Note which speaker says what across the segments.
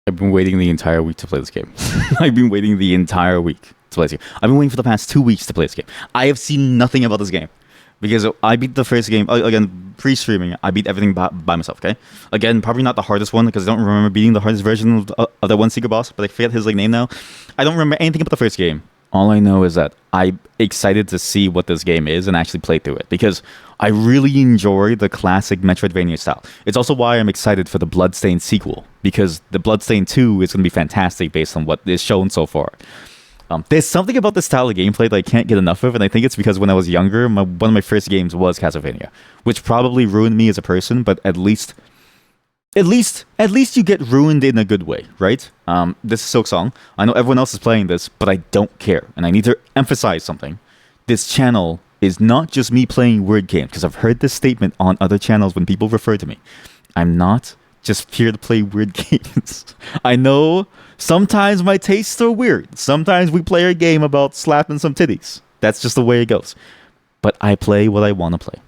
Speaker 1: I've been waiting the entire week to play this game. I've been waiting the entire week to play this game. I've been waiting for the past 2 weeks to play this game. I have seen nothing about this game. Because I beat the first game, again, pre-streaming, I beat everything by myself, okay? Again, probably not the hardest one, because I don't remember beating the hardest version of that one secret boss, but I forget his name now. I don't remember anything about the first game. All I know is that I'm excited to see what this game is and actually play through it, because I really enjoy the classic Metroidvania style. It's also why I'm excited for the Bloodstained sequel, because the Bloodstained 2 is going to be fantastic based on what is shown so far. There's something about this style of gameplay that I can't get enough of, and I think it's because when I was younger, one of my first games was Castlevania, which probably ruined me as a person, but at least you get ruined in a good way, right? This is Silksong. I know everyone else is playing this, but I don't care, and I need to emphasize something. This channel is not just me playing word games, because I've heard this statement on other channels when people refer to me. I'm not just here to play weird games. I know sometimes my tastes are weird. Sometimes we play a game about slapping some titties. That's just the way it goes. But I play what I want to play.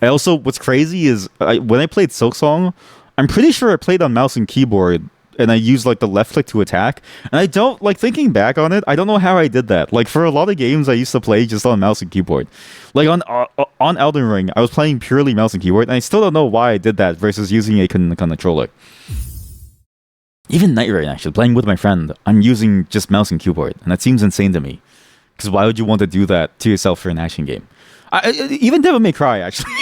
Speaker 1: I also, what's crazy is when I played Silksong, I'm pretty sure I played on mouse and keyboard, and I used like the left click to attack. And I don't, like, thinking back on it, I don't know how I did that. Like, for a lot of games I used to play just on mouse and keyboard. Like on Elden Ring, I was playing purely mouse and keyboard, and I still don't know why I did that versus using a controller. Even Night Rain, actually, playing with my friend, I'm using just mouse and keyboard, and that seems insane to me. Because why would you want to do that to yourself for an action game? Even Devil May Cry, actually.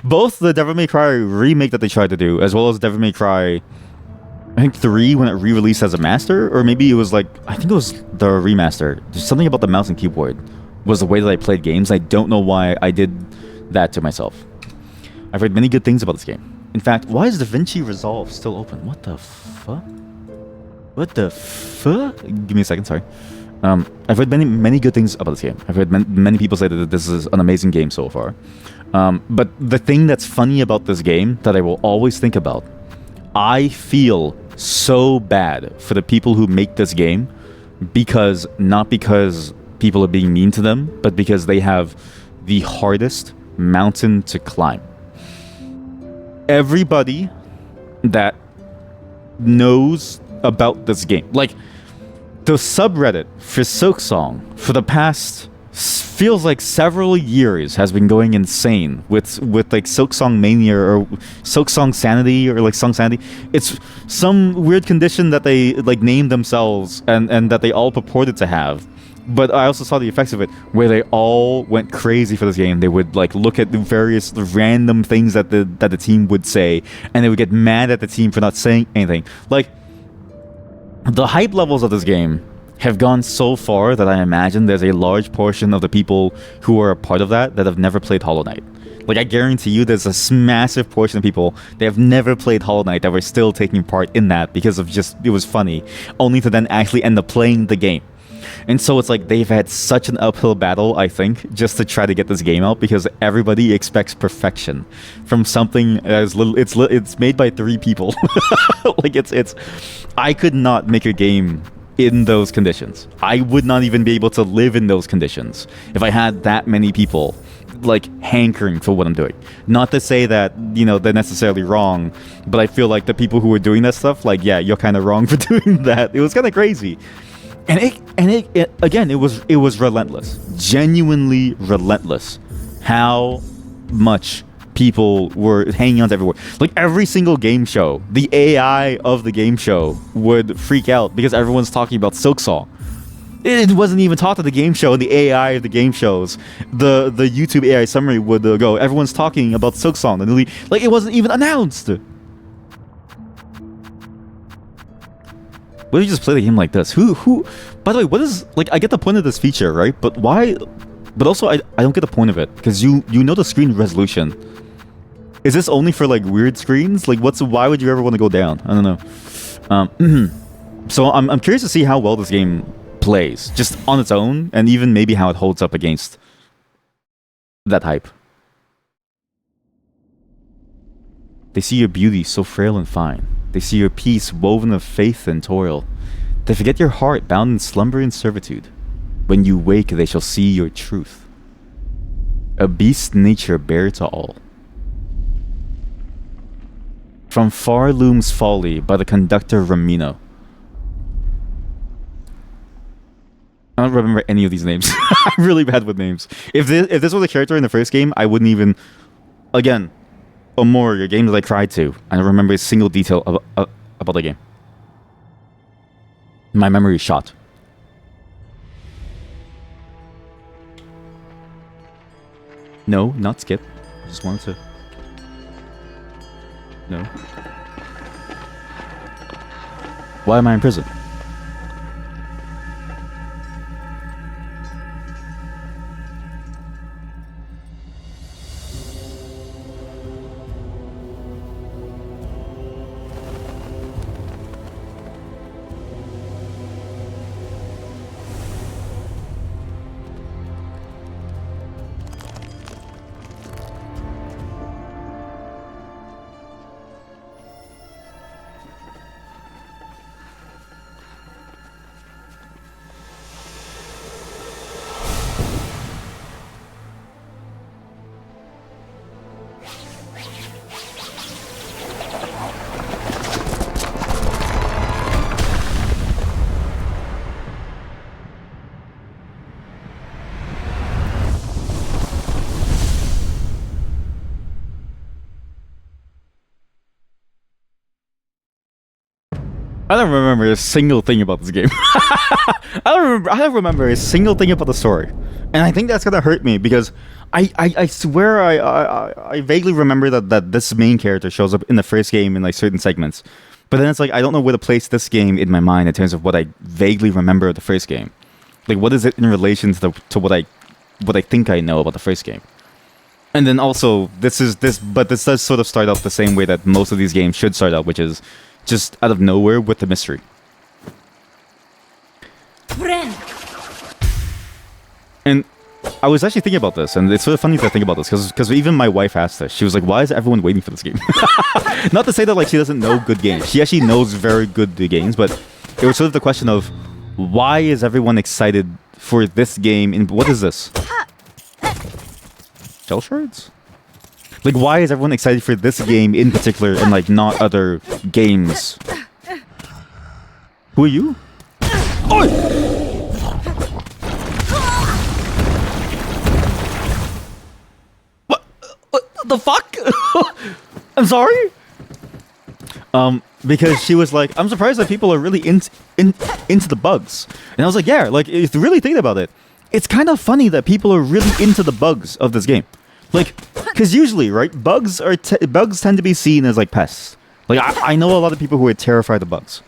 Speaker 1: Both the Devil May Cry remake that they tried to do, as well as Devil May Cry, I think 3 when it re-released as a master, or maybe it was like, I think it was the remaster. There's something about the mouse and keyboard was the way that I played games. I don't know why I did that to myself. I've heard many good things about this game. In fact, why is DaVinci Resolve still open? What the fuck? What the fuck? Give me a second, sorry. I've heard many good things about this game. I've heard many people say that this is an amazing game so far. But the thing that's funny about this game that I will always think about, I feel so bad for the people who make this game, because not because people are being mean to them, but because they have the hardest mountain to climb. Everybody that knows about this game, like the subreddit for Silksong for the past feels like several years has been going insane with like Silksong mania or Silksong sanity or like Song sanity. It's some weird condition that they like named themselves and that they all purported to have. But I also saw the effects of it, where they all went crazy for this game. They would like look at the various random things that the team would say, and they would get mad at the team for not saying anything. Like, the hype levels of this game have gone so far that I imagine there's a large portion of the people who are a part of that have never played Hollow Knight. Like, I guarantee you there's a massive portion of people that have never played Hollow Knight that were still taking part in that because of just, it was funny, only to then actually end up playing the game. And so it's like they've had such an uphill battle, I think, just to try to get this game out, because everybody expects perfection from something as little. It's made by 3 people. Like it's I could not make a game in those conditions. I would not even be able to live in those conditions if I had that many people like hankering for what I'm doing. Not to say that, you know, they're necessarily wrong, but I feel like the people who were doing that stuff, like, yeah, you're kind of wrong for doing that. It was kind of crazy. And it again, it was relentless, genuinely relentless. How much people were hanging on to everywhere. Like, every single game show, the AI of the game show would freak out because everyone's talking about Silksong. It wasn't even taught to the game show. The AI of the game shows, the YouTube AI summary would go, everyone's talking about Silksong, and like, it wasn't even announced. What if you just play the game like this? Who? By the way, what is, like, I get the point of this feature, right? But why? But also, I don't get the point of it, because you know the screen resolution. Is this only for like weird screens? Like, why would you ever want to go down? I don't know. So I'm curious to see how well this game plays, just on its own, and even maybe how it holds up against that hype. They see your beauty so frail and fine. They see your peace woven of faith and toil. They forget your heart bound in slumber and servitude. When you wake, they shall see your truth. A beast nature bare to all. From Far Looms Folly by the conductor Ramino. I don't remember any of these names. I'm really bad with names. If this was a character in the first game, I wouldn't even... Again, Omori, a game that I cried to. I don't remember a single detail about the game. My memory is shot. No, not skip. I just wanted to... No. Why am I in prison? I don't remember a single thing about this game. I don't remember a single thing about the story. And I think that's gonna hurt me because I swear I vaguely remember that this main character shows up in the first game in like certain segments. But then it's like I don't know where to place this game in my mind in terms of what I vaguely remember of the first game. Like what is it in relation to what I think I know about the first game? And then also this does sort of start out the same way that most of these games should start out, which is just out of nowhere with the mystery.
Speaker 2: Friend.
Speaker 1: And I was actually thinking about this, and it's sort of funny to think about this, because even my wife asked this. She was like, why is everyone waiting for this game? Not to say that like she doesn't know good games. She actually knows very good games, but it was sort of the question of, why is everyone excited for this game? And what is this? Shell shards? Like, why is everyone excited for this game in particular and, like, not other games? Who are you? Oi! What the fuck? I'm sorry? Because she was like, I'm surprised that people are really into the bugs. And I was like, yeah, like, if you really think about it, it's kind of funny that people are really into the bugs of this game. Like, because usually, right, bugs tend to be seen as like pests. Like, I know a lot of people who are terrified of bugs,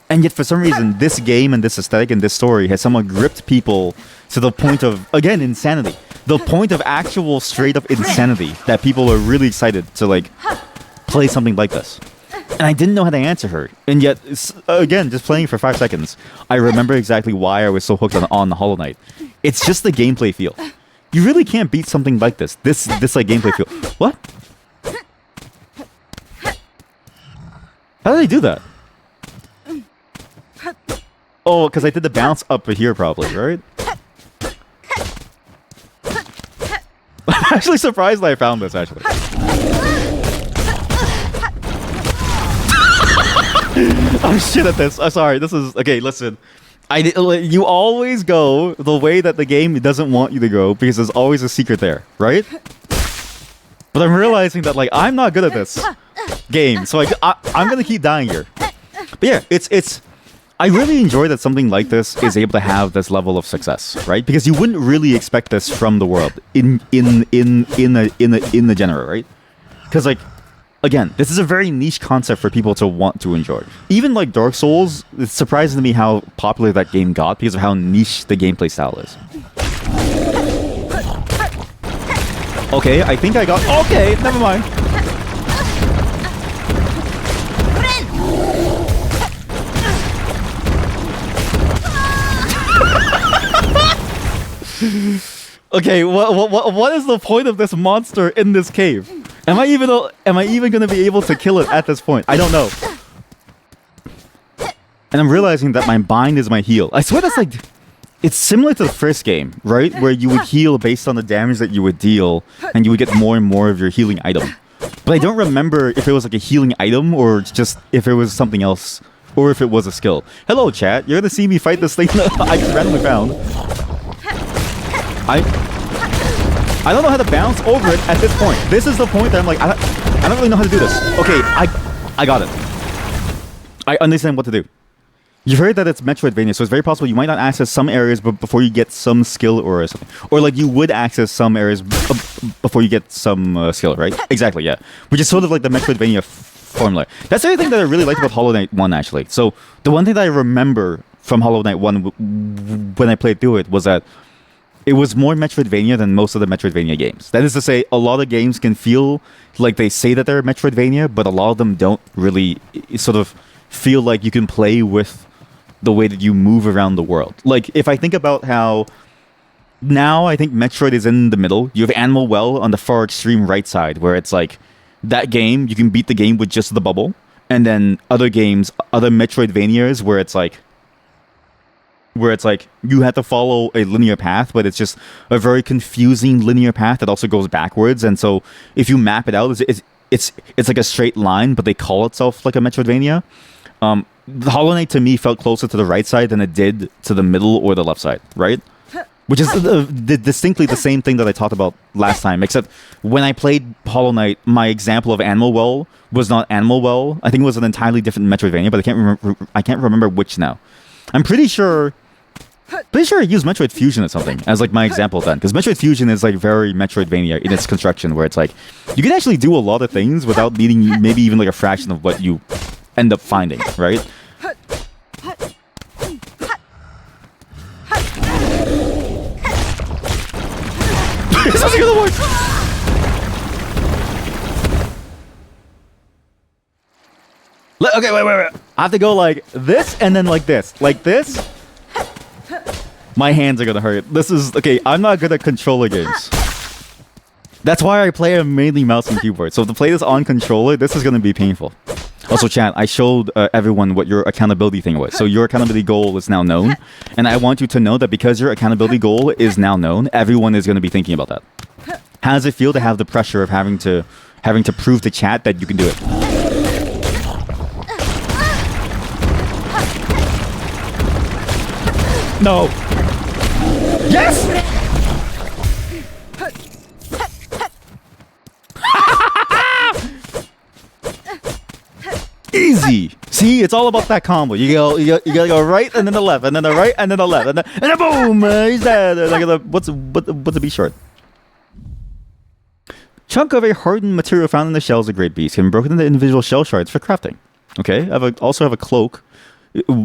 Speaker 1: and yet for some reason, this game and this aesthetic and this story has somewhat gripped people to the point of, again, insanity. The point of actual straight up insanity that people are really excited to like play something like this. And I didn't know how to answer her, and yet, again, just playing for 5 seconds, I remember exactly why I was so hooked on Hollow Knight. It's just the gameplay feel. You really can't beat something like this. This like gameplay feel. What? How did I do that? Oh, because I did the bounce up here probably, right? I'm actually surprised that I found this, actually. I'm shit at this. I'm sorry. This is... Okay, listen. You always go the way that the game doesn't want you to go because there's always a secret there, right? But I'm realizing that, like, I'm not good at this game, so I'm gonna keep dying here. But yeah, it's... I really enjoy that something like this is able to have this level of success, right? Because you wouldn't really expect this from the world in the genre, right? Because, like, again, this is a very niche concept for people to want to enjoy. Even like Dark Souls, it's surprising to me how popular that game got because of how niche the gameplay style is. Okay, I think I got... Okay, never mind. Okay, what is the point of this monster in this cave? Am I even gonna be able to kill it at this point? I don't know. And I'm realizing that my bind is my heal. I swear that's like... It's similar to the first game, right? Where you would heal based on the damage that you would deal, and you would get more and more of your healing item. But I don't remember if it was like a healing item or just if it was something else or if it was a skill. Hello, chat. You're gonna see me fight this thing I just randomly found. I don't know how to bounce over it at this point. This is the point that I'm like, I don't really know how to do this. Okay, I got it. I understand what to do. You've heard that it's Metroidvania, so it's very possible you might not access some areas before you get some skill or something. Or like you would access some areas before you get some skill, right? Exactly, yeah. Which is sort of like the Metroidvania formula. That's the only thing that I really liked about Hollow Knight 1, actually. So the one thing that I remember from Hollow Knight 1 when I played through it was that it was more Metroidvania than most of the Metroidvania games. That is to say, a lot of games can feel like they say that they're Metroidvania, but a lot of them don't really sort of feel like you can play with the way that you move around the world. Like, if I think about how now I think Metroid is in the middle. You have Animal Well on the far extreme right side, where it's like that game, you can beat the game with just the bubble. And then other games, other Metroidvanias, where it's like you have to follow a linear path, but it's just a very confusing linear path that also goes backwards. And so if you map it out, it's like a straight line, but they call itself like a Metroidvania. The Hollow Knight to me felt closer to the right side than it did to the middle or the left side, right? Which is distinctly the same thing that I talked about last time, except when I played Hollow Knight, my example of Animal Well was not Animal Well. I think it was an entirely different Metroidvania, but I can't remember which now. I'm pretty sure I used Metroid Fusion or something as like my example then, because Metroid Fusion is like very Metroidvania in its construction, where it's like you can actually do a lot of things without needing maybe even like a fraction of what you end up finding, right? This isn't gonna work! Okay, wait. I have to go like this and then like this. Like this. My hands are gonna hurt. This is... Okay, I'm not good at controller games. That's why I play mainly mouse and keyboard. So to play this on controller, this is gonna be painful. Also, chat, I showed everyone what your accountability thing was. So your accountability goal is now known. And I want you to know that because your accountability goal is now known, everyone is going to be thinking about that. How does it feel to have the pressure of having to prove to chat that you can do it? No. Yes! Easy. See, it's all about that combo. You gotta go right and then the left and then the right and then the left and then boom, he's dead. Like what's a B short? Chunk of a hardened material found in the shells of great beasts can be broken into individual shell shards for crafting. Okay, I also have a cloak,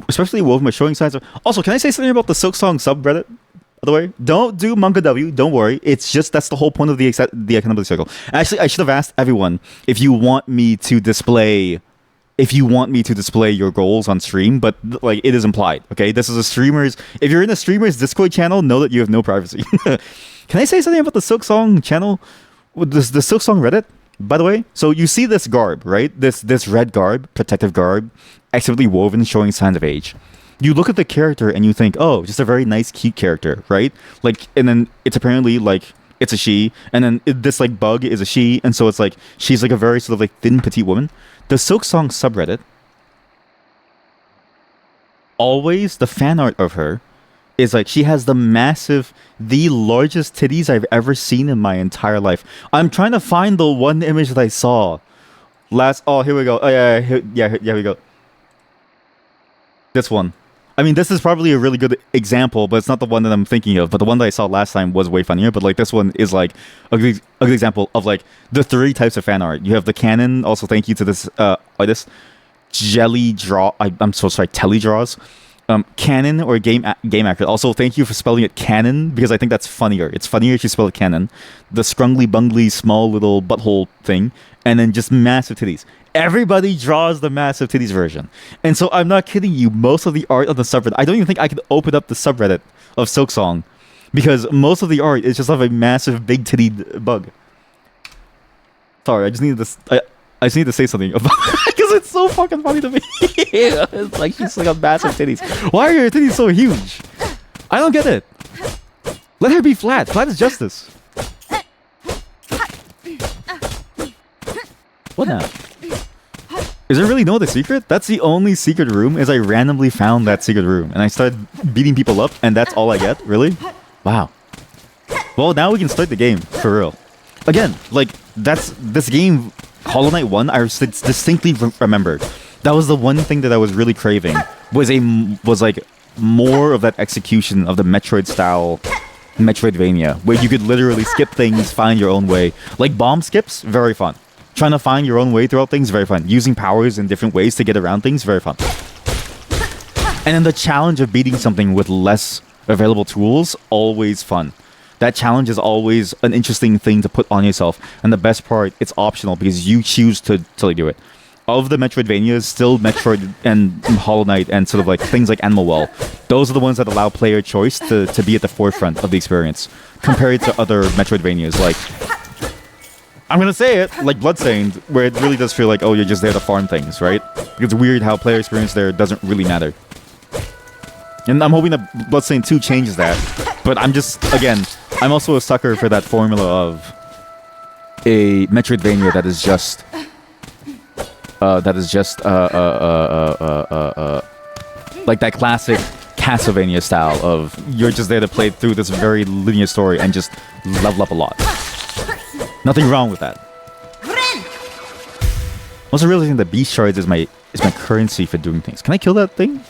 Speaker 1: especially woven with showing signs of. Also, can I say something about the Silksong subreddit? By the way, don't do Monka W. Don't worry. It's just that's the whole point of the accountability circle. Actually, I should have asked everyone if you want me to display your goals on stream, but like it is implied. Okay, this is a streamer's. If you're in a streamer's Discord channel, know that you have no privacy. Can I say something about the Silksong channel? The Silksong Reddit, by the way. So you see this garb, right? This red garb, protective garb, expertly woven, showing signs of age. You look at the character and you think, oh, just a very nice, cute character, right? Like, and then it's apparently like it's a she, and then this like bug is a she, and so it's like she's like a very sort of like thin, petite woman. The Silksong subreddit, always the fan art of her is like she has the largest titties I've ever seen in my entire life. I'm trying to find the one image that I saw last. Oh, here we go. Oh yeah, here we go. This one. I mean, this is probably a really good example, but it's not the one that I'm thinking of. But the one that I saw last time was way funnier. But like this one is like a good example of like the 3 types of fan art. You have the canon. Also, thank you to this artist, Jelly Draw. I'm so sorry, Telly Draws. Canon or game actor. Also, thank you for spelling it canon because I think that's funnier. It's funnier if you spell it canon. The scrungly bungly small little butthole thing, and then just massive titties. Everybody draws the massive titties version. And so I'm not kidding you, most of the art on the subreddit, I don't even think I could open up the subreddit of Silksong because most of the art is just of a massive big titty bug. Sorry, I just need to say something about it because it's so fucking funny to me. It's like she's like a massive titties. Why are your titties so huge? I don't get it. Let her be flat. Flat is justice. What now? Is there really no other secret? That's the only secret room, is I randomly found that secret room. And I started beating people up, and that's all I get? Really? Wow. Well, now we can start the game, for real. Again, like, this game, Hollow Knight 1, I distinctly remembered. That was the one thing that I was really craving, was like, more of that execution of the Metroid-style Metroidvania, where you could literally skip things, find your own way. Like, bomb skips, very fun. Trying to find your own way throughout things, very fun. Using powers in different ways to get around things, very fun. And then the challenge of beating something with less available tools, always fun. That challenge is always an interesting thing to put on yourself. And the best part, it's optional because you choose to do it. Of the Metroidvanias, still Metroid and Hollow Knight and sort of like things like Animal Well, those are the ones that allow player choice to be at the forefront of the experience, compared to other Metroidvanias like, I'm gonna say it, like Bloodstained, where it really does feel like, oh, you're just there to farm things, right? It's weird how player experience there doesn't really matter. And I'm hoping that Bloodstained 2 changes that. But I'm just, again, I'm also a sucker for that formula of a Metroidvania that is just like that classic Castlevania style of you're just there to play through this very linear story and just level up a lot. Nothing wrong with that. Also realizing that beast shards is my currency for doing things. Can I kill that thing?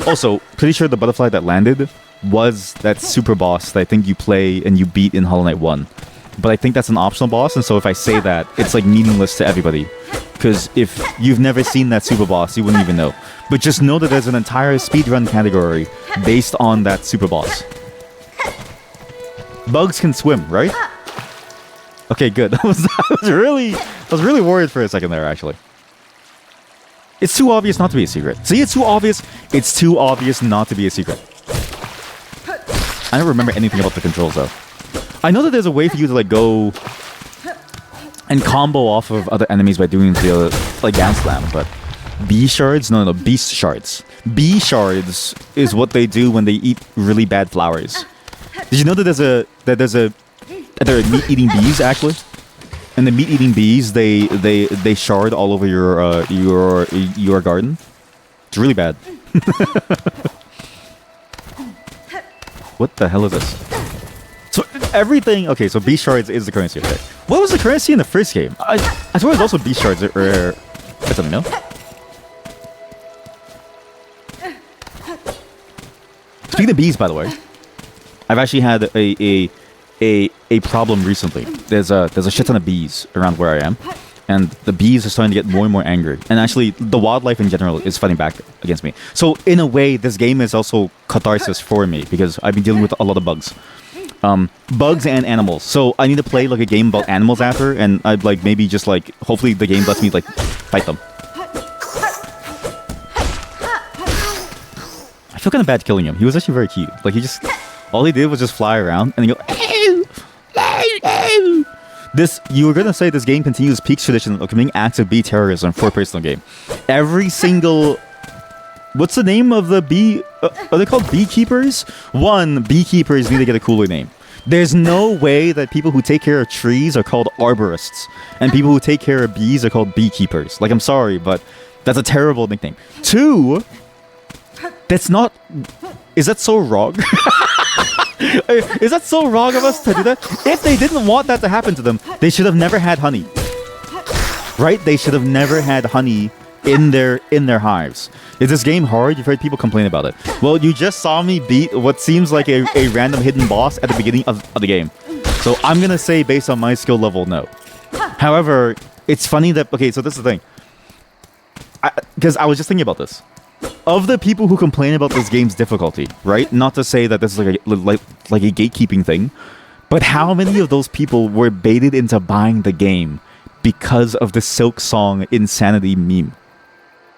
Speaker 1: Also, pretty sure the butterfly that landed was that super boss that I think you play and you beat in Hollow Knight 1. But I think that's an optional boss, and so if I say that, it's like meaningless to everybody. Because if you've never seen that super boss, you wouldn't even know. But just know that there's an entire speedrun category based on that super boss. Bugs can swim, right? Okay, good. I was really worried for a second there, actually. It's too obvious not to be a secret. See, it's too obvious. It's too obvious not to be a secret. I don't remember anything about the controls, though. I know that there's a way for you to, like, go and combo off of other enemies by doing the, like, down slam, but bee shards? No, beast shards. Bee shards is what they do when they eat really bad flowers. Did you know that there are meat-eating bees, actually? And the meat-eating bees, they shard all over your garden. It's really bad. What the hell is this? So everything... Okay, so bee shards is the currency, okay. What was the currency in the first game? I swear it was also bee shards or something, no? Speaking of bees, by the way, I've actually had a problem recently. There's a shit ton of bees around where I am, and the bees are starting to get more and more angry. And actually, the wildlife in general is fighting back against me. So in a way, this game is also catharsis for me because I've been dealing with a lot of bugs. Bugs and animals. So I need to play like a game about animals after, and I'd like maybe just like hopefully the game lets me like fight them. I feel kind of bad killing him. He was actually very cute. Like all he did was just fly around and then go. You were gonna say this game continues Peak's tradition of committing acts of bee terrorism for a personal game. Every single... What's the name of the bee? Are they called beekeepers? Beekeepers need to get a cooler name. There's no way that people who take care of trees are called arborists, and people who take care of bees are called beekeepers. Like, I'm sorry, but that's a terrible nickname. 2, that's not... Is that so wrong? Is that so wrong of us to do that? If they didn't want that to happen to them, they should have never had honey. Right? They should have never had honey in their hives. Is this game hard? You've heard people complain about it. Well, you just saw me beat what seems like a random hidden boss at the beginning of the game. So I'm gonna say, based on my skill level, no. However, it's funny that... Okay, so this is the thing. Because I was just thinking about this. Of the people who complain about this game's difficulty, right? Not to say that this is like a gatekeeping thing, but how many of those people were baited into buying the game because of the Silksong insanity meme?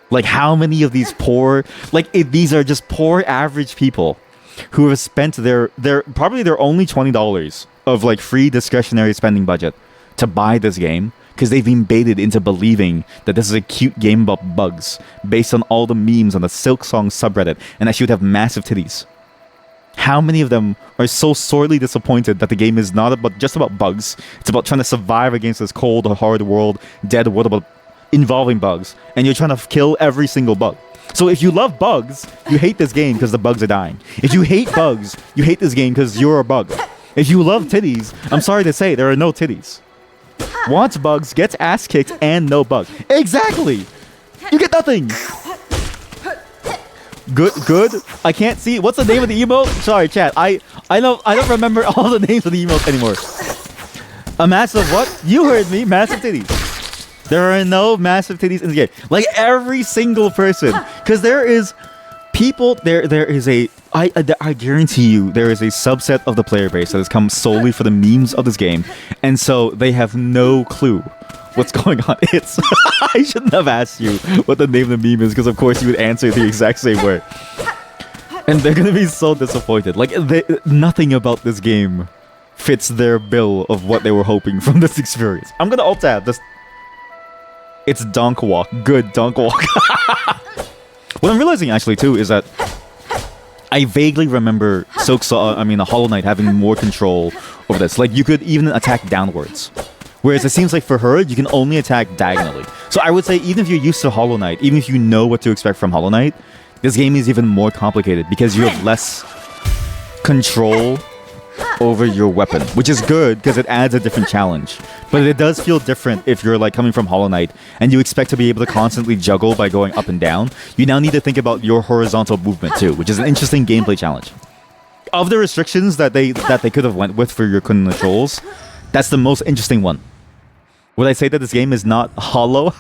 Speaker 1: Like, how many of these poor... these are just poor average people who have spent their probably their only $20 of, like, free discretionary spending budget to buy this game because they've been baited into believing that this is a cute game about bugs based on all the memes on the Silksong subreddit and that she would have massive titties. How many of them are so sorely disappointed that the game is not just about bugs? It's about trying to survive against this cold, hard world, dead world about involving bugs, and you're trying to kill every single bug. So if you love bugs, you hate this game because the bugs are dying. If you hate bugs, you hate this game because you're a bug. If you love titties, I'm sorry to say, there are no titties. Wants bugs, gets ass kicked, and no bug. Exactly! You get nothing! Good. I can't see. What's the name of the emote? Sorry, chat. I don't remember all the names of the emotes anymore. A massive what? You heard me. Massive titties. There are no massive titties in the game. Like every single person, because there is people. There is a. I guarantee you, there is a subset of the player base that has come solely for the memes of this game, and so they have no clue what's going on. It's I shouldn't have asked you what the name of the meme is, because of course you would answer the exact same way. And they're gonna be so disappointed. Like nothing about this game fits their bill of what they were hoping from this experience. I'm gonna alt tab this. It's Donk Walk. Good Donk Walk. What I'm realizing actually too is that I vaguely remember Hollow Knight having more control over this. Like you could even attack downwards. Whereas it seems like for her, you can only attack diagonally. So I would say even if you're used to Hollow Knight, even if you know what to expect from Hollow Knight, this game is even more complicated because you have less control over your weapon, which is good because it adds a different challenge. But it does feel different if you're like coming from Hollow Knight and you expect to be able to constantly juggle by going up and down. You now need to think about your horizontal movement too, which is an interesting gameplay challenge. Of the restrictions that they could have went with for your controls, that's the most interesting one. Would I say that this game is not hollow?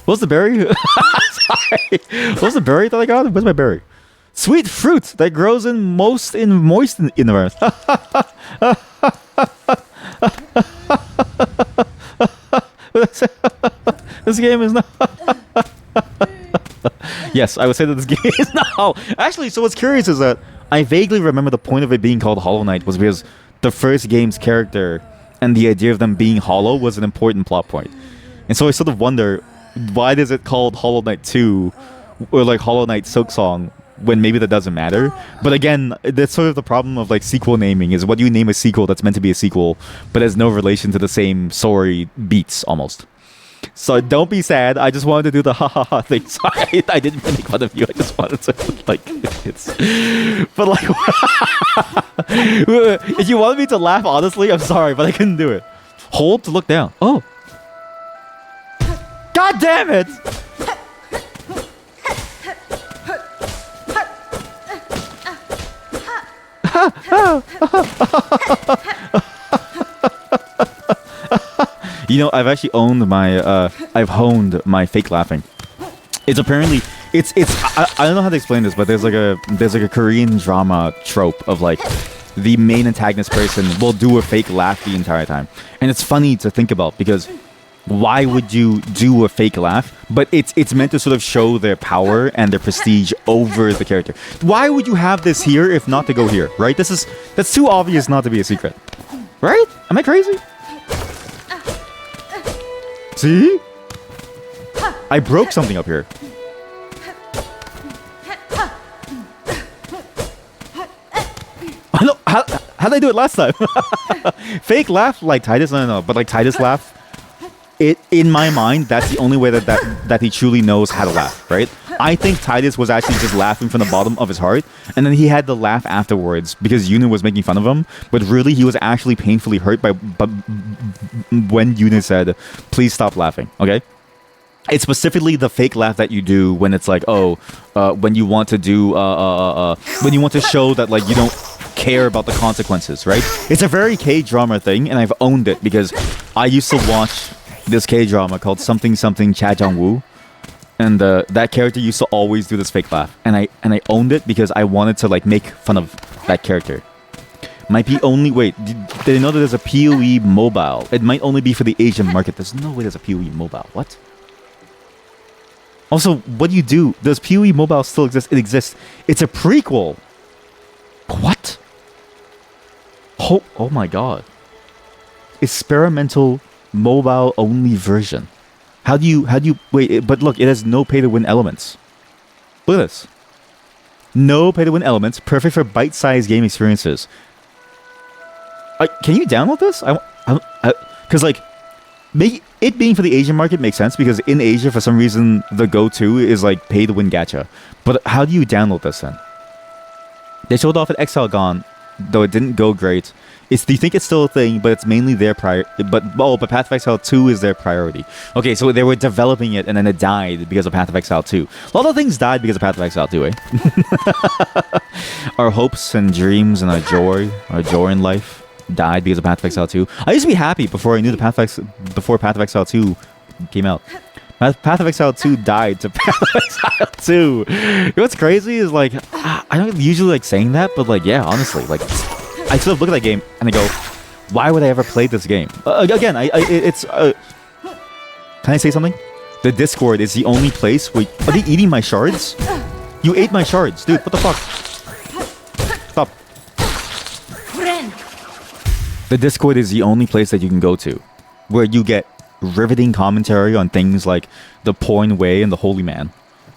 Speaker 1: What's the berry? Sorry. What's the berry that I got? Where's my berry? Sweet fruit that grows in moist environments. This game is not. Yes, I would say that this game is not hollow. Actually, so what's curious is that I vaguely remember the point of it being called Hollow Knight was because the first game's character and the idea of them being hollow was an important plot point. And so I sort of wonder, why is it called Hollow Knight 2 or like Hollow Knight Silksong when maybe that doesn't matter? But again, that's sort of the problem of like sequel naming, is what do you name a sequel that's meant to be a sequel but has no relation to the same story beats almost. So don't be sad. I just wanted to do the ha ha ha thing. Sorry, I didn't make fun of you. I just wanted to like it's. But like, if you wanted me to laugh honestly, I'm sorry, but I couldn't do it. Hold to look down. Oh, God damn it! You know, I've actually owned my, I've honed my fake laughing. It's apparently, I don't know how to explain this, but there's like a Korean drama trope of like, the main antagonist person will do a fake laugh the entire time. And it's funny to think about because why would you do a fake laugh? But it's meant to sort of show their power and their prestige over the character. Why would you have this here if not to go here, right? That's too obvious not to be a secret. Right? Am I crazy? See? I broke something up here. I know. How did I do it last time? Fake laugh like Titus? No. But like Titus laugh, in my mind, that's the only way that he truly knows how to laugh, right? I think Titus was actually just laughing from the bottom of his heart, and then he had to laugh afterwards because Yuna was making fun of him. But really, he was actually painfully hurt by when Yuna said, "Please stop laughing." Okay, it's specifically the fake laugh that you do when it's like, when you want to do, when you want to show that like you don't care about the consequences, right? It's a very K-drama thing, and I've owned it because I used to watch this K-drama called Something Something Cha Jung-woo. And that character used to always do this fake laugh, and I owned it because I wanted to like make fun of that character. Might be only did they know that there's a PoE mobile? It might only be for the Asian market. There's no way there's a PoE mobile. What? Also, what do you do? Does PoE mobile still exist? It exists. It's a prequel. What? Oh my god. experimental mobile only version. How do you wait? But look, it has no pay to win elements. Look at this. No pay to win elements, perfect for bite-sized game experiences. Can you download this? Because like, it being for the Asian market makes sense because in Asia, for some reason, the go-to is like pay to win gacha. But how do you download this then? They showed off at Exalgon, though it didn't go great. Do you think it's still a thing, but it's mainly their but Path of Exile 2 is their priority. Okay, so they were developing it and then it died because of Path of Exile 2. A lot of things died because of Path of Exile 2, eh? Our hopes and dreams and our joy in life died because of Path of Exile 2. I used to be happy before I knew before Path of Exile 2 came out. Path of Exile 2 died to Path of Exile 2. You know what's crazy is like, I don't usually like saying that, but like, yeah, honestly, like, I sort of look at that game and I go, why would I ever play this game? Again, can I say something? The Discord is the only place where, are they eating my shards? You ate my shards, dude, what the fuck? Stop. The Discord is the only place that you can go to where you get riveting commentary on things like the Porn Way and the Holy Man.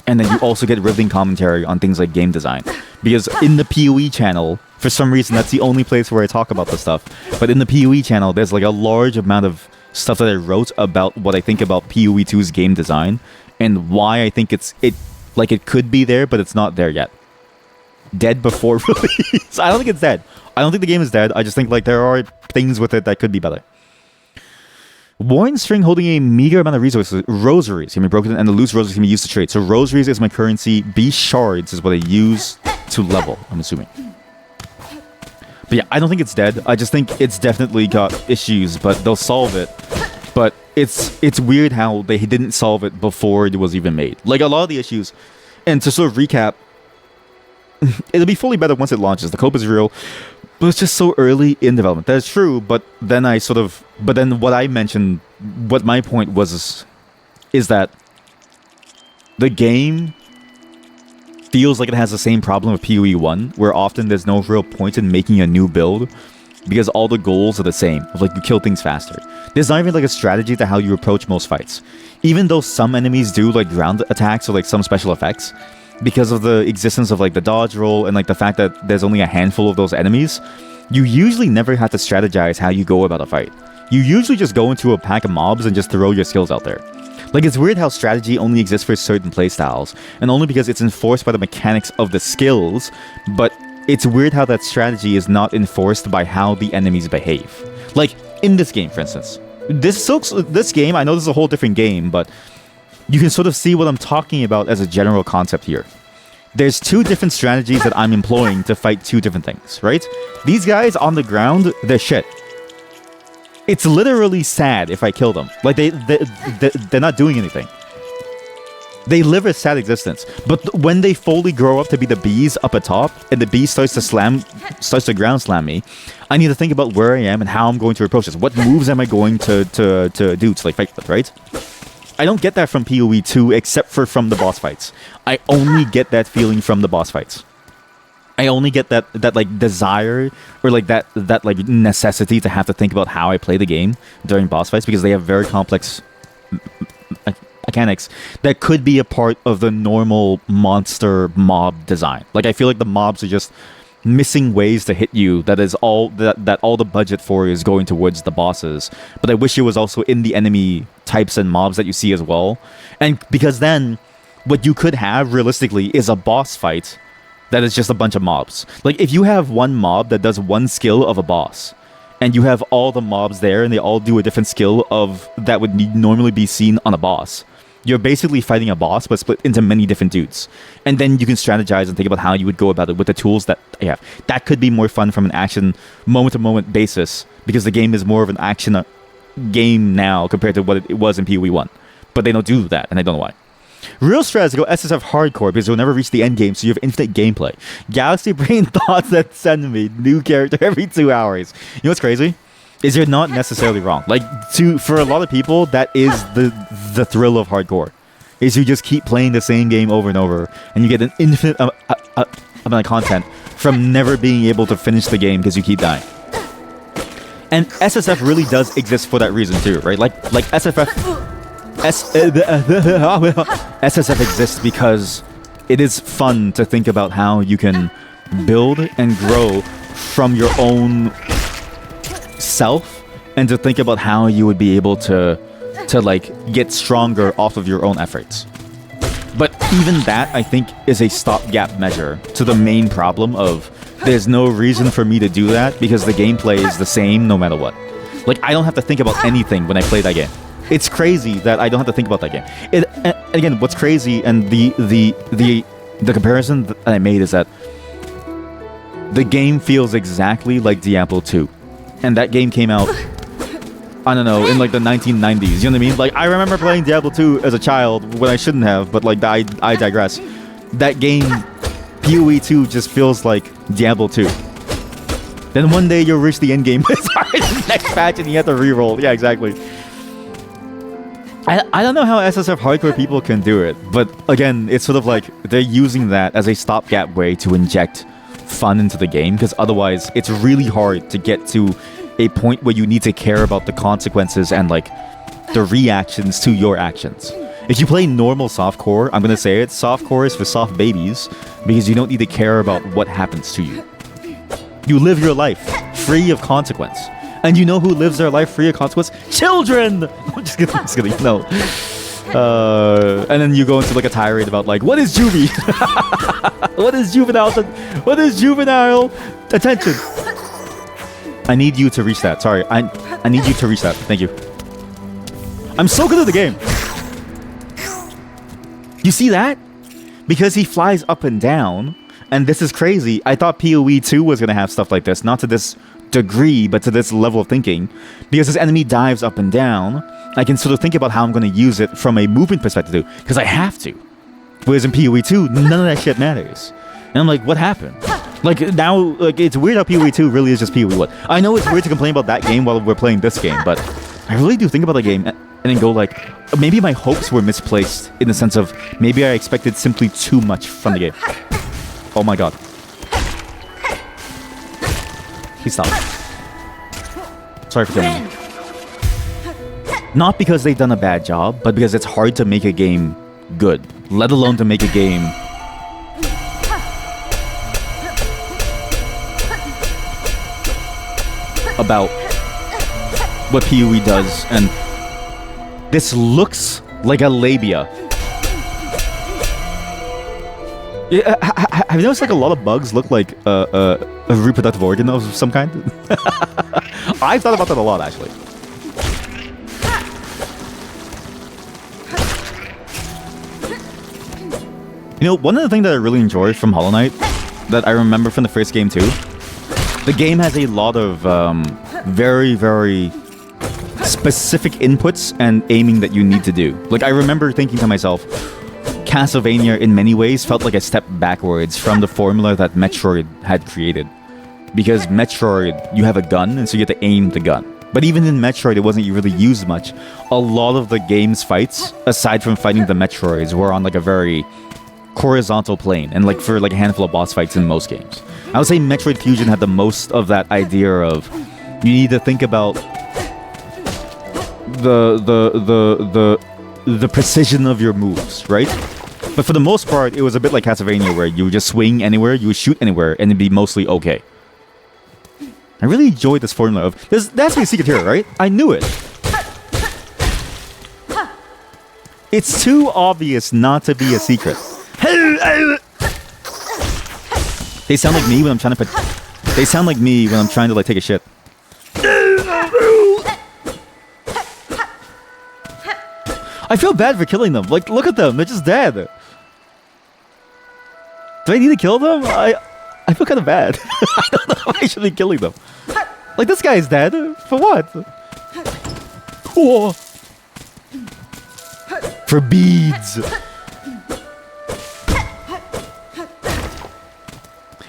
Speaker 1: And then you also get riveting commentary on things like game design. Because in the PoE channel, for some reason, that's the only place where I talk about this stuff. But in the PoE channel, there's like a large amount of stuff that I wrote about what I think about PoE 2's game design and why I think it could be there, but it's not there yet. Dead before release. I don't think it's dead. I don't think the game is dead. I just think like there are things with it that could be better. Worn string holding a meager amount of resources. Rosaries can be broken and the loose rosaries can be used to trade. So rosaries is my currency. Beast shards is what I use to level, I'm assuming. But yeah, I don't think it's dead. I just think it's definitely got issues, but they'll solve it. But it's weird how they didn't solve it before it was even made. Like a lot of the issues. And to sort of recap, it'll be fully better once it launches. The cope is real. But it's just so early in development. That's true, but then what I mentioned, what my point was is that the game feels like it has the same problem with PoE 1, where often there's no real point in making a new build because all the goals are the same, of like you kill things faster. There's not even like a strategy to how you approach most fights. Even though some enemies do like ground attacks or like some special effects, because of the existence of like the dodge roll and like the fact that there's only a handful of those enemies, you usually never have to strategize how you go about a fight. You usually just go into a pack of mobs and just throw your skills out there. Like it's weird how strategy only exists for certain playstyles, and only because it's enforced by the mechanics of the skills, but it's weird how that strategy is not enforced by how the enemies behave. Like in this game, for instance. This game, I know this is a whole different game, but you can sort of see what I'm talking about as a general concept here. There's two different strategies that I'm employing to fight two different things, right? These guys on the ground, they're shit. It's literally sad if I kill them. Like, they're not doing anything. They live a sad existence. But when they fully grow up to be the bees up atop, and the bee starts to ground slam me, I need to think about where I am and how I'm going to approach this. What moves am I going to do to like fight with, right? I don't get that from PoE 2 except for from the boss fights. I only get that feeling from the boss fights. I only get that like desire or like that like necessity to have to think about how I play the game during boss fights because they have very complex mechanics that could be a part of the normal monster mob design. Like I feel like the mobs are just missing ways to hit you that all the budget for is going towards the bosses, but I wish it was also in the enemy types and mobs that you see as well. And because then what you could have realistically is a boss fight that is just a bunch of mobs. Like if you have one mob that does one skill of a boss and you have all the mobs there and they all do a different skill of that would normally be seen on a boss, you're basically fighting a boss, but split into many different dudes. And then you can strategize and think about how you would go about it with the tools that you have. That could be more fun from an action, moment-to-moment basis, because the game is more of an action game now compared to what it was in PoE 1. But they don't do that, and I don't know why. Real strats go SSF hardcore because you'll never reach the end game, so you have infinite gameplay. Galaxy Brain thoughts that send me new character every 2 hours. You know what's crazy? Is you're not necessarily wrong. Like for a lot of people, that is the thrill of hardcore. Is you just keep playing the same game over and over, and you get an infinite amount of content from never being able to finish the game because you keep dying. And SSF really does exist for that reason too, right? Like SSF exists because it is fun to think about how you can build and grow from your own self, and to think about how you would be able to like get stronger off of your own efforts. But even that, I think, is a stopgap measure to the main problem of there's no reason for me to do that because the gameplay is the same no matter what. Like, I don't have to think about anything when I play that game. It's crazy that I don't have to think about that game. Again, what's crazy, and the comparison that I made is that the game feels exactly like Diablo 2. And that game came out, I don't know, in like the 1990s, you know what I mean? Like, I remember playing Diablo 2 as a child when I shouldn't have, but like, I digress. That game, PoE 2, just feels like Diablo 2. Then one day you'll reach the end game, sorry, the next patch, and you have to reroll. Yeah, exactly. I don't know how SSF hardcore people can do it, but again, it's sort of like they're using that as a stopgap way to inject fun into the game, because otherwise it's really hard to get to a point where you need to care about the consequences and like the reactions to your actions. If you play normal softcore, I'm gonna say it, softcore is for soft babies, because you don't need to care about what happens to you. You live your life free of consequence. And you know who lives their life free of consequence? Children! I'm just kidding, no. And then you go into like a tirade about like, what is juvie? What is juvenile attention? I need you to reach that. Sorry, I need you to reach that. Thank you. I'm so good at the game. You see that? Because he flies up and down, and this is crazy. I thought PoE 2 was gonna have stuff like this, not to this degree, but to this level of thinking. Because this enemy dives up and down, I can sort of think about how I'm going to use it from a movement perspective too, because I have to. Whereas in PoE 2, none of that shit matters. And I'm like, what happened? Like, now, like, it's weird how PoE 2 really is just PoE 1. I know it's weird to complain about that game while we're playing this game, but I really do think about the game and then go like, maybe my hopes were misplaced in the sense of maybe I expected simply too much from the game. Oh my god. Please stop. Sorry for killing me. Not because they've done a bad job, but because it's hard to make a game good, let alone to make a game about what PoE does. And this looks like a labia. Yeah, have you noticed like a lot of bugs look like a reproductive organ of some kind? I've thought about that a lot, actually. You know, one of the things that I really enjoy from Hollow Knight, that I remember from the first game too, the game has a lot of very, very specific inputs and aiming that you need to do. Like, I remember thinking to myself, Castlevania in many ways felt like a step backwards from the formula that Metroid had created. Because Metroid, you have a gun, and so you have to aim the gun. But even in Metroid, it wasn't really used much. A lot of the game's fights, aside from fighting the Metroids, were on like a very horizontal plane, and like for like a handful of boss fights in most games. I would say Metroid Fusion had the most of that idea of you need to think about the precision of your moves, right? But for the most part, it was a bit like Castlevania, where you would just swing anywhere, you would shoot anywhere, and it'd be mostly okay. I really enjoyed this formula of... That's my secret here, right? I knew it. It's too obvious not to be a secret. They sound like me when I'm trying to put... They sound like me when I'm trying to, like, take a shit. I feel bad for killing them. Like, look at them. They're just dead. Do I need to kill them? I feel kind of bad. I don't know if I should be killing them. Like, this guy is dead. For what? Oh. For beads.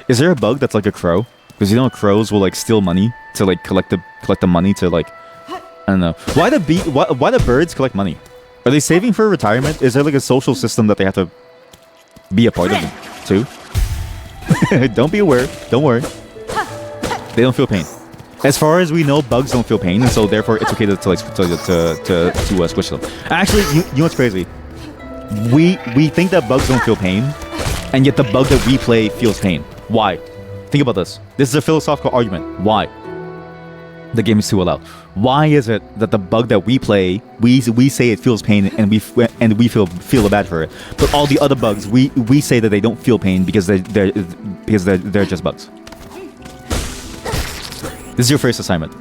Speaker 1: Is there a bug that's like a crow? Because you know crows will like steal money to like collect the money to like... I don't know. Why the birds collect money? Are they saving for retirement? Is there like a social system that they have to be a part of too? Don't be aware. Don't worry. They don't feel pain. As far as we know, bugs don't feel pain, and so therefore it's okay to squish them. Actually, you know what's crazy? We think that bugs don't feel pain, and yet the bug that we play feels pain. Why? Think about this. This is a philosophical argument. Why? The game is too loud. Why is it that the bug that we play, we say it feels pain, and we feel bad for it, but all the other bugs we say that they don't feel pain because they're just bugs. This is your first assignment.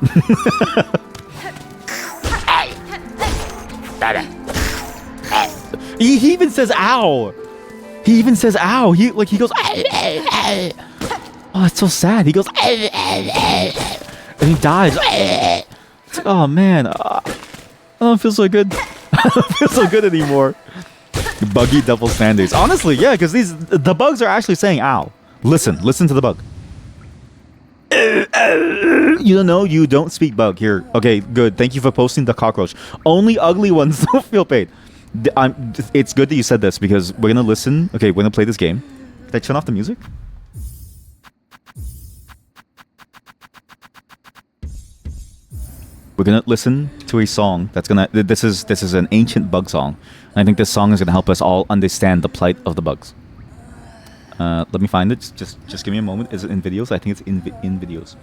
Speaker 1: he even says ow. He even says ow. He goes. Oh, it's so sad. He goes. And he dies. Oh man, I don't feel so good. I don't feel so good anymore. Buggy double standards. Honestly, yeah, because the bugs are actually saying ow. Listen to the bug. You don't know? You don't speak bug here. Okay, good. Thank you for posting the cockroach. Only ugly ones don't feel pain. It's good that you said this because we're gonna listen. Okay, we're gonna play this game. Did I turn off the music? We're gonna listen to a song that's gonna. This is an ancient bug song. And I think this song is gonna help us all understand the plight of the bugs. Let me find it. Just give me a moment. Is it in videos? I think it's in videos.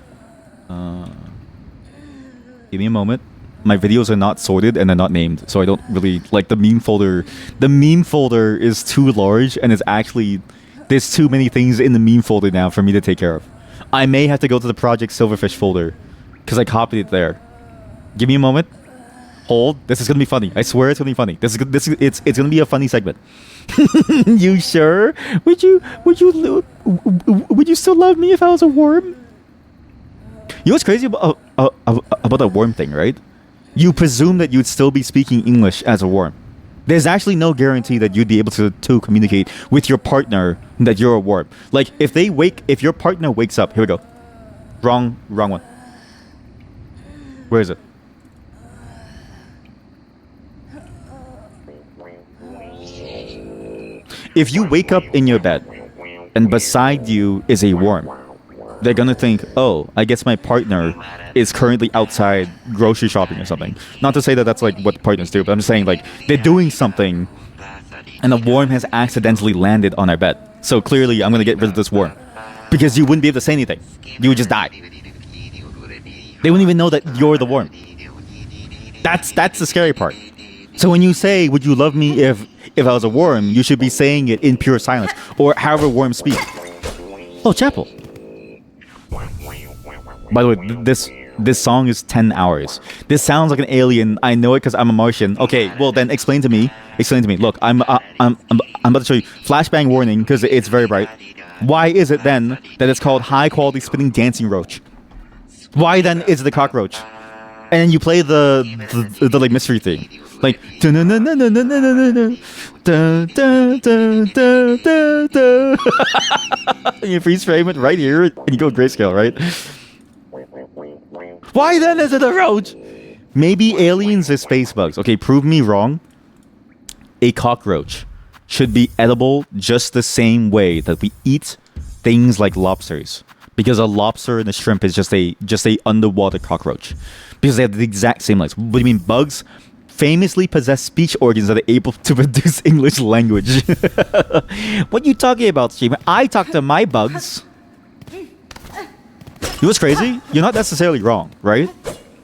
Speaker 1: Give me a moment. My videos are not sorted and they're not named, so I don't really like the meme folder. The meme folder is too large, and it's actually there's too many things in the meme folder now for me to take care of. I may have to go to the Project Silverfish folder because I copied it there. Give me a moment. Hold. This is gonna be funny. I swear it's gonna be funny. It's gonna be a funny segment. You sure? Would you still love me if I was a worm? You know what's crazy about that worm thing, right? You presume that you'd still be speaking English as a worm. There's actually no guarantee that you'd be able to communicate with your partner that you're a worm. Like if your partner wakes up, here we go. Wrong one. Where is it? If you wake up in your bed and beside you is a worm, they're gonna think, oh, I guess my partner is currently outside grocery shopping or something. Not to say that that's like what partners do, but I'm just saying like they're doing something and a worm has accidentally landed on our bed. So clearly I'm gonna get rid of this worm because you wouldn't be able to say anything. You would just die. They wouldn't even know that you're the worm. That's the scary part. So when you say, would you love me if I was a worm, you should be saying it in pure silence, or however worms speak. Oh, Chapel. By the way, this song is 10 hours. This sounds like an alien. I know it because I'm a Martian. Okay, well then explain to me. Look, I'm about to show you. Flashbang warning because it's very bright. Why is it then that it's called high quality spinning dancing roach? Why then is it a cockroach? And then you play the like mystery thing. Like you freeze frame it right here and you go grayscale, right? Why then is it a roach? Maybe aliens are space bugs. Okay, prove me wrong. A cockroach should be edible just the same way that we eat things like lobsters. Because a lobster and a shrimp is just a underwater cockroach. Because they have the exact same legs. What do you mean bugs? Famously possess speech organs that are able to produce English language. What are you talking about, Steven? I talk to my bugs. You know what's crazy? You're not necessarily wrong, right?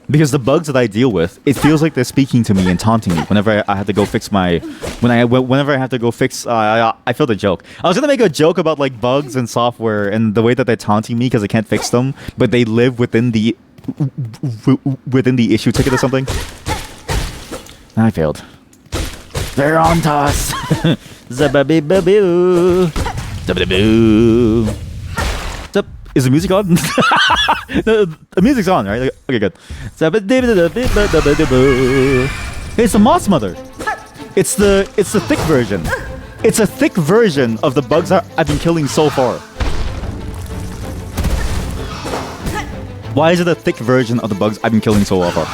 Speaker 1: Because the bugs that I deal with, it feels like they're speaking to me and taunting me whenever I have to go fix my... Whenever I have to go fix... I feel the joke. I was going to make a joke about like bugs and software and the way that they're taunting me because I can't fix them, but they live within the issue ticket or something. I failed. They're on toss. Zababibaboo. Zababiboo. Zap. Is the music on? The music's on, right? Okay, good. Hey, it's the Moss Mother. It's the thick version. It's a thick version of the bugs I've been killing so far. Why is it a thick version of the bugs I've been killing so far?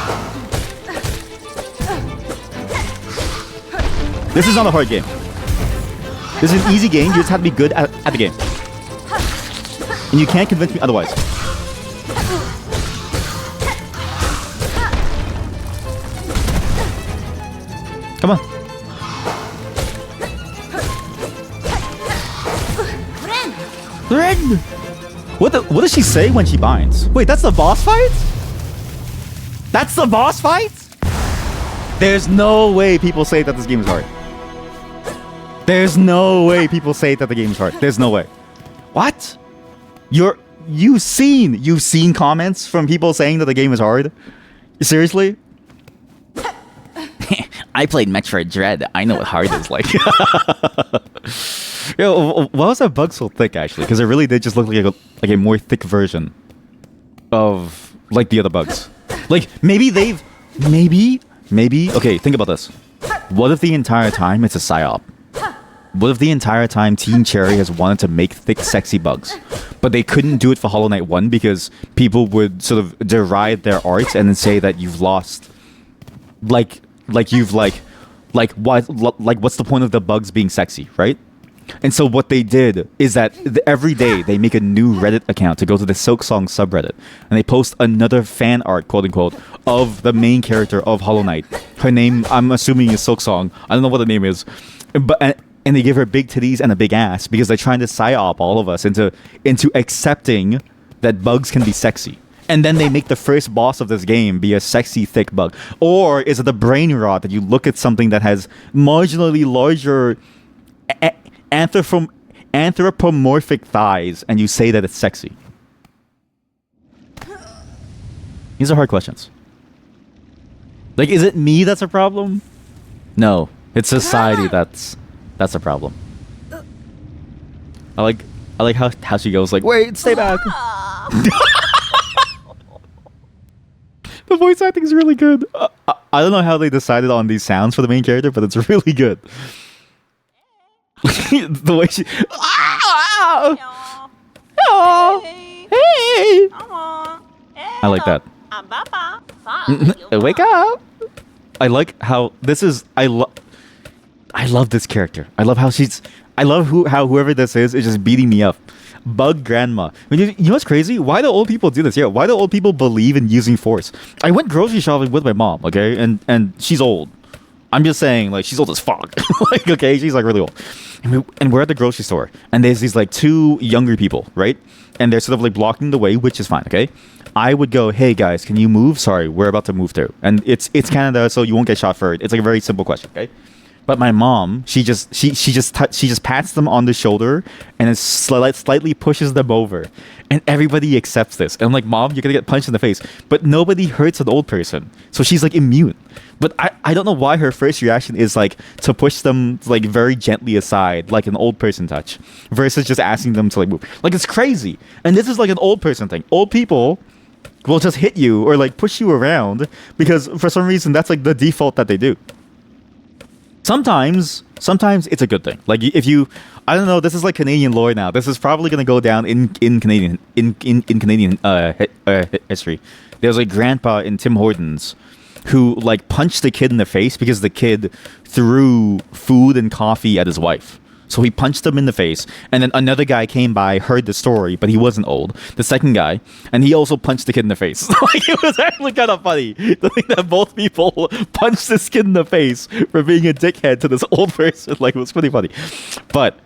Speaker 1: This is not a hard game. This is an easy game. You just have to be good at the game. And you can't convince me otherwise. Come on. Ren! What does she say when she binds? Wait, that's the boss fight? That's the boss fight? There's no way people say that this game is hard. There's no way people say that the game is hard. There's no way. What? You've seen comments from people saying that the game is hard? Seriously? I played Metroid Dread. I know what hard is like. Yo, why was that bug so thick actually? Because it really did just look like a more thick version of like the other bugs. Like maybe okay, think about this. What if the entire time it's a psyop? What if the entire time Team Cherry has wanted to make thick, sexy bugs, but they couldn't do it for Hollow Knight 1 because people would sort of deride their art and then say that you've lost, what's the point of the bugs being sexy, right? And so what they did is that every day they make a new Reddit account to go to the Silksong subreddit, and they post another fan art, quote unquote, of the main character of Hollow Knight. Her name, I'm assuming, is Silksong. I don't know what the name is, but and they give her big titties and a big ass because they're trying to psyop all of us into accepting that bugs can be sexy. And then they make the first boss of this game be a sexy, thick bug. Or is it the brain rot that you look at something that has marginally larger anthropomorphic thighs and you say that it's sexy? These are hard questions. Like, is it me that's a problem? No, it's society that's a problem. I like how she goes like, wait, stay back. The voice acting is really good. I don't know how they decided on these sounds for the main character, but it's really good. The way she... Hey! I like that. Wake up! I like how this is... I love this character. I love how she's... I love how whoever this is just beating me up. Bug grandma. You know what's crazy? Why do old people do this? Yeah, why do old people believe in using force? I went grocery shopping with my mom, okay? And she's old. I'm just saying, like, she's old as fuck. Like, okay, she's like really old. And we're at the grocery store, and there's these like two younger people, right? And they're sort of like blocking the way, which is fine, okay? I would go, hey guys, can you move? Sorry, we're about to move through. And it's Canada, so you won't get shot for it. It's like a very simple question, okay? But my mom, she just pats them on the shoulder and then slightly pushes them over, and everybody accepts this. And I'm like, Mom, you're gonna get punched in the face, but nobody hurts an old person, so she's like immune. But I don't know why her first reaction is like to push them like very gently aside, like an old person touch, versus just asking them to like move. Like, it's crazy. And this is like an old person thing. Old people will just hit you or like push you around because for some reason that's like the default that they do. Sometimes it's a good thing. Like if you, I don't know, this is like Canadian lore now. This is probably gonna go down in Canadian history. There's a grandpa in Tim Hortons who like punched the kid in the face because the kid threw food and coffee at his wife. So he punched him in the face, and then another guy came by, heard the story, but he wasn't old. The second guy, and he also punched the kid in the face. Like, it was actually kind of funny to think that both people punched this kid in the face for being a dickhead to this old person. Like, it was pretty funny. But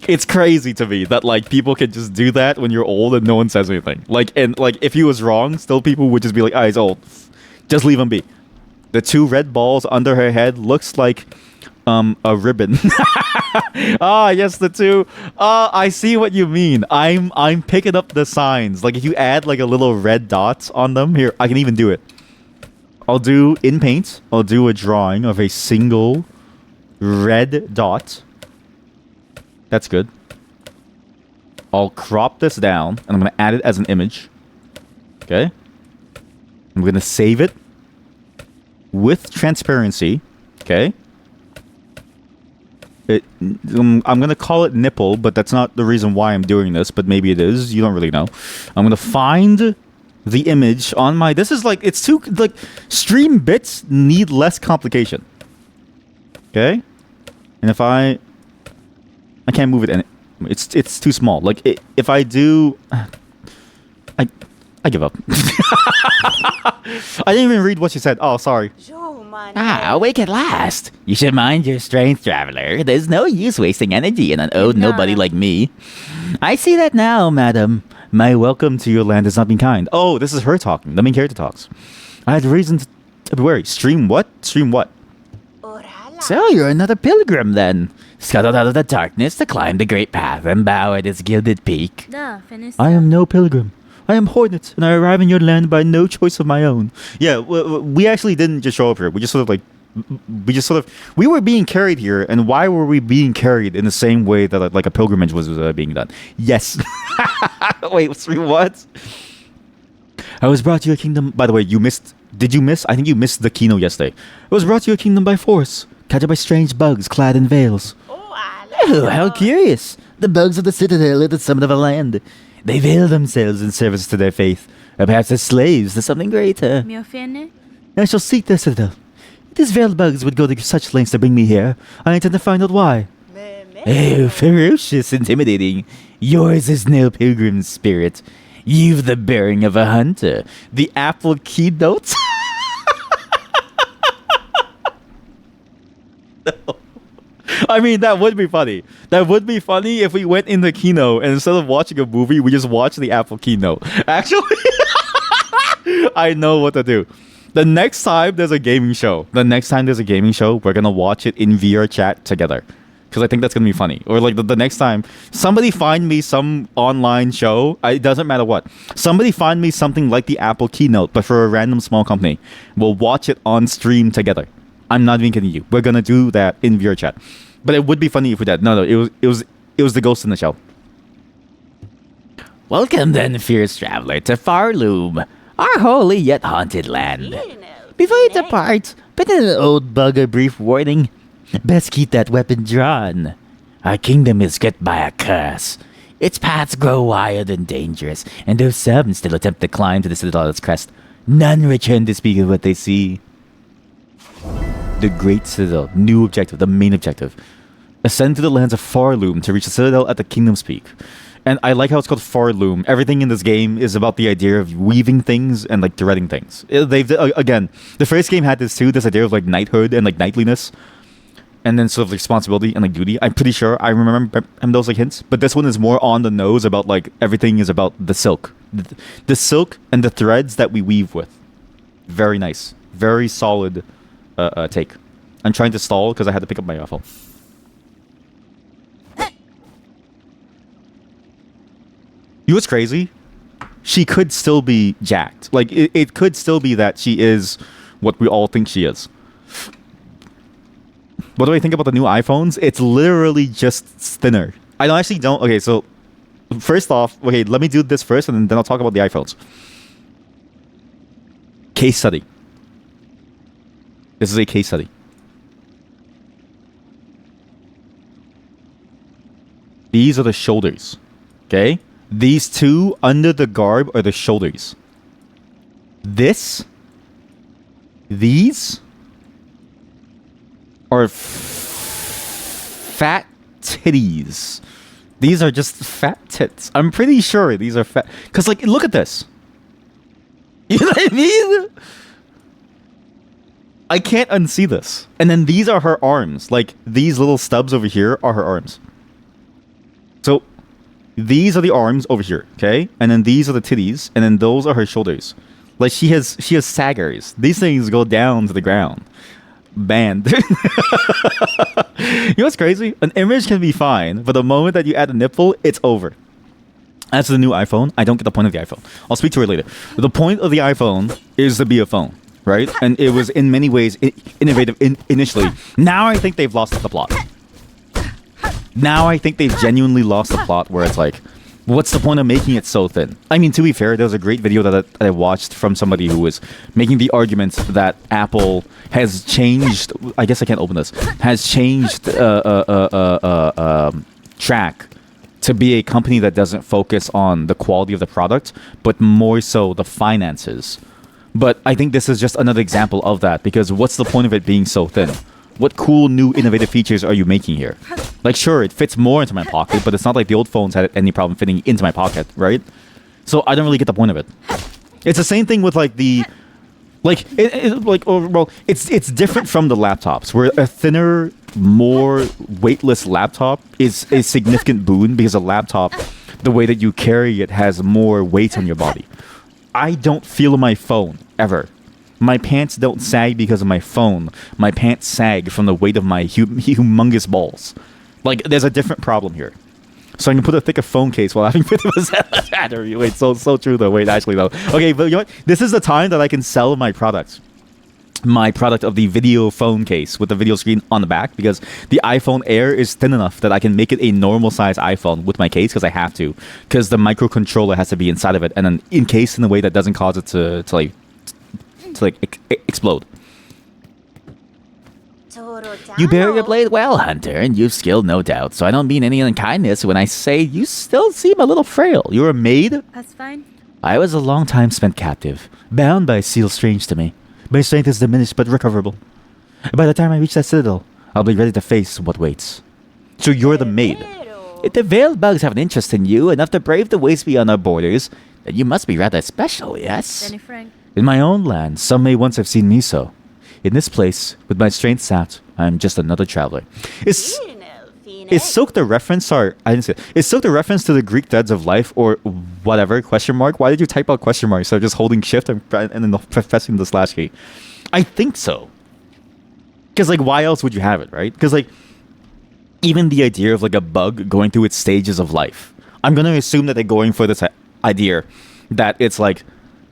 Speaker 1: it's crazy to me that like people can just do that when you're old and no one says anything. Like, and like if he was wrong, still people would just be like, "Ah, he's old. Just leave him be." The two red balls under her head looks like a ribbon. Ah, yes, the two. I see what you mean. I'm picking up the signs. Like if you add like a little red dots on them, here I can even do it. I'll do in paint. I'll do a drawing of a single red dot. That's good. I'll crop this down and I'm gonna add it as an image. Okay. I'm gonna save it with transparency. Okay. I'm going to call it nipple, but that's not the reason why I'm doing this, but maybe it is. You don't really know. I'm going to find the image on my... This is like... It's too... Like, stream bits need less complication. Okay? And if I can't move it, and it's too small. Like, if I do... I give up. I didn't even read what she said. Oh, sorry.
Speaker 2: Awake at last. You should mind your strength, traveler. There's no use wasting energy in an old nobody like me. I see that now, madam.
Speaker 1: My welcome to your land has not been kind. Oh, this is her talking. The main character talks. I had reason to be wary. Stream what? Stream what?
Speaker 2: So you're another pilgrim then. Scuttled out of the darkness to climb the great path and bow at its gilded peak.
Speaker 1: I am no pilgrim. I am Hornet, and I arrive in your land by no choice of my own. Yeah, we actually didn't just show up here. We just sort of we were being carried here, and why were we being carried in the same way that like a pilgrimage was being done? Yes. Wait, what? I was brought to your kingdom. By the way, you missed. Did you miss? I think you missed the keynote yesterday. I was brought to your kingdom by force, captured by strange bugs clad in veils.
Speaker 2: Oh, how curious. The bugs of the citadel are the summit of a land. They veil themselves in service to their faith, or perhaps as slaves to something greater.
Speaker 1: I shall seek their citadel. If these veiled bugs would go to such lengths to bring me here, I intend to find out why.
Speaker 2: Oh, ferocious, intimidating. Yours is no pilgrim's spirit. You've the bearing of a hunter.
Speaker 1: The Apple keynote? No. I mean, that would be funny. That would be funny if we went in the keynote and instead of watching a movie, we just watched the Apple keynote. Actually, I know what to do. The next time there's a gaming show, we're going to watch it in VR chat together. Because I think that's going to be funny. Or like the next time, somebody find me some online show. It doesn't matter what. Somebody find me something like the Apple keynote, but for a random small company. We'll watch it on stream together. I'm not even kidding you. We're going to do that in VR chat. But it would be funny if we did. No, it was the ghost in the shell.
Speaker 2: Welcome then, fierce traveler, to Farloom, our holy yet haunted land. Before you depart, put in an old bug a brief warning. Best keep that weapon drawn. Our kingdom is gripped by a curse. Its paths grow wild and dangerous, and though some still attempt to climb to the citadel's crest, none return to speak of what they see.
Speaker 1: The Great Citadel. New objective. The main objective. Ascend to the lands of Farloom to reach the Citadel at the Kingdom's Peak. And I like how it's called Farloom. Everything in this game is about the idea of weaving things and like threading things. Again, the first game had this too, this idea of like knighthood and like knightliness. And then sort of responsibility and like duty. I'm pretty sure I remember those like hints. But this one is more on the nose about like everything is about the silk. The silk and the threads that we weave with. Very nice. Very solid take. I'm trying to stall because I had to pick up my phone. You know what's crazy? She could still be jacked. Like, it could still be that she is what we all think she is. What do I think about the new iPhones? It's literally just thinner. I actually don't... Okay, so... First off... Okay, let me do this first and then I'll talk about the iPhones. Case study. This is a case study. These are the shoulders. Okay? These two under the garb are the shoulders. These are fat titties. These are just fat tits. I'm pretty sure these are fat. Because, like, look at this. You know what I mean? I can't unsee this. And then these are her arms. Like, these little stubs over here are her arms. So, these are the arms over here, okay? And then these are the titties, and then those are her shoulders. Like, she has saggers. These things go down to the ground. Banned. You know what's crazy? An image can be fine, but the moment that you add a nipple, it's over. As for the new iPhone, I don't get the point of the iPhone. I'll speak to her later. The point of the iPhone is to be a phone, right? And it was in many ways innovative initially. Now I think they've lost the plot. Now I think they've genuinely lost the plot where it's like, what's the point of making it so thin? I mean, to be fair, there was a great video that I watched from somebody who was making the argument that Apple has changed... I guess I can't open this. Has changed track to be a company that doesn't focus on the quality of the product, but more so the finances. But I think this is just another example of that, because what's the point of it being so thin? What cool, new, innovative features are you making here? Like, sure, it fits more into my pocket, but it's not like the old phones had any problem fitting into my pocket, right? So I don't really get the point of it. It's the same thing with, like, Like it's different from the laptops, where a thinner, more weightless laptop is a significant boon because a laptop, the way that you carry it, has more weight on your body. I don't feel my phone ever. My pants don't sag because of my phone. My pants sag from the weight of my humongous balls. Like, there's a different problem here. So I can put a thicker phone case while having 50% battery. Wait, so true though. Wait, actually though. Okay, but you know what? This is the time that I can sell my product. My product of the video phone case with the video screen on the back, because the iPhone Air is thin enough that I can make it a normal size iPhone with my case, because I have to, because the microcontroller has to be inside of it and then encased in a way that doesn't cause it to explode.
Speaker 2: You bear your blade well, Hunter, and you've skilled, no doubt. So I don't mean any unkindness when I say you still seem a little frail.
Speaker 1: You're a maid?
Speaker 3: That's fine.
Speaker 2: I was a long time spent captive, bound by a seal strange to me. My strength is diminished but recoverable. By the time I reach that citadel, I'll be ready to face what waits.
Speaker 1: So you're the maid.
Speaker 2: If the veiled bugs have an interest in you enough to brave the waste beyond our borders, then you must be rather special, yes?
Speaker 3: Danny Frank.
Speaker 2: In my own land, some may once have seen me so. In this place, with my strength sapped, I am just another traveler.
Speaker 1: Is Silk the reference? Sorry, I didn't say it. Is Silk the reference to the Greek threads of life or whatever? Question mark. Why did you type out question mark instead of just holding shift and then pressing the slash key? I think so. Because like, why else would you have it, right? Because like, even the idea of like a bug going through its stages of life, I'm gonna assume that they're going for this idea that it's like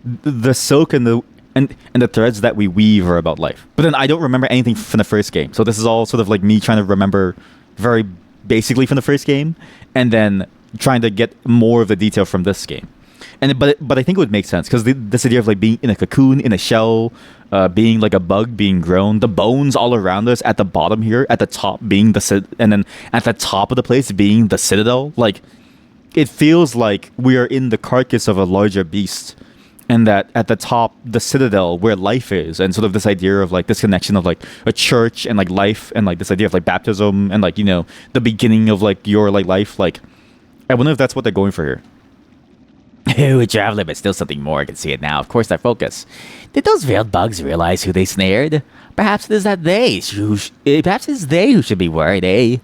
Speaker 1: the silk and the threads that we weave are about life. But then I don't remember anything from the first game, so this is all sort of like me trying to remember very basically from the first game, and then trying to get more of the detail from this game. But I think it would make sense because this idea of like being in a cocoon, in a shell, being like a bug being grown, the bones all around us at the bottom here, at the top being and then at the top of the place being the citadel. Like, it feels like we are in the carcass of a larger beast, and that at the top, the citadel where life is, and sort of this idea of like this connection of like a church and like life, and like this idea of like baptism and like, you know, the beginning of like your like life. Like, I wonder if that's what they're going for here.
Speaker 2: A traveler, but still something more. I can see it now. Of course, their focus. Did those veiled bugs realize who they snared? Perhaps it is that perhaps it's they who should be worried, eh?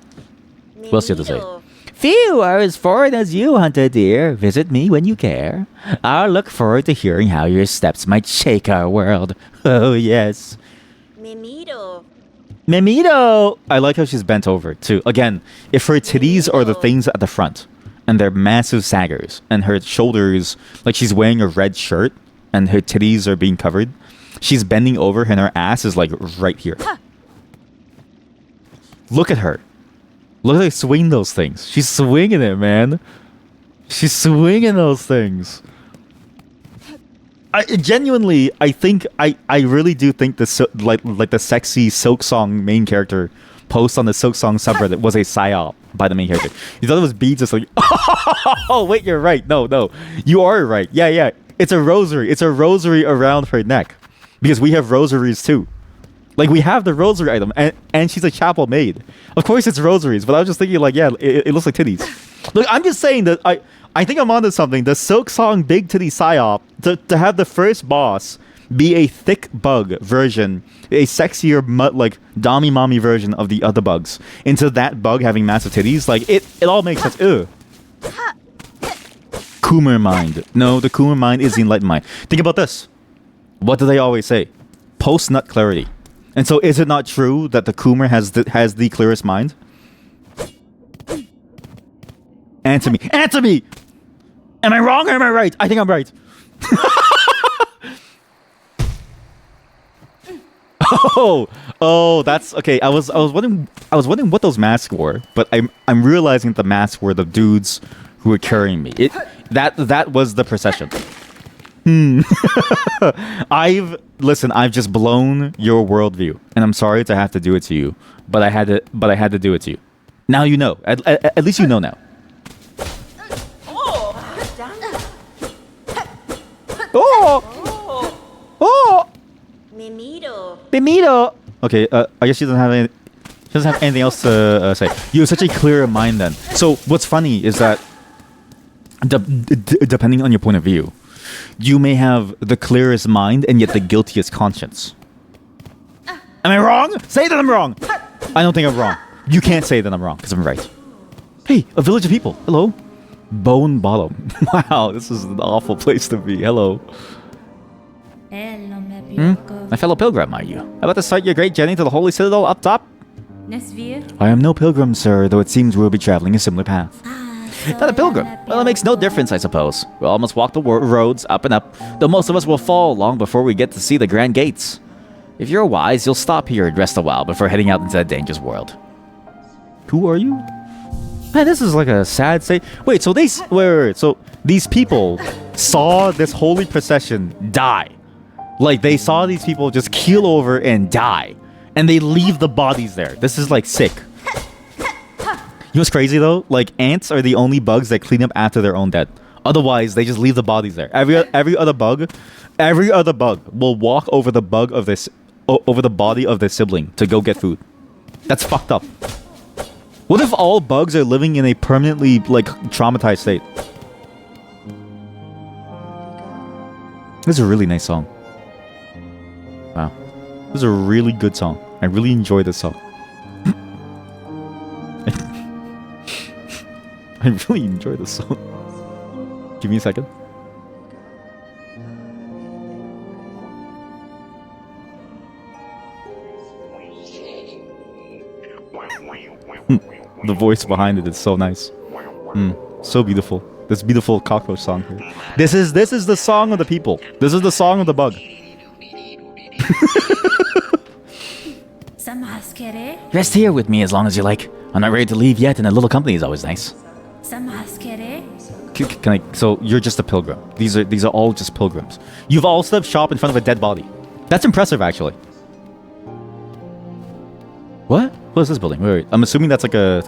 Speaker 1: What's you have to say?
Speaker 2: Few are as foreign as you, Hunter dear. Visit me when you care. I'll look forward to hearing how your steps might shake our world. Oh, yes.
Speaker 1: Memito! I like how she's bent over, too. Again, if her titties are the things at the front, and they're massive saggers, and her shoulders, like she's wearing a red shirt, and her titties are being covered, she's bending over, and her ass is, like, right here. Look at her. Look at her swing those things. She's swinging it, man. She's swinging those things. I really do think the sexy Silksong main character post on the Silksong subreddit was a psyop by the main character. You thought it was beads, just like, oh wait, you're right. No, you are right. Yeah. It's a rosary. It's a rosary around her neck, because we have rosaries too. Like, we have the rosary item, and she's a chapel maid. Of course, it's rosaries, but I was just thinking, like, yeah, it looks like titties. Look, I'm just saying that I think I'm onto something. The Silksong big titty psyop to have the first boss be a thick bug version, a sexier like dommy mommy version of the other bugs, into that bug having massive titties. Like, it all makes sense. Ugh. Coomer mind. No, the Coomer mind is the enlightened mind. Think about this. What do they always say? Post-nut clarity. And so, is it not true that the Coomer has the clearest mind? Answer me. Answer me! Am I wrong or am I right? I think I'm right. Oh, that's okay. I was wondering what those masks were, but I'm realizing the masks were the dudes who were carrying me. That was the procession. I've just blown your worldview, and I'm sorry to have to do it to you, but I had to do it to you. Now you know. At least you know now. Oh! Memito! Okay, I guess she doesn't have anything else to say. You have such a clear mind then. So what's funny is that depending on your point of view, You may have the clearest mind and yet the guiltiest conscience. Am I wrong? Say that I'm wrong. I don't think I'm wrong. You can't say that I'm wrong because I'm right. Hey, a village of people. Hello. Bone Bottom. Wow, this is an awful place to be. Hello. My fellow pilgrim, are you? About to start your great journey to the Holy Citadel up top? I am no pilgrim, sir, though it seems we'll be traveling a similar path. Not a pilgrim. Well, it makes no difference, I suppose. We all must walk the roads up and up, though most of us will fall long before we get to see the grand gates. If you're wise, you'll stop here and rest a while before heading out into that dangerous world. Who are you? Man, this is like a sad state. Wait, so so these people saw this holy procession die. Like, they saw these people just keel over and die. And they leave the bodies there. This is, like, sick. You know what's crazy, though? Like, ants are the only bugs that clean up after their own dead. Otherwise, they just leave the bodies there. Every other bug will walk over the body of their sibling to go get food. That's fucked up. What if all bugs are living in a permanently, like, traumatized state? This is a really nice song. Wow. This is a really good song. I really enjoy this song. I really enjoy this song. Give me a second. The voice behind it is so nice. So beautiful. This beautiful cockroach song here. This is the song of the people. This is the song of the bug.
Speaker 2: Rest here with me as long as you like. I'm not ready to leave yet, and a little company is always nice.
Speaker 1: Can I? So you're just a pilgrim. These are all just pilgrims. You've all set up shop in front of a dead body. That's impressive, actually. What? What is this building? Wait. I'm assuming that's like a...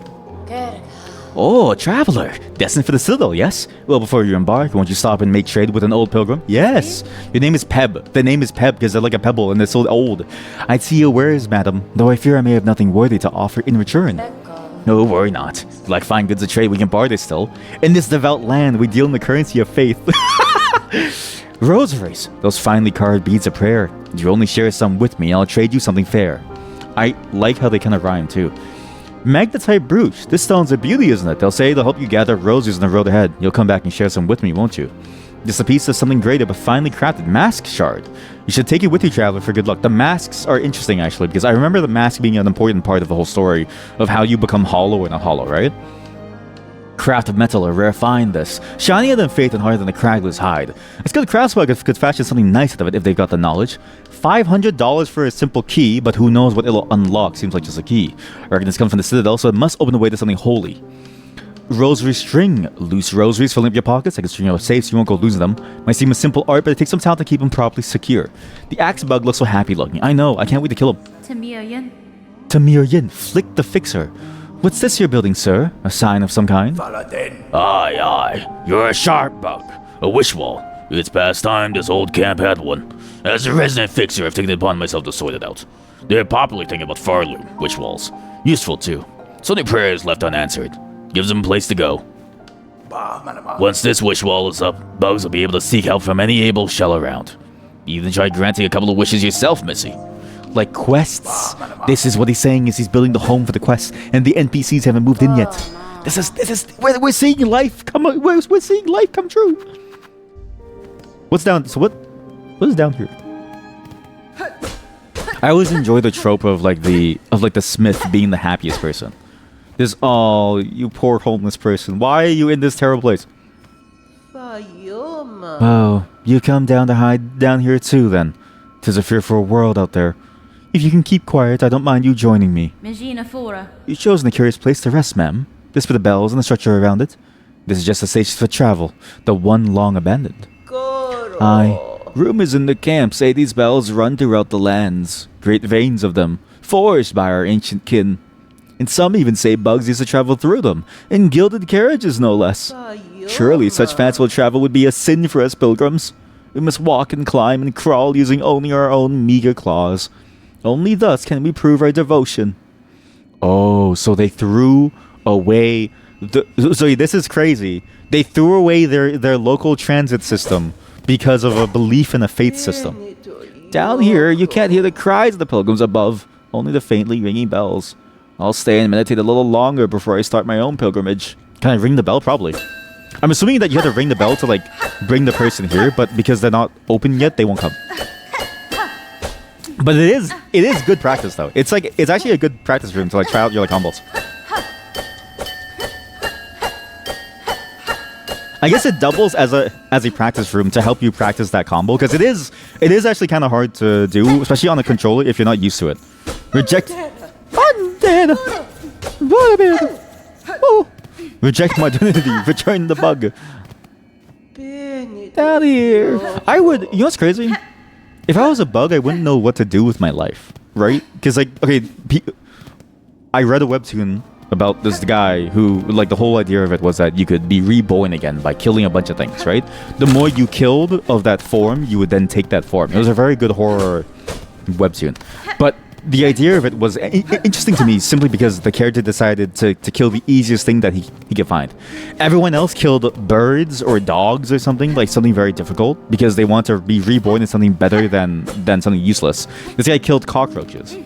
Speaker 1: Oh, a traveler. Destined for the Citadel, yes? Well, before you embark, won't you stop and make trade with an old pilgrim? Yes. Your name is Peb. The name is Peb because they're like a pebble and they're so old. I'd see your wares, madam, though I fear I may have nothing worthy to offer in return. No, worry not. Like fine goods of trade, we can barter still. In this devout land, we deal in the currency of faith. Rosaries. Those finely carved beads of prayer. You only share some with me, I'll trade you something fair. I like how they kind of rhyme, too. Magnetite brooch. This stone's a beauty, isn't it? They'll say they'll help you gather roses in the road ahead. You'll come back and share some with me, won't you? Just a piece of something greater, but finely crafted mask shard. You should take it with you, traveler, for good luck. The masks are interesting, actually, because I remember the mask being an important part of the whole story of how you become hollow or not hollow, right? Craft of metal, a rare find this. Shinier than faith and harder than a cragler's hide. It's good craftswork could fashion something nice out of it if they've got the knowledge. $500 for a simple key, but who knows what it'll unlock, seems like just a key. I reckon this comes from the Citadel, so it must open the way to something holy. Rosary string. Loose rosaries filling up your pockets. I can string out safe so you won't go losing them. Might seem a simple art, but it takes some talent to keep them properly secure. The axe bug looks so happy looking. I know, I can't wait to kill him. Tamir Yin, Flick the Fixer. What's this you're building, sir? A sign of some kind?
Speaker 3: Aye, aye. You're a sharp bug. A wish wall. It's past time this old camp had one. As a resident fixer, I've taken it upon myself to sort it out. They're popularly thinking about Farloom, wish walls. Useful, too. So many prayers left unanswered. Gives them a place to go. Once this wish wall is up, bugs will be able to seek help from any able shell around. Even try granting a couple of wishes yourself, Missy.
Speaker 1: Like quests. This is what he's saying is he's building the home for the quests, and the NPCs haven't moved in yet. This is we're seeing life come. We're seeing life come true. What's down? So what is down here? I always enjoy the trope of the smith being the happiest person. This you poor homeless person. Why are you in this terrible place? Oh, you come down to hide down here too then. 'Tis a fearful world out there. If you can keep quiet, I don't mind you joining me. You've chosen a curious place to rest, ma'am. This for the bells and the structure around it. This is just a station for travel, the one long abandoned. Aye, rumors in the camp say these bells run throughout the lands, great veins of them, forged by our ancient kin. And some even say bugs used to travel through them, in gilded carriages no less. Surely such fanciful travel would be a sin for us pilgrims. We must walk and climb and crawl using only our own meager claws. Only thus can we prove our devotion. Oh, so they threw away... So this is crazy. They threw away their local transit system because of a belief in a faith system. Down here, you can't hear the cries of the pilgrims above, only the faintly ringing bells. I'll stay and meditate a little longer before I start my own pilgrimage. Can I ring the bell? Probably. I'm assuming that you have to ring the bell to, like, bring the person here, but because they're not open yet, they won't come. But it is good practice, though. It's actually a good practice room to, like, try out your, like, combos. I guess it doubles as a practice room to help you practice that combo, because it is actually kind of hard to do, especially on a controller if you're not used to it. Reject. Undead. Oh. Reject modernity. Return the bug. Out here. I would. You know what's crazy? If I was a bug, I wouldn't know what to do with my life, right? Because, like, okay, I read a webtoon about this guy who, like, the whole idea of it was that you could be reborn again by killing a bunch of things, right? The more you killed of that form, you would then take that form. It was a very good horror webtoon. But the idea of it was interesting to me simply because the character decided to kill the easiest thing that he could find. Everyone else killed birds or dogs or something, like something very difficult, because they want to be reborn as something better than something useless. This guy killed cockroaches.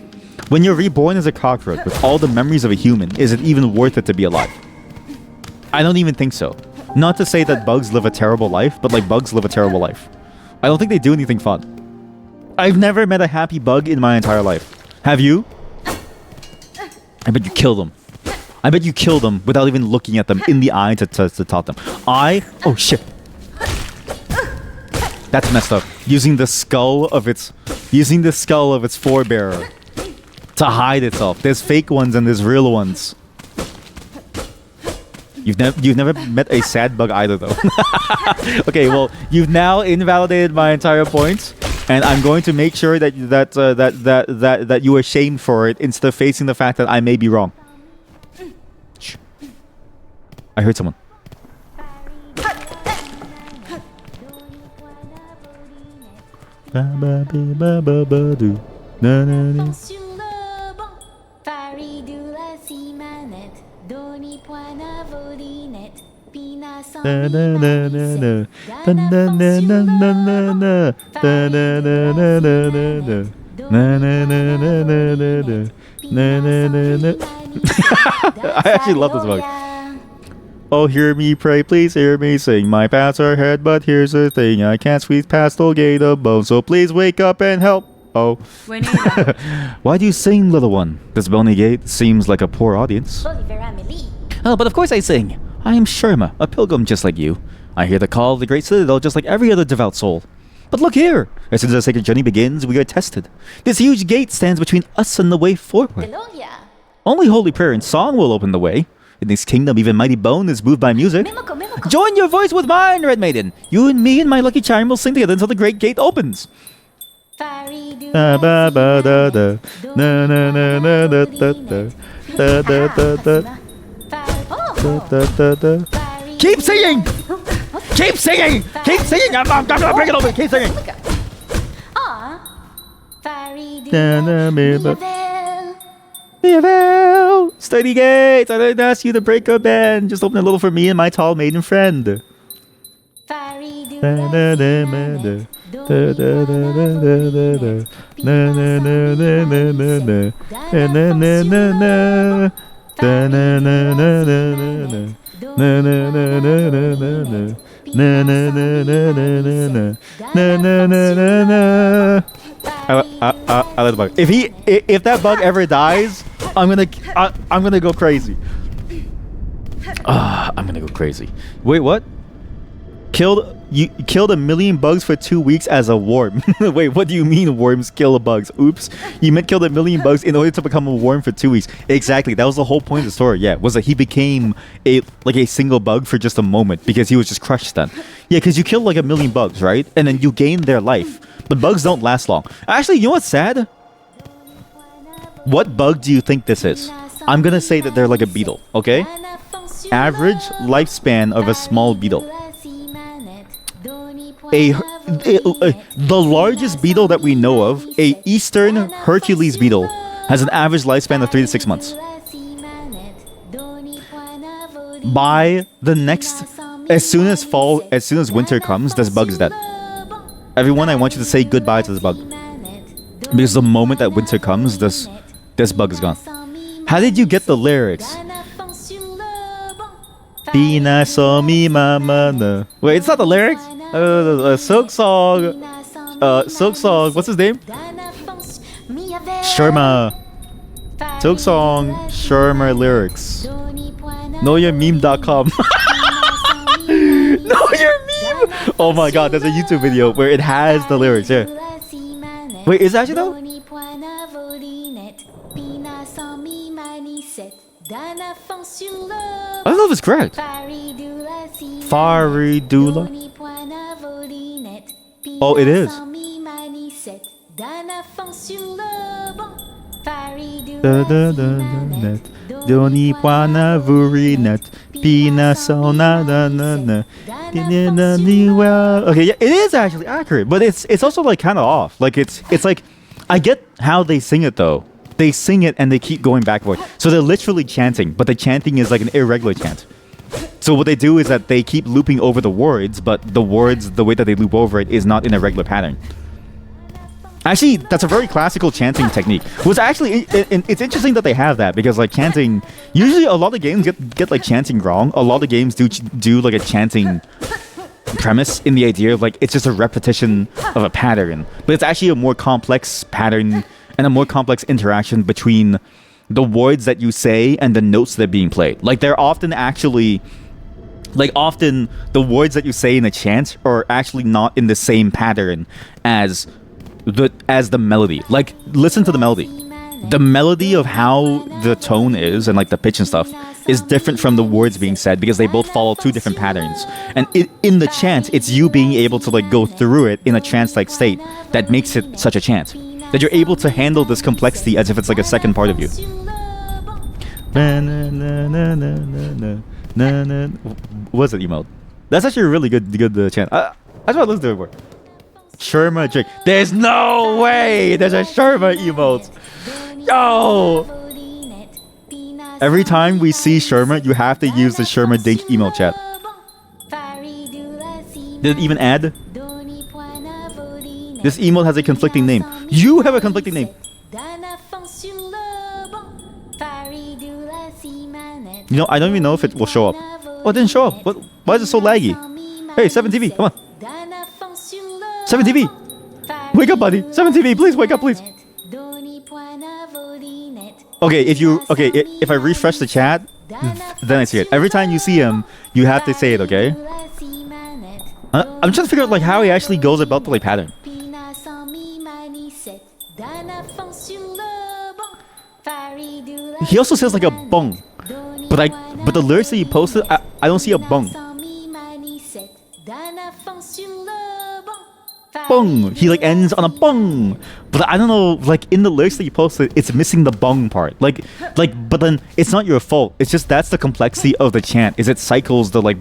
Speaker 1: When you're reborn as a cockroach with all the memories of a human, is it even worth it to be alive? I don't even think so. Not to say that bugs live a terrible life, but, like, bugs live a terrible life. I don't think they do anything fun. I've never met a happy bug in my entire life. Have you? I bet you kill them. I bet you kill them without even looking at them in the eye to taunt them. Oh shit. That's messed up. Using the skull of its forebearer to hide itself. There's fake ones and there's real ones. You've never met a sad bug either, though. Okay, well, you've now invalidated my entire point, and I'm going to make sure that you are shamed for it instead of facing the fact that I may be wrong. Shh. I heard someone. I actually love this song. Oh, hear me pray, please hear me sing. My paths are ahead, but here's the thing. I can't squeeze past the gate of bone, so please wake up and help. Oh. Why do you sing, little one? This bony gate seems like a poor audience. Oh, but of course I sing. I am Sherma, a pilgrim just like you. I hear the call of the great citadel just like every other devout soul. But look here! As soon as our sacred journey begins, we are tested. This huge gate stands between us and the way forward. Only holy prayer and song will open the way. In this kingdom, even mighty bone is moved by music. Join your voice with mine, Red Maiden! You and me and my lucky charm will sing together until the great gate opens. Keep singing! Keep singing! Keep singing! I'm gonna bring it over! Keep singing! Steady gates! I didn't ask you to break a bend. Just open a little for me and my tall maiden friend. I let the bug. If that bug ever dies, I'm gonna go crazy. I'm gonna go crazy. Wait, what? You killed 1 million bugs for 2 weeks as a worm. Wait, what do you mean worms kill bugs? Oops. You meant killed 1 million bugs in order to become a worm for 2 weeks. Exactly. That was the whole point of the story. Yeah, was that he became a single bug for just a moment because he was just crushed then. Yeah, because you killed like 1 million bugs, right? And then you gain their life. But bugs don't last long. Actually, you know what's sad? What bug do you think this is? I'm gonna say that they're like a beetle, okay? Average lifespan of a small beetle. The largest beetle that we know of, a Eastern Hercules beetle, has an average lifespan of 3 to 6 months. By the next, as soon as winter comes, this bug is dead. Everyone, I want you to say goodbye to this bug. Because the moment that winter comes, this bug is gone. How did you get the lyrics? Pina so mi mama no. Wait, it's not the lyrics? Silksong. Silksong. What's his name? Sherma. Silksong. Sherma lyrics. KnowYourMeme.com. Know Your Meme. Oh my god, there's a YouTube video where it has the lyrics. Yeah. Wait, is that actually though? I don't know if it's correct. Faridula. Oh, it is. Doni Puana Vurinet. Pina so na na na na. Okay, yeah, it is actually accurate, but it's also like kind of off. Like it's like I get how they sing it though. They sing it and they keep going back and forth. So they're literally chanting, but the chanting is like an irregular chant. So what they do is that they keep looping over the words, but the words, the way that they loop over it is not in a regular pattern. Actually, that's a very classical chanting technique. Was actually, it's interesting that they have that because like chanting, usually a lot of games get like chanting wrong. A lot of games do like a chanting premise in the idea of like it's just a repetition of a pattern, but it's actually a more complex pattern and a more complex interaction between the words that you say and the notes that are being played. Like they're often actually, like often the words that you say in a chant are actually not in the same pattern as the melody. Like listen to the melody. The melody of how the tone is and like the pitch and stuff is different from the words being said because they both follow two different patterns. And in the chant, it's you being able to like go through it in a trance-like state that makes it such a chant. That you're able to handle this complexity as if it's like a second part of you. What's that emote? That's actually a really good chant. I just want to listen to it more. Sherma Drake. There's no way there's a Sherma emote. Yo! Every time we see Sherma, you have to use the Sherma Dink emote chat. Did it even add? This emote has a conflicting name. You have a conflicting name. You know, I don't even know if it will show up. Oh, it didn't show up. What? Why is it so laggy? Hey, 7TV, come on. 7TV! Wake up, buddy. 7TV, please wake up, please. Okay, if I refresh the chat, then I see it. Every time you see him, you have to say it, okay? I'm trying to figure out like how he actually goes about the like pattern. He also says like a bung, but the lyrics that he posted, I don't see a bung. Bung. He like ends on a bung, but I don't know. Like in the lyrics that you posted, it's missing the bung part. Like, but then it's not your fault. It's just that's the complexity of the chant. Is it cycles the like,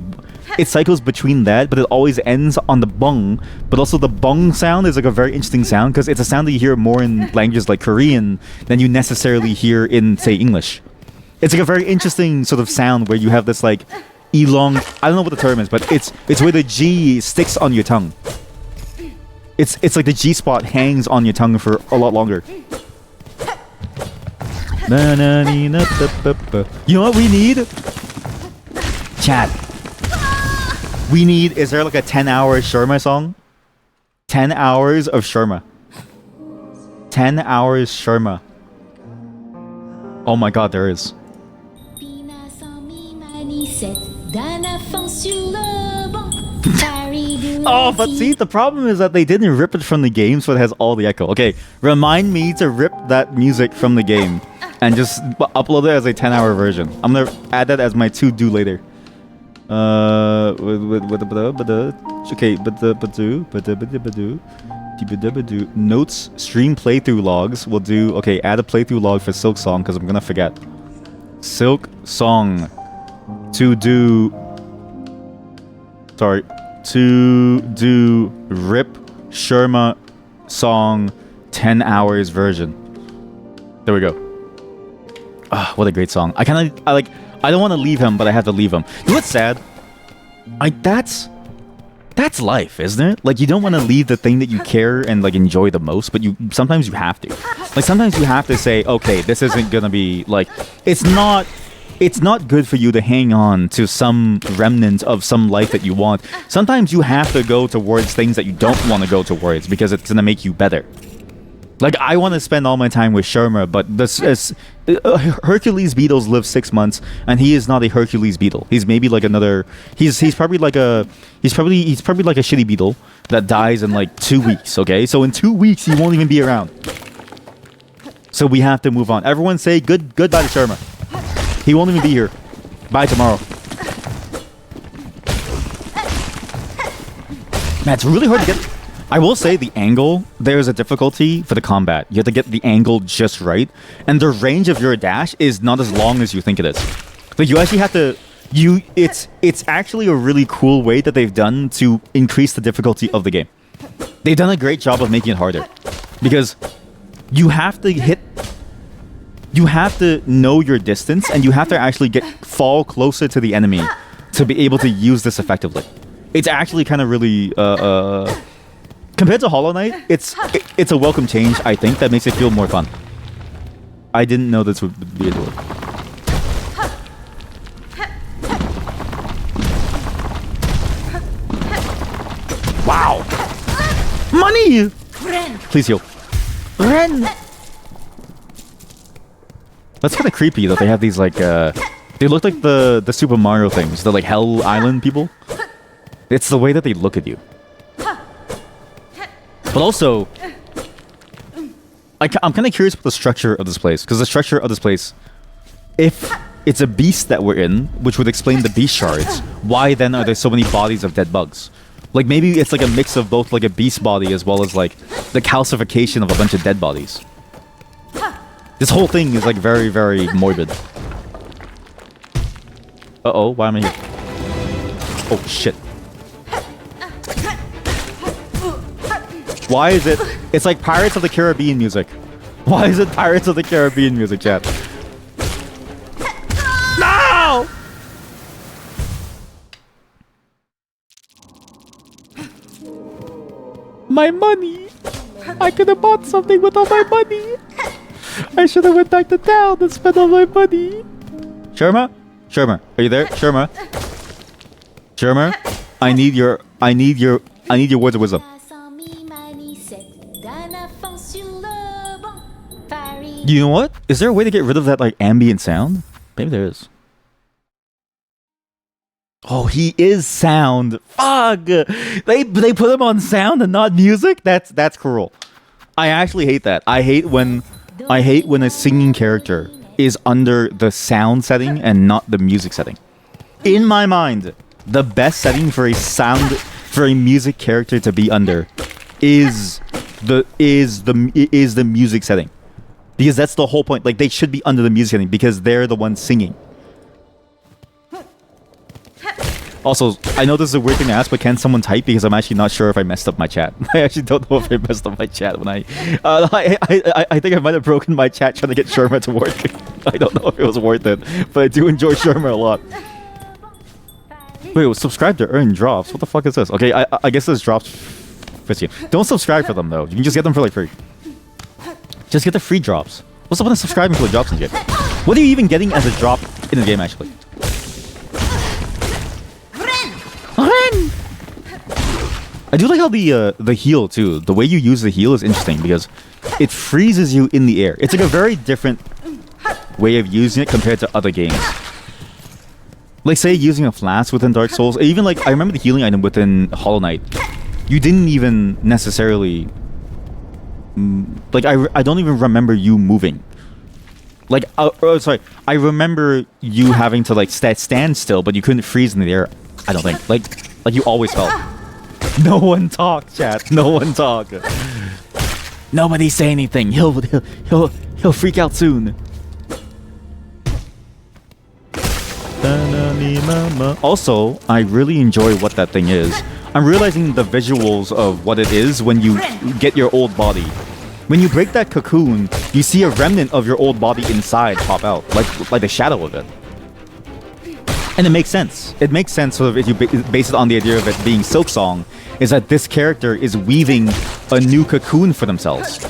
Speaker 1: it cycles between that, but it always ends on the bung. But also the bung sound is like a very interesting sound because it's a sound that you hear more in languages like Korean than you necessarily hear in say English. It's like a very interesting sort of sound where you have this like elong. I don't know what the term is, but it's where the G sticks on your tongue. It's like the G spot hangs on your tongue for a lot longer. You know what we need? Chat. We need, is there like a 10-hour Sherma song? 10 hours of Sherma. 10 hours Sherma. Oh my god, there is. Oh, but see, the problem is that they didn't rip it from the game, so it has all the echo. Okay, remind me to rip that music from the game and just upload it as a 10-hour version. I'm gonna add that as my to-do later. Notes, stream playthrough logs. We'll do, okay, add a playthrough log for Silksong because I'm gonna forget. Silksong to do rip Sherma song 10 hours version. There we go. Ah, what a great song. I don't want to leave him, but I have to leave him. You know what's sad? that's life, isn't it? Like, you don't want to leave the thing that you care and like enjoy the most, but sometimes you have to. Like, sometimes you have to say, okay, this isn't gonna be like, it's not good for you to hang on to some remnants of some life that you want. Sometimes you have to go towards things that you don't want to go towards because it's gonna make you better. Like, I want to spend all my time with Sherma, but Hercules beetles live 6 months, and he is not a Hercules beetle. He's maybe like another. He's probably like a shitty beetle that dies in like 2 weeks. Okay, so in 2 weeks he won't even be around. So we have to move on. Everyone say goodbye to Sherma. He won't even be here. Bye tomorrow. Man, it's really hard to get. I will say the angle, there's a difficulty for the combat. You have to get the angle just right. And the range of your dash is not as long as you think it is. Like, you actually have to... It's actually a really cool way that they've done to increase the difficulty of the game. They've done a great job of making it harder. Because you have to hit... You have to know your distance, and you have to actually fall closer to the enemy to be able to use this effectively. It's actually kind of really... Compared to Hollow Knight, it's a welcome change, I think, that makes it feel more fun. I didn't know this would be a door. Wow! Money! Please heal.
Speaker 2: Ren!
Speaker 1: That's kind of creepy that they have these, like, they look like the Super Mario things, the, like, Hell Island people. It's the way that they look at you. But also, I'm kind of curious about the structure of this place. Because the structure of this place, if it's a beast that we're in, which would explain the beast shards, why then are there so many bodies of dead bugs? Like, maybe it's like a mix of both like a beast body as well as like the calcification of a bunch of dead bodies. This whole thing is like very, very morbid. Uh-oh, why am I here? Oh, shit. Why is it... It's like Pirates of the Caribbean music. Why is it Pirates of the Caribbean music, chat? No! My money! I could have bought something with all my money! I should have went back to town and spent all my money! Sherma? Sherma, are you there? Sherma? Sherma? I need your words of wisdom. You know what? Is there a way to get rid of that like ambient sound? Maybe there is. Oh, he is sound. Fuck! They put him on sound and not music? That's cruel. I actually hate that. I hate when a singing character is under the sound setting and not the music setting. In my mind, the best setting for a music character to be under is the music setting. Because that's the whole point. Like, they should be under the music setting because they're the ones singing. Also, I know this is a weird thing to ask, but can someone type? Because I'm actually not sure if I messed up my chat. I actually don't know if I messed up my chat when I think I might have broken my chat trying to get Sherma to work. I don't know if it was worth it, but I do enjoy Sherma a lot. Wait, subscribe to earn drops. What the fuck is this? Okay, I guess this drops 15. Don't subscribe for them though. You can just get them for like free. Just get the free drops. What's the point of subscribing for the drops in the game? What are you even getting as a drop in the game, actually? Ren! I do like how the heal, too. The way you use the heal is interesting because it freezes you in the air. It's like a very different way of using it compared to other games. Like, say, using a flask within Dark Souls. Even, like, I remember the healing item within Hollow Knight. You didn't even necessarily... Like, I don't even remember you moving. Like, sorry. I remember you having to, like, stand still, but you couldn't freeze in the air. I don't think. Like you always felt. No one talk, chat. No one talk. Nobody say anything. He'll freak out soon. Also, I really enjoy what that thing is. I'm realizing the visuals of what it is when you get your old body. When you break that cocoon, you see a remnant of your old body inside pop out, like the shadow of it. And it makes sense. It makes sense sort of if you base it on the idea of it being Silksong, is that this character is weaving a new cocoon for themselves.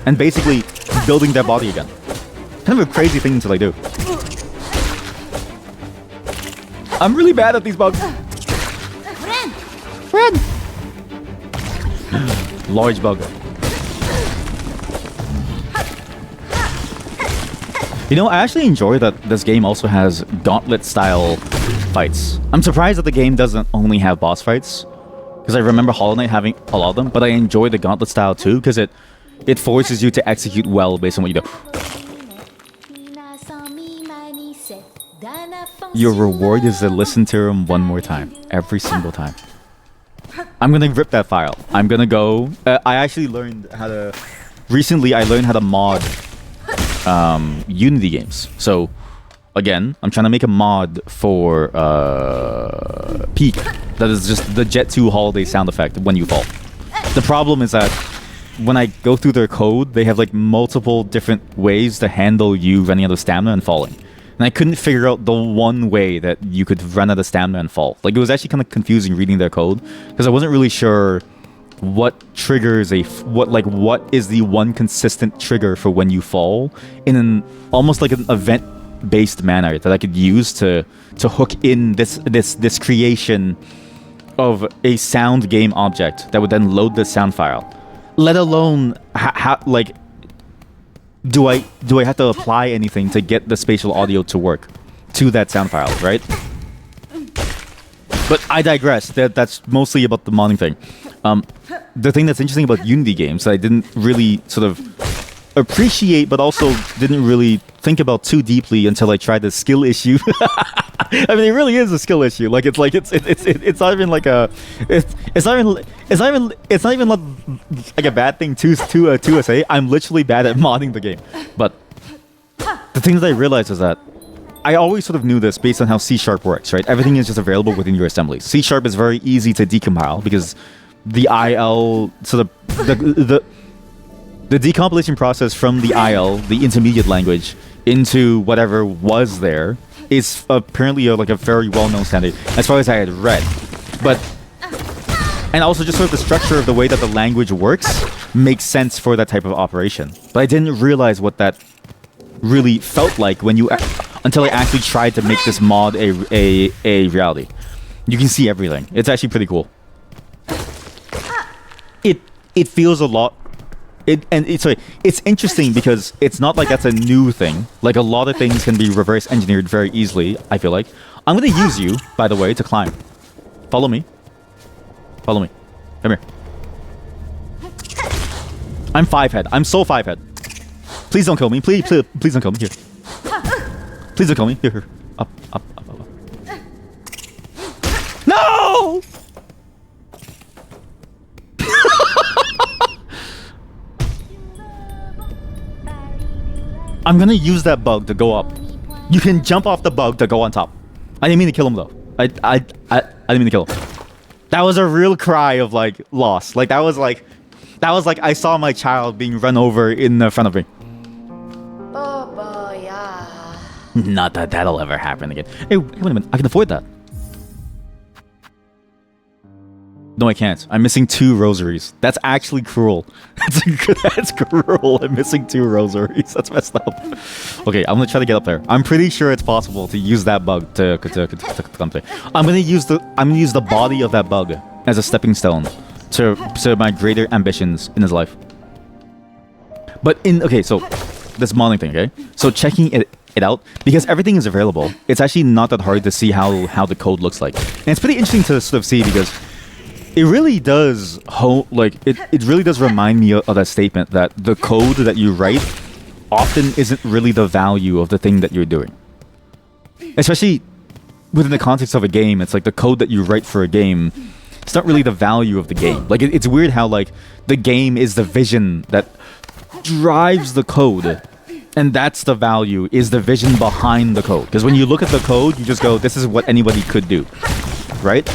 Speaker 1: And basically building their body again. Kind of a crazy thing to like do. I'm really bad at these bugs. Ren! Large bug. You know, I actually enjoy that this game also has gauntlet-style fights. I'm surprised that the game doesn't only have boss fights, because I remember Hollow Knight having a lot of them, but I enjoy the gauntlet style too, because it forces you to execute well based on what you do. Your reward is to listen to him one more time, every single time. I'm gonna rip that file. I'm gonna go... I actually learned how to... Recently, I learned how to mod Unity games. So, again, I'm trying to make a mod for Peak. That is just the Jet 2 holiday sound effect when you fall. The problem is that when I go through their code, they have like multiple different ways to handle you running out of stamina and falling. And I couldn't figure out the one way that you could run out of stamina and fall. Like, it was actually kind of confusing reading their code, because I wasn't really sure what triggers what is the one consistent trigger for when you fall in an almost like an event-based manner that I could use to hook in this creation of a sound game object that would then load the sound file. Let alone like, do I have to apply anything to get the spatial audio to work to that sound file, right? But I digress. That's mostly about the modding thing. The thing that's interesting about Unity games that I didn't really sort of appreciate, but also didn't really think about too deeply until I tried the skill issue. I mean, it really is a skill issue. Like, it's not even like a it's not even like a bad thing to say. I'm literally bad at modding the game. But the thing that I realized is that I always sort of knew this based on how C# works, right? Everything is just available within your assemblies. C# is very easy to decompile because the IL sort of the decompilation process from the IL, the intermediate language, into whatever was there is apparently like a very well-known standard as far as I had read. But and also just sort of the structure of the way that the language works makes sense for that type of operation. But I didn't realize what that really felt like when you until I actually tried to make this mod a reality. You can see everything. It's actually pretty cool. It feels a lot. It's interesting because it's not like that's a new thing. Like, a lot of things can be reverse engineered very easily, I feel like. I'm gonna use you, by the way, to climb. Follow me. Follow me. Come here. I'm 5-head. I'm so 5-head. Please don't kill me. Please don't kill me. Here. Please don't kill me. Here. Up. No! I'm gonna use that bug to go up. You can jump off the bug to go on top. I didn't mean to kill him though. I didn't mean to kill him. That was a real cry of like loss. Like that was like I saw my child being run over in the front of me. Not that that'll ever happen again. Hey, wait a minute. I can afford that. No, I can't. I'm missing 2 rosaries. That's actually cruel. That's cruel. I'm missing 2 rosaries. That's messed up. Okay, I'm gonna try to get up there. I'm pretty sure it's possible to use that bug to come there. I'm gonna use the body of that bug as a stepping stone to my greater ambitions in his life. But so this modding thing, okay? So checking it out, because everything is available, it's actually not that hard to see how the code looks like. And it's pretty interesting to sort of see because it really does it really does remind me of that statement that the code that you write often isn't really the value of the thing that you're doing. Especially within the context of a game, it's like the code that you write for a game, it's not really the value of the game. Like it's weird how like the game is the vision that drives the code, and that's the value, is the vision behind the code. Because when you look at the code, you just go, this is what anybody could do, right?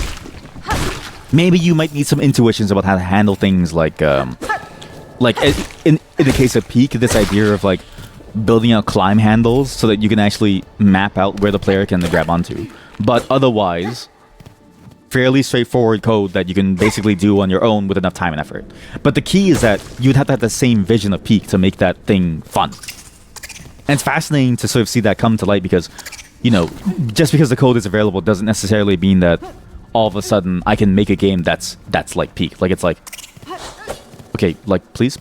Speaker 1: Maybe you might need some intuitions about how to handle things like in the case of Peak, this idea of like building out climb handles so that you can actually map out where the player can grab onto. But otherwise, fairly straightforward code that you can basically do on your own with enough time and effort. But the key is that you'd have to have the same vision of Peak to make that thing fun. And it's fascinating to sort of see that come to light because, you know, just because the code is available doesn't necessarily mean that all of a sudden I can make a game that's like Peak. Like, it's like, okay, like, please.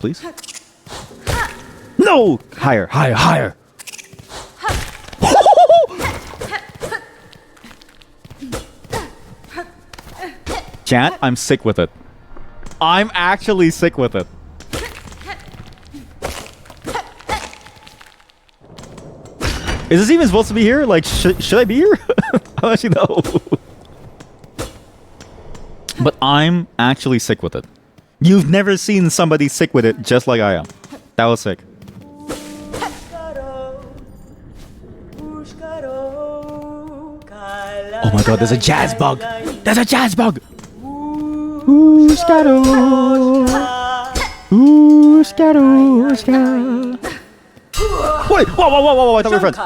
Speaker 1: No! Higher. Chat, I'm sick with it. I'm actually sick with it. Is this even supposed to be here? Like, should I be here? I don't actually know. But I'm actually sick with it. You've never seen somebody sick with it just like I am. That was sick. Oh my god, there's a jazz bug! There's a jazz bug! Wait! Whoa! I thought we were friends.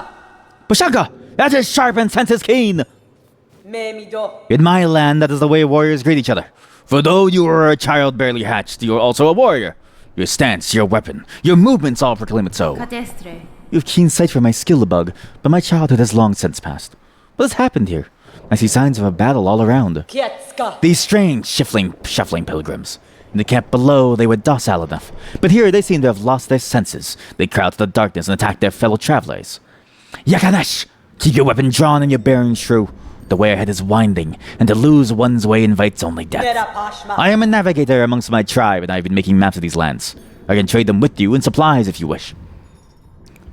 Speaker 1: Bashanka! That is sharp and senses keen! In my land, that is the way warriors greet each other. For though you are a child barely hatched, you are also a warrior. Your stance, your weapon, your movements all proclaim it so. You have keen sight for my skill, bug, but my childhood has long since passed. What has happened here? I see signs of a battle all around. These strange, shuffling pilgrims. In the camp below, they were docile enough, but here they seem to have lost their senses. They crowd to the darkness and attack their fellow travelers. Yakanesh! Keep your weapon drawn and your bearings true. The way ahead is winding, and to lose one's way invites only death. I am a navigator amongst my tribe, and I have been making maps of these lands. I can trade them with you and supplies if you wish.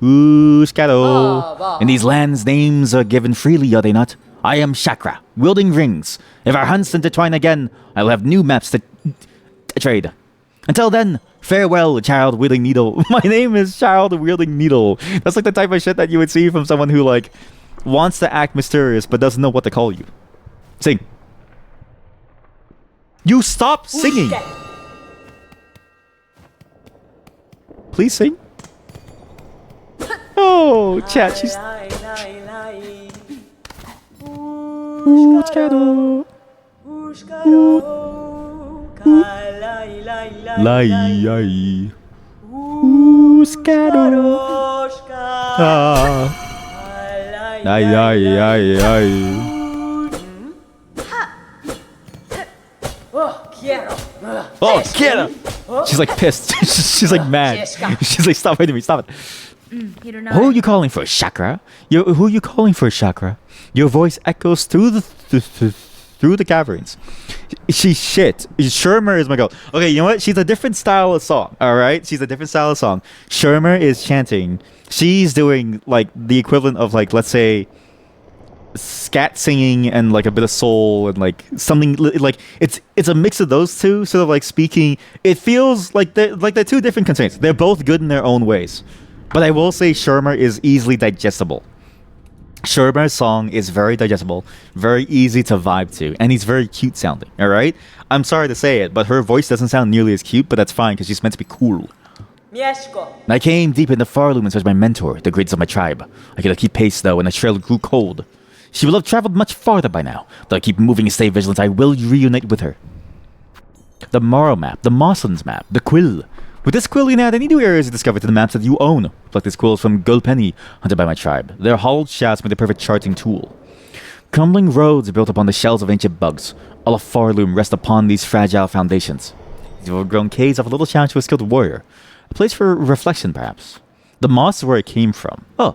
Speaker 1: Ooh, Scato. In these lands, names are given freely, are they not? I am Chakra, wielding rings. If our hunts intertwine again, I will have new maps to trade. Until then, farewell, child wielding needle. My name is child wielding needle. That's like the type of shit that you would see from someone who like wants to act mysterious but doesn't know what to call you. Sing. You stop singing. Please sing. Oh, chat, she's... Oh, quiero! She's like pissed. She's like mad. She's like, stop hitting me, stop it. Who are you calling for, Chakra? Who are you calling for, Chakra? Your voice echoes through the caverns. She's shit. Shermer is my girl. Okay, you know what? She's a different style of song. All right, she's a different style of song. Shermer is chanting. She's doing like the equivalent of like, let's say, scat singing and like a bit of soul and like something like it's a mix of those two. Sort of like speaking. It feels like they're two different constraints. They're both good in their own ways. But I will say Shermer is easily digestible. Shermer's song is very digestible, very easy to vibe to, and he's very cute sounding, alright? I'm sorry to say it, but her voice doesn't sound nearly as cute, but that's fine because she's meant to be cool. I came deep into Farloom and searched my mentor, the greatest of my tribe. I could keep pace though, and the trail grew cold. She will have traveled much farther by now, but I keep moving and stay vigilant. I will reunite with her. The Morrow map, the Mosslands map, the Quill. With this quill, you can add any new areas you discover to the maps that you own. Like this quill is from Gulpenny, hunted by my tribe. Their hollowed shafts make the perfect charting tool. Crumbling roads are built upon the shells of ancient bugs. All of Farloom rest upon these fragile foundations. These overgrown caves have a little challenge to a skilled warrior. A place for reflection, perhaps. The moss is where it came from. Oh.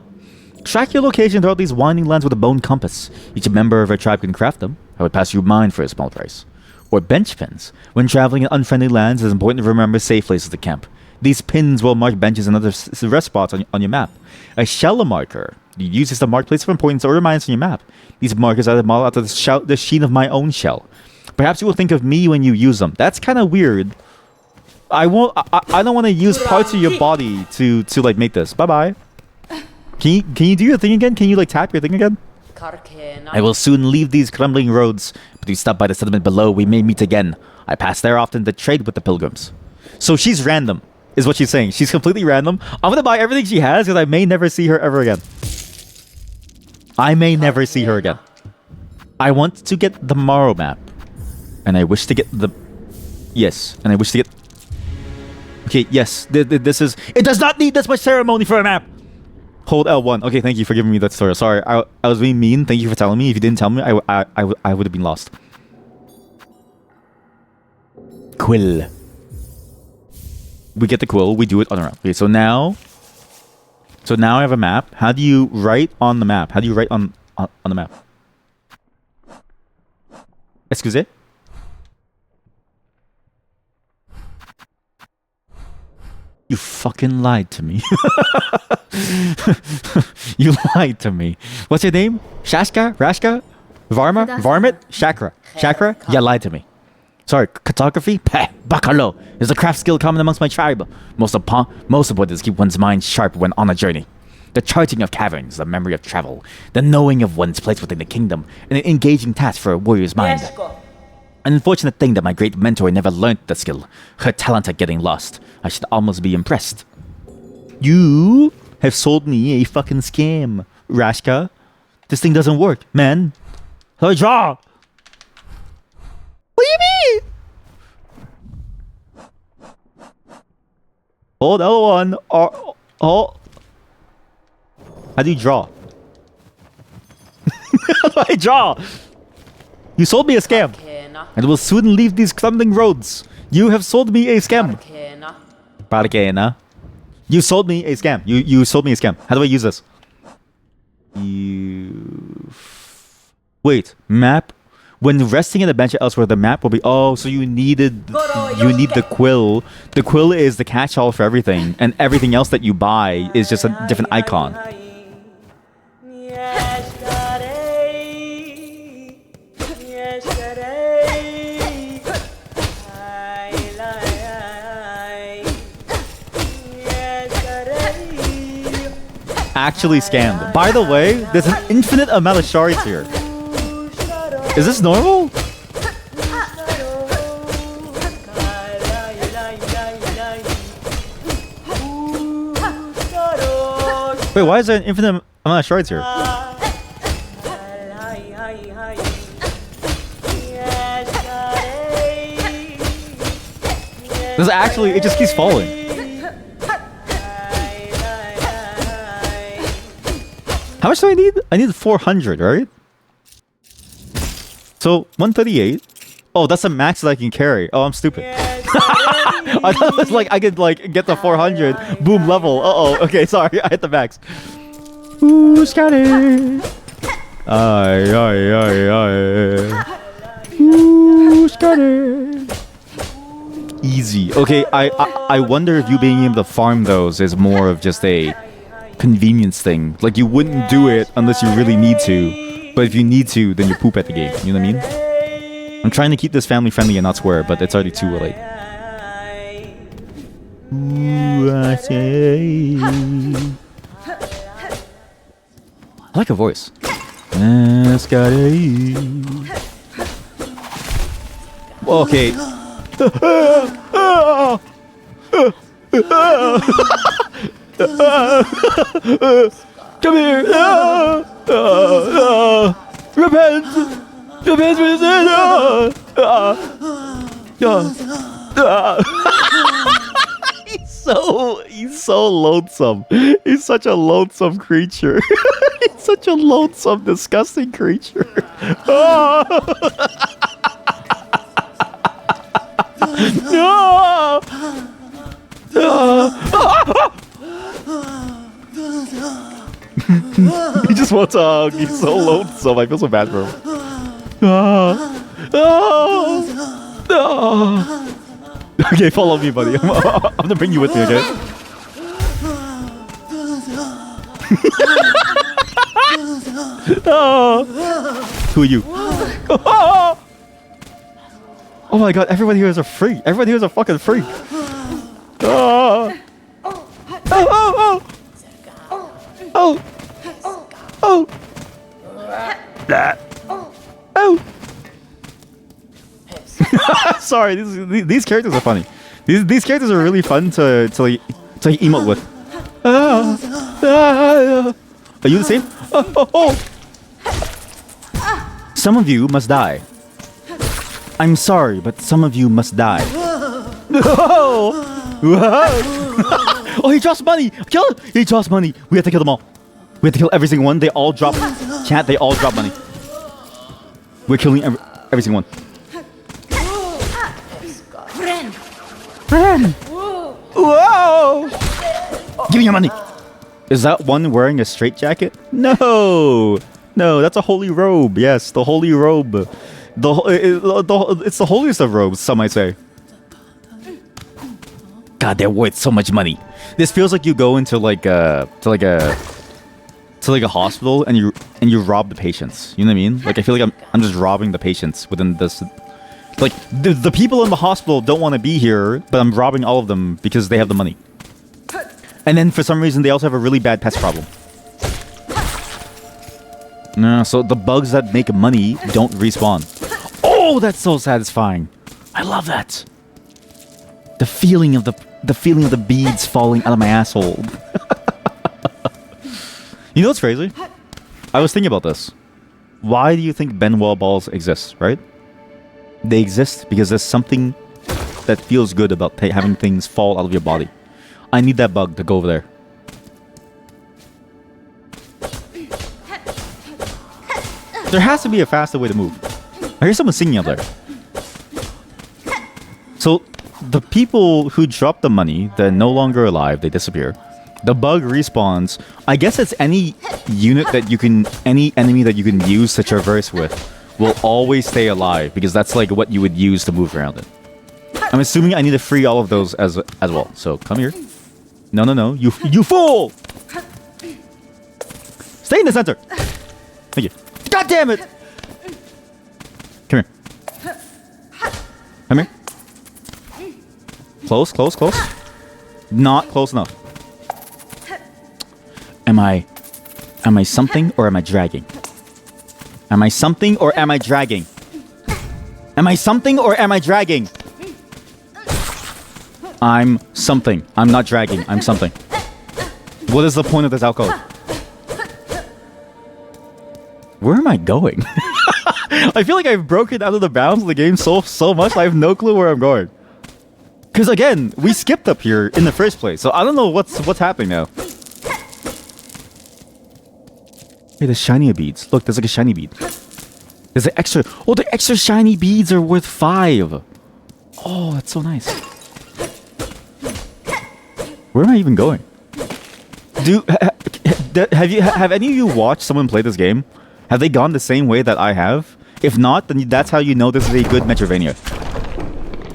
Speaker 1: Track your location throughout these winding lands with a bone compass. Each member of our tribe can craft them. I would pass you mine for a small price. Or bench pins. When traveling in unfriendly lands, it is important to remember safe places to camp. These pins will mark benches and other rest spots on your map. A shell marker. You use this to mark places of importance or reminders on your map. These markers are modeled after the sheen of my own shell. Perhaps you will think of me when you use them. That's kind of weird. I don't want to use parts of your body to like make this. Bye bye. Can you do your thing again? Can you like tap your thing again? I will soon leave these crumbling roads, but if you stop by the settlement below, we may meet again. I pass there often to trade with the pilgrims. So she's random, is what she's saying. She's completely random. I'm gonna buy everything she has because I may never see her ever again. I may never see her again. I want to get the Morrow map. And I wish to get the... Yes. And I wish to get... Okay, yes. This is... It does not need this much ceremony for a map! Hold L1. Okay, thank you for giving me that story. Sorry, I was being mean. Thank you for telling me. If you didn't tell me, I would have been lost. Quill. We get the quill. We do it on our own. Okay, so now I have a map. How do you write on the map? How do you write on the map? Excuse? You fucking lied to me. You lied to me. What's your name? Shashka? Rashka? Varma? Varmit? Shakra? Shakra? You lied to me. Sorry, cartography? Peh, bakalo is a craft skill common amongst my tribe. Most of what is keep one's mind sharp when on a journey. The charting of caverns, the memory of travel, the knowing of one's place within the kingdom, and an engaging task for a warrior's mind. An unfortunate thing that my great mentor never learnt the skill. Her talent at getting lost. I should almost be impressed. You have sold me a fucking scam, Rashka. This thing doesn't work, man. How do I draw? What do you mean? Hold L1 or... Oh. How do you draw? How do I draw? You sold me a scam. And will soon leave these crumbling roads. You have sold me a scam. Barkena. You sold me a scam. You sold me a scam. How do I use this? Wait, map. When resting in a bench elsewhere, the map will be... Oh, so you need the quill. The quill is the catch-all for everything. And everything else that you buy is just a different icon. Actually scammed. By the way, there's an infinite amount of shards here. Is this normal? Wait, why is there an infinite amount of shards here? This is actually, it just keeps falling. How much do I need? I need 400, right? So, 138. Oh, that's the max that I can carry. Oh, I'm stupid. I thought it was like I could like get the 400. Boom, level. Uh-oh. Okay, sorry. I hit the max. Ooh, Scotty. Aye, aye, aye, aye. Ooh, Scotty. Easy. Okay, I wonder if you being able to farm those is more of just a convenience thing. Like, you wouldn't do it unless you really need to. But if you need to, then you poop at the game. You know what I mean? I'm trying to keep this family friendly and not swear, but it's already too late. Ooh, I say. I like her voice. Okay. Come here! Repent! Repent for your sin! He's so lonesome. He's such a lonesome creature. He's such a lonesome, disgusting creature. He just wants a hug. He's so lonesome. I feel so bad for him. Okay, follow me, buddy. I'm gonna bring you with me, okay? Who are you? Oh my god, everyone here is a freak. Everyone here is a fucking freak. Oh. Sorry, these characters are funny. These characters are really fun to emote with. Are you the same? Some of you must die. I'm sorry, but some of you must die. Whoa! Whoa! Oh, he drops money! Kill him! He drops money. We have to kill them all. We have to kill every single one. They all drop. Chat, they all drop money. We're killing every single one. Friend! Whoa! Give me your money! Is that one wearing a straitjacket? No! No, that's a holy robe. Yes, the holy robe. It's the holiest of robes, some might say. God, they're worth so much money. This feels like you go into like a hospital and you rob the patients. You know what I mean? Like I feel like I'm just robbing the patients within this. Like the people in the hospital don't want to be here, but I'm robbing all of them because they have the money. And then for some reason they also have a really bad pest problem. No, so the bugs that make money don't respawn. Oh, that's so satisfying. I love that. The feeling of the beads falling out of my asshole. You know what's crazy? I was thinking about this. Why do you think Benoit balls exist, right? They exist because there's something that feels good about having things fall out of your body. I need that bug to go over there. There has to be a faster way to move. I hear someone singing up there. So, the people who drop the money, they're no longer alive, they disappear. The bug respawns. I guess it's any unit that you can, any enemy that you can use to traverse with will always stay alive because that's like what you would use to move around it. I'm assuming I need to free all of those as well. So, come here. No, you fool! Stay in the center! Thank you. God damn it! Come here. Come here. Close. Not close enough. Am I something or am I dragging? Am I something or am I dragging? Am I something or am I dragging? I'm something. I'm not dragging. I'm something. What is the point of this alcove? Where am I going? I feel like I've broken out of the bounds of the game so much I have no clue where I'm going. Because again, we skipped up here in the first place, so I don't know what's happening now. Hey, there's shiny beads. Look, there's like a shiny bead. There's an extra. Oh, the extra shiny beads are worth 5. Oh, that's so nice. Where am I even going? Have any of you watched someone play this game? Have they gone the same way that I have? If not, then that's how you know this is a good Metroidvania.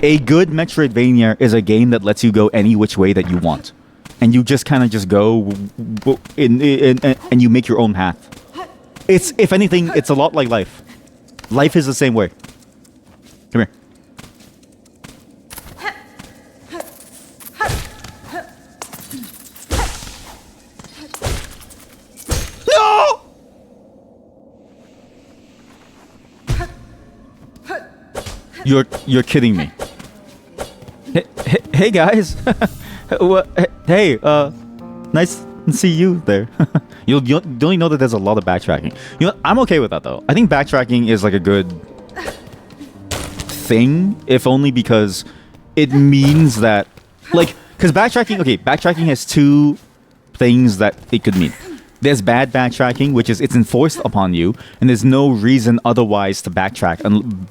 Speaker 1: A good Metroidvania is a game that lets you go any which way that you want. And you just kind of just go and you make your own path. It's, if anything, it's a lot like life. Life is the same way. Come here. No! You're kidding me. Hey guys. Hey, nice to see you there. You don't know that there's a lot of backtracking. You know, I'm okay with that though. I think backtracking is like a good thing, if only because it means that, like, because backtracking has 2 things that it could mean. There's bad backtracking, which is it's enforced upon you, and there's no reason otherwise to backtrack,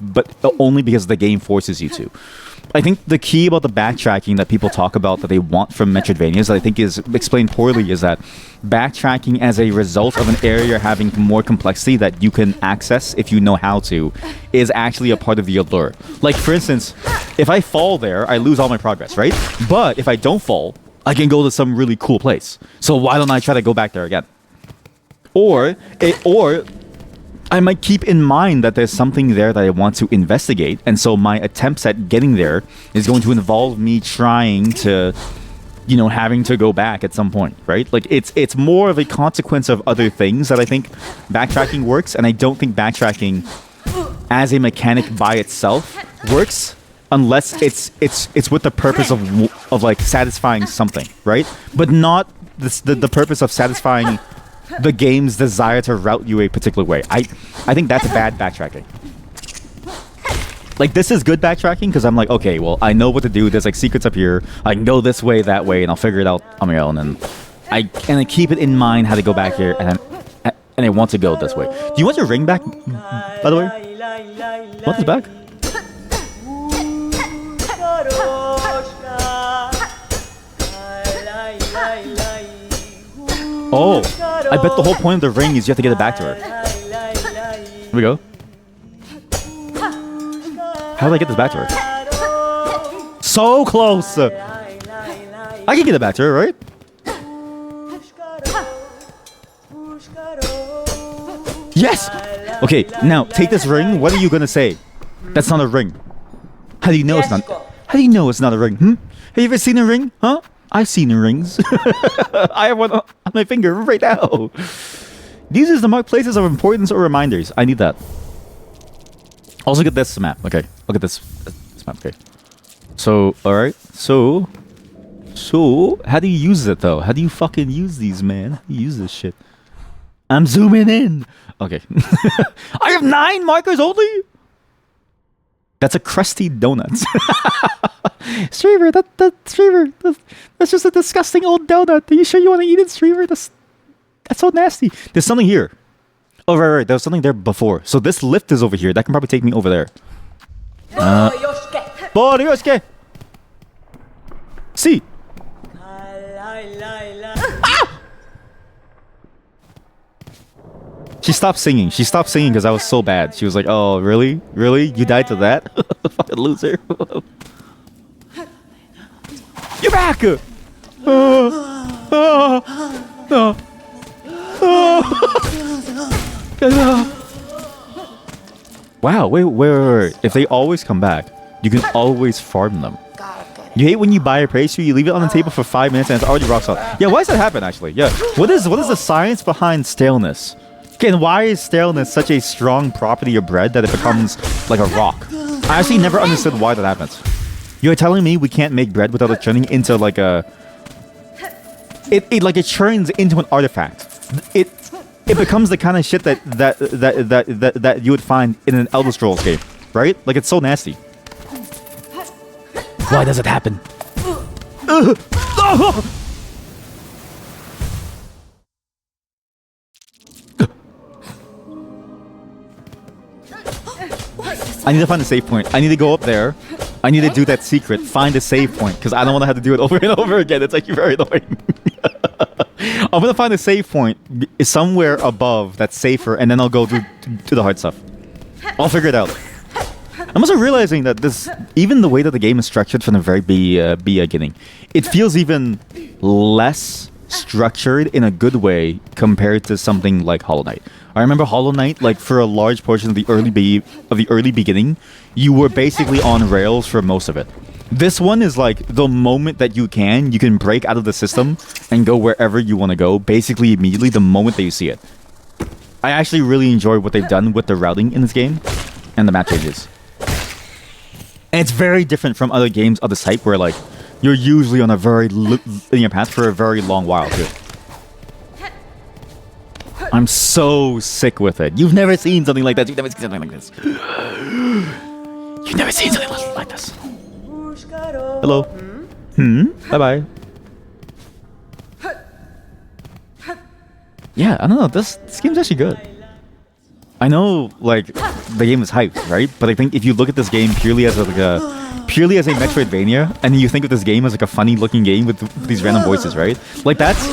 Speaker 1: but only because the game forces you to. I think the key about the backtracking that people talk about that they want from Metroidvanias that I think is explained poorly is that backtracking as a result of an area having more complexity that you can access if you know how to is actually a part of the allure. Like, for instance, if I fall there, I lose all my progress, right? But if I don't fall, I can go to some really cool place. So why don't I try to go back there again? Or I might keep in mind that there's something there that I want to investigate, and so my attempts at getting there is going to involve me trying to, you know, having to go back at some point, right? Like, it's more of a consequence of other things that I think backtracking works, and I don't think backtracking as a mechanic by itself works unless it's with the purpose of like satisfying something, right? But not the purpose of satisfying the game's desire to route you a particular way. I think that's bad backtracking. Like, this is good backtracking because I'm like, okay, well, I know what to do. There's like secrets up here. I can go this way, that way, and I'll figure it out on my own. And I keep it in mind how to go back here, and I want to go this way. Do you want your ring back, by the way? Want this back? Oh, I bet the whole point of the ring is you have to get it back to her. Here we go. How do I get this back to her? So close! I can get it back to her, right? Yes! Okay, now take this ring. What are you gonna say? That's not a ring. How do you know it's not? How do you know it's not a ring? Have you ever seen a ring? Huh? I've seen rings. I have one on my finger right now. These are the marked places of importance or reminders. I need that. Also get this map. Okay, look at this map. Okay. So, all right. So, how do you use it though? How do you fucking use these, man? How do you use this shit? I'm zooming in. Okay. I have 9 markers only. That's a crusty donut. Streamer, Streamer, that's just a disgusting old donut. Are you sure you want to eat it, Streamer? That's so nasty. There's something here. Oh, right. There was something there before. So this lift is over here. That can probably take me over there. Yosuke. See. She stopped singing. She stopped singing because I was so bad. She was like, "Oh, really? Really? You died to that? Fucking loser." You're back! Wow, wait. If they always come back, you can always farm them. You hate when you buy a pastry, you leave it on the table for 5 minutes and it's already rock solid. Yeah, why does that happen actually? Yeah. What is the science behind staleness? Okay, and why is staleness such a strong property of bread that it becomes like a rock? I actually never understood why that happens. You're telling me we can't make bread without it turning into like a... It turns into an artifact. It becomes the kind of shit that you would find in an Elder Scrolls game, right? Like, it's so nasty. Why does it happen? I need to find a save point. I need to go up there. I need to do that secret. Find a save point because I don't want to have to do it over and over again. It's actually very annoying. I'm gonna find a save point somewhere above that's safer, and then I'll go to the hard stuff. I'll figure it out. I'm also realizing that even the way that the game is structured from the very beginning, it feels even less structured in a good way compared to something like Hollow Knight. I remember Hollow Knight, like for a large portion of the early beginning, you were basically on rails for most of it. This one is like the moment that you can break out of the system and go wherever you want to go, basically immediately the moment that you see it. I actually really enjoy what they've done with the routing in this game and the map changes. And it's very different from other games of this type where like you're usually on a very linear path for a very long while too. I'm so sick with it. You've never seen something like that. You've never seen something like this. You've never seen something like this. Hello. Bye-bye. Yeah, I don't know. This game's actually good. I know, like, the game is hyped, right? But I think if you look at this game purely as a Metroidvania, and you think of this game as like a funny-looking game with these random voices, right? Like that's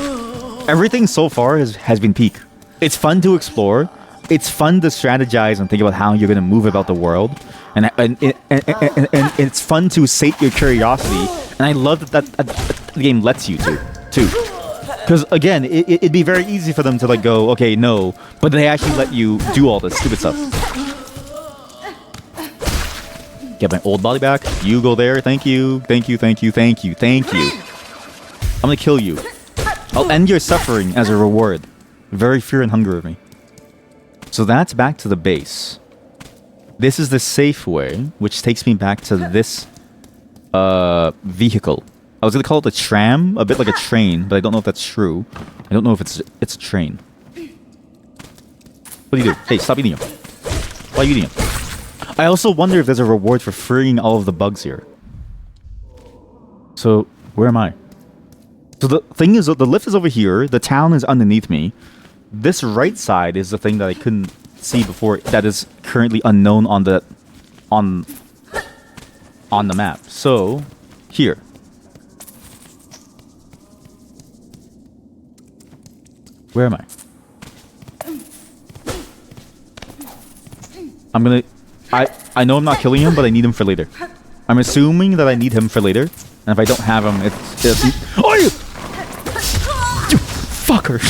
Speaker 1: everything so far has been peak. It's fun to explore. It's fun to strategize and think about how you're gonna move about the world, and it's fun to sate your curiosity. And I love that the game lets you too. Because again, it'd be very easy for them to like go, okay, no, but they actually let you do all this stupid stuff. Get my old body back. You go there. Thank you. I'm gonna kill you. I'll end your suffering as a reward. Very fear and hunger of me. So that's back to the base. This is the safe way, which takes me back to this vehicle. I was gonna call it a tram, a bit like a train, but I don't know if that's true. I don't know if it's a train. What do you do? Hey, stop eating them. Why are you eating them? I also wonder if there's a reward for freeing all of the bugs here. So, where am I? So the thing is, the lift is over here. The town is underneath me. This right side is the thing that I couldn't see before. That is currently unknown on the map. So, here. Where am I? I'm gonna... I know I'm not killing him, but I need him for later. I'm assuming that I need him for later. And if I don't have him, it's oh, you fucker!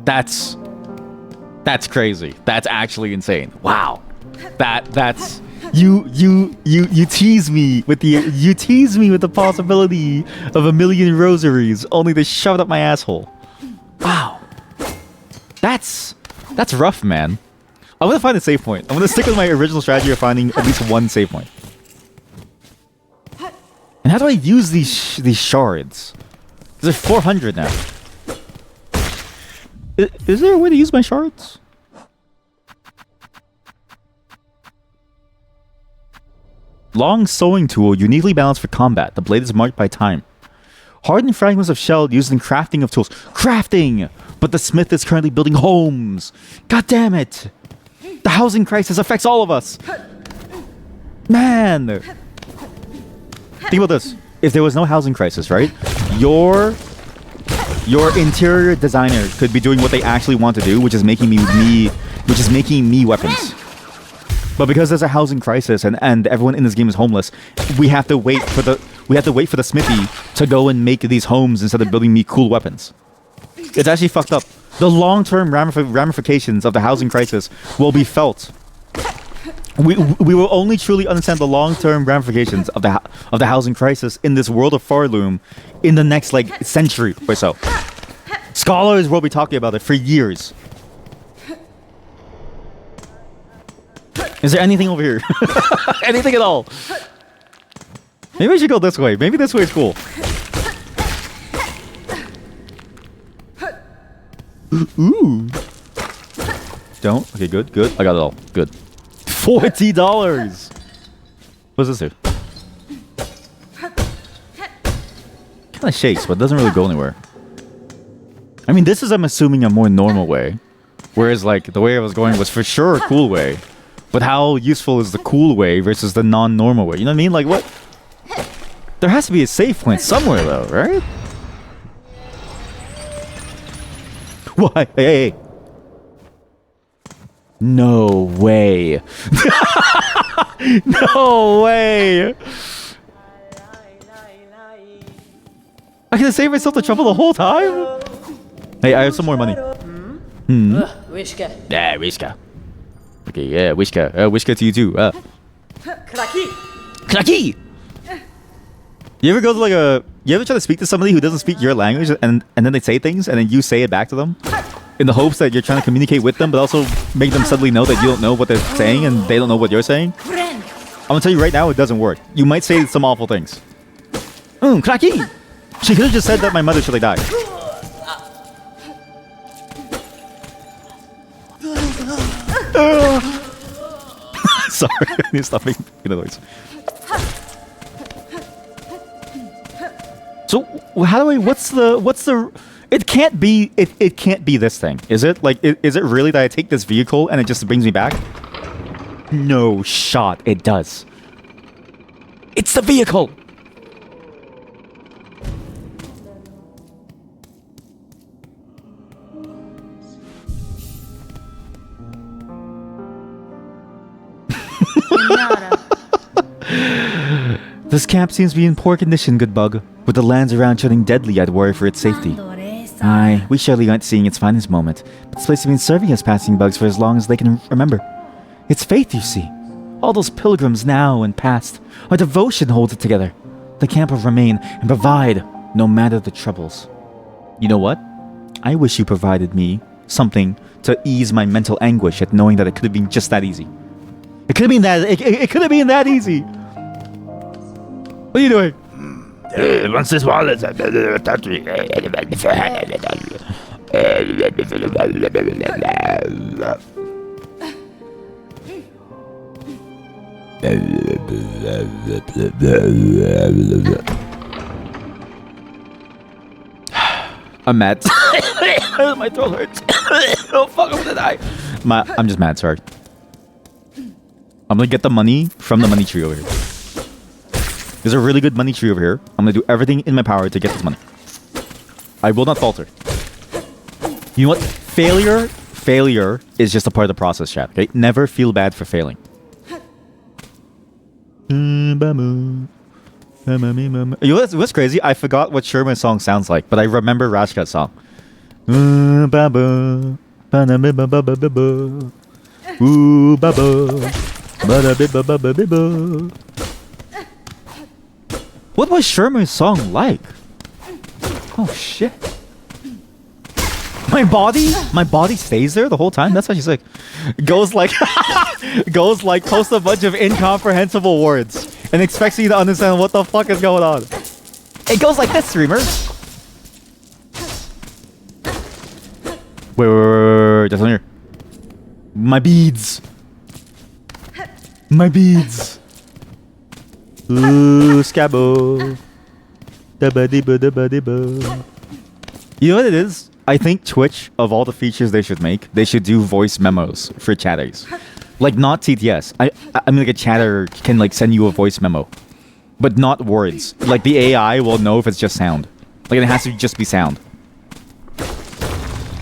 Speaker 1: That's crazy. That's actually insane. Wow. That's you tease me with the possibility of 1,000,000 rosaries only to shove it up my asshole. Wow. That's rough, man. I'm gonna find a save point. I'm gonna stick with my original strategy of finding at least one save point. And how do I use these shards? There's 400 now. Is there a way to use my shards? Long sewing tool, uniquely balanced for combat. The blade is marked by time. Hardened fragments of shell used in crafting of tools. Crafting! But the smith is currently building homes. God damn it! The housing crisis affects all of us. Man! Think about this. If there was no housing crisis, right? Your interior designer could be doing what they actually want to do, which is making me weapons. But because there's a housing crisis and everyone in this game is homeless, we have to wait for the smithy to go and make these homes instead of building me cool weapons. It's actually fucked up. The long-term ramifications of the housing crisis will be felt. We will only truly understand the long-term ramifications of the housing crisis in this world of Farloom in the next century or so. Scholars will be talking about it for years. Is there anything over here? Anything at all? Maybe I should go this way. Maybe this way is cool. Ooh. Don't. Okay, good. I got it all. Good. $40. What's this do? Kind of shakes, but it doesn't really go anywhere. I mean, this is, I'm assuming, a more normal way. Whereas, the way I was going was for sure a cool way. But how useful is the cool way versus the non-normal way? You know what I mean? What? There has to be a save point somewhere, though, right? Why? Hey. No way. No way. I can save myself the trouble the whole time? Hey, I have some more money.
Speaker 4: Wishka.
Speaker 3: Yeah, Rishka.
Speaker 1: Okay, yeah, Wishka. Wishka to you too.
Speaker 3: Klaki!
Speaker 1: You ever go to you ever try to speak to somebody who doesn't speak your language and then they say things and then you say it back to them? In the hopes that you're trying to communicate with them but also make them suddenly know that you don't know what they're saying and they don't know what you're saying? I'm gonna tell you right now, it doesn't work. You might say some awful things.
Speaker 3: Klaki!
Speaker 1: She could have just said that my mother should have died. Sorry, I need to stop making the noise. So how do I? What's the? It can't be. It can't be this thing, is it? Is it really that I take this vehicle and it just brings me back? No shot. It does. It's the vehicle. This camp seems to be in poor condition, good bug. With the lands around turning deadly, I'd worry for its safety. Aye, we surely aren't seeing its finest moment, but this place has been serving us passing bugs for as long as they can remember. It's faith, you see. All those pilgrims now and past. Our devotion holds it together. The camp will remain and provide, no matter the troubles. You know what? I wish you provided me something to ease my mental anguish at knowing that it could have been just that easy. It could have been that. It could have been that easy. What are you doing?
Speaker 3: Once this wall is...
Speaker 1: I'm mad.
Speaker 3: My throat hurts. Oh fuck, I'm gonna die.
Speaker 1: I'm just mad, sorry. I'm gonna get the money from the money tree over here. There's a really good money tree over here. I'm gonna do everything in my power to get this money. I will not falter. You know what? Failure is just a part of the process, chat. Okay? Never feel bad for failing. You know what's crazy? I forgot what Sherman's song sounds like, but I remember Rashka's song. What was Sherman's song like? Oh shit. My body stays there the whole time? That's actually sick. Goes like posts a bunch of incomprehensible words and expects you to understand what the fuck is going on. It goes like this, streamer. Wait, that's on here. My beads. Ooh, scabbo. You know what it is? I think Twitch, of all the features they should make, they should do voice memos for chatters. Like, not TTS. I mean, like, a chatter can, like, send you a voice memo. But not words. Like, the AI will know if it's just sound. Like, it has to just be sound.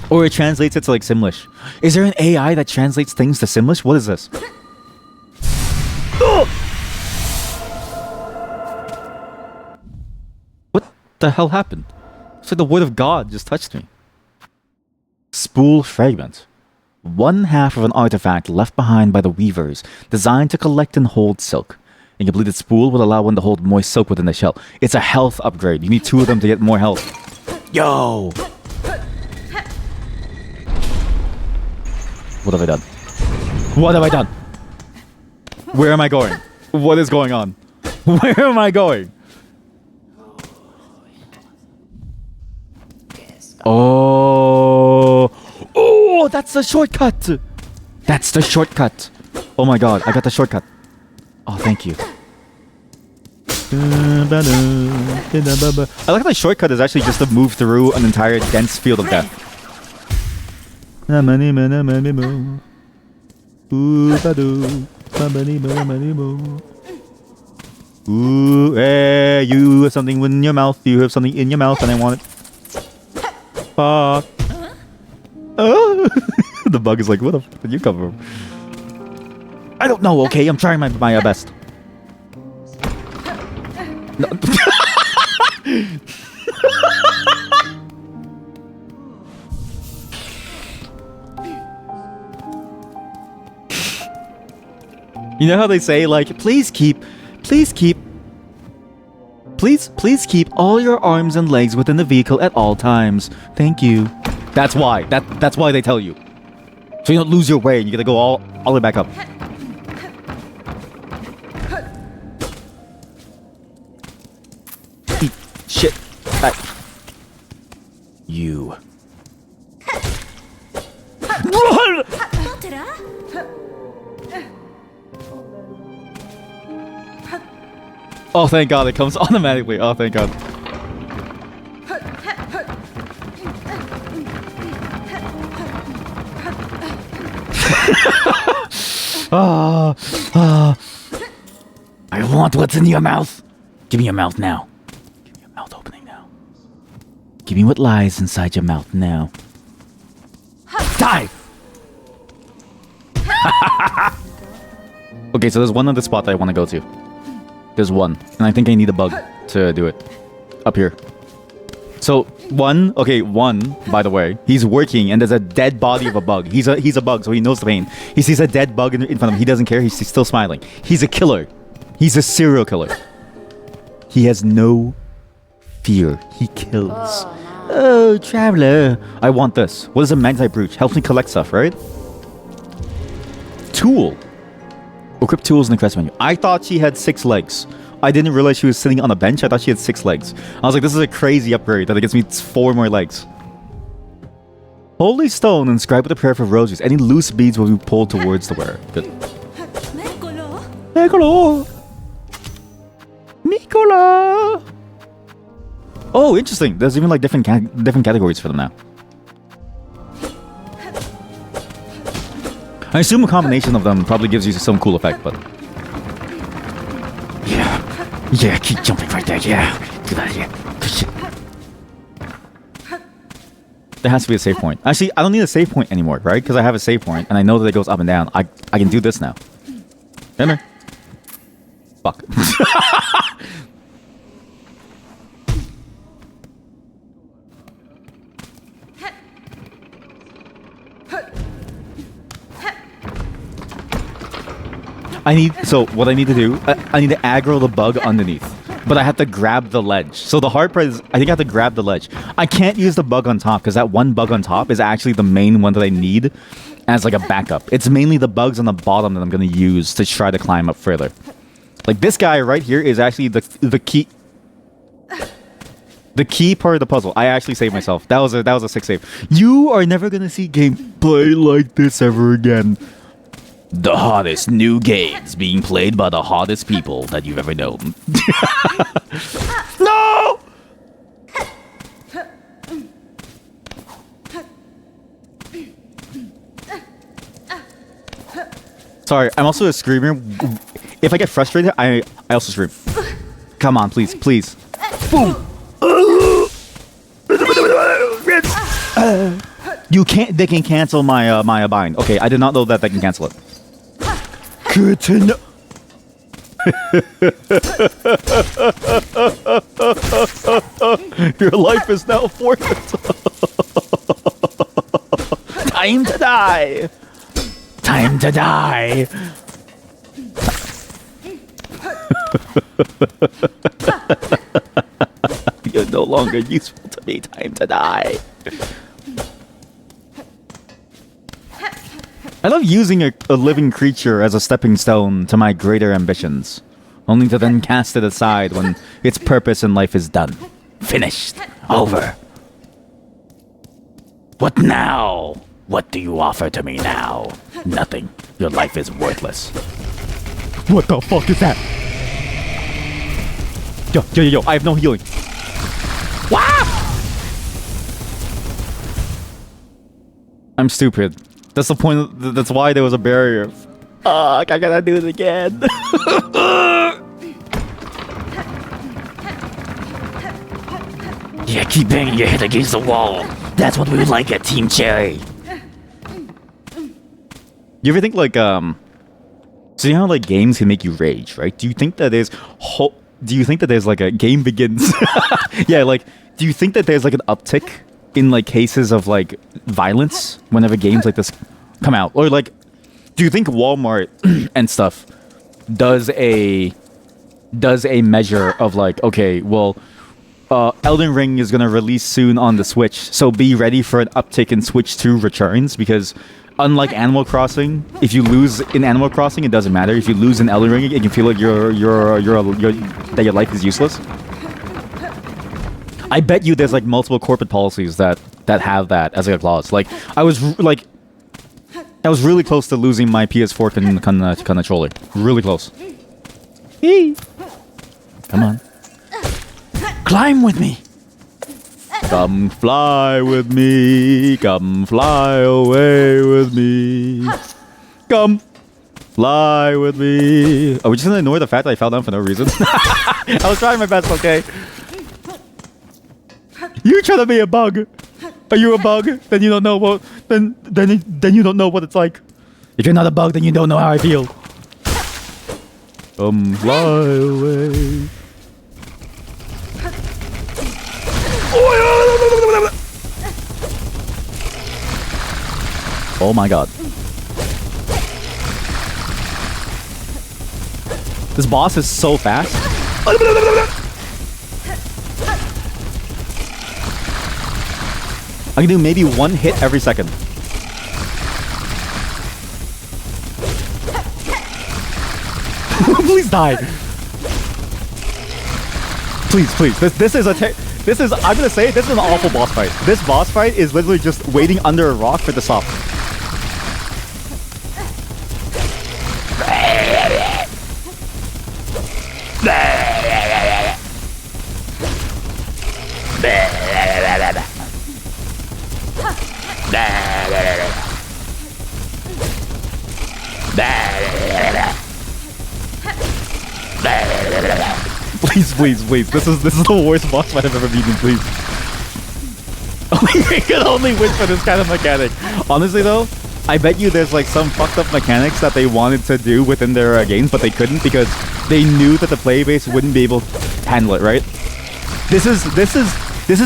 Speaker 1: Or it translates it to, like, Simlish. Is there an AI that translates things to Simlish? What is this? What the hell happened? It's like the word of God just touched me. Spool fragment. One half of an artifact left behind by the weavers, designed to collect and hold silk. A completed spool will allow one to hold moist silk within the shell. It's a health upgrade. You need 2 of them to get more health. Yo! What have I done? What have I done? Where am I going? What is going on? Where am I going? Oh, that's the shortcut. That's the shortcut. Oh my god, I got the shortcut. Oh, thank you. I like how the shortcut is actually just to move through an entire dense field of death. Ooh, hey, you have something in your mouth. You have something in your mouth, and I want it. Fuck. Oh. The bug is like, where the fuck did you come from? I don't know, okay? I'm trying my best. No. You know how they say, like, please keep all your arms and legs within the vehicle at all times. Thank you. That's why. That's why they tell you. So you don't lose your way and you gotta go all the way back up. Eat shit. Back. You. Run! Oh, thank God, it comes automatically. Oh, thank God. I want what's in your mouth. Give me your mouth now. Give me your mouth opening now. Give me what lies inside your mouth now. Die! Okay, so there's one other spot that I want to go to. There's one, and I think I need a bug to do it. Up here. So, one, by the way, he's working and there's a dead body of a bug. He's a bug, so he knows the pain. He sees a dead bug in front of him. He doesn't care. He's still smiling. He's a killer. He's a serial killer. He has no fear. He kills. Oh, traveler. I want this. What is a magnetite brooch? Helps me collect stuff, right? Tool. Equip tools in the quest menu. I thought she had 6 legs. I didn't realize she was sitting on a bench. I thought she had 6 legs. I was like, this is a crazy upgrade that it gives me 4 more legs. Holy stone inscribed with a prayer for roses. Any loose beads will be pulled towards the wearer. Good. Nicola! Nicola! Oh, interesting. There's even like different categories for them now. I assume a combination of them probably gives you some cool effect, but...
Speaker 2: Yeah, keep jumping right there, yeah. Get out of here. Push it.
Speaker 1: There has to be a save point. Actually, I don't need a save point anymore, right? Because I have a save point, and I know that it goes up and down. I can do this now. Come here. Fuck. So what I need to do, I need to aggro the bug underneath. But I have to grab the ledge. So the hard part is, I think I have to grab the ledge. I can't use the bug on top, because that one bug on top is actually the main one that I need as like a backup. It's mainly the bugs on the bottom that I'm going to use to try to climb up further. Like this guy right here is actually the key. The key part of the puzzle. I actually saved myself. That was a sick save. You are never going to see gameplay like this ever again.
Speaker 3: The hottest new games being played by the hottest people that you've ever known.
Speaker 1: No! Sorry, I'm also a screamer. If I get frustrated, I also scream. Come on, please, please. Boom! You can't. They can cancel my bind. Okay, I did not know that they can cancel it. Good to know. Your life is now forfeit.
Speaker 2: Time to die. Time to die.
Speaker 1: You're no longer useful to me. Time to die. I love using a living creature as a stepping stone to my greater ambitions, only to then cast it aside when its purpose in life is done.
Speaker 2: Finished. Over. What now? What do you offer to me now? Nothing. Your life is worthless.
Speaker 1: What the fuck is that? Yo, I have no healing. Wow! I'm stupid. That's the point. That's why there was a barrier. I gotta do it again.
Speaker 2: Yeah, keep banging your head against the wall. That's what we like at Team Cherry.
Speaker 1: You ever think like so you know how like games can make you rage, right? Do you think that there's like a game begins? Yeah, like do you think that there's like an uptick in like cases of like violence whenever games like this come out? Or like do you think Walmart and stuff does a measure of like, okay, well Elden Ring is going to release soon on the Switch, so be ready for an uptick in Switch 2 returns, because unlike Animal Crossing, if you lose in Animal Crossing, it doesn't matter. If you lose in Elden Ring, it can feel like that your life is useless. I bet you there's like multiple corporate policies that have that as like a clause. Like I was really close to losing my PS4 controller. Really close. Eee. Come on. Climb with me. Come fly with me. Come fly away with me. Come fly with me. Are we just gonna ignore the fact that I fell down for no reason? I was trying my best, okay? You trying to be a bug? Are you a bug? Then you don't know what. Then you don't know what it's like. If you're not a bug, then you don't know how I feel. Come fly away. Oh my god. This boss is so fast. I can do maybe one hit every second. Please die. Please. This is I'm gonna say this is an awful boss fight. This boss fight is literally just waiting under a rock for the stop. Please. This is the worst boss fight I've ever beaten, please. You can only win for this kind of mechanic. Honestly though, I bet you there's like some fucked up mechanics that they wanted to do within their games, but they couldn't because they knew that the player base wouldn't be able to handle it, right? This is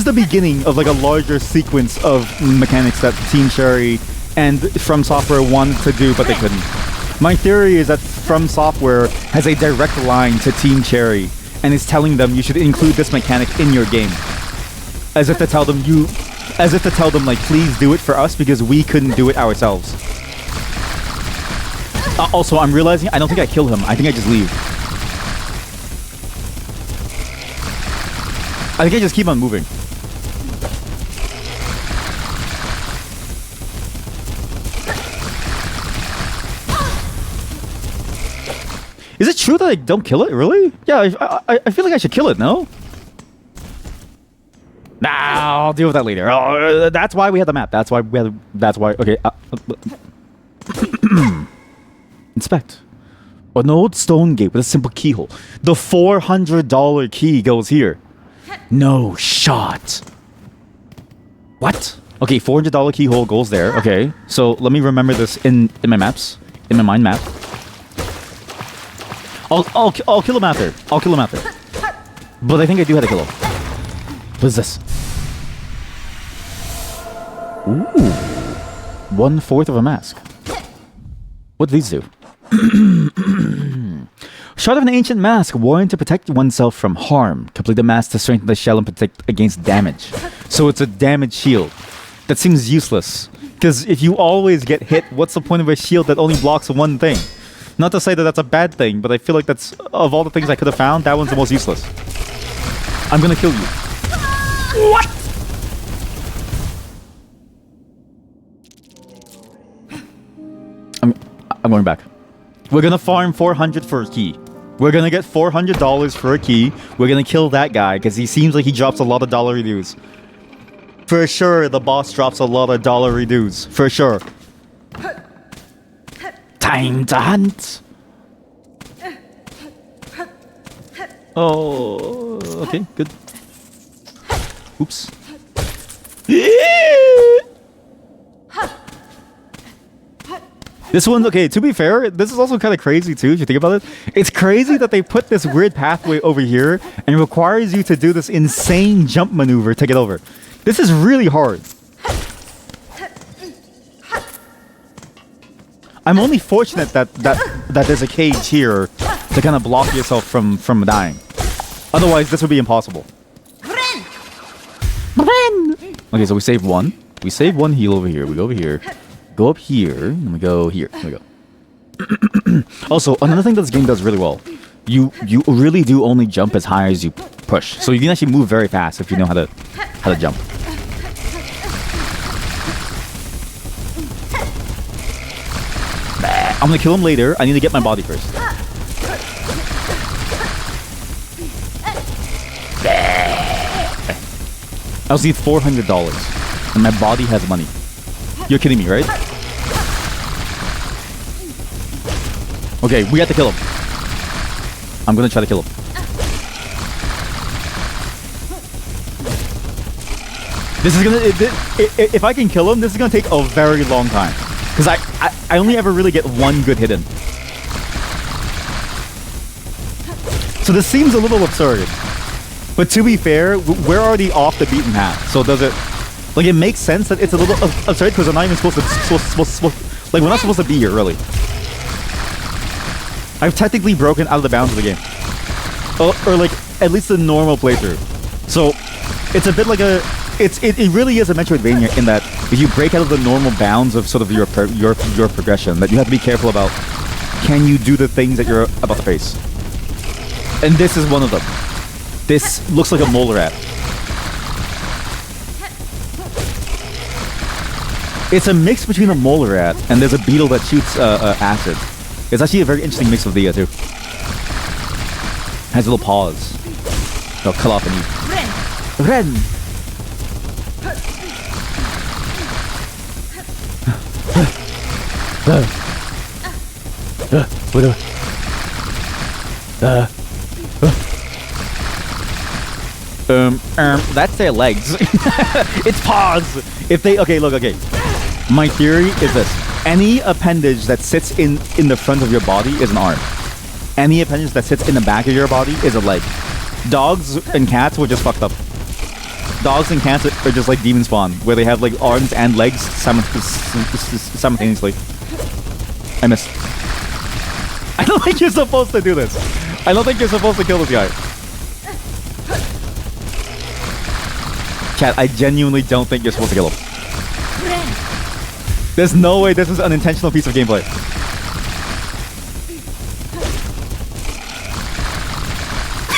Speaker 1: the beginning of like a larger sequence of mechanics that Team Cherry and From Software wanted to do, but they couldn't. My theory is that From Software has a direct line to Team Cherry and is telling them you should include this mechanic in your game, as if to tell them like, please do it for us because we couldn't do it ourselves. Also, I'm realizing I don't think I kill him. I think I just leave. I think I just keep on moving. Is it true that I don't kill it? Really? Yeah, I feel like I should kill it, no? Nah, I'll deal with that later. Oh, that's why we had the map. That's why. Okay. Inspect. An old stone gate with a simple keyhole. The $400 key goes here. No shot. What? Okay, $400 keyhole goes there. Okay, so let me remember this in my maps, in my mind map. I'll kill him after. But I think I do have to kill him. What is this? Ooh. 1/4 of a mask. What do these do? Shard of an ancient mask worn to protect oneself from harm. Complete the mask to strengthen the shell and protect against damage. So it's a damage shield. That seems useless. Because if you always get hit, what's the point of a shield that only blocks one thing? Not to say that that's a bad thing, but I feel like that's, of all the things I could have found, that one's the most useless. I'm gonna kill you. What? I'm going back. We're gonna farm 400 for a key. We're gonna get $400 for a key. We're gonna kill that guy because he seems like he drops a lot of dollar dues. For sure, the boss drops a lot of dollar dues. For sure. Time to hunt. Oh, okay, good. Oops. This one's okay. To be fair, this is also kind of crazy too. If you think about it, it's crazy that they put this weird pathway over here and it requires you to do this insane jump maneuver to get over. This is really hard. I'm only fortunate that there's a cage here to kind of block yourself from dying. Otherwise, this would be impossible. Okay, so we save one. We save one heal over here. We go over here. Go up here, and we go here. There we go. Also, another thing that this game does really well, you really do only jump as high as you push. So you can actually move very fast if you know how to jump. I'm gonna kill him later. I need to get my body first. I also need $400, and my body has money. You're kidding me, right? Okay, we have to kill him. I'm gonna try to kill him. This is gonna... if I can kill him, this is gonna take a very long time. Because I only ever really get one good hit in. So this seems a little absurd. But to be fair, we're already off the beaten path. So does it... Like, it makes sense that it's a little absurd because we're not even supposed to... Like, we're not supposed to be here, really. I've technically broken out of the bounds of the game. Or like, at least the normal playthrough. So, it's a bit like a... It really is a Metroidvania in that if you break out of the normal bounds of sort of your progression, that you have to be careful about, can you do the things that you're about to face? And this is one of them. This looks like a mole rat. It's a mix between a mole rat and there's a beetle that shoots acid. It's actually a very interesting mix of the two. Has little paws. They'll cut off and eat. Ren! That's their legs. It's paws. If they okay, look, okay. My theory is this: any appendage that sits in the front of your body is an arm. Any appendage that sits in the back of your body is a leg. Dogs and cats were just fucked up. Dogs and cats are just like demon spawn, where they have like arms and legs simultaneously. I missed. I don't think you're supposed to do this. I don't think you're supposed to kill this guy. Chat, I genuinely don't think you're supposed to kill him. There's no way this is an intentional piece of gameplay.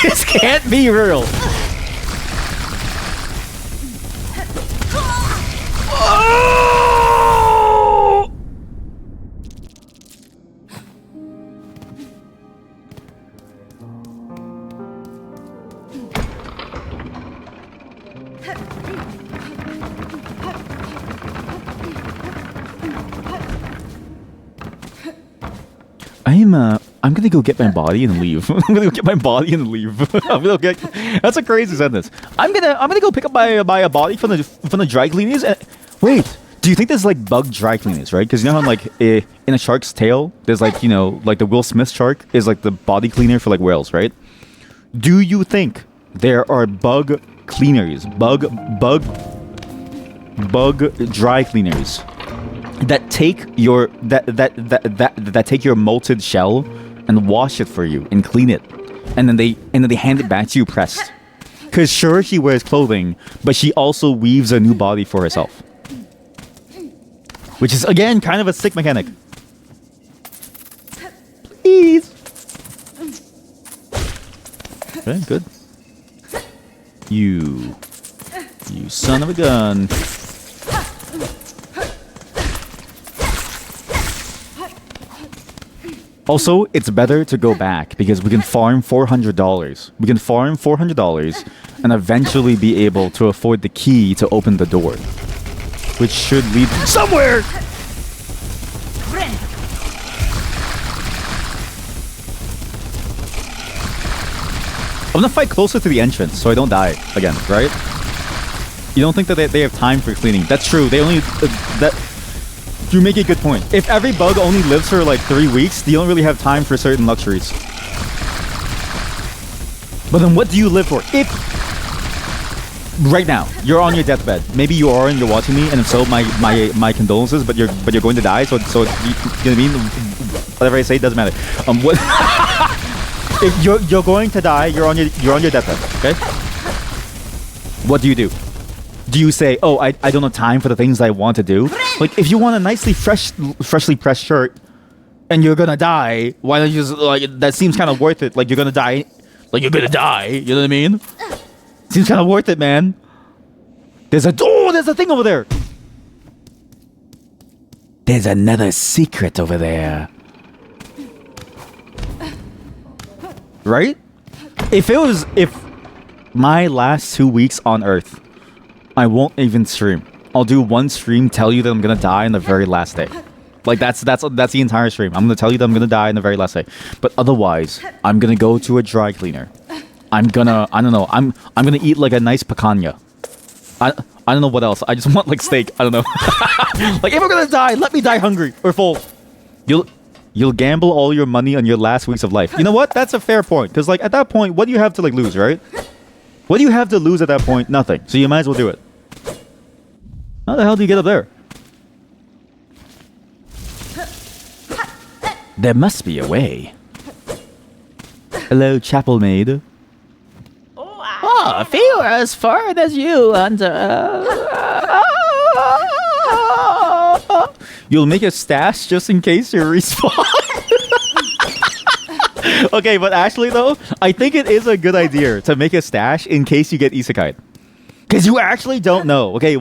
Speaker 1: This can't be real. Oh! I'm gonna go get my body and leave. I'm gonna go get my body and leave. That's a crazy sentence. I'm gonna go pick up my a body from the dry cleaners. And, wait, do you think there's like bug dry cleaners, right? Because you know how like in a shark's tail, there's like, you know, like the Will Smith shark is like the body cleaner for like whales, right? Do you think there are bug cleaners, bug dry cleaners that take your that take your molted shell and wash it for you and clean it, and then they hand it back to you pressed? Because sure, she wears clothing, but she also weaves a new body for herself, which is again kind of a sick mechanic. Please. Okay, good. You son of a gun. Also, it's better to go back because we can farm $400. We can farm $400 and eventually be able to afford the key to open the door, which should lead somewhere. I'm gonna fight closer to the entrance so I don't die again, right? You don't think that they have time for cleaning? That's true. They only that. You make a good point. If every bug only lives for like 3 weeks, you don't really have time for certain luxuries. But then what do you live for? If right now you're on your deathbed, maybe you are and you're watching me, and if so, my condolences. But you're going to die, so you know what I mean? Whatever I say doesn't matter. What? If you're going to die, you're on your deathbed. Okay. What do? Do you say, oh, I don't have time for the things I want to do? Like, if you want a nicely freshly pressed shirt and you're gonna die, why don't you just, like, that seems kind of worth it. Like, you're gonna die. Like, you're gonna die. You know what I mean? Seems kind of worth it, man. There's a thing over there. There's another secret over there. Right? If my last 2 weeks on Earth, I won't even stream. I'll do one stream, tell you that I'm gonna die on the very last day. Like that's the entire stream. I'm gonna tell you that I'm gonna die on the very last day. But otherwise, I'm gonna go to a dry cleaner. I don't know. I'm gonna eat like a nice picanha. I don't know what else. I just want like steak. I don't know. Like, if I'm gonna die, let me die hungry or full. You'll gamble all your money on your last weeks of life. You know what? That's a fair point. Because like at that point, what do you have to like lose, right? What do you have to lose at that point? Nothing. So you might as well do it. How the hell do you get up there? There must be a way. Hello, chapel maid.
Speaker 2: Oh, if you were as far as you under.
Speaker 1: You'll make a stash just in case you respawn. Okay, but actually though, I think it is a good idea to make a stash in case you get isekai. Because you actually don't know. Okay,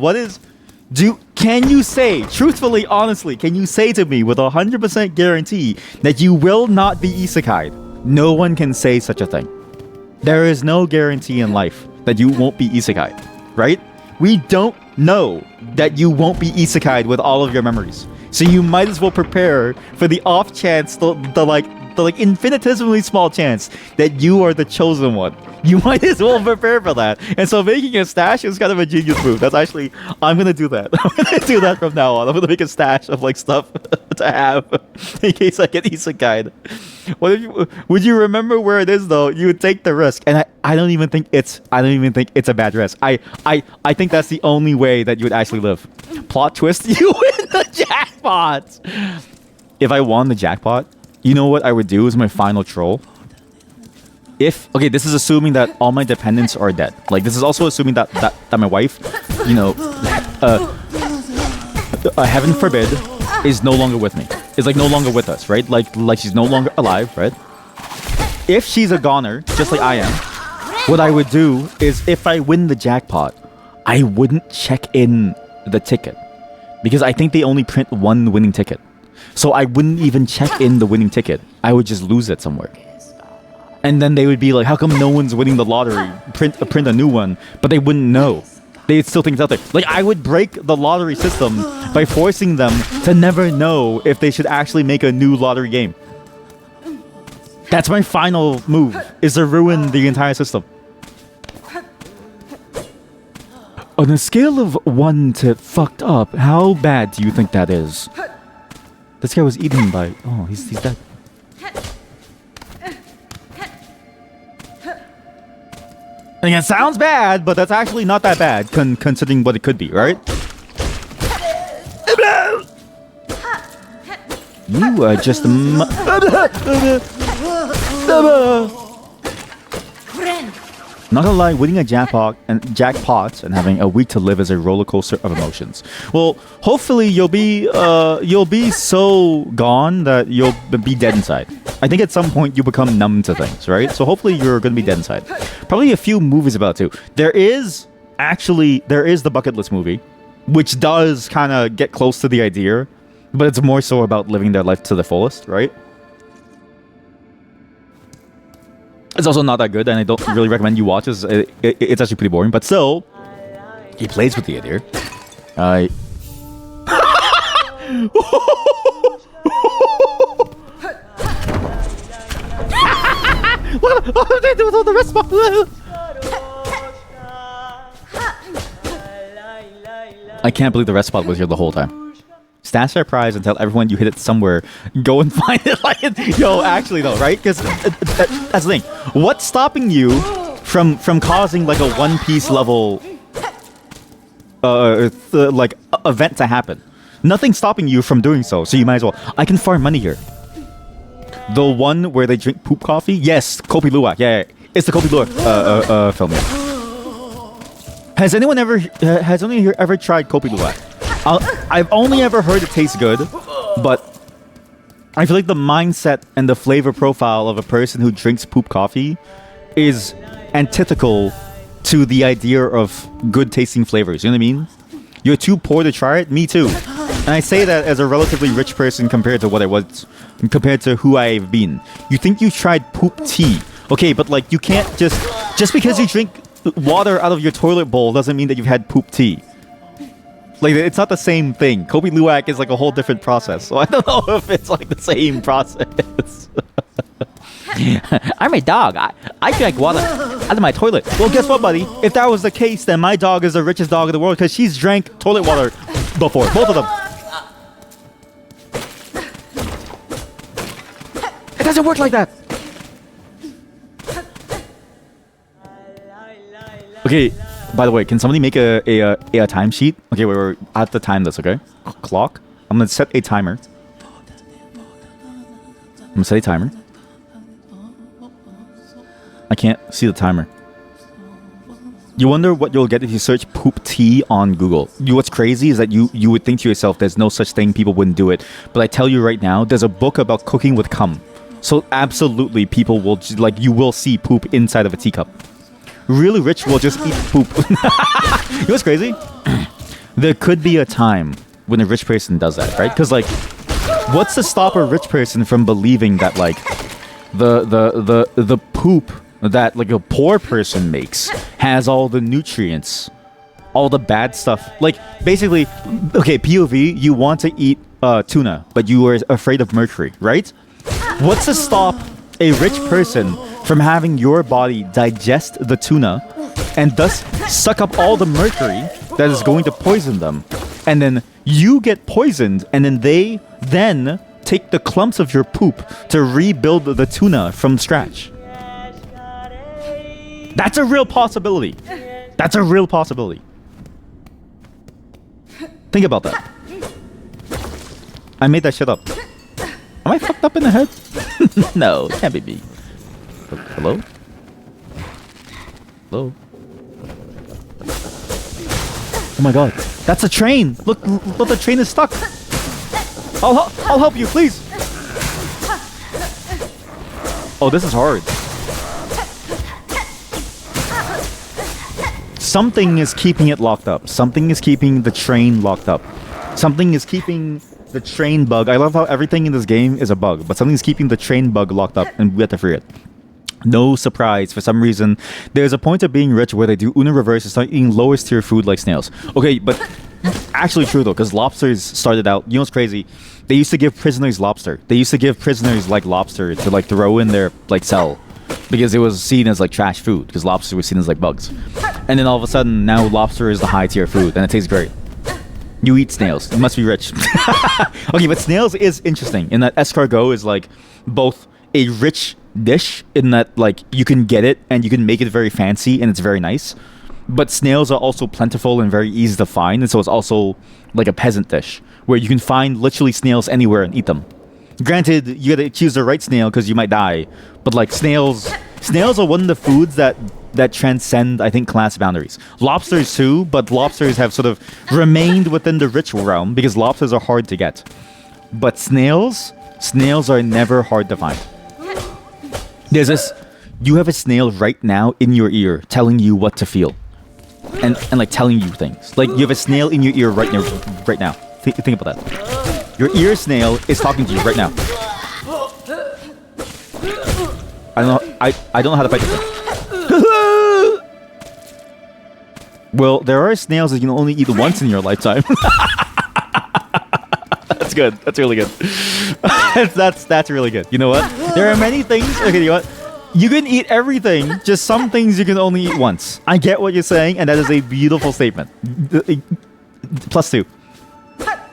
Speaker 1: can you say, truthfully, honestly, can you say to me with 100% guarantee that you will not be isekai? No one can say such a thing. There is no guarantee in life that you won't be isekai, right? We don't know that you won't be isekai with all of your memories. So you might as well prepare for the off chance, the infinitesimally small chance that you are the chosen one. You might as well prepare for that. And so making a stash is kind of a genius move. That's actually, I'm gonna do that. I'm gonna do that from now on. I'm gonna make a stash of like stuff to have in case I get isekai. Would you remember where it is though? You would take the risk, and I don't even think it's a bad risk. I think that's the only way that you would actually live. Plot twist: you win the jackpot. If I won the jackpot, you know what I would do as my final troll? This is assuming that all my dependents are dead. Like this is also assuming that my wife, heaven forbid, is no longer with me. Is like no longer with us, right? Like she's no longer alive, right? If she's a goner, just like I am, what I would do is if I win the jackpot, I wouldn't check in the ticket because I think they only print one winning ticket. So I wouldn't even check in the winning ticket. I would just lose it somewhere. And then they would be like, how come no one's winning the lottery? Print a new one. But they wouldn't know. They'd still think it's out there. Like, I would break the lottery system by forcing them to never know if they should actually make a new lottery game. That's my final move, is to ruin the entire system. On a scale of 1 to fucked up, how bad do you think that is? This guy was eaten by... Oh, he's dead. And it sounds bad, but that's actually not that bad, considering what it could be, right? You are just Not gonna lie, winning a jackpot and having a week to live is a roller coaster of emotions. Well, hopefully you'll be so gone that you'll be dead inside. I think at some point you become numb to things, right? So hopefully you're gonna be dead inside. Probably a few movies about it too. There is the bucket list movie, which does kind of get close to the idea, but it's more so about living their life to the fullest, right? It's also not that good, and I don't really recommend you watch it. It's actually pretty boring, but still, he plays with the idea. What did they do with the rest of I can't believe the rest spot was here the whole time. Stash our prize and tell everyone you hit it somewhere. Go and find it. Like, yo, actually though, right? Because that's the thing. What's stopping you from causing like a One Piece level event to happen? Nothing's stopping you from doing so. So you might as well. I can farm money here. The one where they drink poop coffee? Yes, Kopi Luwak. Yeah. It's the Kopi Luwak film. Yeah. Has anyone here ever tried Kopi Luwak? I've only ever heard it tastes good, but I feel like the mindset and the flavor profile of a person who drinks poop coffee is antithetical to the idea of good tasting flavors. You know what I mean? You're too poor to try it? Me too. And I say that as a relatively rich person compared to what I was, compared to who I've been. You think you tried poop tea. Okay, but like you can't just because you drink water out of your toilet bowl doesn't mean that you've had poop tea. Like, it's not the same thing. Kopi Luwak is like a whole different process. So I don't know if it's like the same process.
Speaker 2: I'm a dog. I drank water out of my toilet.
Speaker 1: Well, guess what, buddy? If that was the case, then my dog is the richest dog in the world because she's drank toilet water before. Both of them. It doesn't work like that. Okay. By the way, can somebody make a timesheet? Okay, we're at the time this, okay? Clock. I'm gonna set a timer. I can't see the timer. You wonder what you'll get if you search poop tea on Google. What's crazy is that you would think to yourself there's no such thing, people wouldn't do it. But I tell you right now, there's a book about cooking with cum. So absolutely, people will like you will see poop inside of a teacup. Really rich will just eat poop. You know what's crazy? There could be a time when a rich person does that, right? Because like, what's to stop a rich person from believing that like the poop that like a poor person makes has all the nutrients, all the bad stuff? Like basically, okay, POV, you want to eat tuna, but you are afraid of mercury, right? What's to stop a rich person from having your body digest the tuna and thus suck up all the mercury that is going to poison them? And then you get poisoned, and then they then take the clumps of your poop to rebuild the tuna from scratch. That's a real possibility. That's a real possibility. Think about that. I made that shit up. Am I fucked up in the head? No, it can't be me. Hello? Hello? Oh my god, that's a train! Look, the train is stuck! I'll help you, please! Oh, this is hard. Something is keeping it locked up. Something is keeping the train locked up. Something is keeping the train bug. I love how everything in this game is a bug, but something's keeping the train bug locked up, and we have to free it. No surprise, for some reason, there's a point of being rich where they do Uno reverse and start eating lowest tier food like snails. Okay, but actually true though, because lobsters started out, you know what's crazy? They used to give prisoners lobster. They used to give prisoners like lobster to like throw in their like cell, because it was seen as like trash food, because lobster was seen as like bugs. And then all of a sudden, now lobster is the high tier food, and it tastes great. You eat snails. You must be rich. Okay, but snails is interesting in that escargot is like both a rich dish in that like you can get it and you can make it very fancy and it's very nice, but snails are also plentiful and very easy to find, and so it's also like a peasant dish where you can find literally snails anywhere and eat them. Granted, you gotta choose the right snail because you might die, but like snails are one of the foods that transcend, I think, class boundaries. Lobsters too, but lobsters have sort of remained within the rich realm because lobsters are hard to get. But snails are never hard to find. There's this, you have a snail right now in your ear telling you what to feel. And like telling you things. Like you have a snail in your ear right now. Think about that. Your ear snail is talking to you right now. I don't know how to fight this thing. Well, there are snails that you can only eat once in your lifetime. That's good. That's really good. That's really good. You know what? There are many things. Okay, you know what? You can eat everything. Just some things you can only eat once. I get what you're saying, and that is a beautiful statement. +2.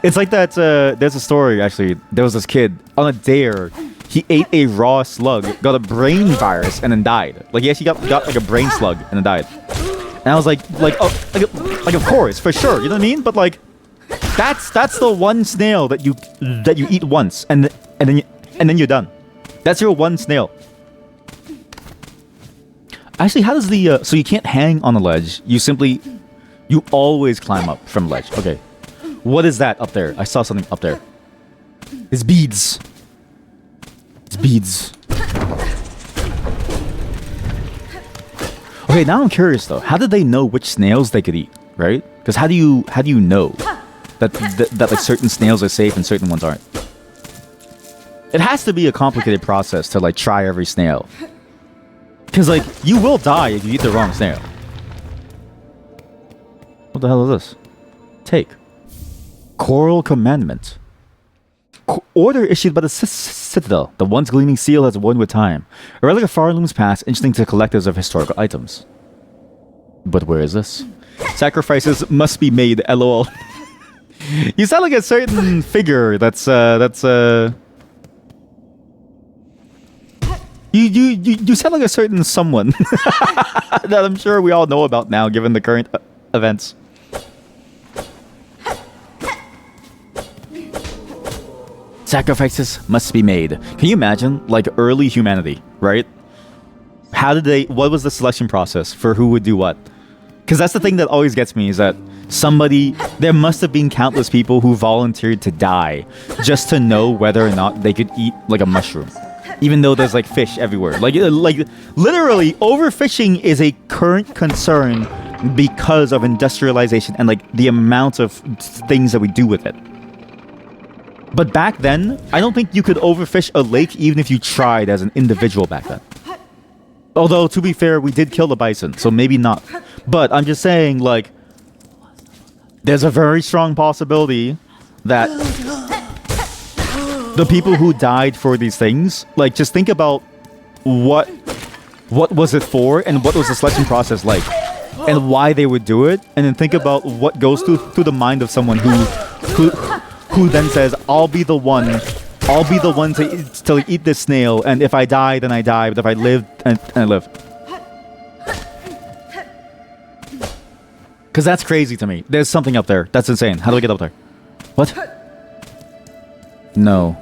Speaker 1: It's like that. There's a story actually. There was this kid on a dare. He ate a raw slug, got a brain virus, and then died. Like he actually got like a brain slug and then died. And I was like of course, for sure. You know what I mean? But like, that's the one snail that you eat once, and then you're done. That's your one snail. Actually, how does the so you can't hang on a ledge? You always climb up from ledge. Okay, what is that up there? I saw something up there. It's beads. It's beads. Okay, now I'm curious though. How did they know which snails they could eat? Right? Because how do you know that like certain snails are safe and certain ones aren't? It has to be a complicated process to like try every snail. Because like you will die if you eat the wrong snail. What the hell is this? Take. Coral Commandment. Order issued by the Citadel. The once gleaming seal has worn with time. A relic of Farloom's past, interesting to collectors of historical items. But where is this? Sacrifices must be made, lol. You sound like a certain figure that's You sound like a certain someone that I'm sure we all know about now, given the current events. Sacrifices must be made. Can you imagine, like, early humanity, right? What was the selection process for who would do what? Because that's the thing that always gets me, is that there must have been countless people who volunteered to die just to know whether or not they could eat, like, a mushroom. Even though there's like fish everywhere. Like literally overfishing is a current concern because of industrialization and like the amount of things that we do with it. But back then, I don't think you could overfish a lake even if you tried as an individual back then. Although, to be fair, we did kill the bison, so maybe not. But I'm just saying, like, there's a very strong possibility that the people who died for these things, like, just think about what was it for and what was the selection process like and why they would do it, and then think about what goes through the mind of someone who then says, I'll be the one to eat this snail, and if I die, then I die, but if I live, and I live. Because that's crazy to me. There's something up there. That's insane. How do I get up there? What? No.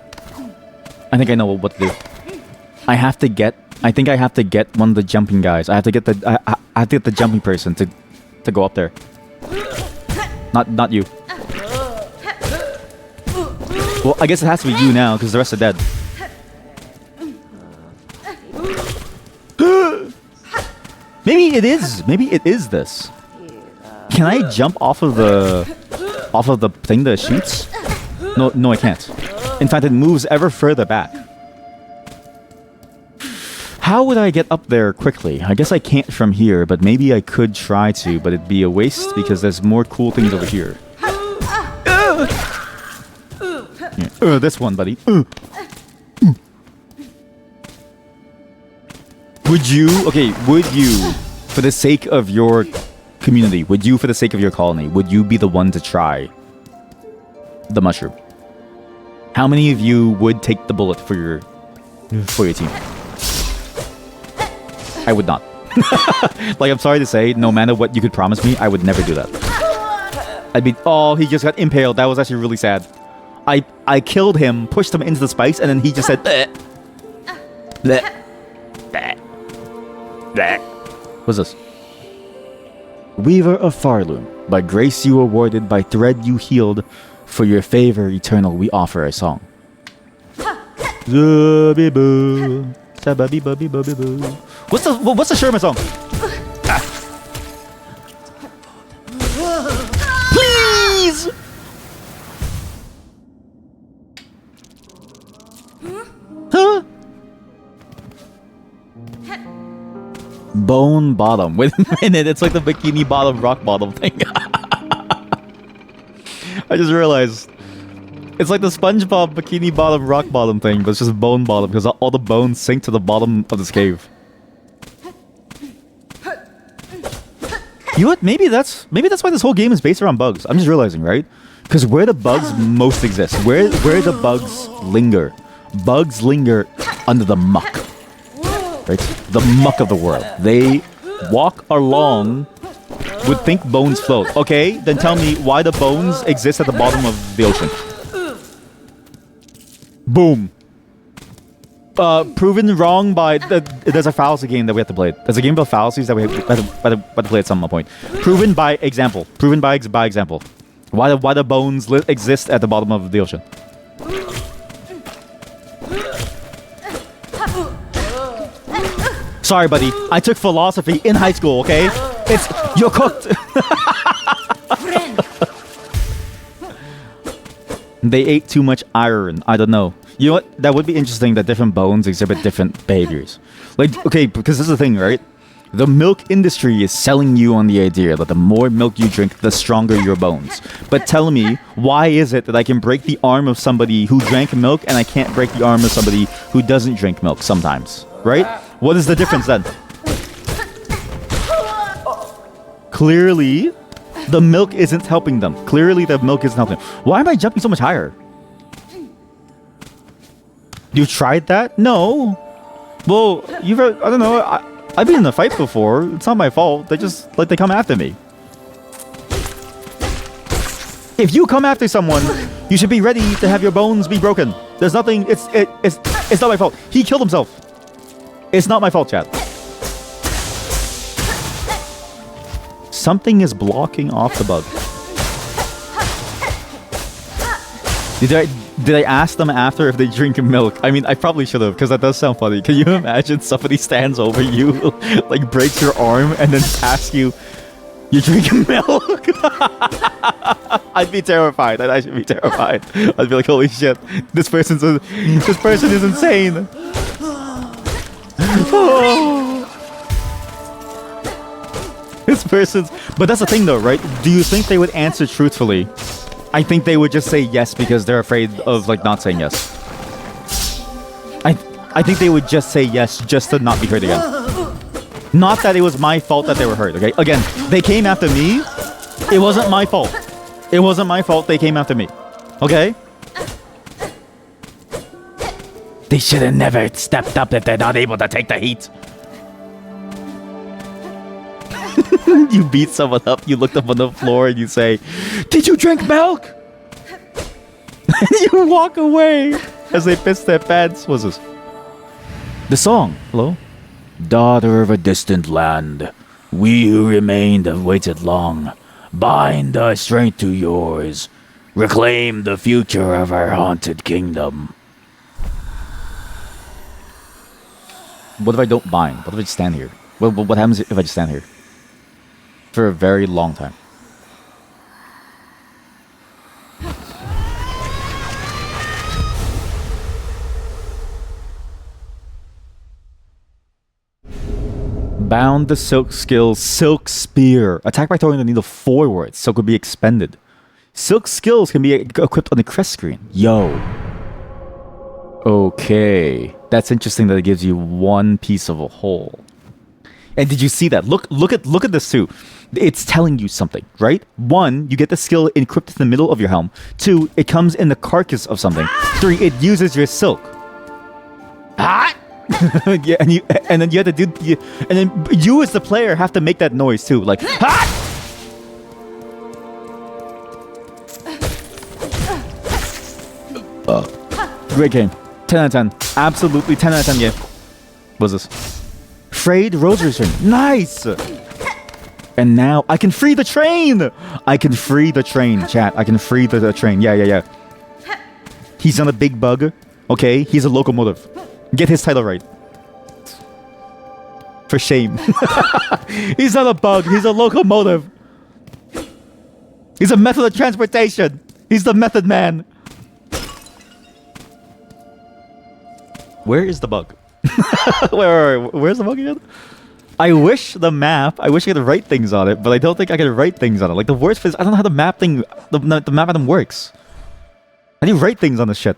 Speaker 1: I think I know what to do. I think I have to get one of the jumping guys. I have to get the I have to get the jumping person to go up there. Not you. Well, I guess it has to be you now because the rest are dead. Maybe it is. Maybe it is this. Can I jump off of the thing that shoots? No, I can't. In fact, it moves ever further back. How would I get up there quickly? I guess I can't from here, but maybe I could try to, but it'd be a waste because there's more cool things over here. Yeah. This one, buddy. Would you, for the sake of your community, for the sake of your colony, would you be the one to try the mushroom? How many of you would take the bullet for your team? I would not. Like, I'm sorry to say, no matter what you could promise me, I would never do that. I'd be, oh, he just got impaled. That was actually really sad. I killed him, pushed him into the spice, and then he just said, bleh. Bleh. Bleh. Bleh. What's this? Weaver of Farloom, by grace you awarded, by thread you healed, for your favor eternal we offer a song. What's the Sherman song? Please! Huh? Bone bottom. Wait a minute, it's like the bikini bottom, rock bottom thing. I just realized. It's like the SpongeBob bikini bottom, rock bottom thing, but it's just bone bottom because all the bones sink to the bottom of this cave. You know what? Maybe that's why this whole game is based around bugs. I'm just realizing, right? Because where the bugs most exist, where the bugs linger. Bugs linger under the muck. Right? The muck of the world. They walk along would think bones float. Okay, then tell me why the bones exist at the bottom of the ocean. Boom. Proven wrong by there's a fallacy game that we have to play. There's a game about fallacies that we have to play at some point. Proven by example. Proven by example. Why the bones exist at the bottom of the ocean. Sorry, buddy. I took philosophy in high school, okay? You're cooked. They ate too much iron. I don't know. You know what? That would be interesting that different bones exhibit different behaviors. Like, okay, because this is the thing, right? The milk industry is selling you on the idea that the more milk you drink, the stronger your bones. But tell me, why is it that I can break the arm of somebody who drank milk and I can't break the arm of somebody who doesn't drink milk sometimes? Right? What is the difference then? Clearly, the milk isn't helping them. Clearly, the milk isn't helping them. Why am I jumping so much higher? You tried that? No. Well, I don't know. I've been in a fight before. It's not my fault. They come after me. If you come after someone, you should be ready to have your bones be broken. There's nothing. It's not my fault. He killed himself. It's not my fault, chat. Something is blocking off the bug. Did I ask them after if they drink milk? I mean, I probably should have, because that does sound funny. Can you imagine somebody stands over you, like breaks your arm, and then asks you, "You drink milk?" I'd be terrified. I should be terrified. I'd be like, "Holy shit, this person is insane." This person's. But that's the thing, though, right? Do you think they would answer truthfully? I think they would just say yes because they're afraid of like not saying yes. I think they would just say yes just to not be hurt again. Not that it was my fault that they were hurt, okay? Again, they came after me. It wasn't my fault. It wasn't my fault they came after me. Okay?
Speaker 2: They should have never stepped up if they're not able to take the heat.
Speaker 1: You beat someone up, you look up on the floor and you say, "Did you drink milk?" And you walk away as they piss their pants. What's this? The song. Hello?
Speaker 3: Daughter of a distant land, we who remained have waited long. Bind our strength to yours. Reclaim the future of our haunted kingdom.
Speaker 1: What if I don't bind? What if I just stand here? What happens if I just stand here? For a very long time. Bound the silk skill, silk spear. Attack by throwing the needle forward, so it could be expended. Silk skills can be equipped on the crest screen. Yo. Okay. That's interesting that it gives you one piece of a whole. And did you see that? Look at this too. It's telling you something, right? One, you get the skill encrypted in the middle of your helm. Two, it comes in the carcass of something. Three, it uses your silk. Ah! Yeah, and then you have to do, and then you as the player have to make that noise too, like ah! Great game, 10 out of 10, absolutely 10 out of 10 game. What's this? Frayed rosary string, nice. And now I can free the train. I can free the train, chat. I can free the train. Yeah. He's not a big bug, okay? He's a locomotive. Get his title right. For shame. He's not a bug. He's a locomotive. He's a method of transportation. He's the method man. Where is the bug? Where's the bug again? I wish the map, I wish I could write things on it, but I don't think I can write things on it. Like the worst is I don't know how the map thing, the map item works. How do you write things on this shit?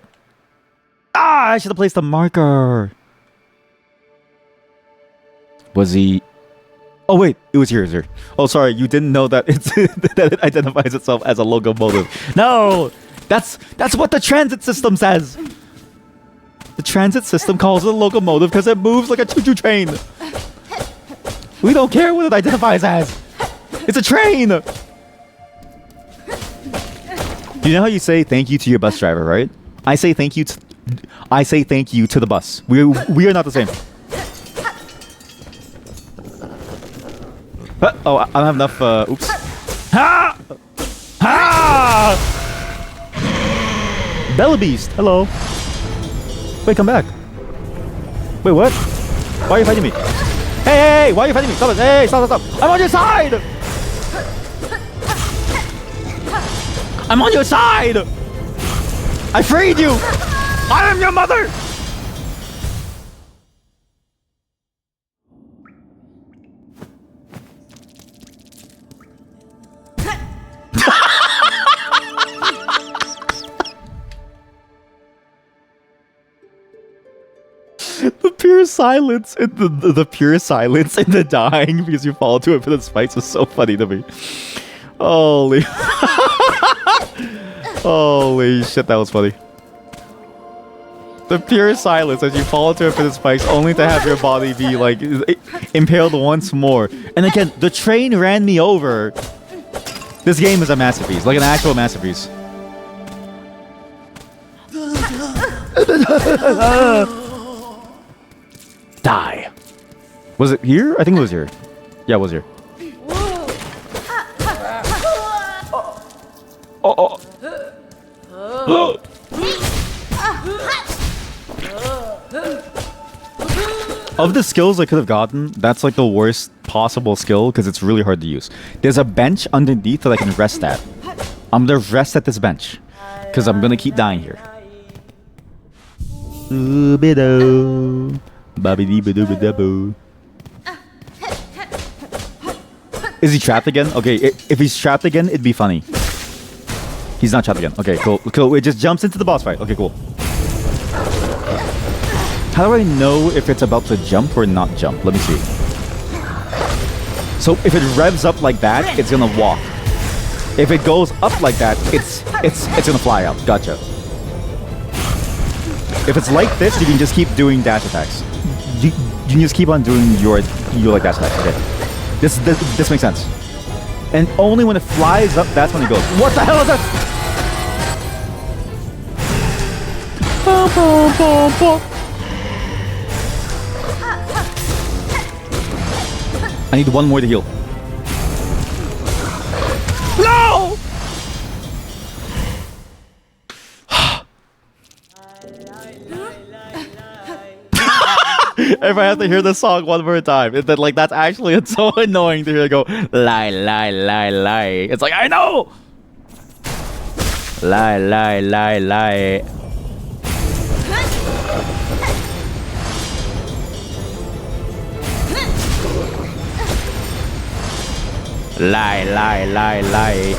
Speaker 1: Ah, I should have placed a marker. Was he? Oh wait, it was here. Oh, sorry, you didn't know that it's that it identifies itself as a locomotive. No, that's what the transit system says. The transit system calls it a locomotive because it moves like a choo-choo train. We don't care what it identifies as. It's a train. You know how you say thank you to your bus driver, right? I say thank you to the bus. We are not the same. Oh, I don't have enough. Oops. Ha! Ha! Bella Beast. Hello. Wait, come back. Wait, what? Why are you fighting me? Hey, why are you fighting me? Stop it. Hey, stop. I'm on your side. I'm on your side. I freed you. I am your mother. The pure silence in the pure silence in the dying because you fall into infinite spikes is so funny to me. Holy holy shit, that was funny. The pure silence as you fall into infinite spikes only to have your body be like impaled once more. And again, the train ran me over. This game is a masterpiece, like an actual masterpiece. Die. Was it here? I think it was here. Yeah, it was here. Oh. Of the skills I could have gotten, that's like the worst possible skill because it's really hard to use. There's a bench underneath that I can rest at. I'm gonna rest at this bench because I'm gonna keep dying here. Ooh-be-do. Babidi-ba-doo-ba-da-boo. Is he trapped again? Okay, if he's trapped again, it'd be funny. He's not trapped again. Okay, cool. Cool. It just jumps into the boss fight. Okay, cool. How do I know if it's about to jump or not jump? Let me see. So if it revs up like that, it's gonna walk. If it goes up like that, it's gonna fly out. Gotcha. If it's like this, you can just keep doing dash attacks. You can just keep on doing your like dash attacks. Okay. This makes sense. And only when it flies up, that's when it goes. What the hell is that? I need one more to heal. No! If I have to hear this song one more time, that's actually, it's so annoying to hear it go lie, lie, lie, lie. It's like, I know! Lie, lie, lie, lie. Lie, lie, lie, lie.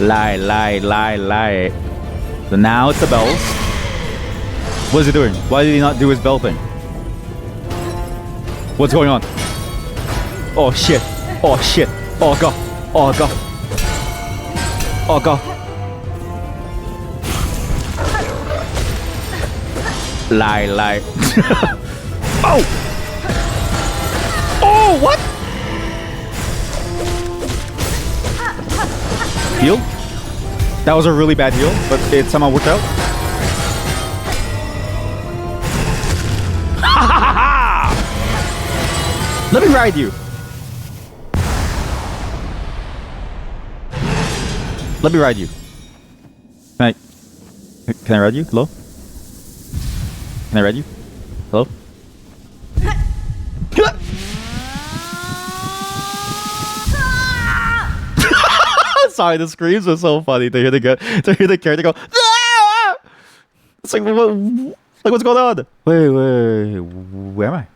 Speaker 1: Lie, lie, lie, lie. So now it's the bells. What is he doing? Why did he not do his bell thing? What's going on? Oh shit. Oh shit. Oh god. Oh god. Oh god. Lie, lie. Oh! Oh, what? Heal? That was a really bad heal, but it somehow worked out. Let me ride you. Let me ride you. Can I ride you? Hello? Can I ride you? Hello? Sorry, the screams were so funny to hear the character go. Ah! It's like what's going on? Wait, where am I?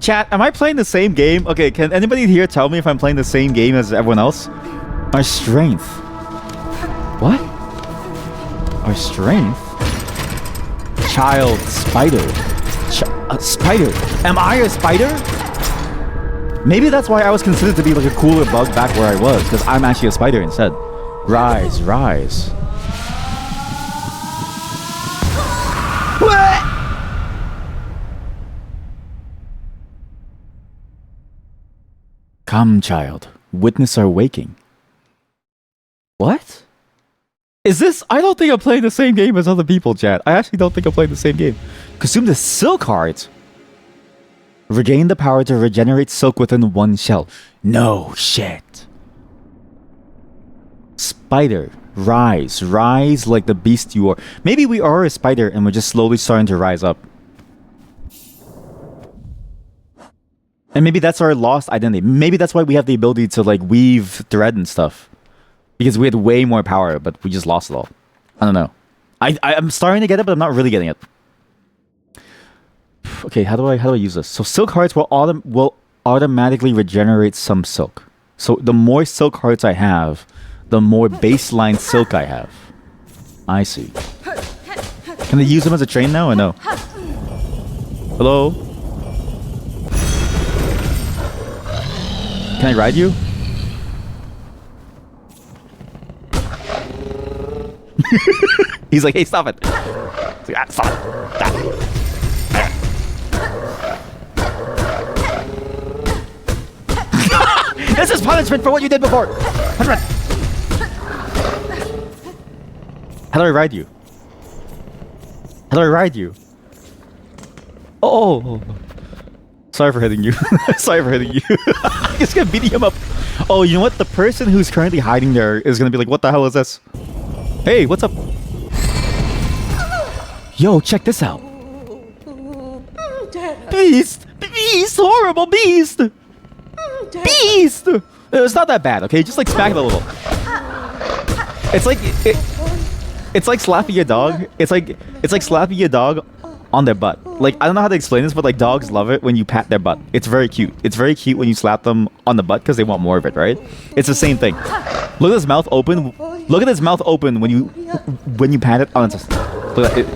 Speaker 1: Chat, am I playing the same game? Okay, can anybody here tell me if I'm playing the same game as everyone else? Our strength. What? Our strength? Child spider. A spider. Am I a spider? Maybe that's why I was considered to be like a cooler bug back where I was, because I'm actually a spider instead. Rise, rise. What? Come, child. Witness our waking. What? Is this? I don't think I'm playing the same game as other people, chat. I actually don't think I'm playing the same game. Consume the silk heart. Regain the power to regenerate silk within one shell. No shit. Spider. Rise. Rise like the beast you are. Maybe we are a spider and we're just slowly starting to rise up. And maybe that's our lost identity. Maybe that's why we have the ability to like weave thread and stuff. Because we had way more power, but we just lost it all. I don't know. I'm starting to get it, but I'm not really getting it. Okay, how do I use this? So silk hearts will automatically regenerate some silk. So the more silk hearts I have, the more baseline silk I have. I see. Can I use them as a train now or no? Hello? Can I ride you? He's like, hey, stop it. He's like, stop it. Stop. This is punishment for what you did before. Punishment. How do I ride you? How do I ride you? Oh. Sorry for hitting you. Sorry for hitting you. I'm just gonna beat him up. Oh, you know what? The person who's currently hiding there is gonna be like, what the hell is this? Hey, what's up? Yo, check this out. Beast! Beast! Horrible beast! Beast! It's not that bad, okay? Just like smack it a little. It's like it's like slapping your dog. It's like slapping your dog on their butt. Like, I don't know how to explain this, but like dogs love it when you pat their butt. It's very cute. It's very cute when you slap them on the butt because they want more of it, right? It's the same thing. Look at his mouth open. Look at his mouth open when you pat it on its. Look at it.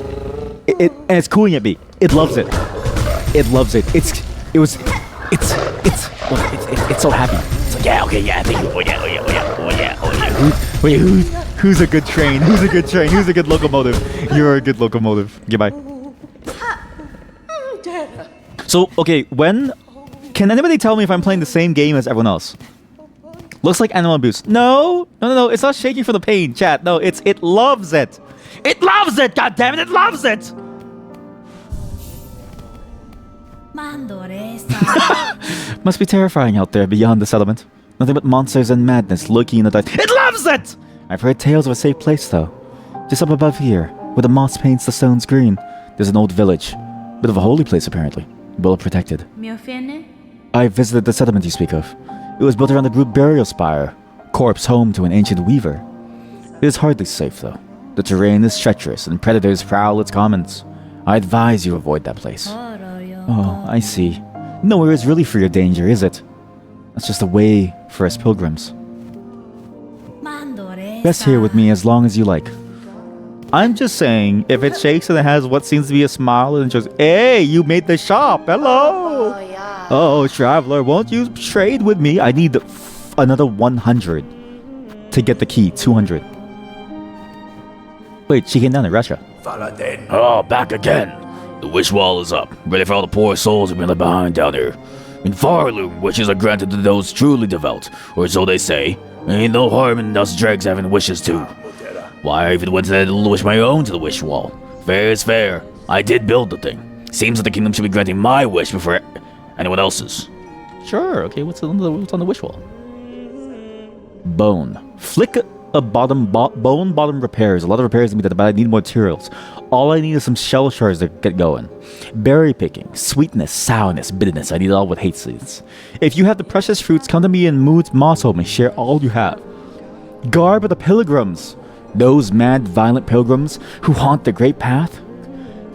Speaker 1: And it's cooing at me. It loves it. It loves it. It's so happy. It's like, yeah, okay, yeah, thank you. Oh yeah, oh yeah, oh yeah, oh yeah, oh yeah. Who's a good train? Who's a good train? Who's a good locomotive? You're a good locomotive. Goodbye. So, okay, can anybody tell me if I'm playing the same game as everyone else? Looks like Animal Boost. No, it's not shaking for the pain, chat. No, it loves it. It loves it, goddammit, it loves it! Must be terrifying out there beyond the settlement. Nothing but monsters and madness lurking in the dark. It loves it! I've heard tales of a safe place, though. Just up above here, where the moss paints the stones green, there's an old village. Bit of a holy place, apparently. Well protected. I visited the settlement you speak of. It was built around a group burial spire, corpse home to an ancient weaver. It is hardly safe, though. The terrain is treacherous and predators prowl its commons. I advise you avoid that place. Oh, I see. Nowhere is really free of danger, is it? That's just a way for us pilgrims. Rest here with me as long as you like. I'm just saying, if it shakes and it has what seems to be a smile and just, hey, you made the shop, hello! Oh, traveler, won't you trade with me? I need another 100 to get the key, 200. Wait, she came down to Russia.
Speaker 3: Oh, back again. The wish wall is up, ready for all the poor souls who've been left behind down here. In Farloom, wishes are granted to those truly devout, or so they say. Ain't no harm in us dregs having wishes too. Why, I even went to that wish my own to the wish wall. Fair is fair. I did build the thing. Seems that the kingdom should be granting my wish before anyone else's.
Speaker 1: Sure, okay, what's on the wish wall? Bone. Flick a bone bottom repairs. A lot of repairs to be done, but I need more materials. All I need is some shell shards to get going. Berry picking, sweetness, sourness, bitterness. I need it all with hate seeds. If you have the precious fruits, come to me in Moss Home and share all you have. Garb of the pilgrims. Those mad, violent pilgrims who haunt the great path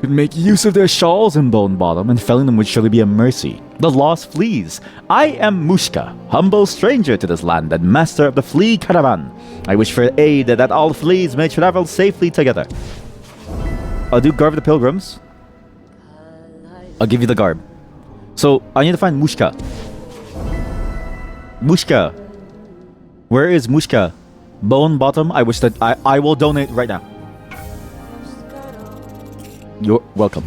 Speaker 1: could make use of their shawls in Bone Bottom, and felling them would surely be a mercy. The lost fleas. I am Mushka, humble stranger to this land and master of the flea caravan. I wish for aid that all fleas may travel safely together. I'll do Garb of the Pilgrims. I'll give you the garb. So, I need to find Mushka. Mushka. Where is Mushka? Bone Bottom. I wish that I will donate right now. You're welcome.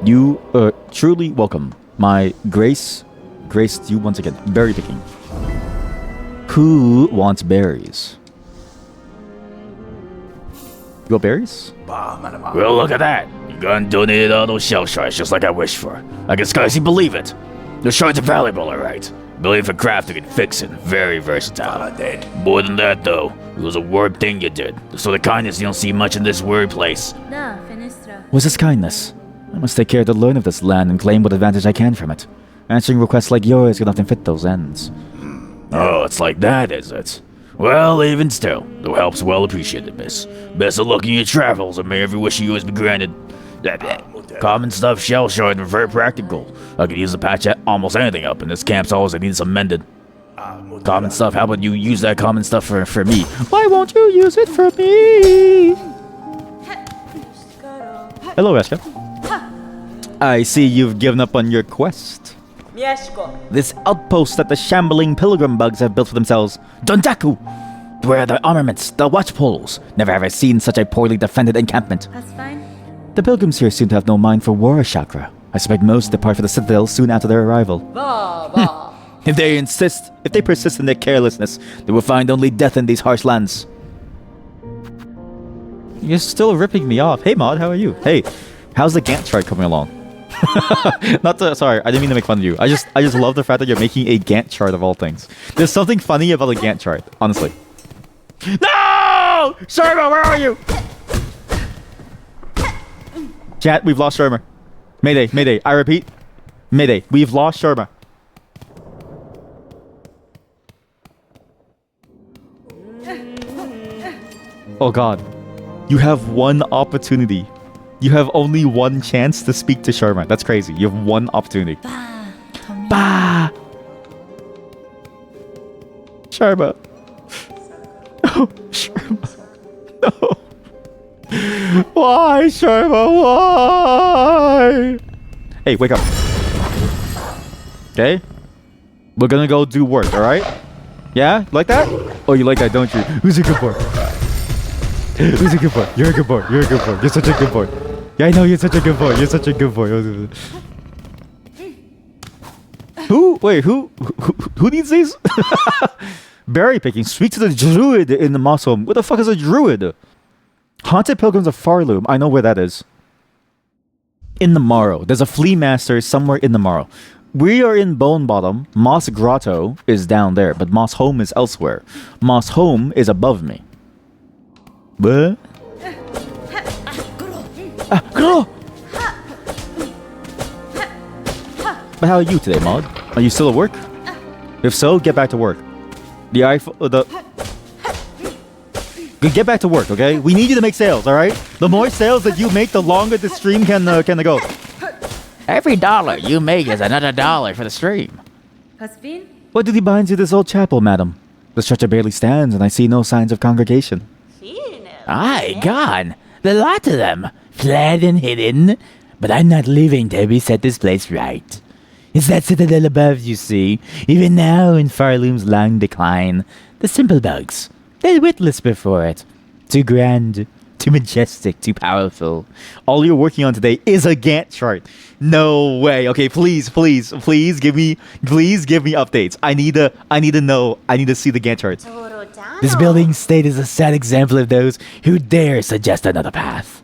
Speaker 1: You are truly welcome. My grace graced you once again. Berry picking. Who wants berries? You got berries?
Speaker 3: Well, look at that. You gone donated all those shell shards just like I wished for. I can scarcely believe it. The shards are valuable, alright. Ability for crafting and fixing. Very versatile. More than that, though, it was a word thing you did. The sort of kindness you don't see much in this word place.
Speaker 2: What's this kindness? I must take care to learn of this land and claim what advantage I can from it. Answering requests like yours can often fit those ends.
Speaker 3: Oh, it's like that, is it? Well, even still, the help's well appreciated, miss. Best of luck in your travels, and may every wish of yours be granted. Common stuff, shell shard, and very practical. I could use a patch at almost anything up, and this camp's always needs some mended. Common stuff, how about you use that common stuff for me?
Speaker 1: Why won't you use it for me? Hello, Reska. I see you've given up on your quest. This outpost that the shambling pilgrim bugs have built for themselves. Dondaku! Where are the armaments, the watch poles? Never have I seen such a poorly defended encampment.
Speaker 5: That's fine.
Speaker 2: The pilgrims here seem to have no mind for war or chakra. I suspect most depart for the citadel soon after their arrival.
Speaker 1: If they persist in their carelessness, they will find only death in these harsh lands. You're still ripping me off. Hey, Maud, how are you? Hey, how's the Gantt chart coming along? Not to, sorry, I didn't mean to make fun of you. I just love the fact that you're making a Gantt chart of all things. There's something funny about a Gantt chart, honestly. No! Sherma, where are you? Chat, we've lost Sherma. Mayday, mayday. I repeat, mayday. We've lost Sherma. Oh god. You have one opportunity. You have only one chance to speak to Sherma. That's crazy. You have one opportunity. Bah! Sherma. No, Sherma. No. Why, Sherma? Why? Hey, wake up. Okay? We're gonna go do work, alright? Yeah? Like that? Oh, you like that, don't you? Who's a good boy? Who's a good boy? You're a good boy. You're a good boy. You're such a good boy. Yeah, I know you're such a good boy. You're such a good boy. Who? Wait, who needs these? Berry picking. Speak to the druid in the moss home. What the fuck is a druid? Haunted Pilgrims of Farloom. I know where that is. In the Morrow. There's a flea master somewhere in the Morrow. We are in Bone Bottom. Moss Grotto is down there, but Moss Home is elsewhere. Moss Home is above me. What? Girl! But how are you today, Maud? Are you still at work? If so, get back to work. The iPhone... Get back to work, okay? We need you to make sales, alright? The more sales that you make, the longer the stream can go.
Speaker 2: Every dollar you make is another dollar for the stream.
Speaker 1: What did he bind to this old chapel, madam? The stretcher barely stands, and I see no signs of congregation.
Speaker 2: Aye, gone. The lot of them. Fled and hidden. But I'm not leaving till we set this place right. It's that citadel above, you see. Even now, in Farloom's long decline, the simple bugs, they're witless before it. Too grand, too majestic, too powerful.
Speaker 1: All you're working on today is a Gantt chart. No way. Okay, please give me updates. I need to know. I need to see the Gantt charts.
Speaker 2: This building state is a sad example of those who dare suggest another path.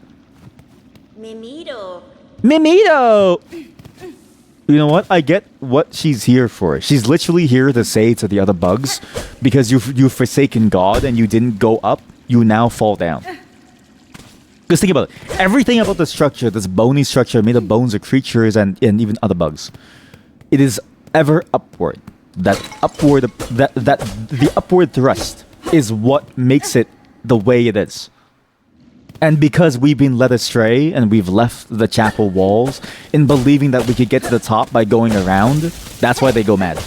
Speaker 1: Mimito! You know what? I get what she's here for. She's literally here to say to the other bugs, because you've forsaken God and you didn't go up, you now fall down. Just think about it. Everything about the structure, this bony structure made of bones of creatures and even other bugs, it is ever upward. The upward thrust is what makes it the way it is. And because we've been led astray and we've left the chapel walls in believing that we could get to the top by going around, that's why they go mad.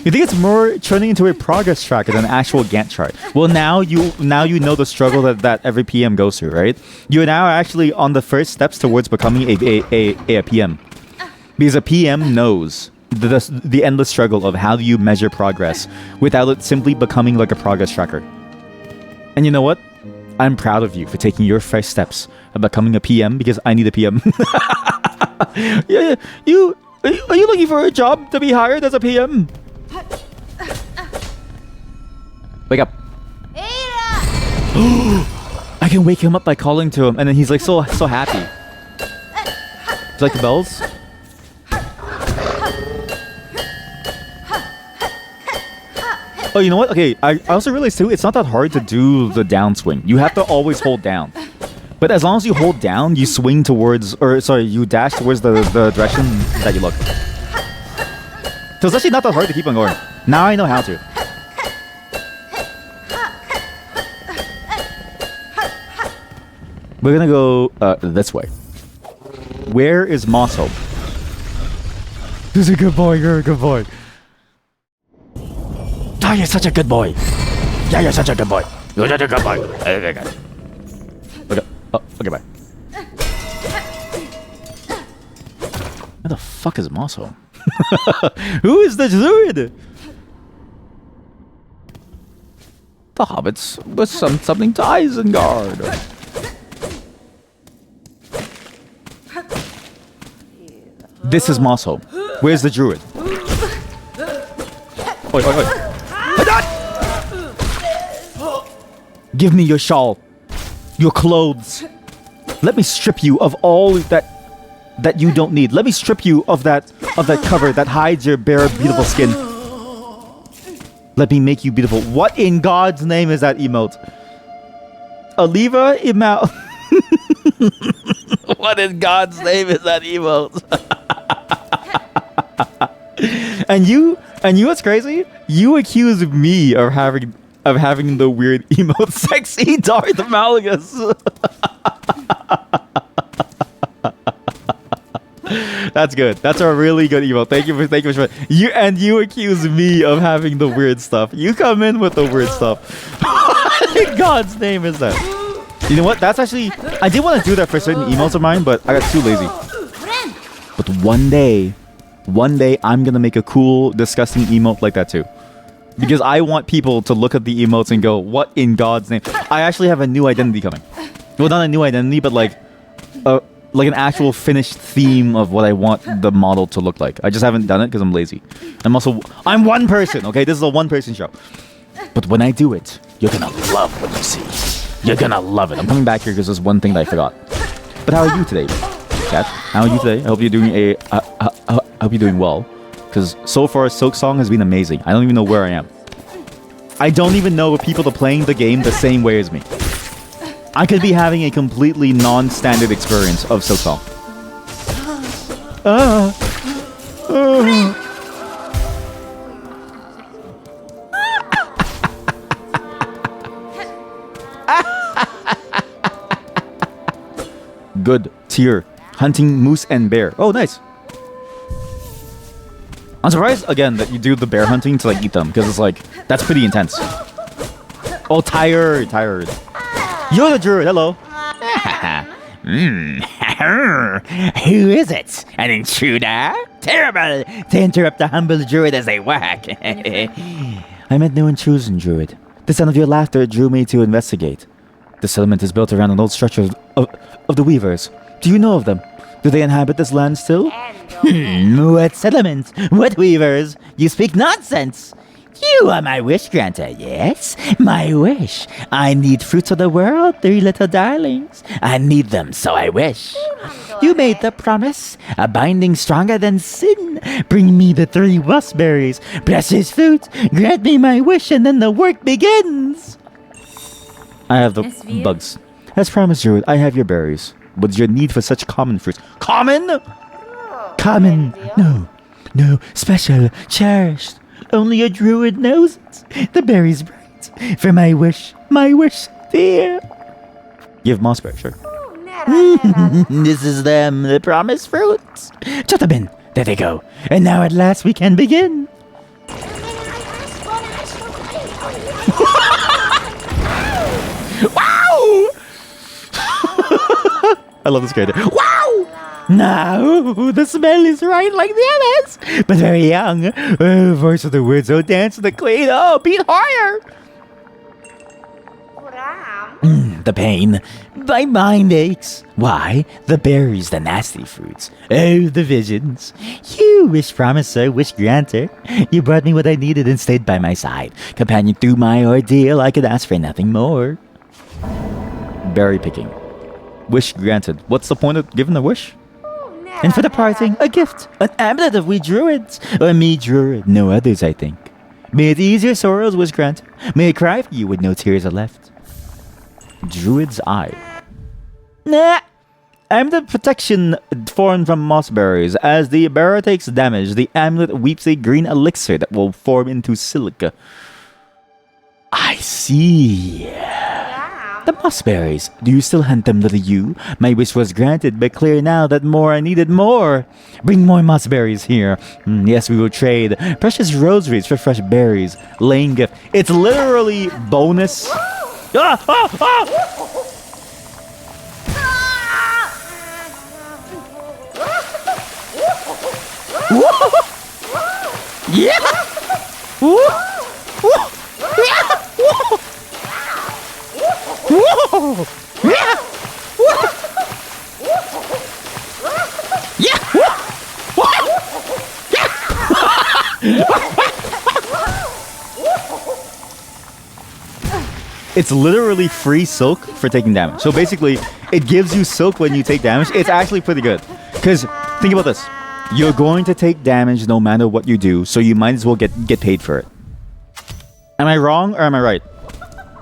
Speaker 1: You think it's more turning into a progress tracker than an actual Gantt chart? Well, now you know the struggle that every PM goes through, right? You're now actually on the first steps towards becoming a PM. Because a PM knows the endless struggle of how do you measure progress without it simply becoming like a progress tracker. And you know what? I'm proud of you for taking your first steps of becoming a PM, because I need a PM. Yeah, are you looking for a job to be hired as a PM? Wake up. I can wake him up by calling to him, and then he's like so happy. Do you like the bells? Oh, you know what? Okay, I also realized too, it's not that hard to do the downswing. You have to always hold down. But as long as you hold down, you swing towards, you dash towards the direction that you look. So it's actually not that hard to keep on going. Now I know how to. We're gonna go this way. Where is Moss Hope? He's a good boy, you're a good boy.
Speaker 2: Oh, you're such a good boy. Yeah, you're such a good boy. You're such a good boy.
Speaker 1: Okay. Oh, okay, bye. Where the fuck is Moss Home? Who is the druid? The hobbits with something to Isengard. This is Moss Home. Where's the druid? Oi. Give me your shawl, your clothes. Let me strip you of all that. that you don't need. Let me strip you of that cover that hides your bare, beautiful skin. Let me make you beautiful. What in God's name is that emote? Aliva emote.
Speaker 2: What in God's name is that emote?
Speaker 1: And you what's crazy? You accuse me of having the weird emote sexy Darth Malgus. That's good. That's a really good emote. Thank you for you accuse me of having the weird stuff. You come in with the weird stuff. What in God's name is that? You know what? That's actually I did want to do that for certain emotes of mine, but I got too lazy. But one day I'm gonna make a cool, disgusting emote like that too. Because I want people to look at the emotes and go, what in God's name? I actually have a new identity coming. Well, not a new identity, but like an actual finished theme of what I want the model to look like. I just haven't done it because I'm lazy. I'm one person, okay? This is a one-person show. But when I do it, you're gonna love what you see. You're gonna love it. I'm coming back here because there's one thing that I forgot. But how are you today, chat? How are you today? I hope you're doing I hope you're doing well. Because so far, Silksong has been amazing. I don't even know where I am. I don't even know if people are playing the game the same way as me. I could be having a completely non-standard experience of Silksong. Good tier. Hunting moose and bear. Oh, nice. I'm surprised, again, that you do the bear hunting to, like, eat them. Because it's, like, that's pretty intense. Oh, tired. You're the druid. Hello.
Speaker 2: Who is it? An intruder? Terrible to interrupt the humble druid as they work. I meant no intrusion, druid. The sound of your laughter drew me to investigate. The settlement is built around an old structure of the weavers. Do you know of them? Do they inhabit this land still? What settlement? What weavers? You speak nonsense. You are my wish granter, yes? My wish. I need fruits of the world, 3 little darlings. I need them, so I wish. You made the promise, a binding stronger than sin. Bring me the 3 wussberries. Bless his fruit, grant me my wish, and then the work begins.
Speaker 1: I have the bugs. As promised, druid, I have your berries. What's your need for such common fruits? Common?
Speaker 2: Common. No. Special. Cherished. Only a druid knows it. The berry's bright. For my wish, dear.
Speaker 1: Give mossberry, sure.
Speaker 2: This is them, the promised fruits. Gentlemen, there they go. And now at last we can begin.
Speaker 1: Wow! I love this character. Wow!
Speaker 2: Now, the smell is right like the others, but very young. Oh, voice of the woods, oh, dance of the queen, oh, beat higher. The pain. My mind aches. Why? The berries, the nasty fruits. Oh, the visions. You wish promiser, wish granter. You brought me what I needed and stayed by my side. Companion through my ordeal, I could ask for nothing more.
Speaker 1: Berry picking. Wish granted. What's the point of giving a wish?
Speaker 2: And for the parting, a gift. An amulet of we druids. Or me druid, no others, I think. May it ease your sorrows, wish granter. May it cry for you with no tears are left.
Speaker 1: Druid's eye.
Speaker 2: Nah.
Speaker 1: Amulet protection formed from mossberries. As the bearer takes damage, the amulet weeps a green elixir that will form into silica. I see. The mossberries. Do you still hunt them, little you? My wish was granted, but clear now that more I needed more. Bring more mossberries here. Yes, we will trade. Precious rosaries for fresh berries. Lane gift. It's literally bonus.
Speaker 2: Yeah! Whoa! Yeah!
Speaker 1: It's literally free silk for taking damage. So basically, it gives you silk when you take damage. It's actually pretty good. Because think about this. You're going to take damage no matter what you do, so you might as well get paid for it. Am I wrong or am I right?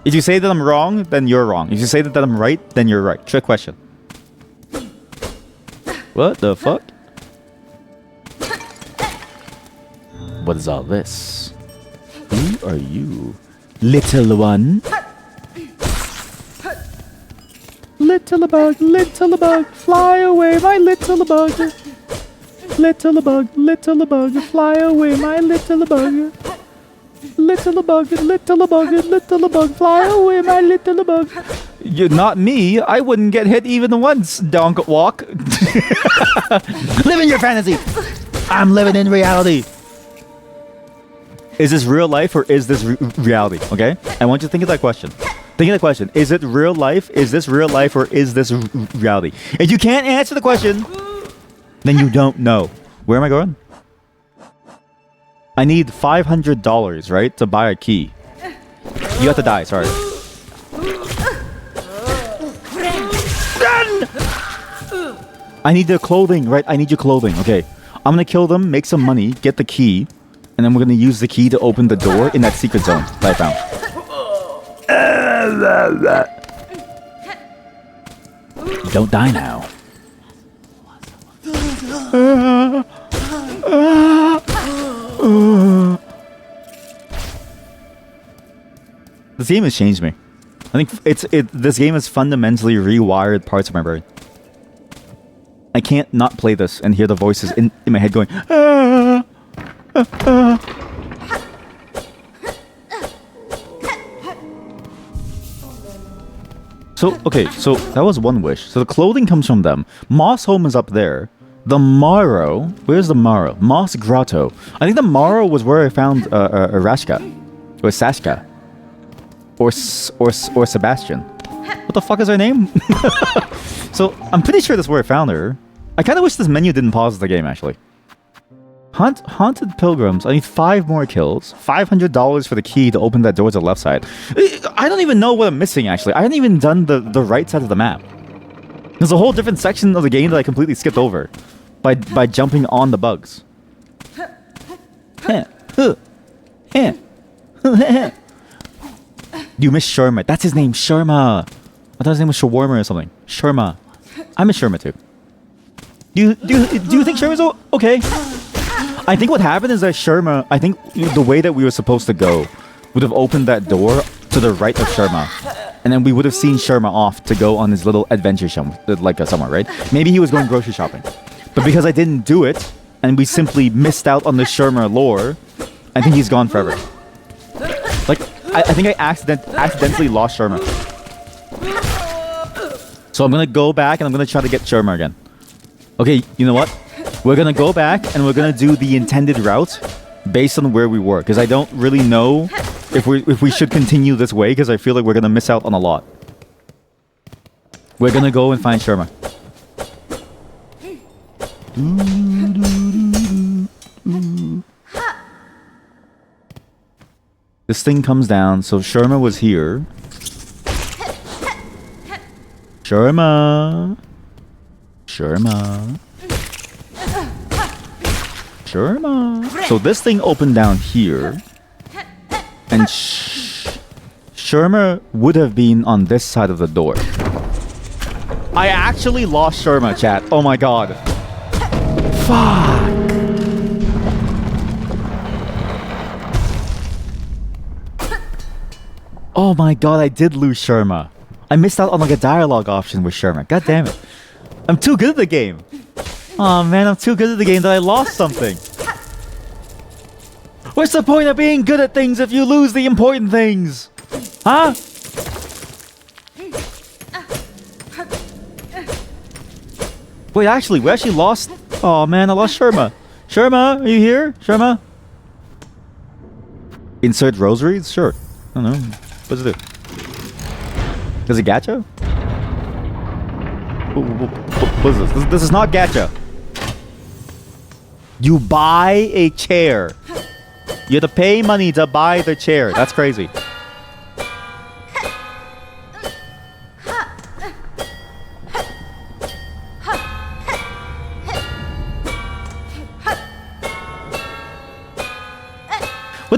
Speaker 1: If you say that I'm wrong, then you're wrong. If you say that I'm right, then you're right. Trick question. What the fuck? What is all this? Who are you? Little one? Little bug, fly away, my little bug. Little bug, fly away, my little bug. Little bug, fly away, my little bug. You're not me. I wouldn't get hit even once, donk walk. Live in your fantasy. I'm living in reality. Is this real life or is this reality? Okay? I want you to think of that question. Think of the question. Is it real life? Is this real life or is this reality? If you can't answer the question, then you don't know. Where am I going? I need $500, right? To buy a key. You have to die, sorry. Run! I need their clothing, right? I need your clothing. Okay. I'm gonna kill them, make some money, get the key, and then we're gonna use the key to open the door in that secret zone that I found. Don't die now. This game has changed me. I think this game has fundamentally rewired parts of my brain. I can't not play this and hear the voices in my head going, So, okay, so that was one wish. So the clothing comes from them. Moss Home is up there. The Morrow, where's the Morrow? Moss Grotto. I think the Morrow was where I found Rashka. Or Sashka. Or Sebastian. What the fuck is her name? So, I'm pretty sure that's where I found her. I kind of wish this menu didn't pause the game, actually. Haunted Pilgrims. I need 5 more kills. $500 for the key to open that door to the left side. I don't even know what I'm missing, actually. I haven't even done the right side of the map. There's a whole different section of the game that I completely skipped over by jumping on the bugs. You miss Sharma. That's his name, Sharma. I thought his name was Shawarma or something. Sharma. I miss Sharma too. Do you think Sharma's okay? I think what happened is that Sharma, I think the way that we were supposed to go would have opened that door to the right of Sharma. And then we would have seen Sharma off to go on his little adventure somewhere, right? Maybe he was going grocery shopping. But because I didn't do it, and we simply missed out on the Sharma lore, I think he's gone forever. Like, I think I accidentally lost Sharma. So I'm gonna go back and I'm gonna try to get Sharma again. Okay, you know what? We're gonna go back and we're gonna do the intended route based on where we were. Because I don't really know if we should continue this way, because I feel like we're gonna miss out on a lot. We're gonna go and find Sharma. This thing comes down, so Sharma was here. Sharma. So this thing opened down here. And Sharma would have been on this side of the door. I actually lost Sharma, chat. Oh my god. Fuck. Oh my god, I did lose Sharma. I missed out on like a dialogue option with Sharma. God damn it. I'm too good at the game. Oh man, I'm too good at the game that I lost something. What's the point of being good at things if you lose the important things? Huh? Wait, actually, we actually lost... Oh man, I lost Sharma. Sharma, are you here? Sharma? Insert rosaries? Sure. I don't know. What does it do? Does it gacha? What is this? This is not gacha. You buy a chair. You have to pay money to buy the chair. That's crazy.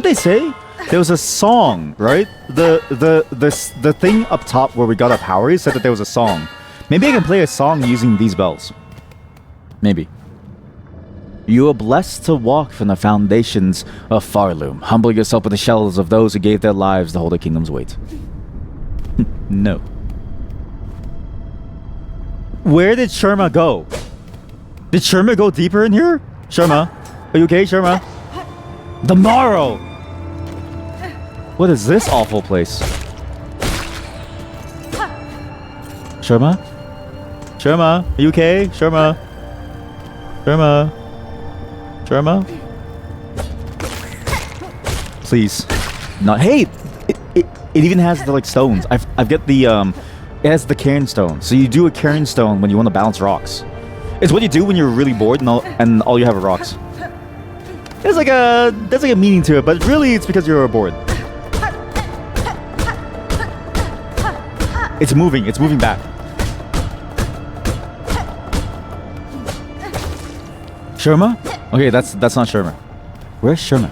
Speaker 1: Didn't they say there was a song, right? The thing up top where we got our powers said that there was a song. Maybe I can play a song using these bells. Maybe. You are blessed to walk from the foundations of Farloom. Humble yourself with the shells of those who gave their lives to hold the kingdom's weight. No. Where did Sherma go? Did Sherma go deeper in here? Sherma? Are you okay, Sherma? The Morrow! What is this awful place? Sherma? Sherma? Are you okay? Sherma? Sherma? Sherma? Please. Not. Hey! It even has the like stones. I've got the it has the cairn stone. So you do a cairn stone when you want to balance rocks. It's what you do when you're really bored and all you have are rocks. There's like a meaning to it, but really it's because you're bored. It's moving back. Sherma? Okay, that's not Sherma. Where's Sherma?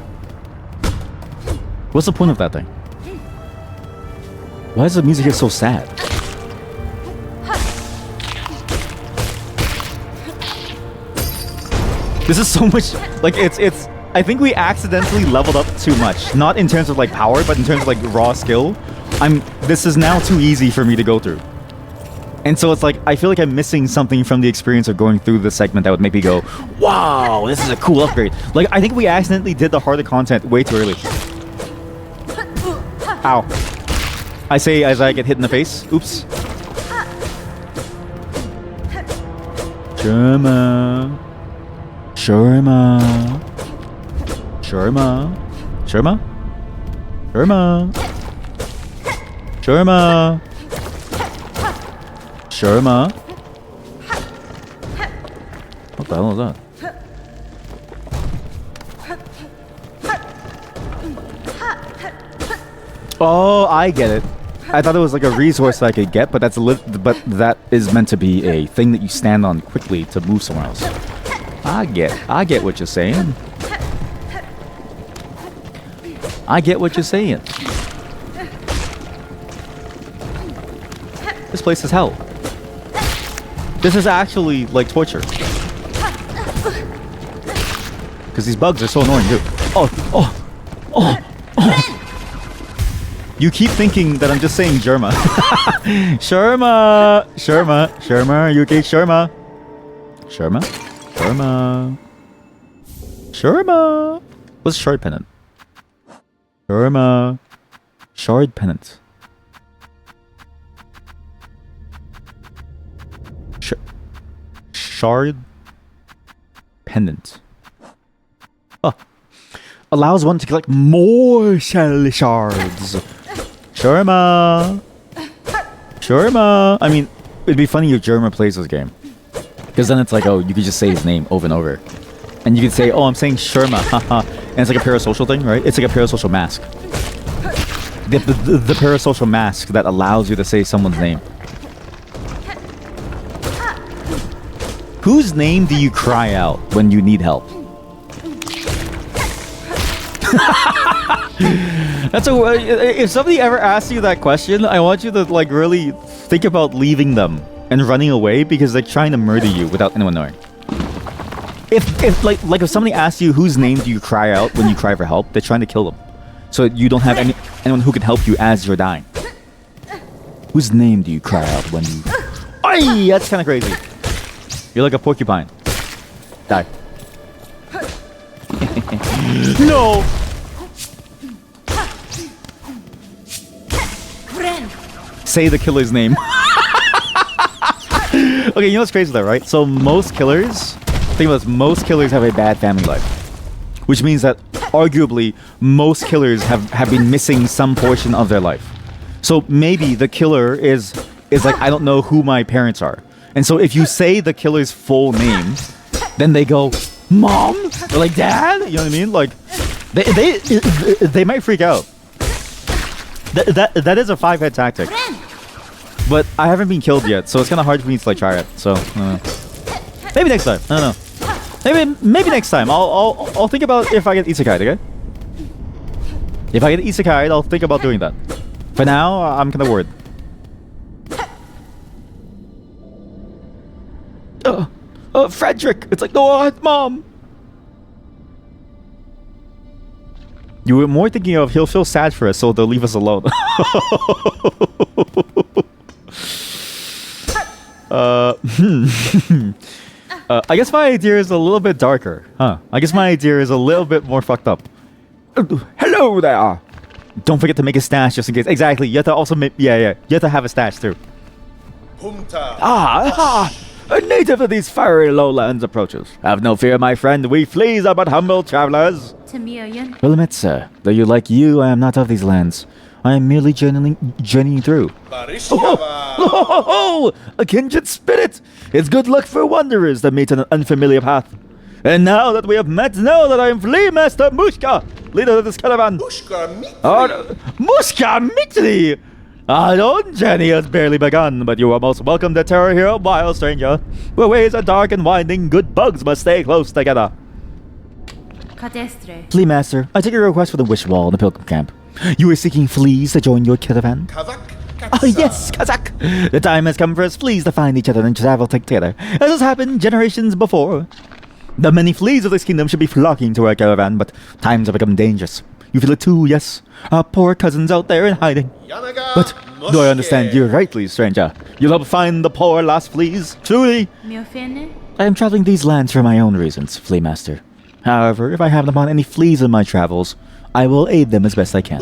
Speaker 1: What's the point of that thing? Why is the music here so sad? This is so much like it's I think we accidentally leveled up too much. Not in terms of like power, but in terms of like raw skill. This is now too easy for me to go through. And so it's like, I feel like I'm missing something from the experience of going through this segment that would make me go, wow, this is a cool upgrade. Like, I think we accidentally did the harder content way too early. Ow. I say as I get hit in the face. Oops. Sherma. Sherma. Sherma. Sherma? Sherma. Sherma. Sherma. What the hell is that? Oh, I get it. I thought it was like a resource that I could get, but but that is meant to be a thing that you stand on quickly to move somewhere else. I get what you're saying. I get what you're saying. This place is hell. This is actually like torture. Because these bugs are so annoying, dude. Oh. You keep thinking that I'm just saying Sherma. Sherma, are you okay, Sherma? Sherma. What's shard pennant? Sherma. Shard pennant. Shard pendant. Oh. Allows one to collect more shell shards. Sherma. I mean, it'd be funny if Sherma plays this game. Because then it's like, oh, you could just say his name over and over. And you could say, oh, I'm saying Sherma, haha. And it's like a parasocial thing, right? It's like a parasocial mask. The parasocial mask that allows you to say someone's name. Whose name do you cry out when you need help? If somebody ever asks you that question, I want you to like really think about leaving them and running away because they're trying to murder you without anyone knowing. If if somebody asks you whose name do you cry out when you cry for help, they're trying to kill them. So you don't have anyone who can help you as you're dying. Whose name do you cry out when you... Ay, that's kind of crazy. You're like a porcupine. Die. No! Say the killer's name. Okay, you know what's crazy though, right? So most killers, think about this, most killers have a bad family life. Which means that arguably most killers have been missing some portion of their life. So maybe the killer is like, I don't know who my parents are. And so if you say the killer's full name, then they go, Mom? Or like, Dad? You know what I mean? Like, they might freak out. That is a 5-head tactic. But I haven't been killed yet, so it's kind of hard for me to like try it. So, maybe next time. I don't know. Maybe next time. I'll think about if I get isekai, okay? If I get isekai, I'll think about doing that. For now, I'm kind of worried. Frederick! It's like, no, Mom! You were more thinking of he'll feel sad for us, so they'll leave us alone. I guess my idea is a little bit darker, huh? I guess my idea is a little bit more fucked up. Hello there! Don't forget to make a stash just in case. Exactly, you have to also make... Yeah. You have to have a stash too. A native of these fiery lowlands approaches. Have no fear, my friend. We fleas are but humble travelers. Well met, sir. Though you like you, I am not of these lands. I am merely journeying through. A kindred spirit! It's good luck for wanderers that meet on an unfamiliar path. And now that we have met, know that I am Flea Master Mushka, leader of this caravan. Mushka Mitri! Our own journey has barely begun, but you are most welcome to Terror Hero Wild, stranger. Where ways are dark and winding, good bugs must stay close together. Flea Master, I take your request for the Wish Wall in the Pilgrim Camp. You are seeking fleas to join your caravan? Yes, Kazak! The time has come for us fleas to find each other and travel together, as has happened generations before. The many fleas of this kingdom should be flocking to our caravan, but times have become dangerous. You feel it too, yes? Our poor cousins out there in hiding. But do I understand you rightly, stranger? You'll help find the poor lost fleas, truly? I am traveling these lands for my own reasons, Flea Master. However, if I happen upon any fleas in my travels, I will aid them as best I can.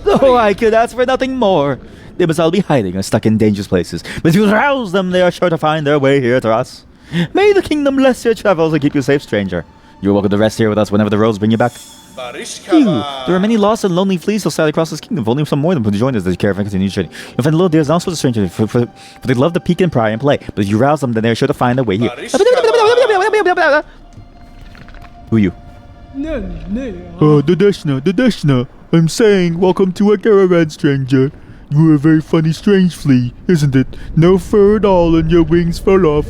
Speaker 1: Oh, I could ask for nothing more. They must all be hiding or stuck in dangerous places, but if you rouse them, they are sure to find their way here to us. May the kingdom bless your travels and keep you safe, stranger. You're welcome to rest here with us whenever the roads bring you back. Phew, there are many lost and lonely fleas still scattered across this kingdom. If only some more of them would join us as the caravan continues journey. You'll find the little deers and also the strangers, for they love to peek and pry and play. But if you rouse them, then they are sure to find their way here. Who are you? The Deshna. I'm saying, welcome to our caravan, stranger. You are a very funny, strange flea, isn't it? No fur at all and your wings fell off.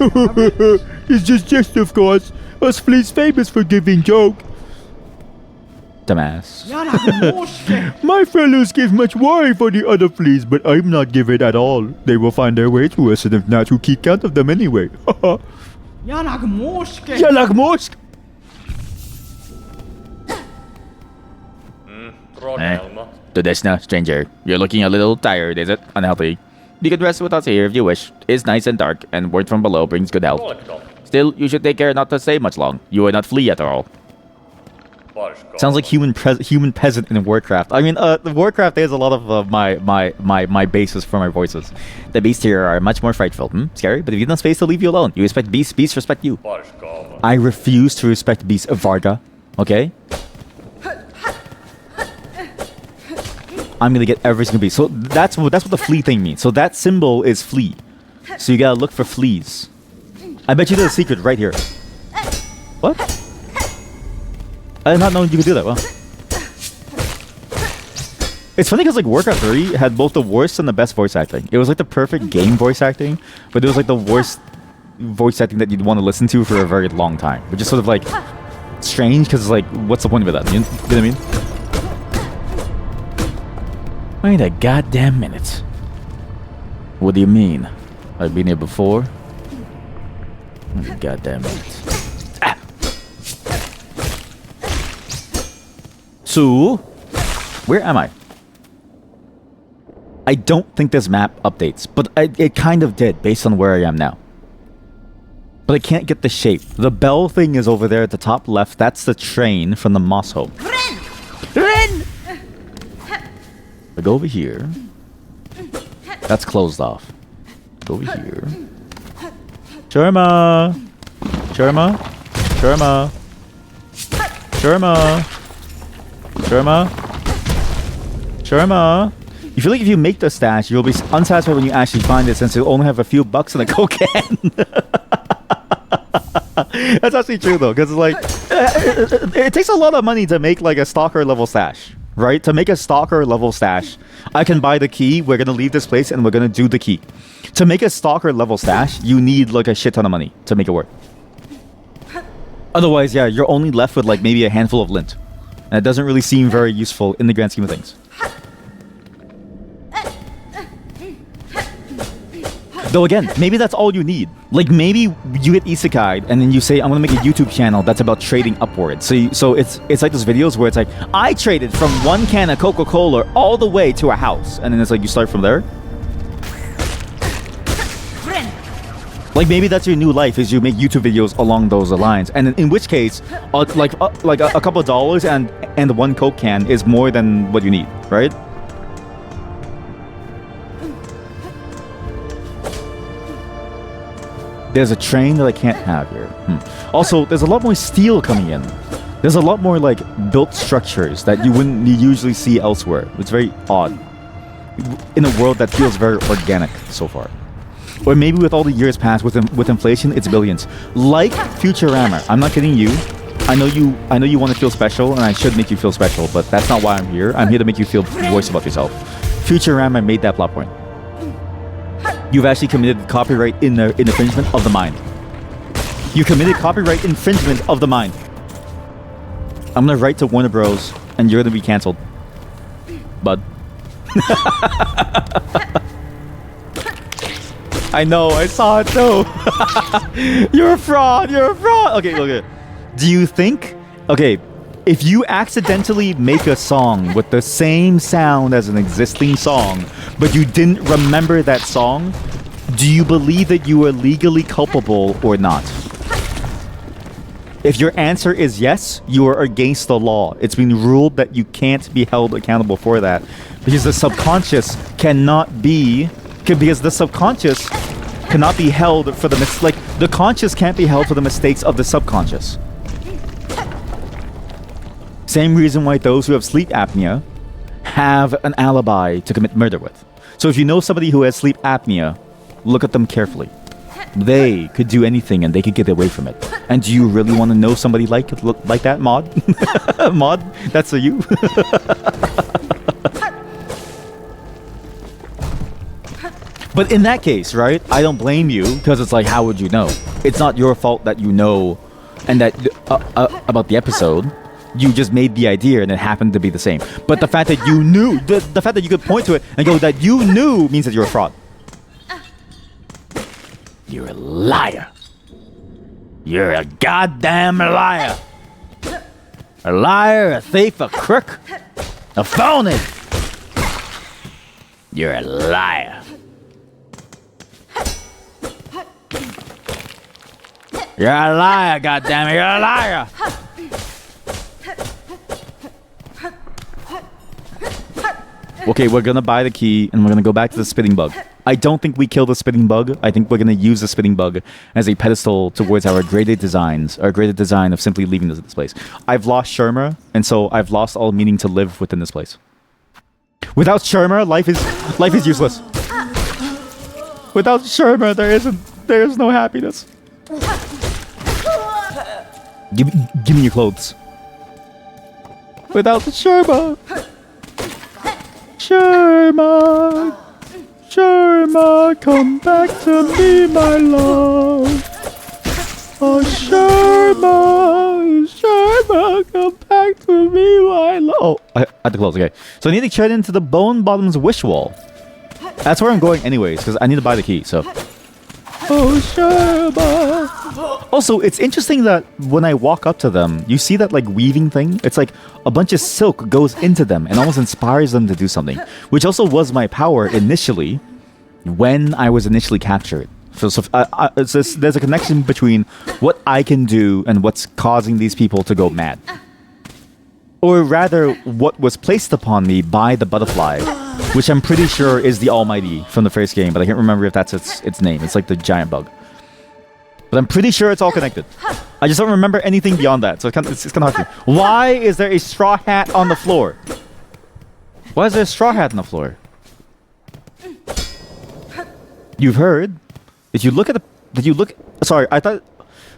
Speaker 1: It's just, of course. Us fleas famous for giving joke. Dumbass. My fellows give much worry for the other fleas, but I'm not giving at all. They will find their way to us, and if not, who keep count of them anyway? Morsk. The Deshna, stranger. You're looking a little tired, is it? Unhealthy. You can rest with us here if you wish. It's nice and dark, and word from below brings good health. Still, you should take care not to stay much long. You are not flea at all. Sounds like human peasant in Warcraft. I mean, Warcraft is a lot of my basis for my voices. The beasts here are much more frightful. Scary, but if you don't space to leave you alone, you respect beasts, beasts respect you. I refuse to respect beasts, Varga. Okay? I'm gonna get every single beast. So that's what the flea thing means. So that symbol is flea. So you gotta look for fleas. I bet you there's a secret right here. What? I did not know you could do that. Well, it's funny because like Warcraft 3 had both the worst and the best voice acting. It was like the perfect game voice acting, but it was like the worst voice acting that you'd want to listen to for a very long time. Which is sort of like strange because like, what's the point of that? You know what I mean? Wait a goddamn minute. What do you mean? I've been here before? Wait a goddamn minute. Ah! So, where am I? I don't think this map updates, but it kind of did based on where I am now. But I can't get the shape. The bell thing is over there at the top left. That's the train from the Moss Home. Ren! I go over here. That's closed off. Go over here. Sherma! Sherma! Sherma! Sherma! Sherma! Sherma! You feel like if you make the stash, you'll be unsatisfied when you actually find it since you'll only have a few bucks in a Coke can. That's actually true though, because it's like it takes a lot of money to make like a stalker level stash. Right? To make a stalker level stash, I can buy the key, we're gonna leave this place, and we're gonna do the key. To make a stalker level stash, you need like a shit ton of money to make it work. Otherwise, yeah, you're only left with like maybe a handful of lint. And it doesn't really seem very useful in the grand scheme of things. Though again, maybe that's all you need. Like maybe you get isekai and then you say, I'm gonna make a YouTube channel that's about trading upwards. So it's like those videos where it's like, I traded from 1 can of Coca-Cola all the way to a house. And then it's like you start from there. Like maybe that's your new life, is you make YouTube videos along those lines. And in which case, like a couple of dollars and 1 Coke can is more than what you need, right? There's a train that I can't have here. Also, there's a lot more steel coming in. There's a lot more like built structures that you wouldn't usually see elsewhere. It's very odd. In a world that feels very organic so far. Or maybe with all the years past with inflation, it's billions. Like Futurama. I'm not kidding you. I know you want to feel special, and I should make you feel special, but that's not why I'm here. I'm here to make you feel worse about yourself. Futurama made that plot point. You've actually committed copyright infringement of the mind. You committed copyright infringement of the mind. I'm gonna write to Warner Bros. And you're gonna be cancelled, bud. I know, I saw it too. You're a fraud. You're a fraud. Okay. Do you think? Okay, if you accidentally make a song with the same sound as an existing song, but you didn't remember that song, do you believe that you are legally culpable or not? If your answer is yes, you are against the law. It's been ruled that you can't be held accountable for that because the subconscious cannot be. Because the subconscious cannot be held for the the conscious can't be held for the mistakes of the subconscious. Same reason why those who have sleep apnea have an alibi to commit murder with. So if you know somebody who has sleep apnea, look at them carefully. They could do anything and they could get away from it. And do you really want to know somebody like that, Mod? Mod, that's a you. But in that case, right, I don't blame you because it's like, how would you know? It's not your fault that you know and that about the episode. You just made the idea and it happened to be the same. But the fact that you knew, the fact that you could point to it and go that you knew means that you're a fraud.
Speaker 3: You're a liar. You're a goddamn liar. A liar, a thief, a crook, a phony. You're a liar. You're a liar, goddammit, you're a liar!
Speaker 1: Okay, we're gonna buy the key and we're gonna go back to the spitting bug. I don't think we kill the spitting bug. I think we're gonna use the spitting bug as a pedestal towards our graded designs, our graded design of simply leaving this place. I've lost Sherma, and so I've lost all meaning to live within this place. Without Sherma, life is useless. Without Sherma, there is no happiness. Give me your clothes. Without the Sherma. Sherma, come back to me, my love. Oh, Sherma, come back to me, my love. Oh, I had to close, okay. So I need to tread into the Bone Bottom's wish wall. That's where I'm going anyways, because I need to buy the key, so. Oh, Sherma. Also, it's interesting that when I walk up to them, you see that like weaving thing? It's like a bunch of silk goes into them and almost inspires them to do something, which also was my power initially when I was initially captured. So there's a connection between what I can do and what's causing these people to go mad. Or rather, what was placed upon me by the butterfly, which I'm pretty sure is the Almighty from the first game, but I can't remember if that's its name. It's like the giant bug. But I'm pretty sure it's all connected. I just don't remember anything beyond that, so it's kind of hard for me. Why is there a straw hat on the floor? Why is there a straw hat on the floor? You've heard. Sorry, I thought...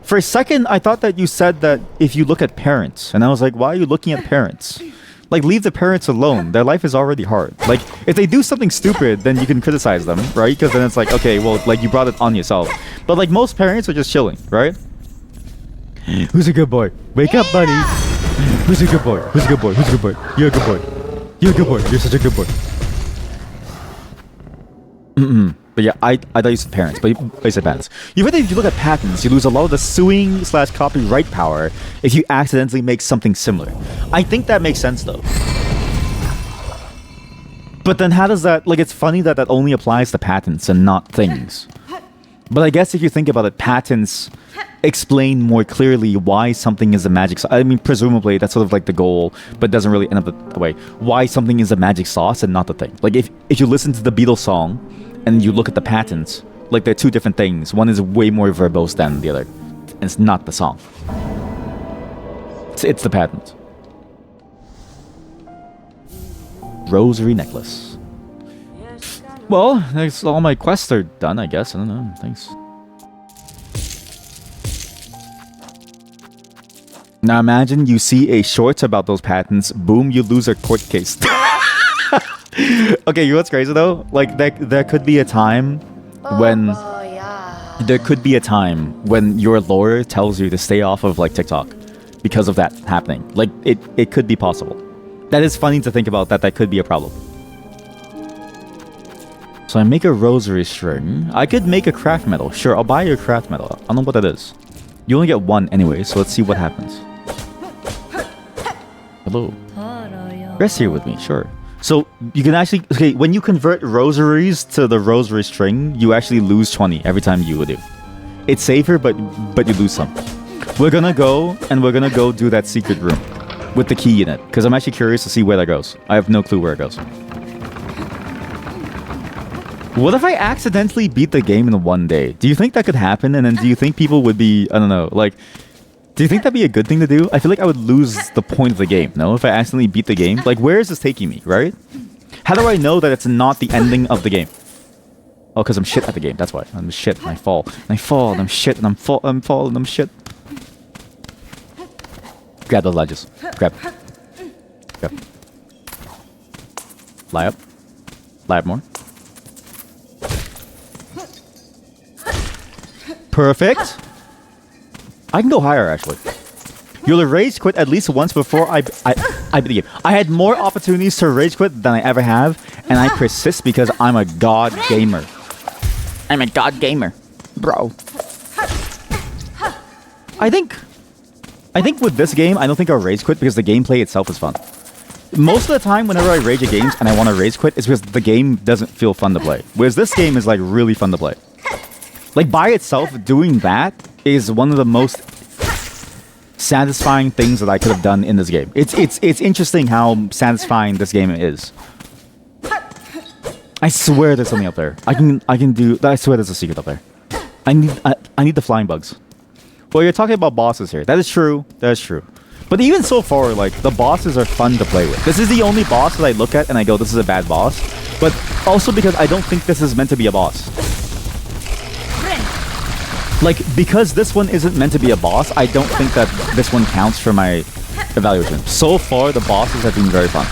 Speaker 1: For a second, I thought that you said that if you look at parents. And I was like, why are you looking at parents? Like, leave the parents alone. Their life is already hard. Like, if they do something stupid, then you can criticize them, right? Because then it's like, okay, well, like, you brought it on yourself. But, like, most parents are just chilling, right? Who's a good boy? Wake up, buddy. Who's a good boy? Who's a good boy? Who's a good boy? You're a good boy. You're a good boy. You're such a good boy. But yeah, I thought you said parents, but you said patents. You read that if you look at patents, you lose a lot of the suing / copyright power if you accidentally make something similar. I think that makes sense though. But then how does that, like, it's funny that that only applies to patents and not things. But I guess if you think about it, patents explain more clearly why something is a magic sauce. I mean, presumably that's sort of like the goal, but doesn't really end up that way. Why something is a magic sauce and not the thing. Like if you listen to the Beatles song and you look at the patents, like they're two different things. One is way more verbose than the other. And it's not the song. It's the patent. Rosary necklace. Well, that's all my quests are done, I guess. I don't know. Thanks. Now imagine you see a short about those patents. Boom, you lose a court case. Okay, you know what's crazy though? Like there could be a time when your lawyer tells you to stay off of like TikTok because of that happening. Like it could be possible. That is funny to think about that could be a problem. So I make a rosary string. I could make a craft medal. Sure, I'll buy you a craft medal. I don't know what that is. You only get one anyway, so let's see what happens. Hello. Rest here with me, sure. So you can actually, okay, when you convert rosaries to the rosary string, you actually lose 20 every time you do. It's safer, but you lose some. We're gonna go do that secret room with the key in it, because I'm actually curious to see where that goes. I have no clue where it goes. What if I accidentally beat the game in one day? Do you think that could happen? And then do you think people would be, I don't know, like, do you think that'd be a good thing to do? I feel like I would lose the point of the game, no? If I accidentally beat the game? Like, where is this taking me, right? How do I know that it's not the ending of the game? Oh, because I'm shit at the game, that's why. I'm shit, and I fall. And I fall, and I'm shit, and I'm fall, and I'm shit. Grab those ledges. Grab. Grab. Lie up. Lie up more. Perfect. I can go higher, actually. You'll rage quit at least once before I beat the game. I had more opportunities to rage quit than I ever have, and I persist because I'm a god gamer. I'm a god gamer, bro. I think with this game, I don't think I'll rage quit because the gameplay itself is fun. Most of the time, whenever I rage at games and I want to rage quit, it's because the game doesn't feel fun to play. Whereas this game is like really fun to play. Like by itself, doing that is one of the most satisfying things that I could have done in this game. It's interesting how satisfying this game is. I swear there's something up there. I can do. I swear there's a secret up there. I need the flying bugs. Well, you're talking about bosses here. That is true. That is true. But even so far, like the bosses are fun to play with. This is the only boss that I look at and I go, this is a bad boss. But also because I don't think this is meant to be a boss. Like, because this one isn't meant to be a boss, I don't think that this one counts for my evaluation. So far, the bosses have been very fun.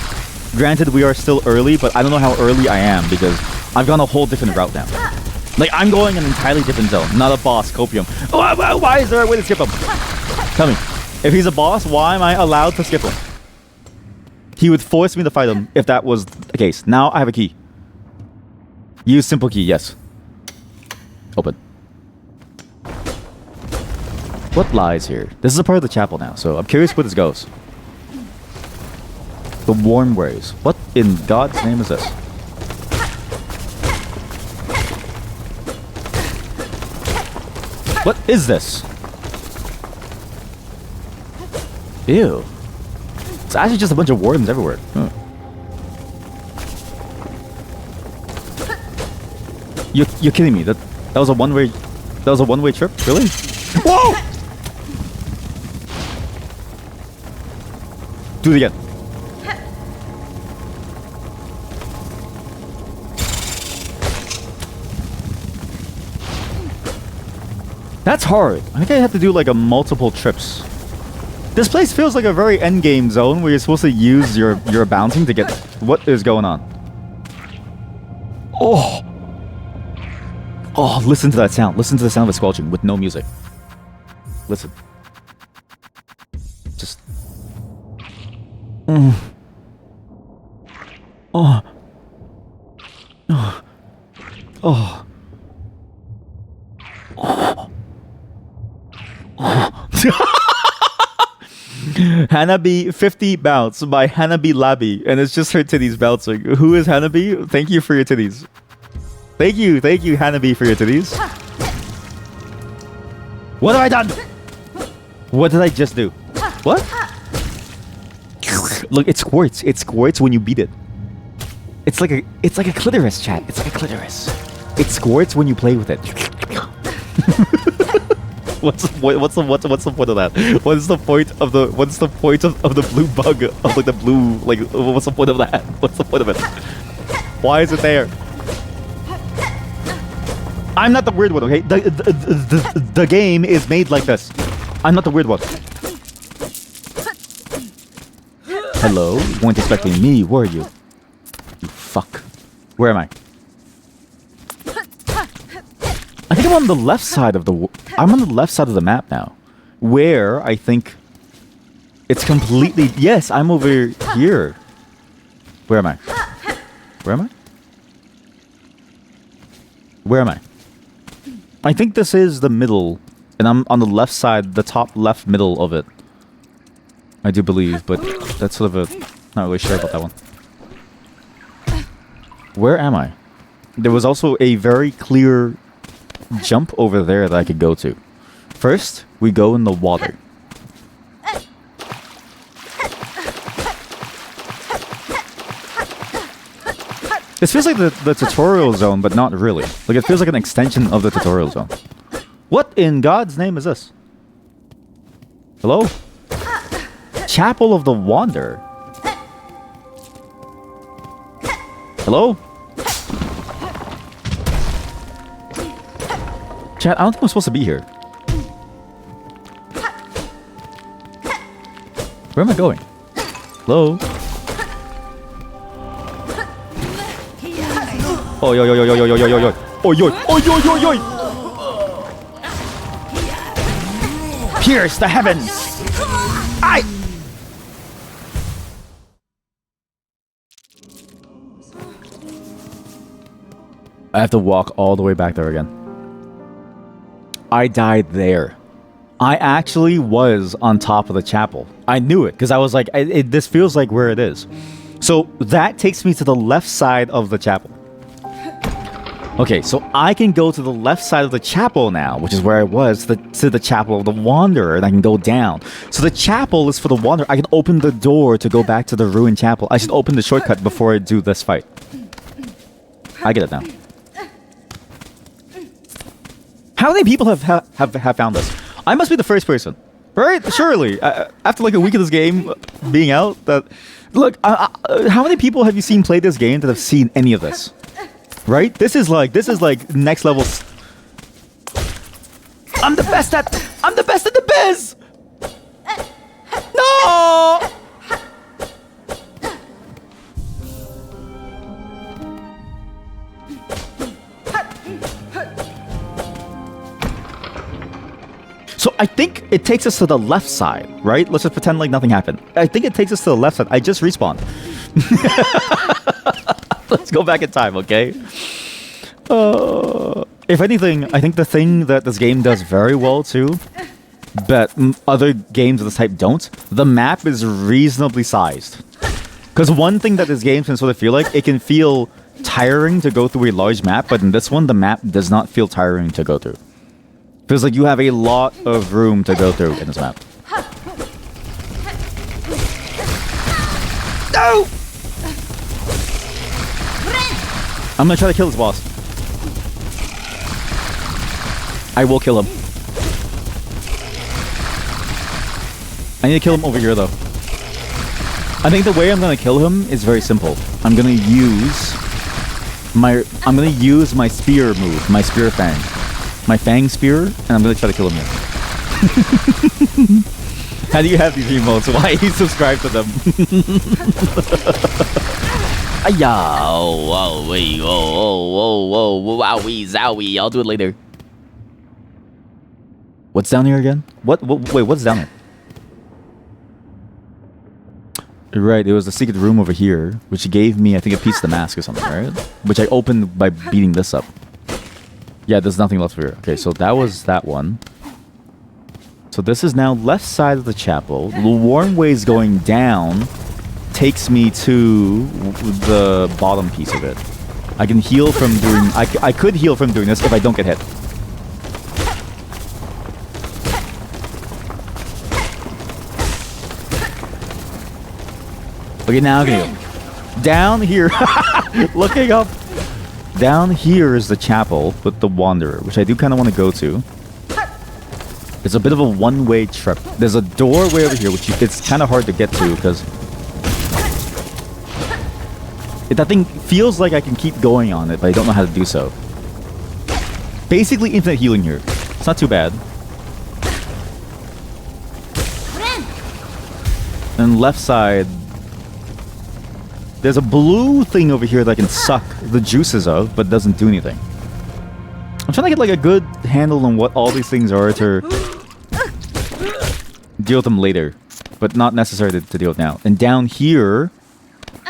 Speaker 1: Granted, we are still early, but I don't know how early I am because I've gone a whole different route now. Like, I'm going an entirely different zone. Not a boss, Copium. Why is there a way to skip him? Tell me, if he's a boss, why am I allowed to skip him? He would force me to fight him if that was the case. Now I have a key. Use simple key, yes. Open. What lies here? This is a part of the chapel now, so I'm curious where this goes. The warm ways. What in God's name is this? What is this? Ew. It's actually just a bunch of wardens everywhere. Huh. You're kidding me. That was a one-way trip? Really? Whoa! Do it again. That's hard. I think I have to do like a multiple trips. This place feels like a very endgame zone where you're supposed to use your bouncing to get... What is going on? Oh! Oh, listen to that sound. Listen to the sound of it squelching with no music. Listen. Just... Oh. Oh. Oh. Hanabi 50 bounce by Hanabi Labby, and it's just her titties bouncing. Who is Hanabi? Thank you for your titties. Thank you, Hanabi, for your titties. What have I done? What did I just do? What? Look, it squirts. It squirts when you beat it. It's like a clitoris, chat. It's like a clitoris. It squirts when you play with it. What's the point of that? What's the point of the blue bug? Of like the blue, like, what's the point of that? What's the point of it? Why is it there? I'm not the weird one, okay? The game is made like this. I'm not the weird one. Hello? You weren't expecting me, were you? You fuck. Where am I? I think I'm on the left side of the map now. Where I think it's completely... Yes, I'm over here. Where am I? Where am I? Where am I? I think this is the middle, and I'm on the left side, the top left middle of it. I do believe, but that's sort of a... Not really sure about that one. Where am I? There was also a very clear jump over there that I could go to. First, we go in the water. This feels like the tutorial zone, but not really. Like, it feels like an extension of the tutorial zone. What in God's name is this? Hello? Chapel of the Wanderer. Hello? Chat, I don't think I'm supposed to be here. Where am I going? Hello? Oh, yo, yo, yo, yo, yo, yo, yo, yo, yo. Oh, yo, oh, yo, yo, yo. Pierce the heavens. I have to walk all the way back there again. I died there. I actually was on top of the chapel. I knew it because I was like, this feels like where it is. So that takes me to the left side of the chapel. Okay, so I can go to the left side of the chapel now, which is where I was, to the Chapel of the Wanderer, and I can go down. So the chapel is for the Wanderer. I can open the door to go back to the ruined chapel. I should open the shortcut before I do this fight. I get it now. How many people have found this? I must be the first person, right? Surely, after like a week of this game being out, that look. How many people have you seen play this game that have seen any of this? Right? This is like next level. I'm the best at the biz. No. So I think it takes us to the left side, right? Let's just pretend like nothing happened. I think it takes us to the left side. I just respawned. Let's go back in time, okay? If anything, I think the thing that this game does very well too, but other games of this type don't, the map is reasonably sized. Because one thing that this game can sort of feel like, it can feel tiring to go through a large map, but in this one, the map does not feel tiring to go through. Feels like you have a lot of room to go through in this map. No! I'm gonna try to kill this boss. I will kill him. I need to kill him over here, though. I think the way I'm gonna kill him is very simple. I'm gonna use my spear move, my spear fang. My fang spear, and I'm gonna try to kill him here. How do you have these emotes? Why you subscribe to them?
Speaker 2: Oh, wait, whoa, wowie, zowie. I'll do it later.
Speaker 1: What's down here again? Wait, what's down here? Right, it was the secret room over here, which gave me, I think, a piece of the mask or something, right? Which I opened by beating this up. Yeah, there's nothing left here. Okay, so that was that one. So this is now left side of the chapel. The warm ways going down takes me to the bottom piece of it. I can heal from doing... I could heal from doing this if I don't get hit. Okay, now I can heal. Down here, looking up. Down here is the chapel with the Wanderer, which I do kind of want to go to. It's a bit of a one-way trip. There's a doorway over here, which it's kind of hard to get to because that thing feels like I can keep going on it, but I don't know how to do so. Basically, infinite healing here. It's not too bad. And left side, there's a blue thing over here that I can suck the juices of, but doesn't do anything. I'm trying to get like a good handle on what all these things are to deal with them later, but not necessary to deal with now. And down here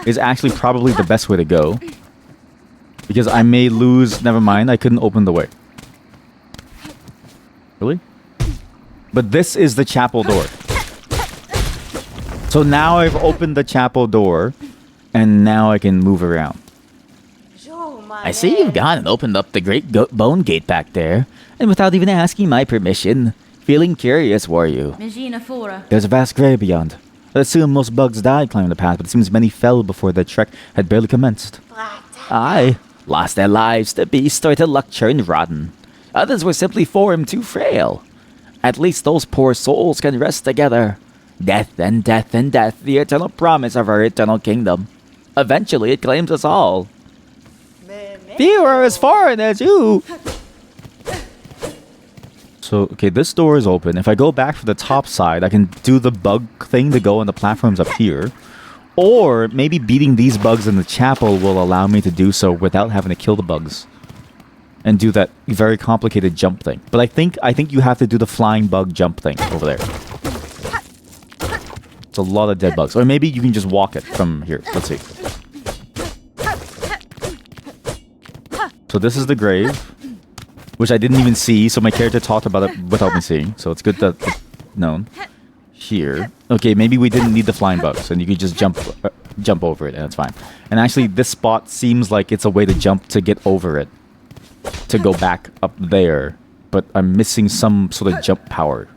Speaker 1: is actually probably the best way to go, because I may lose... Never mind, I couldn't open the way. Really? But this is the chapel door. So now I've opened the chapel door, and now I can move around.
Speaker 2: I see you've gone and opened up the great bone gate back there, and without even asking my permission. Feeling curious, were you? There's a vast grave beyond. I assume most bugs died climbing the path, but it seems many fell before their trek had barely commenced. Aye, lost their lives to beasts or to luck churned rotten. Others were simply formed too frail. At least those poor souls can rest together. Death and death and death, the eternal promise of our eternal kingdom. Eventually it claims us all. Few are as foreign as you.
Speaker 1: So, okay, this door is open. If I go back for the top side, I can do the bug thing to go on the platforms up here. Or maybe beating these bugs in the chapel will allow me to do so without having to kill the bugs. And do that very complicated jump thing. But I think you have to do the flying bug jump thing over there. It's a lot of dead bugs. Or maybe you can just walk it from here. Let's see. So this is the grave, which I didn't even see, so my character talked about it without me seeing. So it's good that it's known. Here. Okay, maybe we didn't need the flying bugs, and you could just jump over it, and it's fine. And actually, this spot seems like it's a way to jump to get over it. To go back up there. But I'm missing some sort of jump power.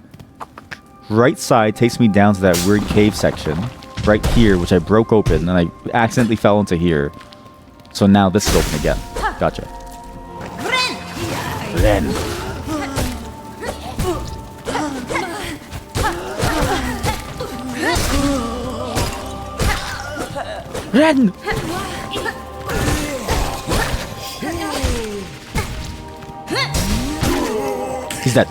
Speaker 1: Right side takes me down to that weird cave section. Right here, which I broke open, and I accidentally fell into here. So now this is open again. Gotcha.
Speaker 2: Ren. Ren!
Speaker 1: He's dead.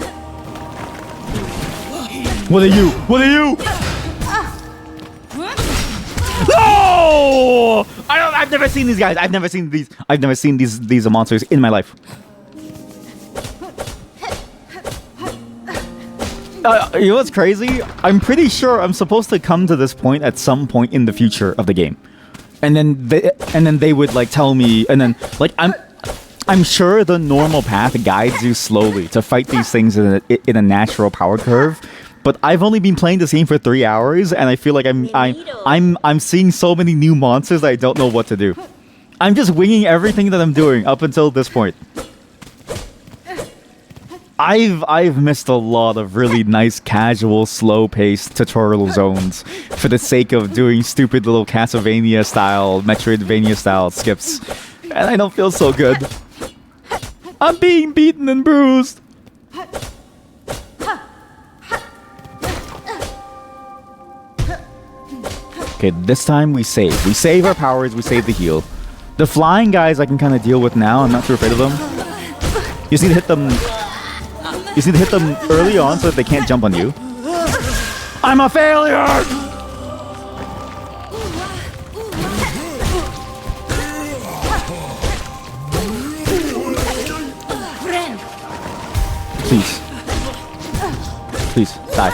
Speaker 1: What are you? What are you? No! I've never seen these guys. I've never seen these monsters in my life. You know what's crazy? I'm pretty sure I'm supposed to come to this point at some point in the future of the game, and then they would like tell me, and then like I'm sure the normal path guides you slowly to fight these things in a natural power curve. But I've only been playing this game for 3 hours, and I feel like I'm seeing so many new monsters that I don't know what to do. I'm just winging everything that I'm doing up until this point. I've missed a lot of really nice, casual, slow-paced tutorial zones for the sake of doing stupid little Castlevania-style, Metroidvania-style skips, and I don't feel so good. I'm being beaten and bruised. Okay, this time we save. We save our powers, we save the heal. The flying guys I can kind of deal with now. I'm not too afraid of them. You just need to hit them... You just need to hit them early on so that they can't jump on you. I'm a failure! Please. Please, die.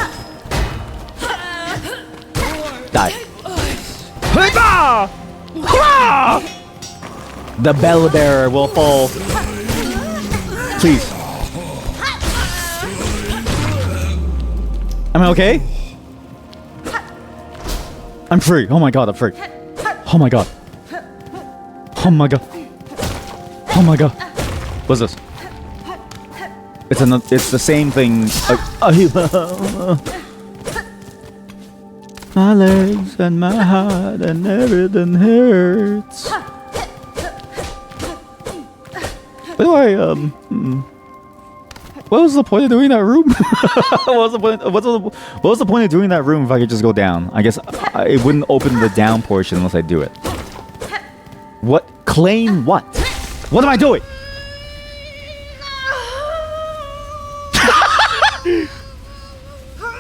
Speaker 1: Die. The bell bearer will fall. Please. Am I okay? I'm free. Oh my god, I'm free. Oh my god. Oh my god. Oh my god. What's this? It's the same thing. My legs and my heart and everything hurts. By the way, what was the point of doing that room? What was the point of doing that room if I could just go down? I guess it wouldn't open the down portion unless I do it. What? Claim what? What am I doing?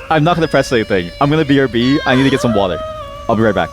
Speaker 1: I'm not gonna press anything. I'm gonna BRB. I need to get some water. I'll be right back.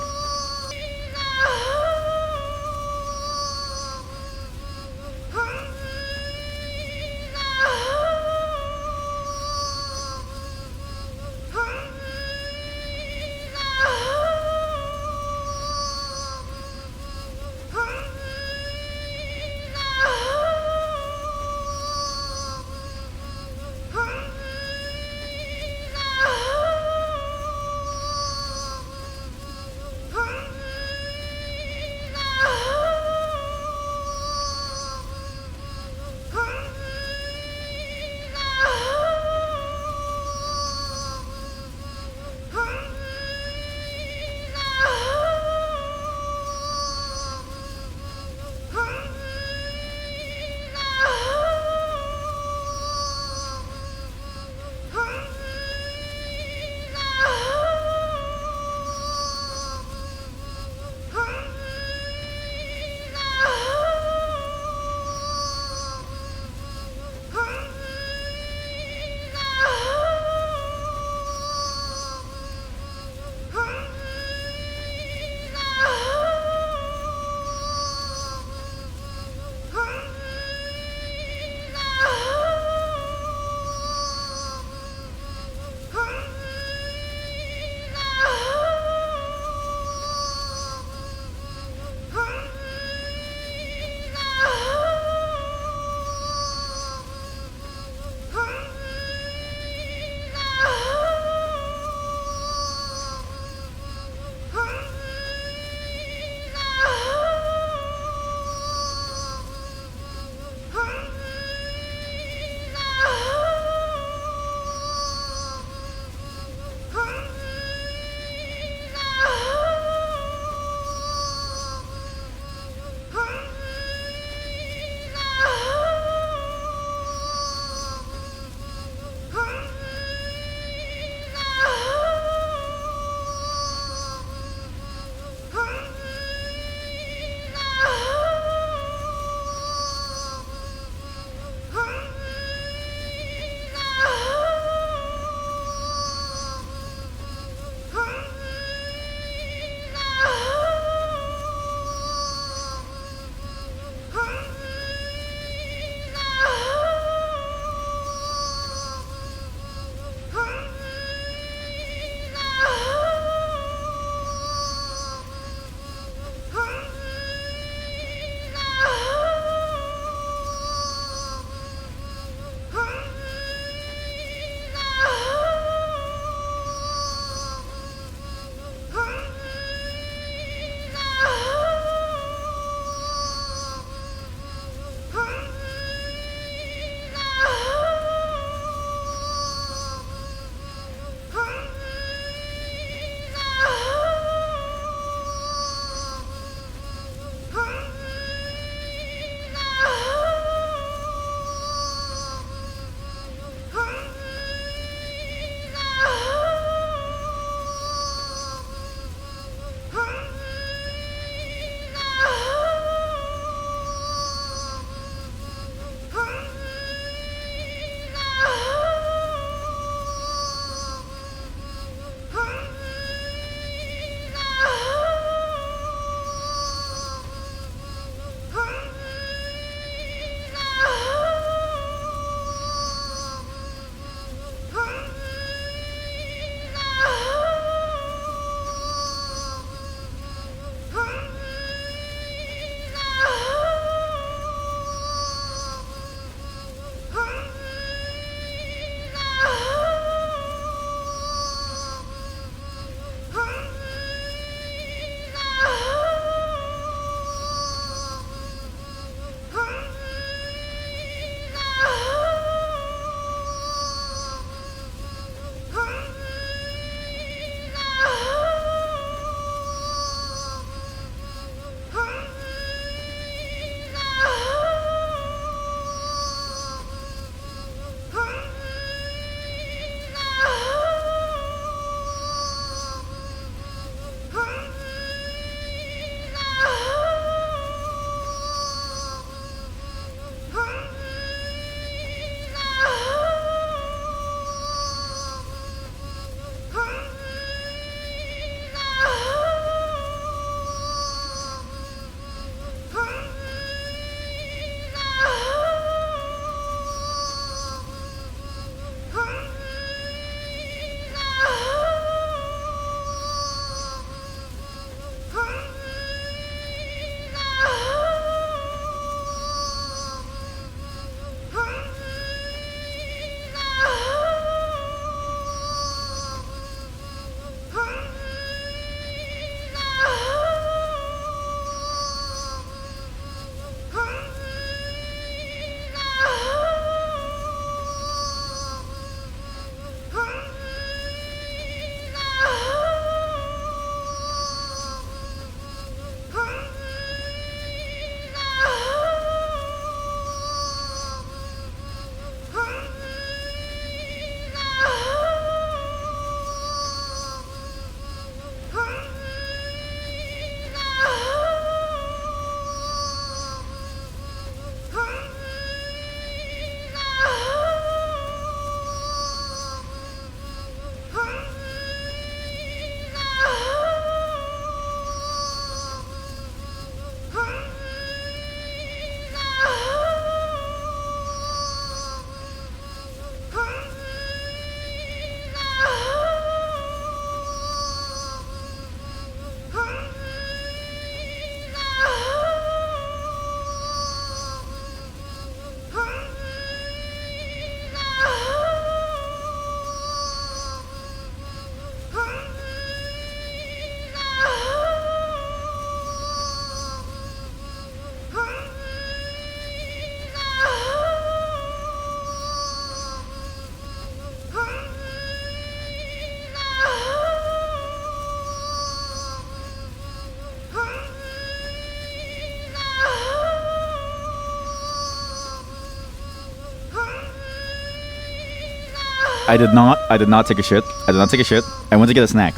Speaker 1: I did not take a shit. I did not take a shit. I went to get a snack,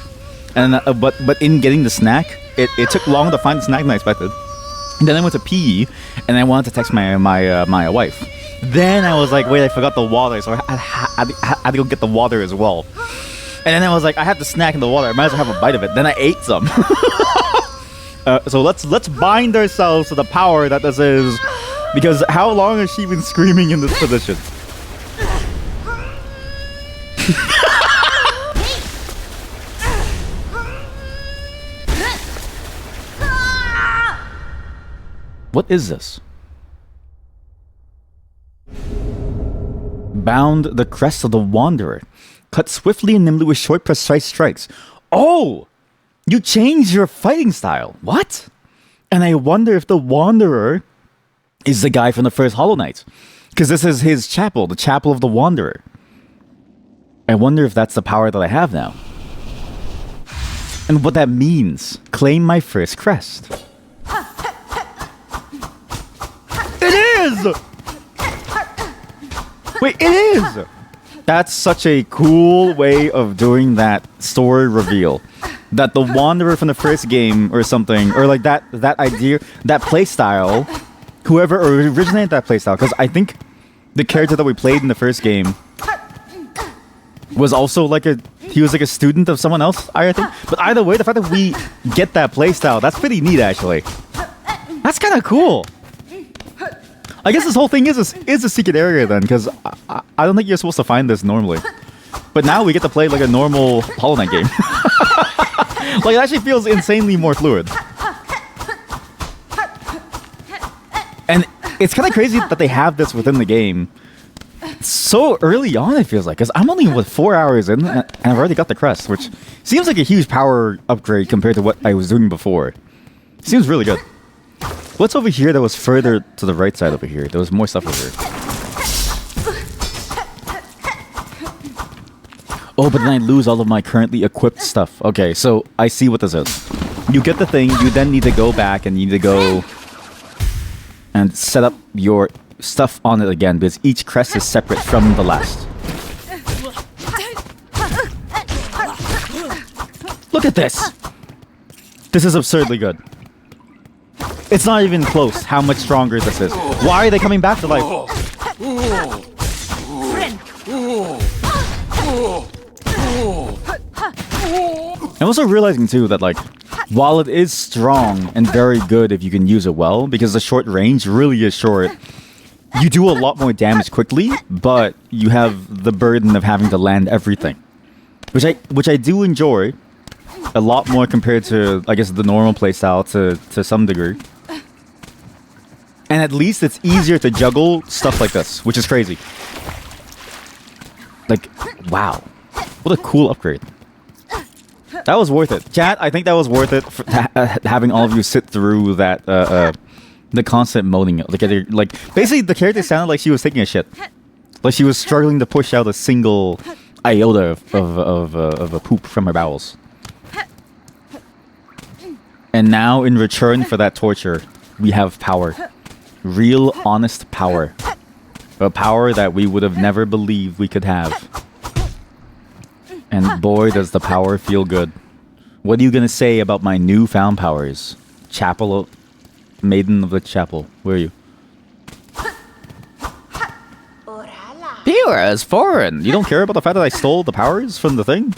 Speaker 1: and but in getting the snack, it took longer to find the snack than I expected. And then I went to pee, and I wanted to text my wife. Then I was like, wait, I forgot the water, so I had to go get the water as well. And then I was like, I have the snack and the water. I might as well have a bite of it. Then I ate some. So let's bind ourselves to the power that this is, because how long has she been screaming in this position? What is this? Bound the crest of the Wanderer. Cut swiftly and nimbly with short, precise strikes. Oh! You changed your fighting style. What? And I wonder if the Wanderer is the guy from the first Hollow Knight. Because this is his chapel, the Chapel of the Wanderer. I wonder if that's the power that I have now. And what that means. Claim my first crest. It is! Wait, it is! That's such a cool way of doing that story reveal. That the Wanderer from the first game or something, or like that idea, that playstyle, whoever originated that playstyle, because I think the character that we played in the first game was also like he was like a student of someone else, I think. But either way, the fact that we get that playstyle, that's pretty neat actually. That's kind of cool. I guess this whole thing is a secret area then, because I don't think you're supposed to find this normally. But now we get to play like a normal Hollow Knight game. Like, it actually feels insanely more fluid. And it's kind of crazy that they have this within the game so early on, it feels like. Because I'm only, 4 hours in, and I've already got the crest, which seems like a huge power upgrade compared to what I was doing before. Seems really good. What's over here that was further to the right side over here? There was more stuff over here. Oh, but then I lose all of my currently equipped stuff. Okay, so I see what this is. You get the thing, you then need to go back and you need to go and set up your stuff on it again, because each crest is separate from the last. Look at this! This is absurdly good. It's not even close how much stronger this is. Why are they coming back to life? I'm also realizing too that, like, while it is strong and very good if you can use it well, because the short range really is short, you do a lot more damage quickly, but you have the burden of having to land everything, which I do enjoy a lot more compared to, I guess, the normal playstyle to some degree. And at least it's easier to juggle stuff like this, which is crazy. Like, wow. What a cool upgrade. That was worth it. Chat, I think that was worth it for having all of you sit through that, the constant moaning. Like, basically the character sounded like she was taking a shit. Like she was struggling to push out a single iota of a poop from her bowels. And now, in return for that torture, we have power. Real, honest power. A power that we would have never believed we could have. And boy, does the power feel good. What are you gonna say about my newfound powers? Chapel... Maiden of the Chapel. Where are you? Pure as foreign! You don't care about the fact that I stole the powers from the thing?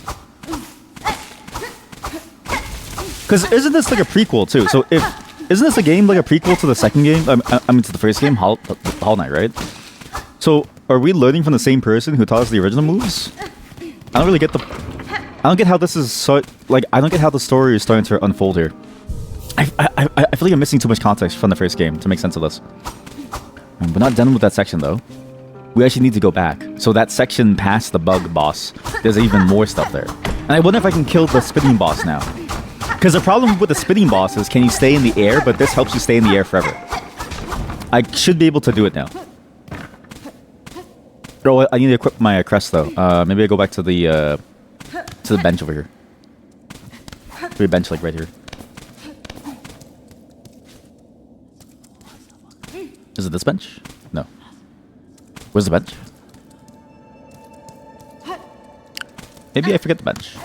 Speaker 1: Because isn't this like a prequel too? So isn't this a game like a prequel to the second game? I mean to the first game, Hollow Knight, right? So are we learning from the same person who taught us the original moves? I don't really get I don't get how this is so, like, I don't get how the story is starting to unfold here. I feel like I'm missing too much context from the first game to make sense of this. We're not done with that section though. We actually need to go back. So that section past the bug boss, there's even more stuff there. And I wonder if I can kill the spinning boss now. Because the problem with the spinning boss is, can you stay in the air? But this helps you stay in the air forever. I should be able to do it now. Oh, I need to equip my crest though. Maybe I go back to the bench over here. Maybe a bench like right here. Is it this bench? No. Where's the bench? Maybe I forget the bench.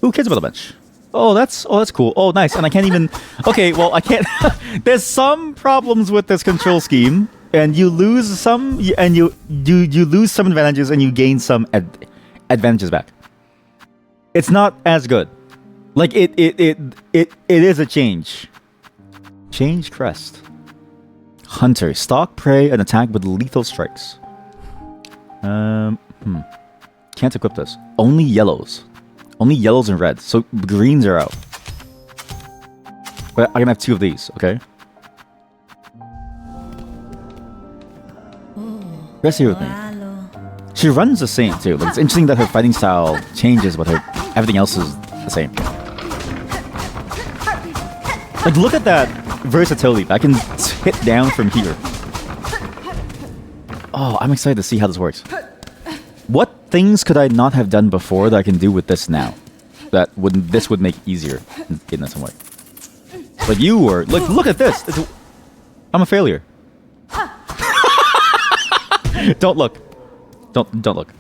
Speaker 1: Who cares about the bench? Oh, that's cool. Oh, nice. And I can't even. Okay, well, I can't. There's some problems with this control scheme, and you lose some, and you lose some advantages, and you gain some advantages back. It's not as good. Like it is a change. Change crest. Hunter, stalk prey and attack with lethal strikes. Can't equip this. Only yellows. Only yellows and reds. So greens are out. But I can have 2 of these, okay? Rest here with me. She runs the same too. Like, it's interesting that her fighting style changes, but everything else is the same. Like, look at that versatility. I can hit down from here. Oh, I'm excited to see how this works. What things could I not have done before that I can do with this now? This would make easier in some way. But you were look at this. I'm a failure. Don't look. Don't look.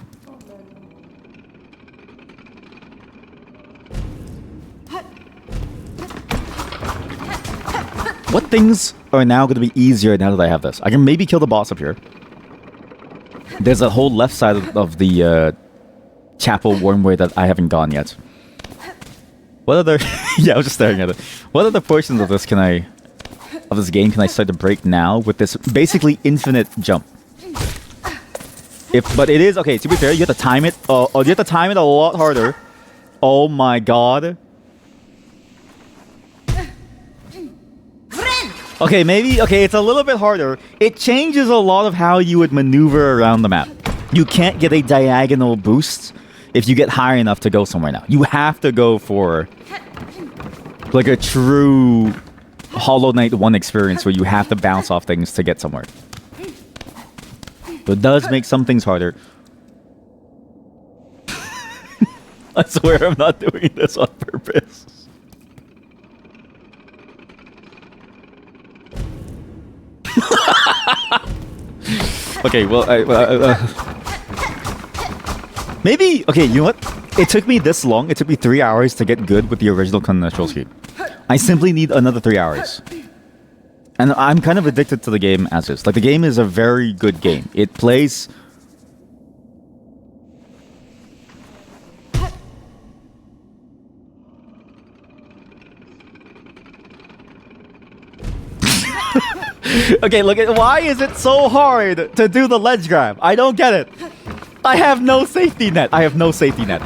Speaker 1: What things are now going to be easier now that I have this? I can maybe kill the boss up here. There's a whole left side of the chapel wormway that I haven't gone yet. What other... yeah, I was just staring at it. What other portions of this of this game can I start to break now with this basically infinite jump? But it is... Okay, to be fair, you have to time it. You have to time it a lot harder. Oh my god. Okay, maybe... Okay, it's a little bit harder. It changes a lot of how you would maneuver around the map. You can't get a diagonal boost if you get high enough to go somewhere now. You have to go for... like a true Hollow Knight 1 experience where you have to bounce off things to get somewhere. So it does make some things harder. I swear I'm not doing this on purpose. Okay, well, maybe... Okay, you know what? It took me this long. It took me 3 hours to get good with the original control scheme. I simply need another 3 hours. And I'm kind of addicted to the game as is. Like, the game is a very good game. It plays... Okay, look at... Why is it so hard to do the ledge grab? I don't get it. I have no safety net. I have no safety net.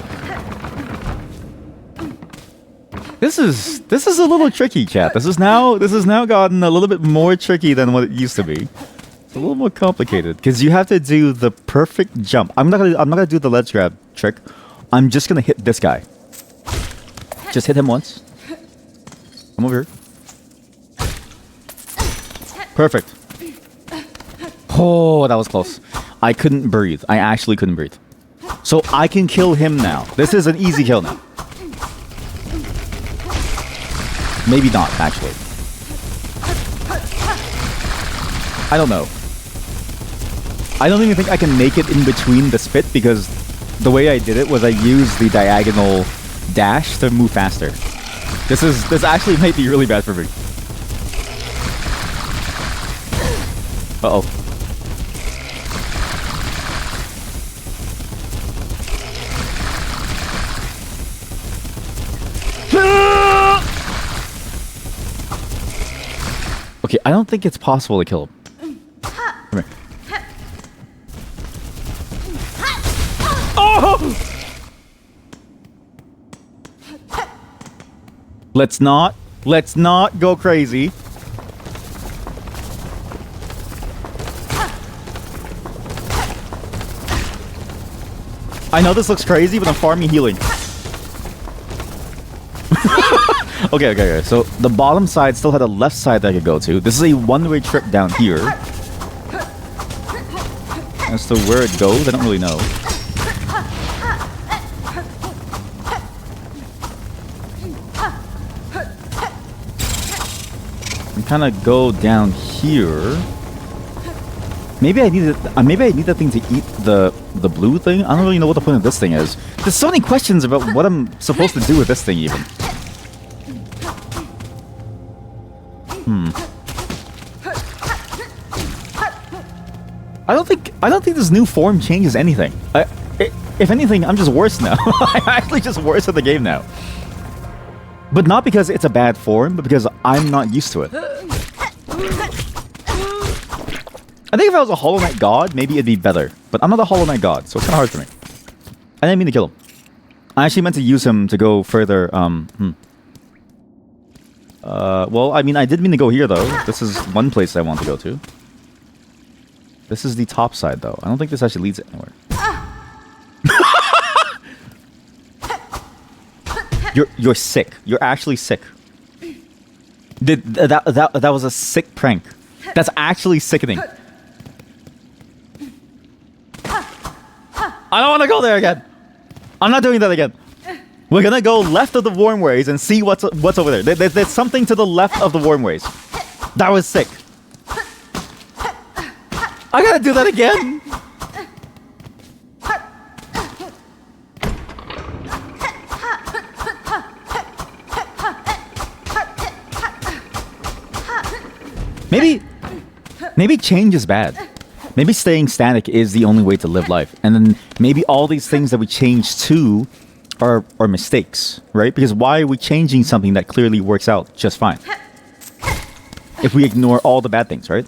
Speaker 1: This is a little tricky, chat. This has now gotten a little bit more tricky than what it used to be. It's a little more complicated because you have to do the perfect jump. I'm not gonna do the ledge grab trick. I'm just gonna hit this guy. Just hit him once. Come over here. Perfect. Oh, that was close. I couldn't breathe. I actually couldn't breathe. So I can kill him now. This is an easy kill now. Maybe not, actually. I don't know. I don't even think I can make it in between the spit because the way I did it was I used the diagonal dash to move faster. This actually might be really bad for me. Uh-oh. Okay, I don't think it's possible to kill him. Come here. Oh! Let's not go crazy. I know this looks crazy, but I'm farming healing. Okay. So the bottom side still had a left side that I could go to. This is a one-way trip down here. As to where it goes, I don't really know. And kind of go down here. Maybe I need that thing to eat the the blue thing? I don't really know what the point of this thing is. There's so many questions about what I'm supposed to do with this thing even. I don't think this new form changes anything. If anything, I'm just worse now. I'm actually just worse at the game now. But not because it's a bad form, but because I'm not used to it. I think if I was a Hollow Knight god, maybe it'd be better. But I'm not a Hollow Knight god, so it's kind of hard for me. I didn't mean to kill him. I actually meant to use him to go further. Well, I mean, I did mean to go here, though. This is one place I want to go to. This is the top side, though. I don't think this actually leads anywhere. You're sick. You're actually sick. That was a sick prank. That's actually sickening. I don't want to go there again. I'm not doing that again. We're gonna go left of the Wormways and see what's over there. There's something to the left of the Wormways. That was sick. I gotta do that again. Maybe change is bad. Maybe staying static is the only way to live life. And then maybe all these things that we change to are mistakes, right? Because why are we changing something that clearly works out just fine? If we ignore all the bad things, right?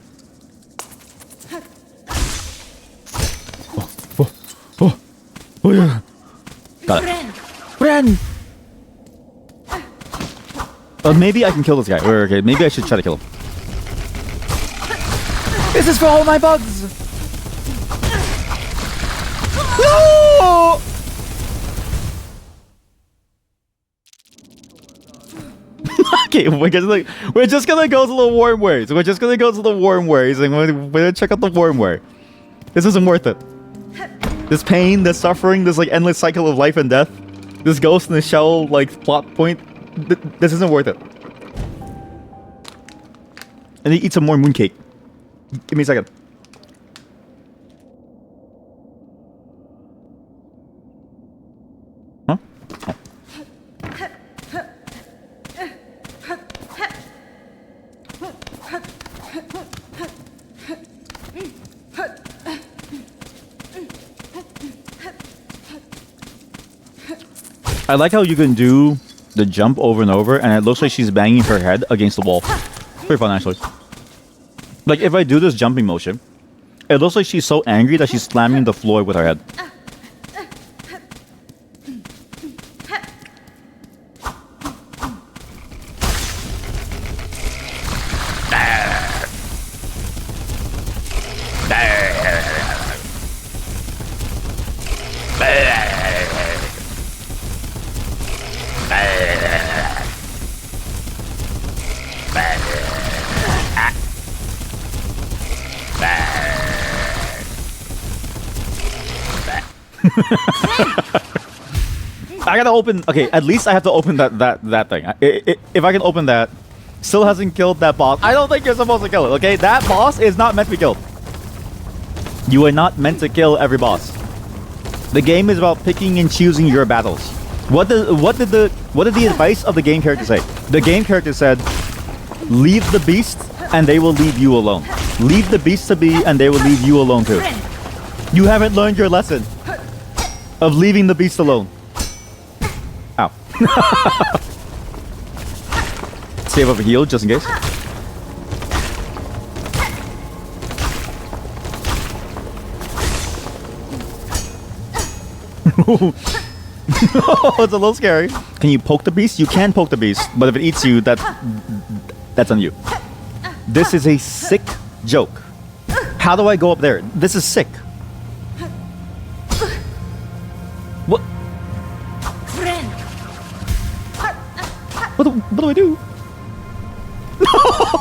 Speaker 1: Oh yeah. Got it. Ren! Maybe I can kill this guy. Okay, maybe I should try to kill him. This is for all my bugs! No! Okay, we're just gonna go to the Wormways. We're just gonna go to the Wormways and we're gonna check out the Wormway. This isn't worth it. This pain, this suffering, this like endless cycle of life and death, this ghost in the shell like plot point, this isn't worth it. I need to eat some more mooncake. Give me a second. Huh? Oh. I like how you can do the jump over and over, and it looks like she's banging her head against the wall. Pretty fun, actually. Like, if I do this jumping motion, it looks like she's so angry that she's slamming the floor with her head. I gotta open. Okay, at least I have to open that thing. If I can open that, still hasn't killed that boss. I don't think you're supposed to kill it. Okay, that boss is not meant to be killed. You are not meant to kill every boss. The game is about picking and choosing your battles. What did the advice of the game character say? The game character said, "Leave the beast, and they will leave you alone. Leave the beast to be, and they will leave you alone too." You haven't learned your lesson of leaving the beast alone. Ow. Save up a heal just in case. It's a little scary. Can you poke the beast? You can poke the beast, but if it eats you, that's on you. This is a sick joke. How do I go up there? This is sick. What? What do I do? No,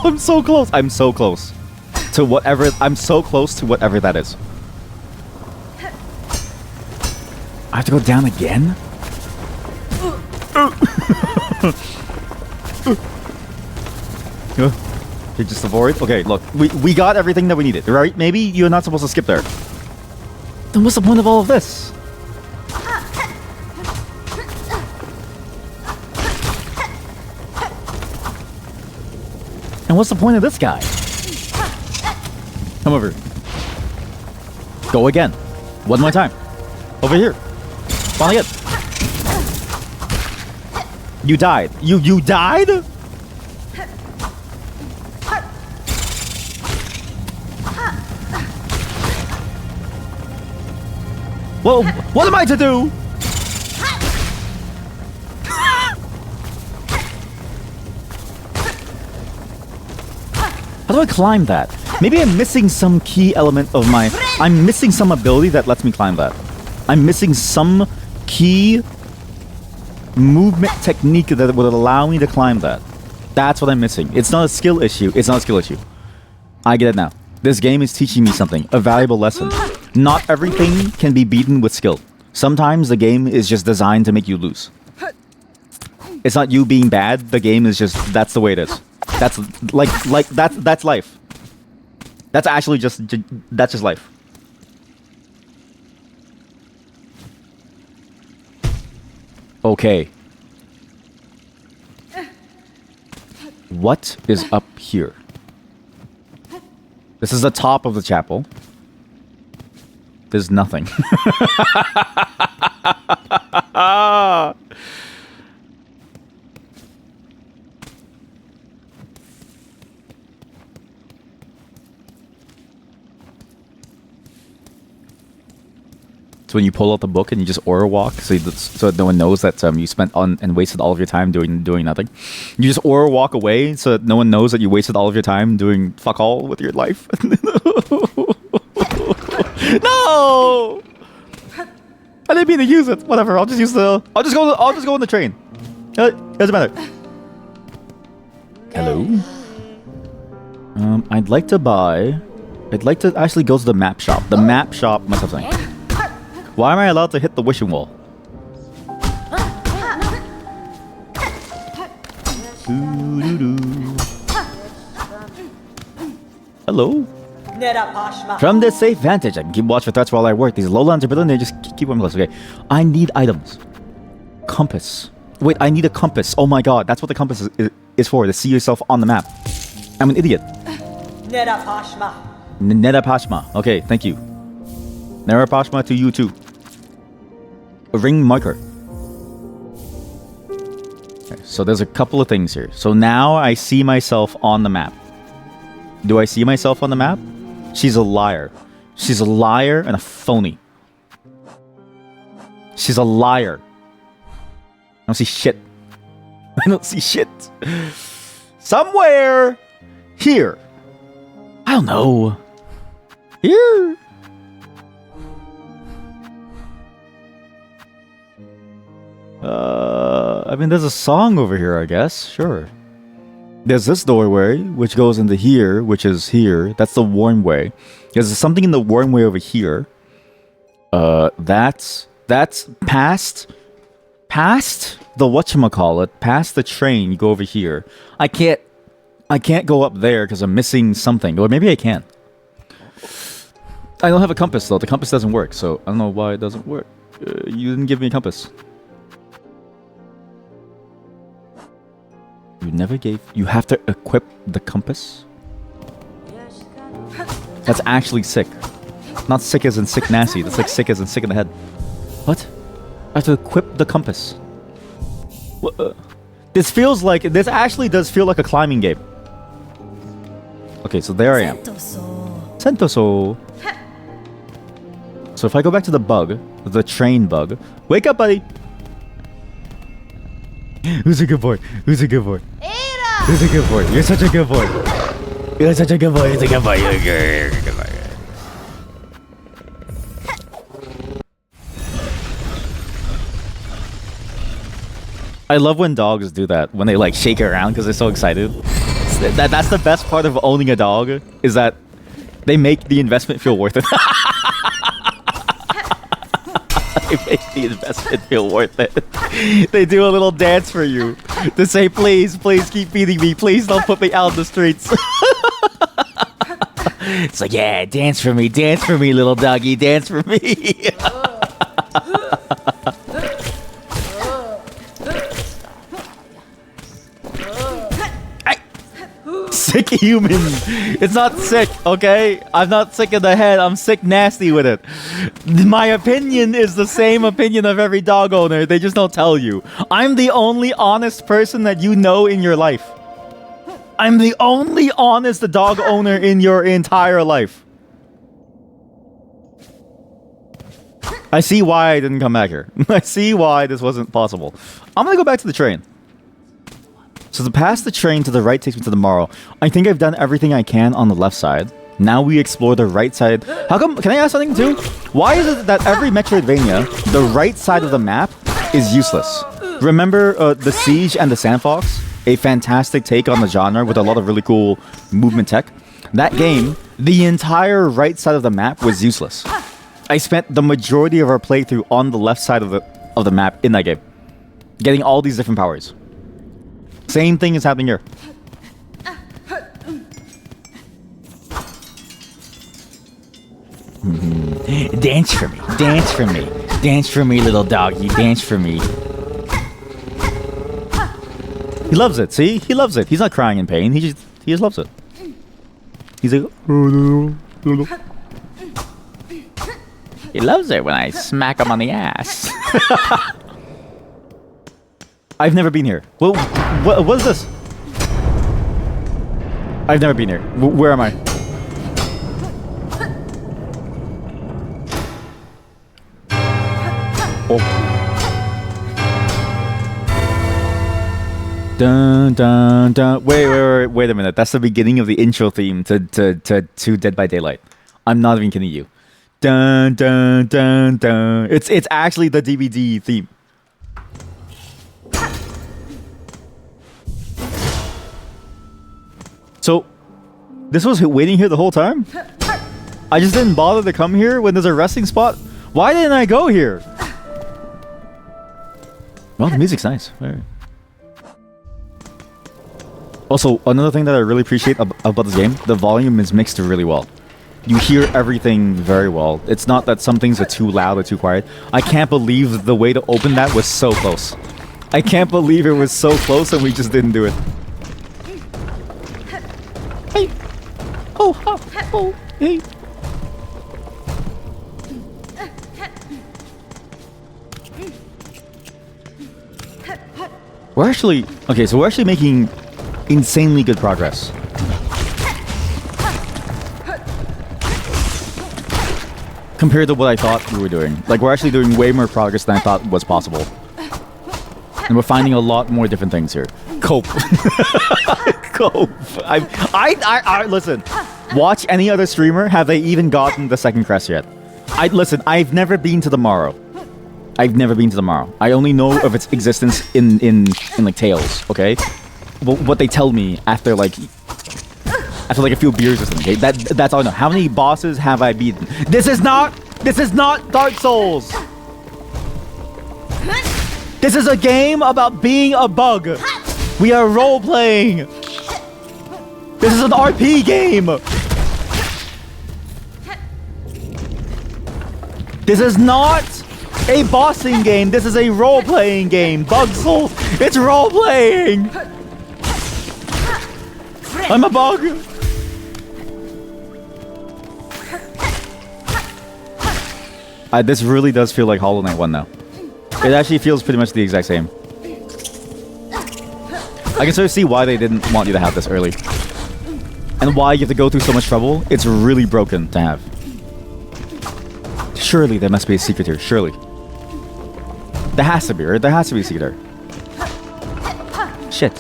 Speaker 1: I'm so close. I'm so close to whatever. I'm so close to whatever that is. I have to go down again? Okay, just avoid. Okay, look, we got everything that we needed, right? Maybe you're not supposed to skip there. Then what's the point of all of this? And what's the point of this guy? Come over. Go again. One more time. Over here. Spawn again. You died. You died? Well, what am I to do? How do I climb that? Maybe I'm missing some key element of my... I'm missing some ability that lets me climb that. I'm missing some key movement technique that would allow me to climb that. That's what I'm missing. It's not a skill issue. It's not a skill issue. I get it now. This game is teaching me something. A valuable lesson. Not everything can be beaten with skill. Sometimes the game is just designed to make you lose. It's not you being bad. The game is just... That's the way it is. That's that's life. That's actually just that's just life. Okay. What is up here? This is the top of the chapel. There's nothing. So when you pull out the book and you just aura walk, so that no one knows that you spent on and wasted all of your time doing nothing. You just aura walk away so that no one knows that you wasted all of your time doing fuck all with your life. No! I didn't mean to use it. Whatever. I'll just go on the train. Doesn't matter. Hello. I'd like to actually go to the map shop. The map shop must have something. Why am I allowed to hit the wishing wall? Hello. From this safe vantage, I can keep watch for threats while I work. These lowlands are building, they just keep one close. Okay. I need items. Compass. Wait, I need a compass. Oh my god, that's what the compass is for, to see yourself on the map. I'm an idiot. Nedapashma. Okay, thank you. Nerapashma to you too. A ring marker. Okay, so there's a couple of things here. So now I see myself on the map. Do I see myself on the map? She's a liar. She's a liar and a phony. She's a liar. I don't see shit. I don't see shit. Somewhere here. I don't know. Here. I mean, there's a song over here, I guess. Sure. There's this doorway, which goes into here, which is here. That's the warm way. There's something in the warm way over here. That's past the whatchamacallit, past the train. You go over here. I can't go up there because I'm missing something. Or maybe I can. I don't have a compass though. The compass doesn't work, so I don't know why it doesn't work. You didn't give me a compass. You never gave... You have to equip the compass? That's actually sick. Not sick as in sick nasty. That's like sick as in sick in the head. What? I have to equip the compass. What, this feels like... This actually does feel like a climbing game. Okay, so there I am. Sentoso. So if I go back to the bug, the train bug... Wake up, buddy! Who's a good boy? Who's a good boy? Who's a good boy? You're such a good boy. You're such a good boy. You're a good boy. You're a good boy. I love when dogs do that, when they like shake it around because they're so excited. That's the best part of owning a dog, is that they make the investment feel worth it. They make the investment feel worth it. They do a little dance for you to say, please, please keep feeding me. Please don't put me out in the streets.
Speaker 2: It's like, yeah, dance for me, little doggy, dance for me.
Speaker 1: Sick human. It's not sick, okay? I'm not sick in the head. I'm sick nasty with it. My opinion is the same opinion of every dog owner. They just don't tell you. I'm the only honest person that you know in your life. I'm the only honest dog owner in your entire life. I see why I didn't come back here. I see why this wasn't possible. I'm gonna go back to the train. So to pass the train to the right takes me to the Morrow. I think I've done everything I can on the left side. Now we explore the right side. How come? Can I ask something too? Why is it that every Metroidvania, the right side of the map is useless? Remember the Siege and the Sandfox? A fantastic take on the genre with a lot of really cool movement tech. That game, the entire right side of the map was useless. I spent the majority of our playthrough on the left side of the map in that game, getting all these different powers. Same thing is happening here.
Speaker 2: Dance for me, dance for me, dance for me, little doggy, dance for me.
Speaker 1: He loves it. See, he loves it. He's not crying in pain. He just loves it. He's like,
Speaker 2: He loves it when I smack him on the ass.
Speaker 1: I've never been here. Well, what is this? I've never been here. Where am I? Oh. Dun dun dun. Wait a minute. That's the beginning of the intro theme to Dead by Daylight. I'm not even kidding you. Dun dun dun dun. It's actually the DVD theme. So, this was waiting here the whole time? I just didn't bother to come here when there's a resting spot? Why didn't I go here? Well, the music's nice. Alright. Also, another thing that I really appreciate about this game, the volume is mixed really well. You hear everything very well. It's not that some things are too loud or too quiet. I can't believe the way to open that was so close. I can't believe it was so close and we just didn't do it. Hey! Oh, hey! We're actually... Okay, so we're actually making insanely good progress. Compared to what I thought we were doing. Like, we're actually doing way more progress than I thought was possible. And we're finding a lot more different things here. Cope. Cope. I listen. Watch any other streamer. Have they even gotten the second crest yet? Listen, I've never been to the Morrow. I've never been to the Morrow. I only know of its existence in like tales, okay? Well, what they tell me after like a few beers or something, okay? That's all I know. How many bosses have I beaten? This is not Dark Souls. This is a game about being a bug. We are role-playing. This is an RP game. This is not a bossing game. This is a role-playing game. Bug Souls. It's role-playing. I'm a bug. This really does feel like Hollow Knight 1 now. It actually feels pretty much the exact same. I can sort of see why they didn't want you to have this early. And why you have to go through so much trouble. It's really broken to have. Surely there must be a secret here. Surely. There has to be, right? There has to be a secret here. Shit.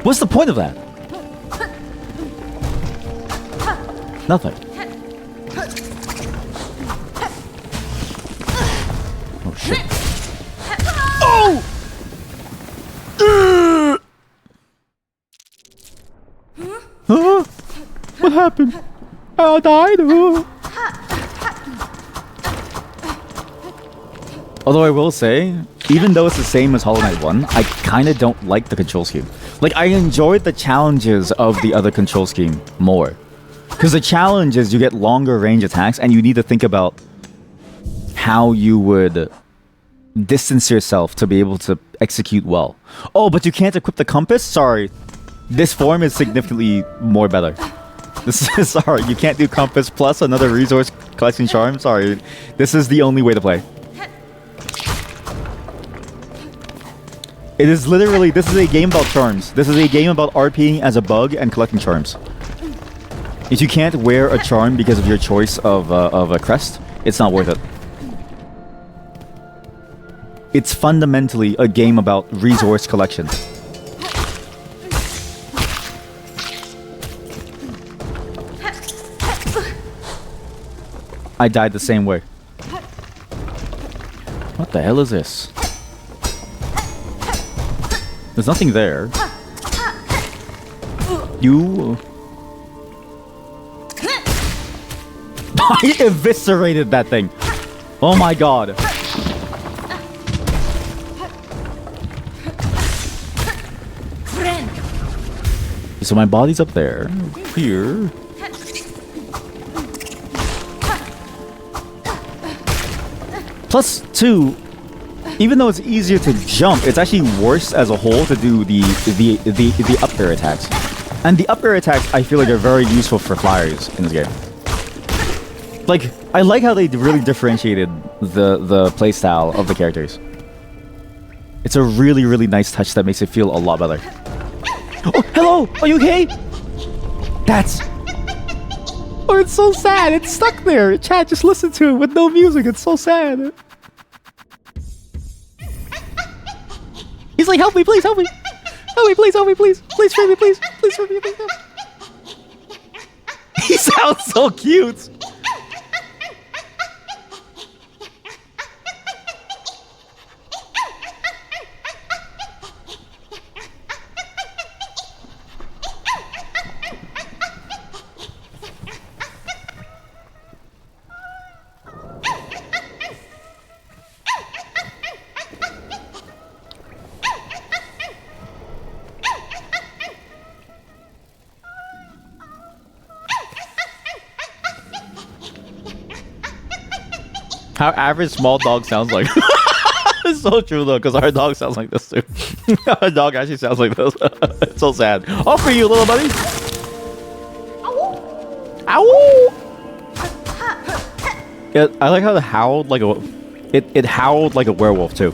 Speaker 1: What's the point of that? Nothing. Oh shit. Oh! Huh? What happened? I died. Although I will say, even though it's the same as Hollow Knight 1, I kind of don't like the control scheme. Like, I enjoyed the challenges of the other control scheme more. Because the challenge is you get longer range attacks, and you need to think about how you would distance yourself to be able to execute well. Oh, but you can't equip the compass? Sorry. This form is significantly more better. This is, sorry, you can't do compass plus another resource collecting charm? Sorry. This is the only way to play. It is literally, this is a game about charms. This is a game about RPing as a bug and collecting charms. If you can't wear a charm because of your choice of a crest, it's not worth it. It's fundamentally a game about resource collection. I died the same way. What the hell is this? There's nothing there. You... I eviscerated that thing. Oh my god. So my body's up there. Here. Plus, two, even though it's easier to jump, it's actually worse as a whole to do the up air attacks. And the up air attacks, I feel like, are very useful for flyers in this game. Like, I like how they really differentiated the playstyle of the characters. It's a really, really nice touch that makes it feel a lot better. Oh, hello! Are you okay? That's... Oh, it's so sad. It's stuck there. Chat, just listen to it with no music. It's so sad. He's like, help me, please, help me. Help me, please, help me, please. Please free me, please. Please free me, please. He sounds so cute. How average small dog sounds like. It's so true though, because our dog sounds like this too. Our dog actually sounds like this. It's so sad. Oh, for you, little buddy. Ow! Yeah, I like how it howled like a. It howled like a werewolf too.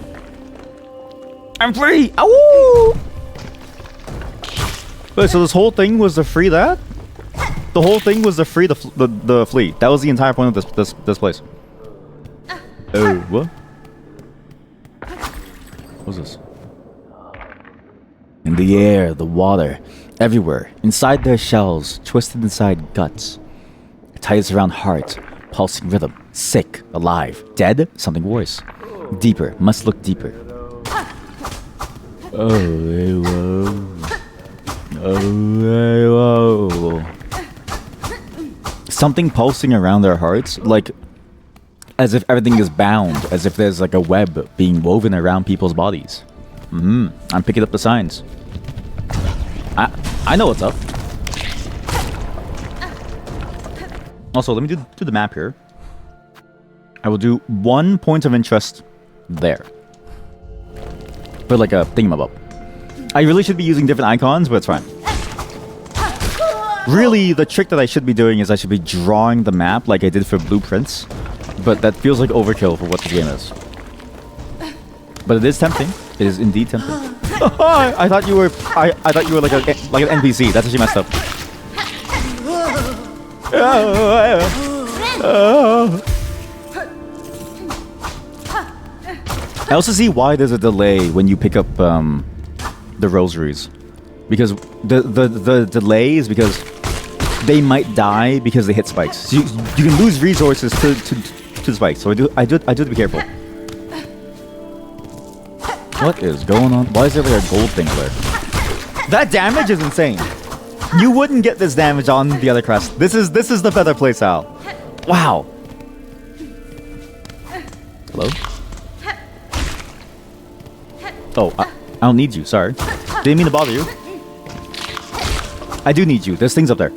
Speaker 1: I'm free. Ow! Wait, so this whole thing was to free that? The whole thing was to free the fleet. That was the entire point of this place. Oh, what? What's this? In the air, the water, everywhere, inside their shells, twisted inside guts. Ties around heart, pulsing rhythm, sick, alive, dead, something worse. Deeper, must look deeper. Oh, hey, whoa. Oh, hey, whoa. Something pulsing around their hearts, like... as if everything is bound, as if there's like a web being woven around people's bodies. I'm picking up the signs. I know what's up. Also, let me do the map here. I will do 1 point of interest there. But like a thingamabob. I really should be using different icons, but it's fine. Really, the trick that I should be doing is I should be drawing the map like I did for Blueprints. But that feels like overkill for what the game is. But it is tempting. It is indeed tempting. I thought you were. I thought you were like an NPC. That's actually messed up. I also see why there's a delay when you pick up the rosaries, because the delay is because they might die because they hit spikes. So you can lose resources to spikes. So I do have to be careful. What is going on? Why is there like a gold thing there? That damage is insane. You wouldn't get this damage on the other crest. This is the feather playstyle. Wow. Hello? Oh, I don't need you. Sorry. Didn't mean to bother you. I do need you. There's things up there.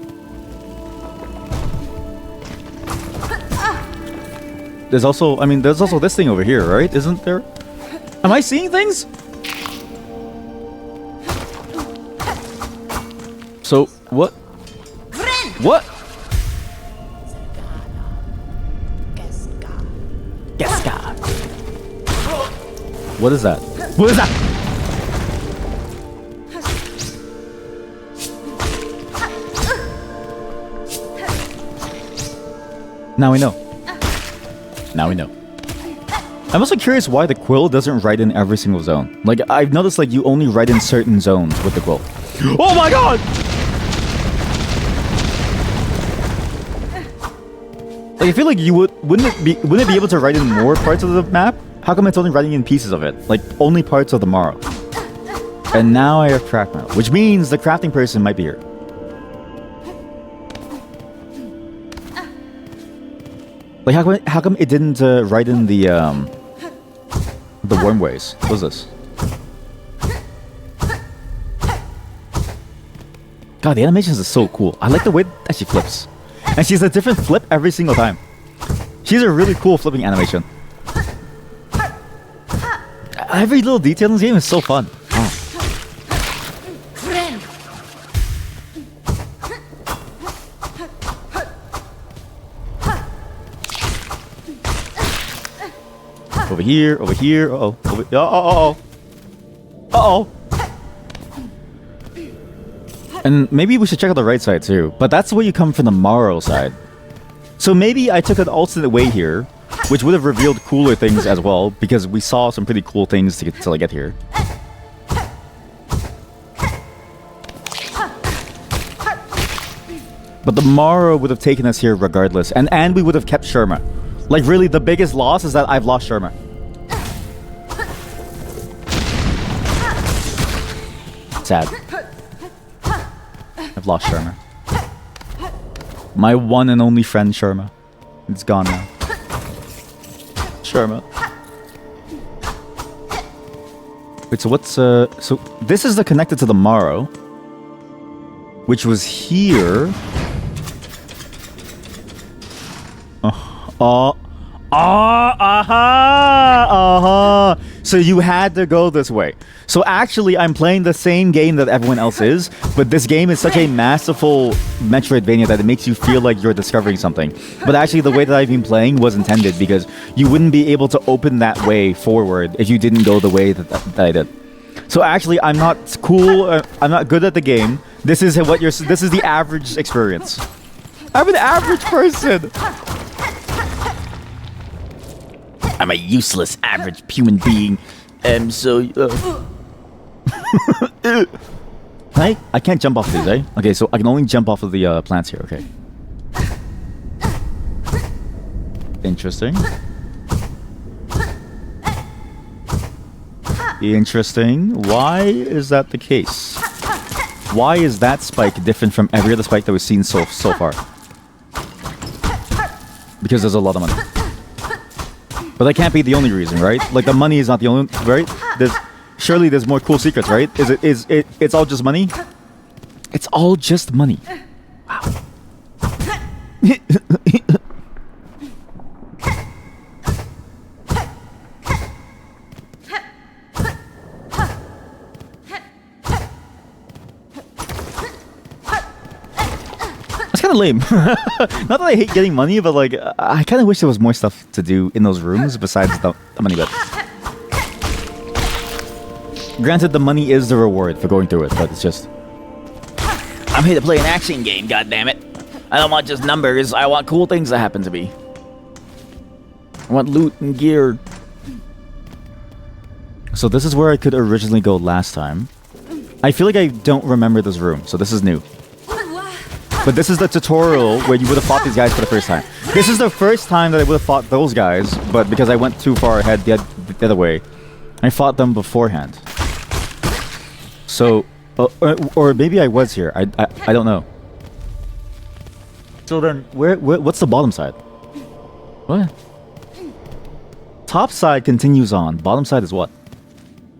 Speaker 1: There's also, I mean, there's also this thing over here, right? Isn't there? Am I seeing things? So, what? What? What is that? What is that? Now we know. Now we know. I'm also curious why the quill doesn't write in every single zone. Like, I've noticed like you only write in certain zones with the quill. Oh my god! Like, I feel like you wouldn't it be able to write in more parts of the map? How come it's only writing in pieces of it? Like, only parts of the Morrow. And now I have Crackmail, which means the crafting person might be here. Like, how come it didn't write in the wormways? What is this? God, the animations are so cool. I like the way that she flips. And she has a different flip every single time. She's a really cool flipping animation. Every little detail in this game is so fun. Wow. Over here, over here, uh-oh. Uh-oh. Uh-oh. And maybe we should check out the right side too. But that's where you come from the Morrow side. So maybe I took an alternate way here, which would have revealed cooler things as well, because we saw some pretty cool things to till I get here. But the Morrow would have taken us here regardless, and we would have kept Sherma. Like, really, the biggest loss is that I've lost Sherma. Sad. I've lost Sherma. My one and only friend Sherma. It's gone now. Sherma. Wait, so what's so this is the connected to the Morrow, which was here. So you had to go this way. So actually, I'm playing the same game that everyone else is, but this game is such a masterful Metroidvania that it makes you feel like you're discovering something. But actually, the way that I've been playing was intended because you wouldn't be able to open that way forward if you didn't go the way that I did. So actually, I'm not cool. I'm not good at the game. This is what you're. This is the average experience. I'm an average person.
Speaker 2: I'm a useless average human being.
Speaker 1: I can't jump off these, eh? Okay, so I can only jump off of the plants here, okay. Interesting. Interesting. Why is that the case? Why is that spike different from every other spike that we've seen so far? Because there's a lot of money. But that can't be the only reason, right? Like, the money is not the only, right? Surely there's more cool secrets, right? It's all just money? It's all just money. Wow. That's kind of lame. Not that I hate getting money, but like, I kind of wish there was more stuff to do in those rooms besides the money bit. Granted, the money is the reward for going through it, but it's just...
Speaker 2: I'm here to play an action game, goddammit. I don't want just numbers, I want cool things that happen to me. I want loot and gear.
Speaker 1: So this is where I could originally go last time. I feel like I don't remember this room, so this is new. But this is the tutorial where you would have fought these guys for the first time. This is the first time that I would have fought those guys, but because I went too far ahead the other way, I fought them beforehand. So, or maybe I was here. I don't know. So then, what's the bottom side? What? Top side continues on. Bottom side is what?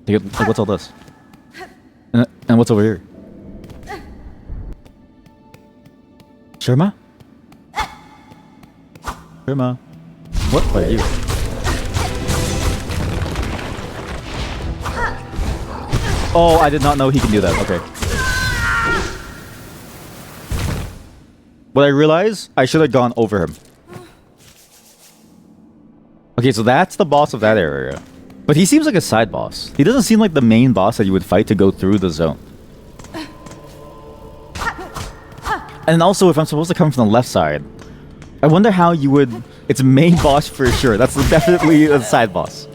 Speaker 1: Like, what's all this? And what's over here? Sherma? Sherma? What are you? Oh, I did not know he can do that. Okay. What I realized, I should have gone over him. Okay, so that's the boss of that area. But he seems like a side boss. He doesn't seem like the main boss that you would fight to go through the zone. And also, if I'm supposed to come from the left side, I wonder how you would... It's main boss for sure. That's definitely a side boss.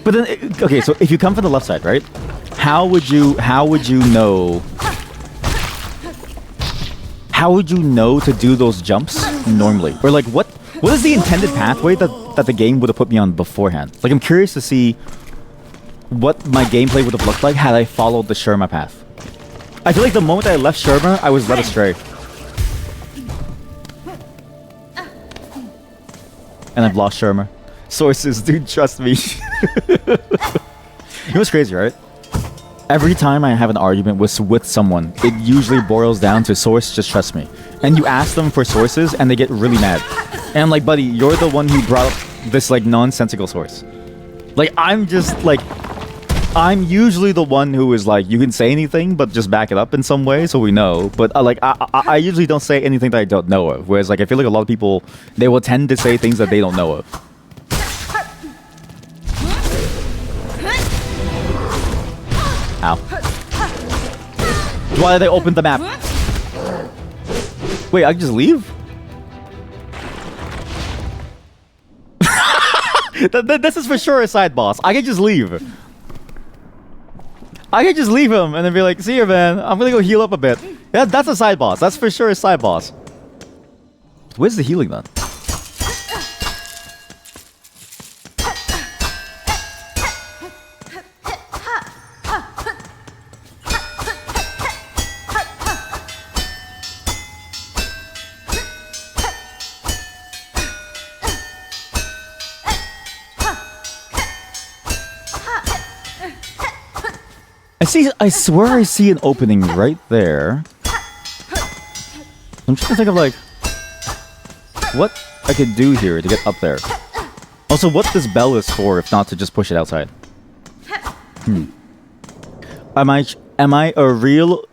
Speaker 1: But then, okay, so if you come from the left side, right? How would you know... How would you know to do those jumps normally? Or like, what is the intended pathway that the game would have put me on beforehand? Like, I'm curious to see what my gameplay would have looked like had I followed the Sherma path. I feel like the moment I left Sherma, I was led astray. And I've lost Sherma. Sources, dude, trust me. You know what's crazy, right? Every time I have an argument with someone, it usually boils down to source, just trust me. And you ask them for sources, and they get really mad. And I'm like, buddy, you're the one who brought up this, like, nonsensical source. Like, I'm just, like... I'm usually the one who is like, you can say anything, but just back it up in some way so we know. But, I usually don't say anything that I don't know of. Whereas, like, I feel like a lot of people, they will tend to say things that they don't know of. Ow. Why did they open the map? Wait, I can just leave? This is for sure a side boss. I can just leave. I can just leave him and then be like, see you, man. I'm gonna go heal up a bit. Yeah, that's a side boss. That's for sure a side boss. Where's the healing then? I swear I see an opening right there. I'm trying to think of like what I could do here to get up there. Also, what this bell is for, if not to just push it outside. Am I a real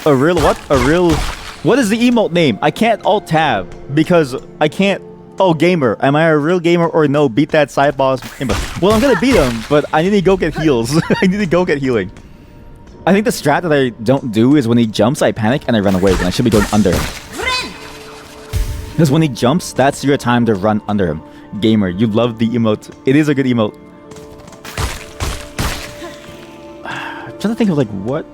Speaker 1: what? What is the emote name? I can't alt tab because I can't. Oh, gamer. Am I a real gamer or no? Beat that side boss. Well, I'm gonna beat him, but I need to go get heals. I need to go get healing. I think the strat that I don't do is when he jumps, I panic and I run away when I should be going under him. Because when he jumps, that's your time to run under him. Gamer, you love the emote. It is a good emote. I'm trying to think of like what...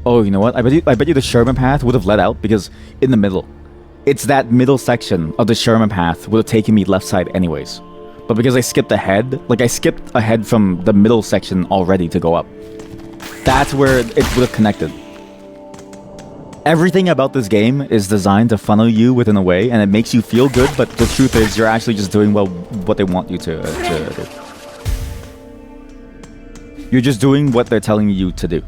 Speaker 1: Oh, you know what? I bet you the Sherman path would have led out because in the middle. It's that middle section of the Sherman path would have taken me left side anyways. But because I skipped ahead, like I skipped ahead from the middle section already to go up. That's where it would have connected. Everything about this game is designed to funnel you within a way, and it makes you feel good, but the truth is you're actually just doing what they want you to do. You're just doing what they're telling you to do.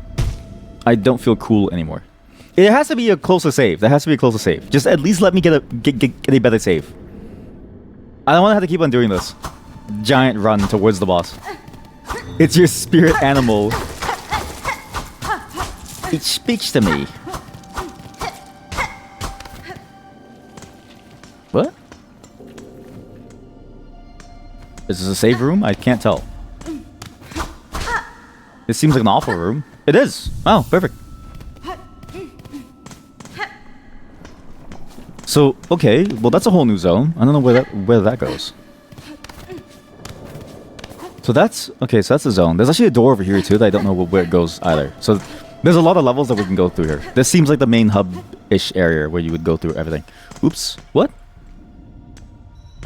Speaker 1: I don't feel cool anymore. It has to be a closer save. There has to be a closer save. Just at least let me get a better save. I don't want to have to keep on doing this. Giant run towards the boss. It's your spirit animal. It speaks to me. What? Is this a save room? I can't tell. It seems like an awful room. It is. Oh, perfect. So, okay, well that's a whole new zone. I don't know where that goes. So that's okay, so that's the zone. There's actually a door over here too that I don't know where it goes either. So there's a lot of levels that we can go through here. This seems like the main hub-ish area where you would go through everything. Oops. What?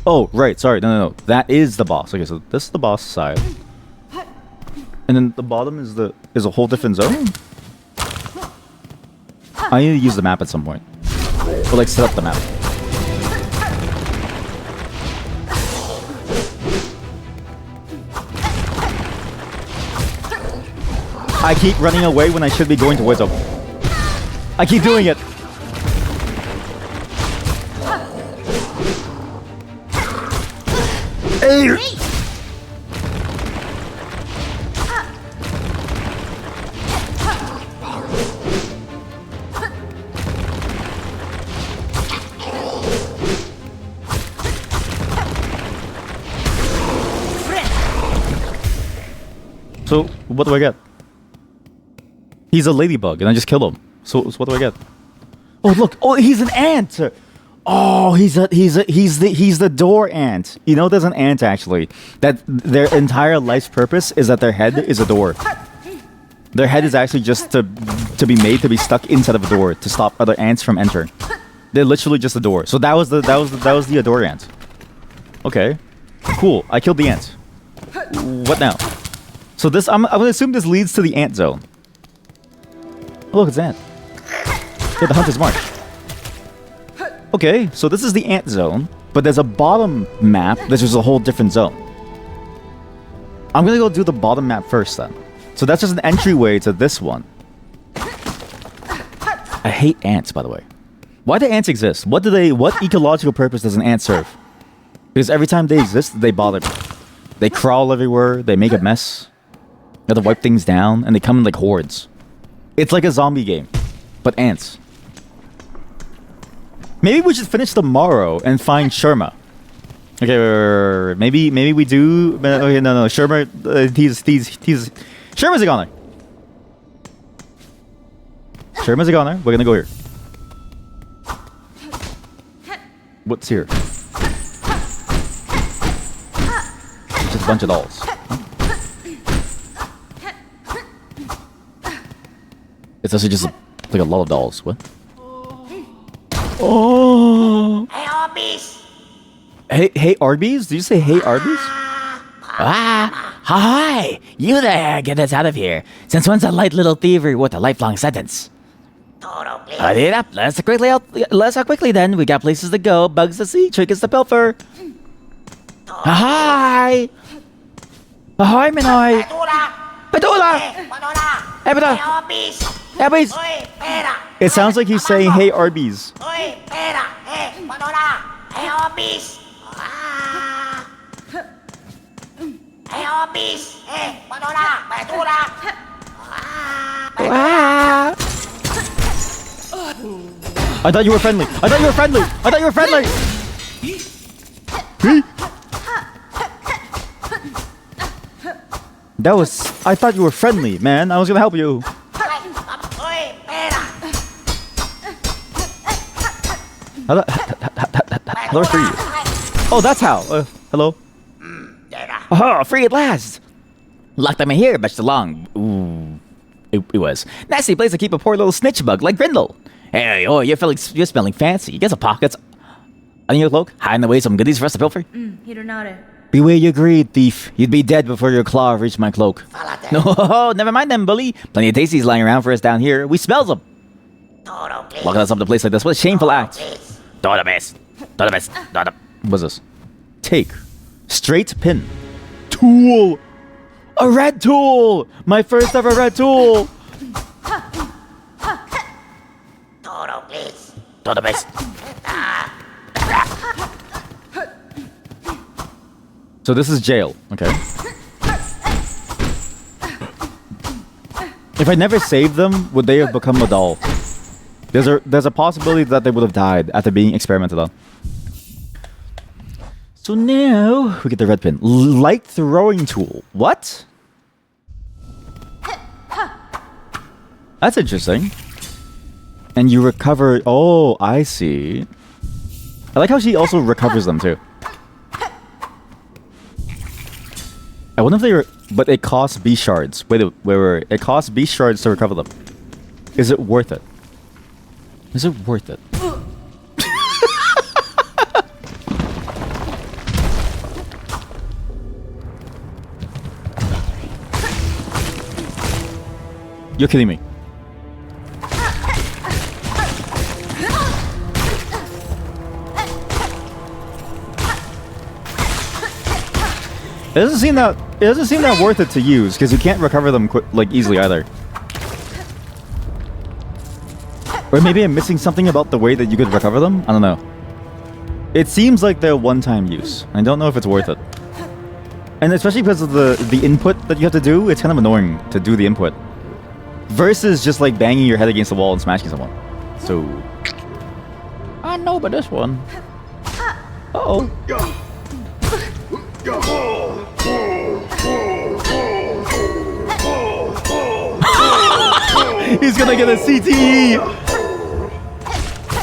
Speaker 1: Oh, right, sorry, no. That is the boss. Okay, so this is the boss side. And then the bottom is a whole different zone? I need to use the map at some point. Or like set up the map. I keep running away when I should be going towards them. I keep doing it. So, what do I get? He's a ladybug, and I just killed him. So what do I get? Oh, look! Oh, he's an ant. Oh, he's the door ant. You know, there's an ant actually that their entire life's purpose is that their head is a door. Their head is actually just to be made to be stuck inside of a door to stop other ants from entering. They're literally just a door. So that was the adore ant. Okay, cool. I killed the ant. What now? So this, I'm gonna assume this leads to the ant zone. Oh, look, it's an ant. Yeah, the Hunter's March. Okay, so this is the ant zone, but there's a bottom map that's just a whole different zone. I'm gonna go do the bottom map first then. So that's just an entryway to this one. I hate ants, by the way. Why do ants exist? What ecological purpose does an ant serve? Because every time they exist, they bother me. They crawl everywhere, they make a mess. You have to wipe things down, and they come in like hordes. It's like a zombie game, but ants. Maybe we should finish tomorrow and find Sherma. Okay, wait. Maybe we do. Okay, no. Sherma, he's Sherma's a goner. Sherma's a goner. We're gonna go here. What's here? Just a bunch of dolls. It's actually just like a lot of dolls. What? Oh!
Speaker 5: Hey, Arby's!
Speaker 1: Hey, Arby's? Did you say hey, Arby's?
Speaker 2: Hi! You there! Get us out of here. Since when's a light little thievery worth a lifelong sentence?
Speaker 5: Toto, please.
Speaker 2: Hurry it up. Let's out quickly then. We got places to go, bugs to see, trinkets to pilfer. Hi! Ahoy, Minoy!
Speaker 5: Petula!
Speaker 2: Padula!
Speaker 5: Panola!
Speaker 2: Hey, Padula!
Speaker 5: Hey, Arby's!
Speaker 2: Arby's!
Speaker 5: Oi, pera!
Speaker 1: It sounds like he's saying hey, Arby's.
Speaker 5: Oi, pera! Hey, Panola! Hey, Arby's! Ah. Hey, Arby's! Hey, Panola! Petula!
Speaker 2: Ah!
Speaker 1: I thought you were friendly. That was... I thought you were friendly, man. I was gonna help you.
Speaker 5: Oi, pera!
Speaker 1: How do I free you? Oh, that's how. Hello?
Speaker 2: Oh, free at last! Locked them in here, much too long. Ooh. It was. Nasty place to keep a poor little snitch bug like Grindle. Hey, oh, you're smelling fancy. You got some pockets on your cloak, hiding away some goodies for us to pilfer.
Speaker 6: Hironare.
Speaker 2: Beware your greed, thief. You'd be dead before your claw reached my cloak. No, never mind them, bully. Plenty of tasties lying around for us down here. We smells them.
Speaker 5: Toto, please.
Speaker 2: Locking us up in a place like this. What a shameful act.
Speaker 5: Please.
Speaker 1: What's this? Take. Straight pin. Tool. A red tool. My first ever red tool.
Speaker 5: Toto, please.
Speaker 2: Do the best.
Speaker 1: So this is jail. Okay. If I never saved them, would they have become a doll? There's a possibility that they would have died after being experimented on. So now we get the red pin. Light throwing tool. What? That's interesting. And you recover... Oh, I see. I like how she also recovers them too. I wonder if they were... But it costs B shards. Wait. It costs B shards to recover them. Is it worth it? Is it worth it? You're kidding me. It It doesn't seem that worth it to use because you can't recover them like easily either. Or maybe I'm missing something about the way that you could recover them. I don't know. It seems like they're one-time use. I don't know if it's worth it. And especially because of the input that you have to do, it's kind of annoying to do the input. Versus just like banging your head against the wall and smashing someone. So I know about this one. Uh-oh. He's gonna get a CTE!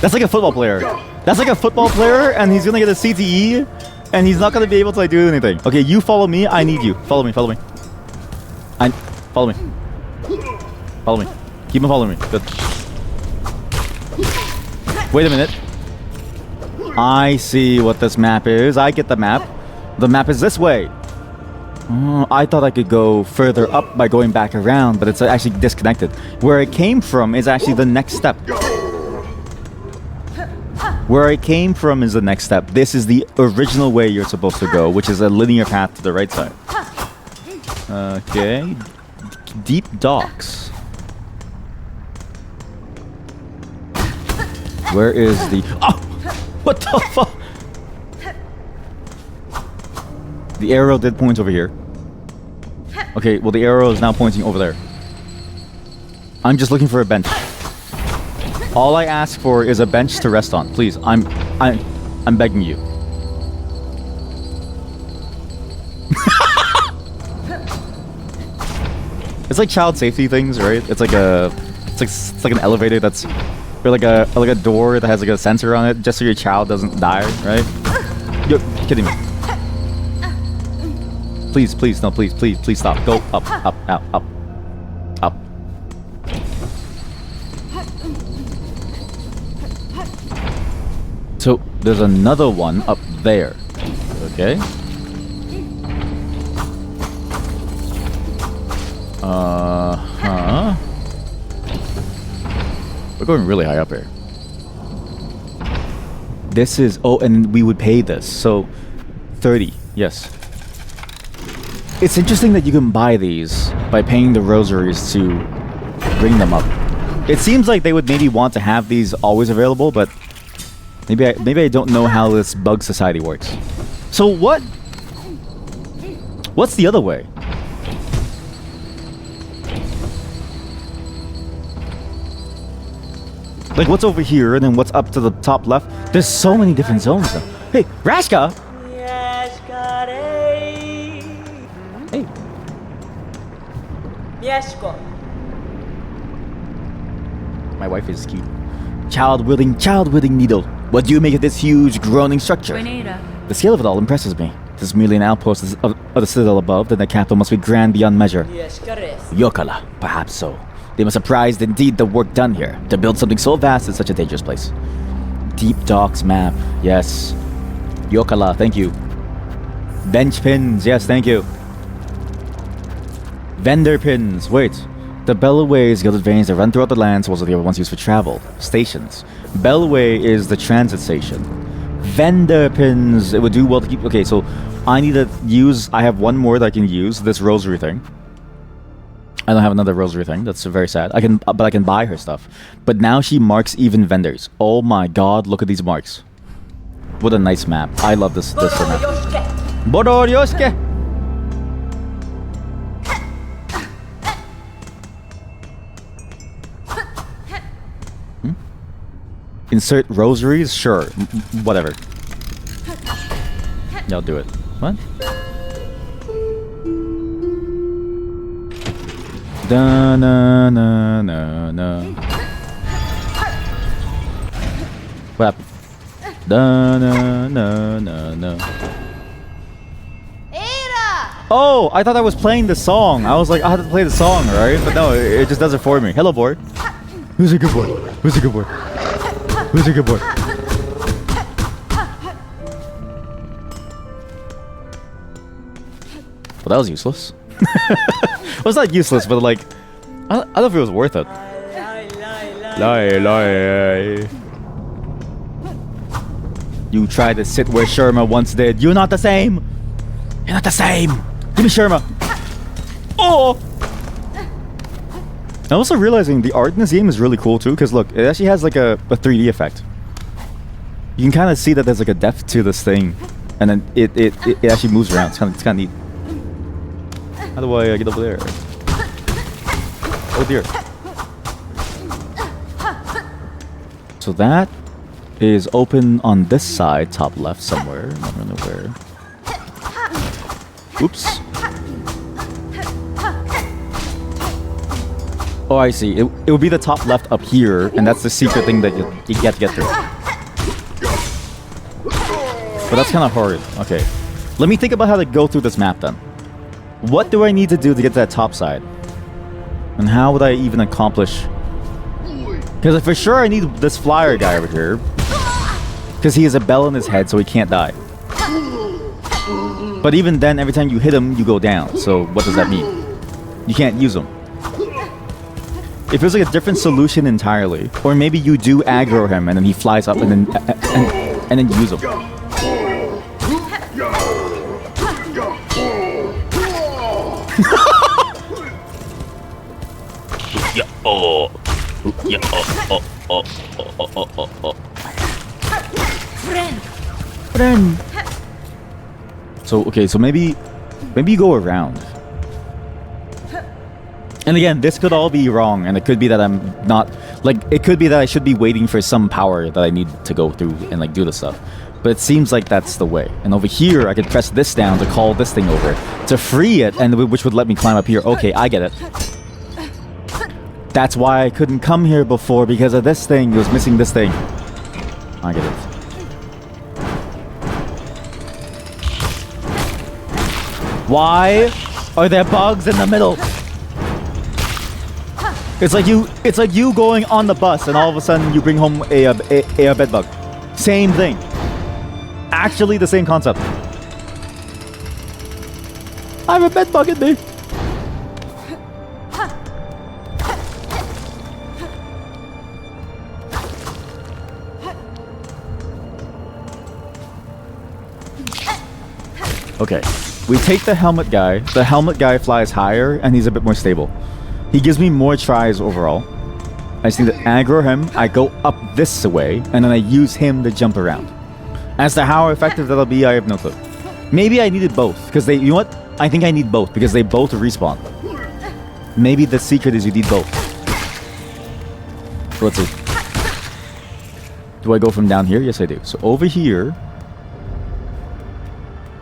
Speaker 1: That's like a football player. That's like a football player and he's gonna get a CTE and he's not gonna be able to like do anything. Okay, you follow me, I need you. Follow me, follow me. Follow me. Follow me. Keep on following me. Good. Wait a minute. I see what this map is. I get the map. The map is this way. I thought I could go further up by going back around, but it's actually disconnected. Where it came from is actually the next step. Where I came from is the next step. This is the original way you're supposed to go, which is a linear path to the right side. Okay. Deep docks. Where is the... Oh! What the fuck? The arrow did point over here. Okay, well the arrow is now pointing over there. I'm just looking for a bench. All I ask for is a bench to rest on. Please, I'm begging you. It's like child safety things, right? It's like an elevator that's, or like a door that has like a sensor on it, just so your child doesn't die, right? You're kidding me. Please, please, no, please, please, please stop. Go up, up, out, up, up. So there's another one up there. Okay. Huh. We're going really high up here. This is, oh, and we would pay this. So 30, yes. It's interesting that you can buy these by paying the rosaries to bring them up. It seems like they would maybe want to have these always available, but maybe I don't know how this bug society works. So what's the other way? Like what's over here and then what's up to the top left? There's so many different zones though. Hey, Rashka! Hey.
Speaker 4: Mieszko.
Speaker 1: My wife is cute. Child-wielding needle. What do you make of this huge, groaning structure? The scale of it all impresses me. This is merely an outpost of the citadel above, then the capital must be grand beyond measure. Yokala, perhaps so. They must have prized indeed the work done here, to build something so vast in such a dangerous place. Deep docks map, yes. Yokala, thank you. Bench pins, yes, thank you. Vendor pins, wait. The beltways, gilded veins that run throughout the land, supposedly were once used for travel. Stations. Beltway is the transit station. Vendor pins, it would do well to keep... Okay, so I need to use... I have one more that I can use, this rosary thing. I don't have another rosary thing, that's very sad. But I can buy her stuff. But now she marks even vendors. Oh my god, look at these marks. What a nice map. I love this map. Bororyosuke! Insert rosaries? Sure. Whatever. Yeah, I'll do it. What? Da na na na na. What happened? Da na na na na. Oh, I thought I was playing the song. I was like, I have to play the song, right? But no, it just does it for me. Hello, boy. Who's a good boy? Who's a good boy? Who's a good boy? Well, that was useless. Well, it's not useless, but like, I don't know if it was worth it. Lie. You tried to sit where Sherma once did. You're not the same. You're not the same. Give me Sherma. Oh! I'm also realizing the art in this game is really cool too, because look, it actually has like a 3D effect. You can kind of see that there's like a depth to this thing, and then it actually moves around. It's kind of neat. How do I get over there? Oh dear. So that is open on this side, top left somewhere. I don't know where. Oops. Oh, I see. It would be the top left up here, and that's the secret thing that you get to get through. But that's kind of hard. Okay. Let me think about how to go through this map then. What do I need to do to get to that top side? And how would I even accomplish... Because for sure I need this flyer guy over here. Because he has a bell in his head, so he can't die. But even then, every time you hit him, you go down. So what does that mean? You can't use him. It feels like a different solution entirely. Or maybe you do aggro him and then he flies up and then use him.
Speaker 3: Yeah, oh. Yeah, oh.
Speaker 1: Friend. So okay, so maybe you go around. And again, this could all be wrong, and it could be that I'm not like it could be that I should be waiting for some power that I need to go through and like do the stuff. But it seems like that's the way. And over here, I could press this down to call this thing over to free it, and which would let me climb up here. Okay, I get it. That's why I couldn't come here before, because of this thing. It was missing this thing. I get it. Why are there bugs in the middle? It's like you going on the bus and all of a sudden you bring home a bed bug. Same thing. Actually the same concept. I have a bed bug in me. Okay, we take the helmet guy. The helmet guy flies higher and he's a bit more stable. He gives me more tries overall. I just need to aggro him. I go up this way and then I use him to jump around. As to how effective that'll be, I have no clue. Maybe I needed both because you know what? I think I need both because they both respawn. Maybe the secret is you need both. So let's see. Do I go from down here? Yes, I do. So over here,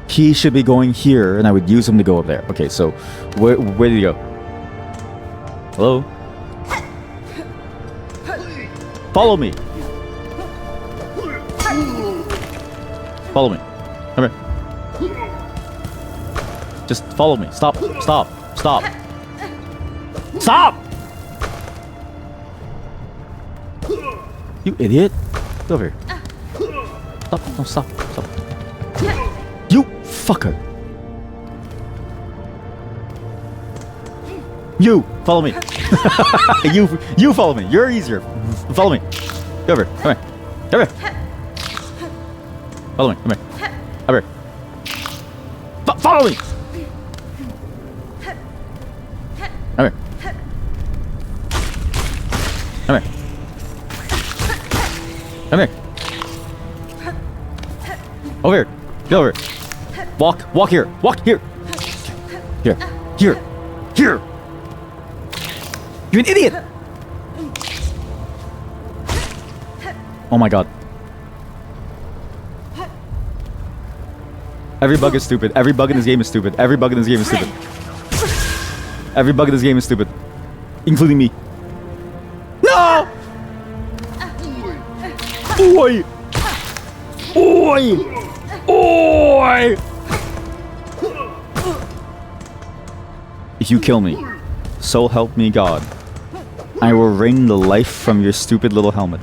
Speaker 1: he should be going here, and I would use him to go up there. Okay, so where did he go? Hello? Follow me. Follow me. Come here. Just follow me. Stop. Stop. Stop. Stop! You idiot. Get over here. Stop. No, stop. Stop. You fucker. You follow me. you follow me. You're easier. Follow me. Go over. Come here. Come here. Follow me. Come here. Over here. Follow me. Come here. Come here. Come here. Over here. Get over here. Walk here. Walk here. Here. Here. Here. You're an idiot. Oh my god. Every bug is stupid. Every bug in this game is stupid. Every bug in this game is stupid. Every bug in this game is stupid. Including me. No! Oi! Oi! Oi! If you kill me, so help me God, I will wring the life from your stupid little helmet.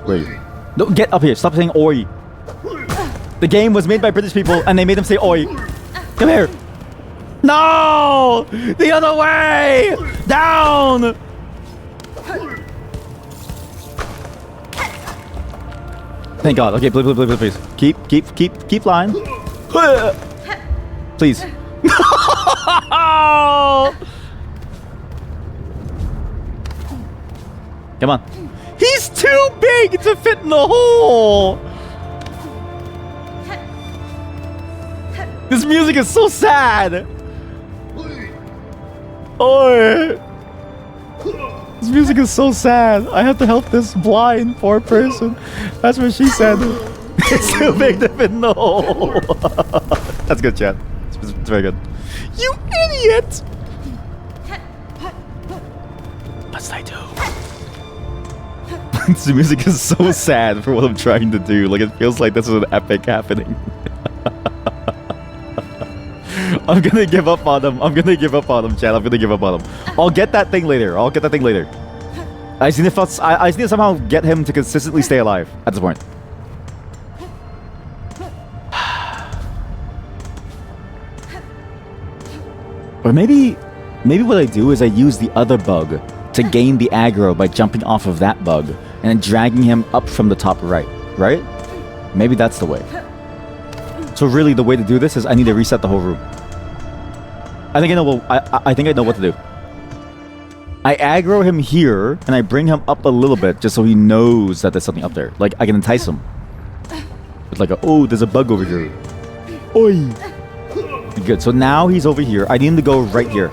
Speaker 1: Wait. No, get up here. Stop saying oi. The game was made by British people and they made them say oi. Come here. No! The other way! Down! Thank God. Okay, please. Keep lying. Please. Come on. He's too big to fit in the hole. This music is so sad. Oh. This music is so sad. I have to help this blind poor person. That's what she said. It's too big to fit in the hole. That's good, chat. It's very good. You idiot! What's I do? This music is so sad for what I'm trying to do. Like, it feels like this is an epic happening. I'm gonna give up on him. Chat. I'm gonna give up on him. I'll get that thing later. I just need to somehow get him to consistently stay alive at this point. Or maybe what I do is I use the other bug to gain the aggro by jumping off of that bug and then dragging him up from the top right? Maybe that's the way. So really the way to do this is I need to reset the whole room. I think I know what to do. I aggro him here and I bring him up a little bit just so he knows that there's something up there. Like I can entice him. It's like oh, there's a bug over here. Oi. Good. So now he's over here. I need him to go right here.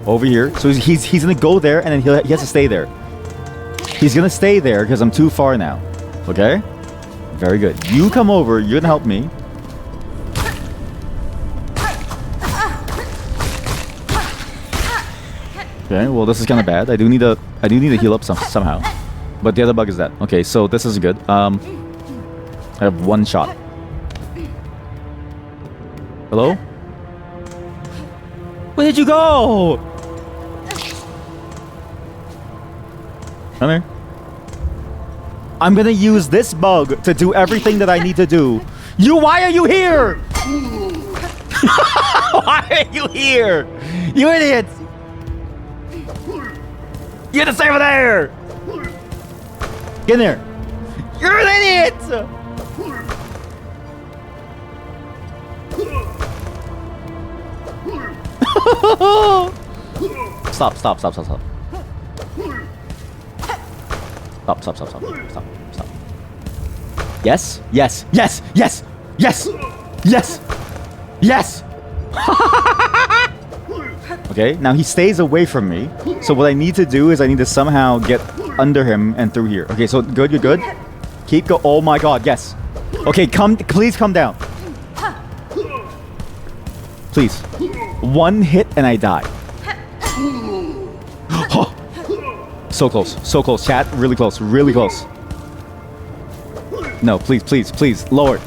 Speaker 1: Over here. So he's gonna go there and then he has to stay there. He's gonna stay there because I'm too far now. Okay? Very good. You come over, you're gonna help me. Okay, well this is kinda bad. I do need to heal up somehow. But the other bug is that. Okay, so this is good. I have one shot. Hello? Where did you go? Come here. I'm gonna use this bug to do everything that I need to do. Why are you here? Why are you here? You idiot! You have to stay over there! Get in there! You're an idiot! Stop. Stop. Yes. Okay, now he stays away from me. So what I need to do is I need to somehow get under him and through here. Okay, so good, you're good. Keep go. Oh my God, yes. Okay, please come down. Please. One hit and I die. So close, chat. Really close. No, please. Lower.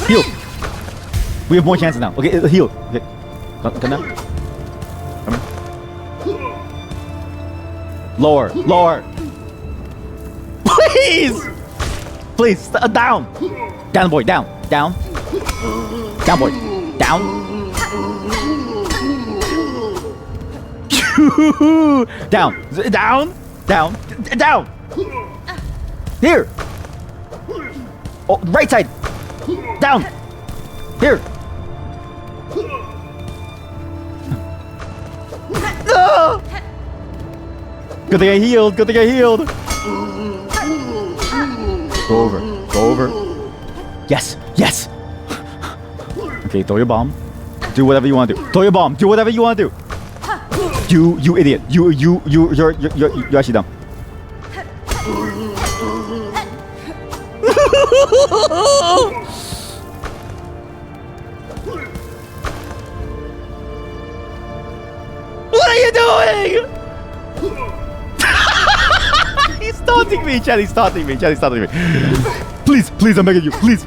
Speaker 1: Heal. We have more chances now. Okay, heal. Okay. Come down. Come here. Lower. Please, down. Down, boy, down. Down, boy. Down. Down. Here. Oh, right side. Down. Here. No! Good thing I healed. Go over. Yes. Okay, throw your bomb. Do whatever you want to do. Throw your bomb. Do whatever you want to do. You idiot. You're actually dumb. What are you doing? He's taunting me, Chad. He's taunting me. Please, I'm begging you. Please.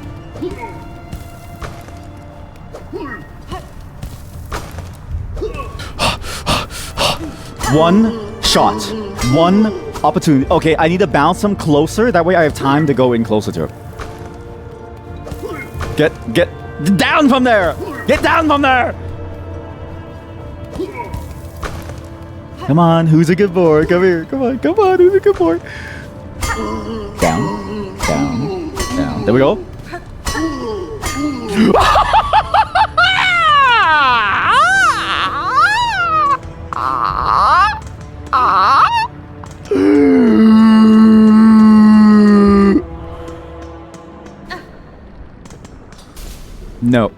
Speaker 1: One shot. One opportunity. Okay, I need to bounce him closer. That way I have time to go in closer to him. Get. Down from there! Get down from there! Come on, who's a good boy? Come here. Come on, who's a good boy? Down, down, down. There we go. No.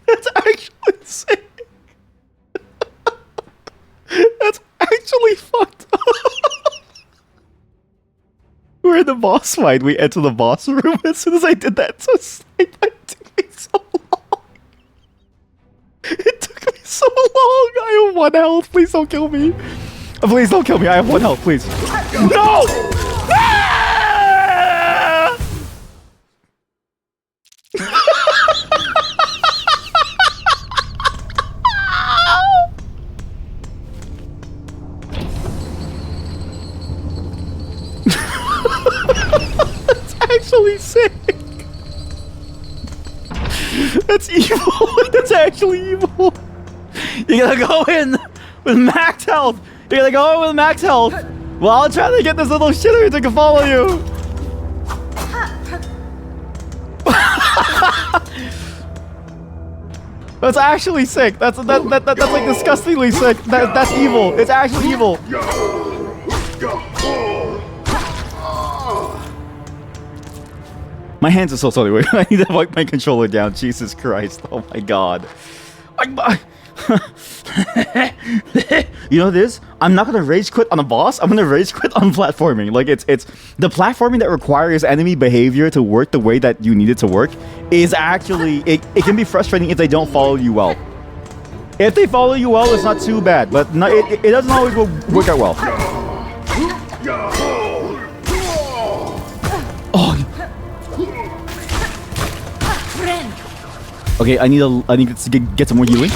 Speaker 1: That's actually sick. That's actually fucked up. We're in the boss fight. We enter the boss room. As soon as I did that, it took me so long. It took me so long. I have 1 health. Please don't kill me. Please don't kill me. I have 1 health. Please. No! Ah! That's actually sick. That's evil. That's actually evil. You gotta go in with max health. You gotta go in with max health. Well, I'll try to get this little shitter to follow you. That's actually sick. That's like disgustingly sick. That's evil. It's actually evil. My hands are so sorry. Wait, I need to wipe my controller down. Jesus Christ. Oh my god. You know this? I'm not gonna rage quit on a boss. I'm gonna rage quit on platforming. Like it's the platforming that requires enemy behavior to work the way that you need it to work is actually it can be frustrating if they don't follow you well. If they follow you well, it's not too bad, but no, it doesn't always work out well. Oh. Okay, I need to get some more healing.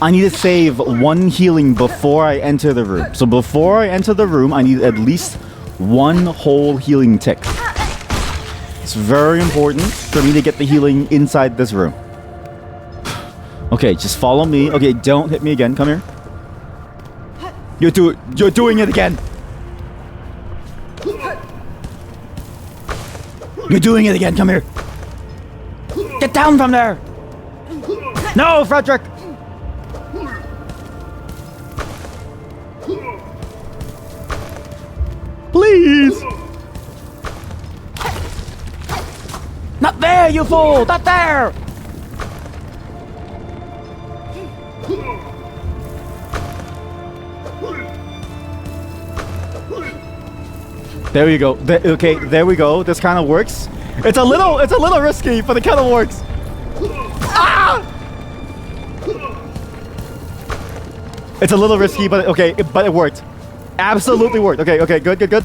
Speaker 1: I need to save 1 healing before I enter the room. So before I enter the room, I need at least 1 whole healing tick. It's very important for me to get the healing inside this room. Okay, just follow me. Okay, don't hit me again. Come here. You're doing it again. You're doing it again. Come here. Get down from there. No, Frederick. Please. Not there, you fool. Not there. There we go. Okay, there we go. This kind of works. It's a little risky, but it kind of works. Ah! It's a little risky, but okay, but it worked. Absolutely worked. Okay, good.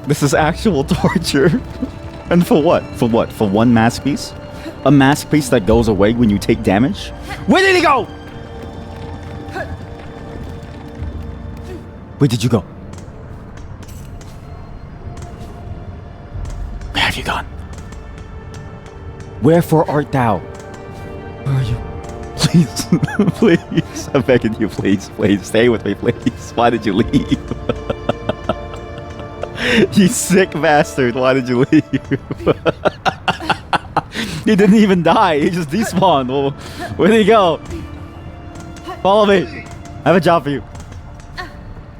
Speaker 1: This is actual torture. And for what? For what? For 1 mask piece? A mask piece that goes away when you take damage? Where did he go? Where did you go? Where have you gone? Wherefore art thou? Where are you? Please, please, I'm begging you, please, stay with me, please. Why did you leave? You sick bastard, why did you leave? He didn't even die, he just despawned. Well, where did he go? Follow me. I have a job for you.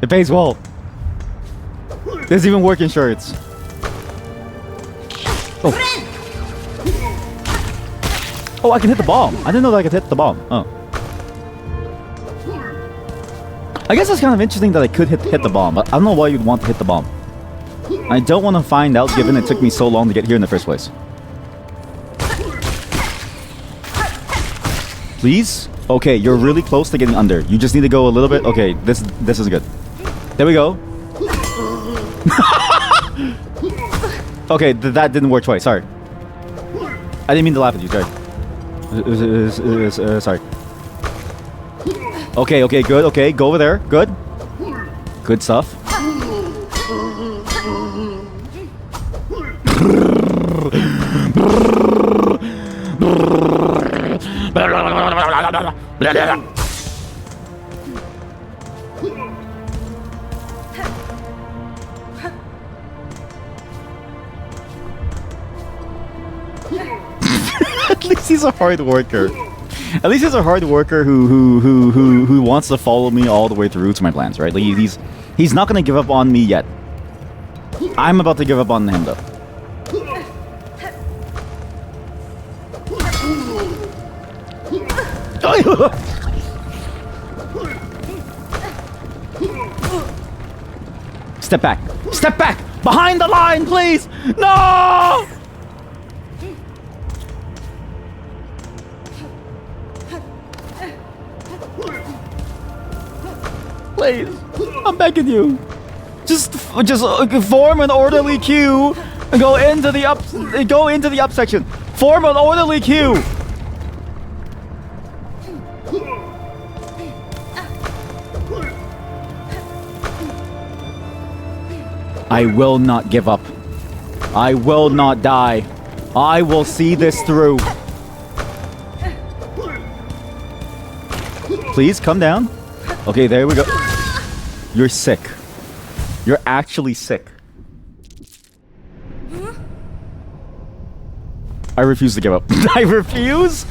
Speaker 1: It pays well. There's even work insurance. Oh. Oh, I can hit the bomb. I didn't know that I could hit the bomb. Oh. I guess it's kind of interesting that I could hit the bomb, but I don't know why you'd want to hit the bomb. I don't want to find out given it took me so long to get here in the first place. Please? Okay, you're really close to getting under. You just need to go a little bit. Okay, this is good. There we go. Okay, that didn't work twice. Sorry. I didn't mean to laugh at you. Sorry. Sorry. Okay, okay, good. Okay, go over there. Good. Good stuff. At least he's a hard worker. At least he's a hard worker who wants to follow me all the way through to my plans, right? Like he's not gonna give up on me yet. I'm about to give up on him though. Step back. Step back! Behind the line, please! No! Please, I'm begging you. Just form an orderly queue and go into the up section. Form an orderly queue. I will not give up. I will not die. I will see this through. Please come down. Okay, there we go. You're sick. You're actually sick. I refuse to give up. I refuse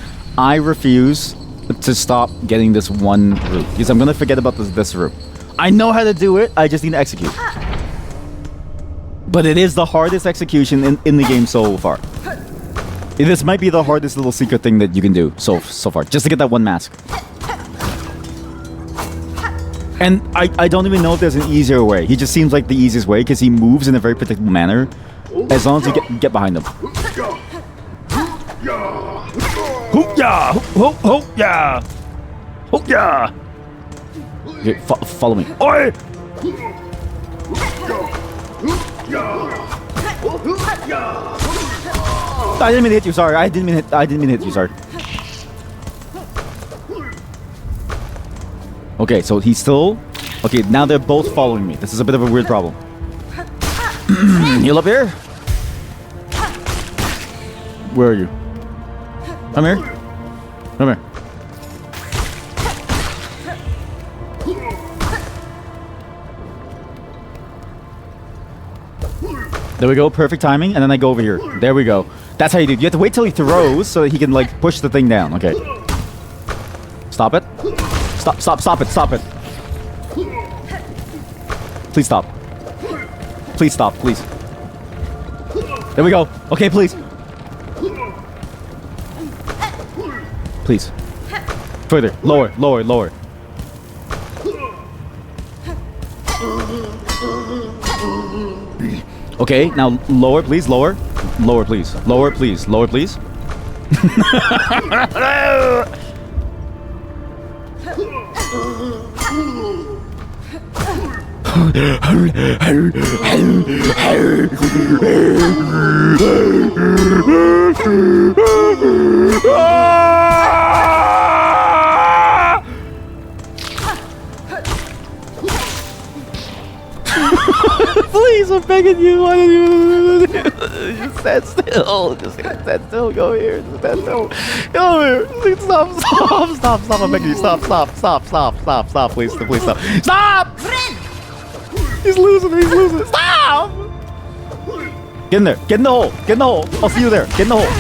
Speaker 1: to stop getting this one route. Because I'm gonna forget about this route. I know how to do it, I just need to execute. But it is the hardest execution in the game so far. This might be the hardest little secret thing that you can do so far. Just to get that one mask. And I don't even know if there's an easier way. He just seems like the easiest way because he moves in a very predictable manner. As long as you get behind him.
Speaker 3: Hoop-ya! Hoop-ya! Hoop-ya!
Speaker 1: Okay, follow me.
Speaker 3: Oi!
Speaker 1: I didn't mean to hit you, sorry. I didn't mean to hit you, sorry. Okay, so he's still... Okay, now they're both following me. This is a bit of a weird problem. Heal up here. Where are you? Come here. Come here. There we go, perfect timing, and then I go over here. There we go. That's how you do it. You have to wait till he throws so that he can, like, push the thing down. Okay. Stop it. Stop it. Please stop. Please stop, please. There we go. Okay, please. Please. Further. Lower. Okay, now lower, please, lower. Lower, please. Lower, please. Lower, please. Please, I'm begging you. Why don't you just stand still? Just stand still. Go here. Just stand still. Go here. Stop. I'm begging you. Stop. Please stop. Stop! He's losing. Stop! Get in there. Get in the hole. I'll see you there. Get in the hole.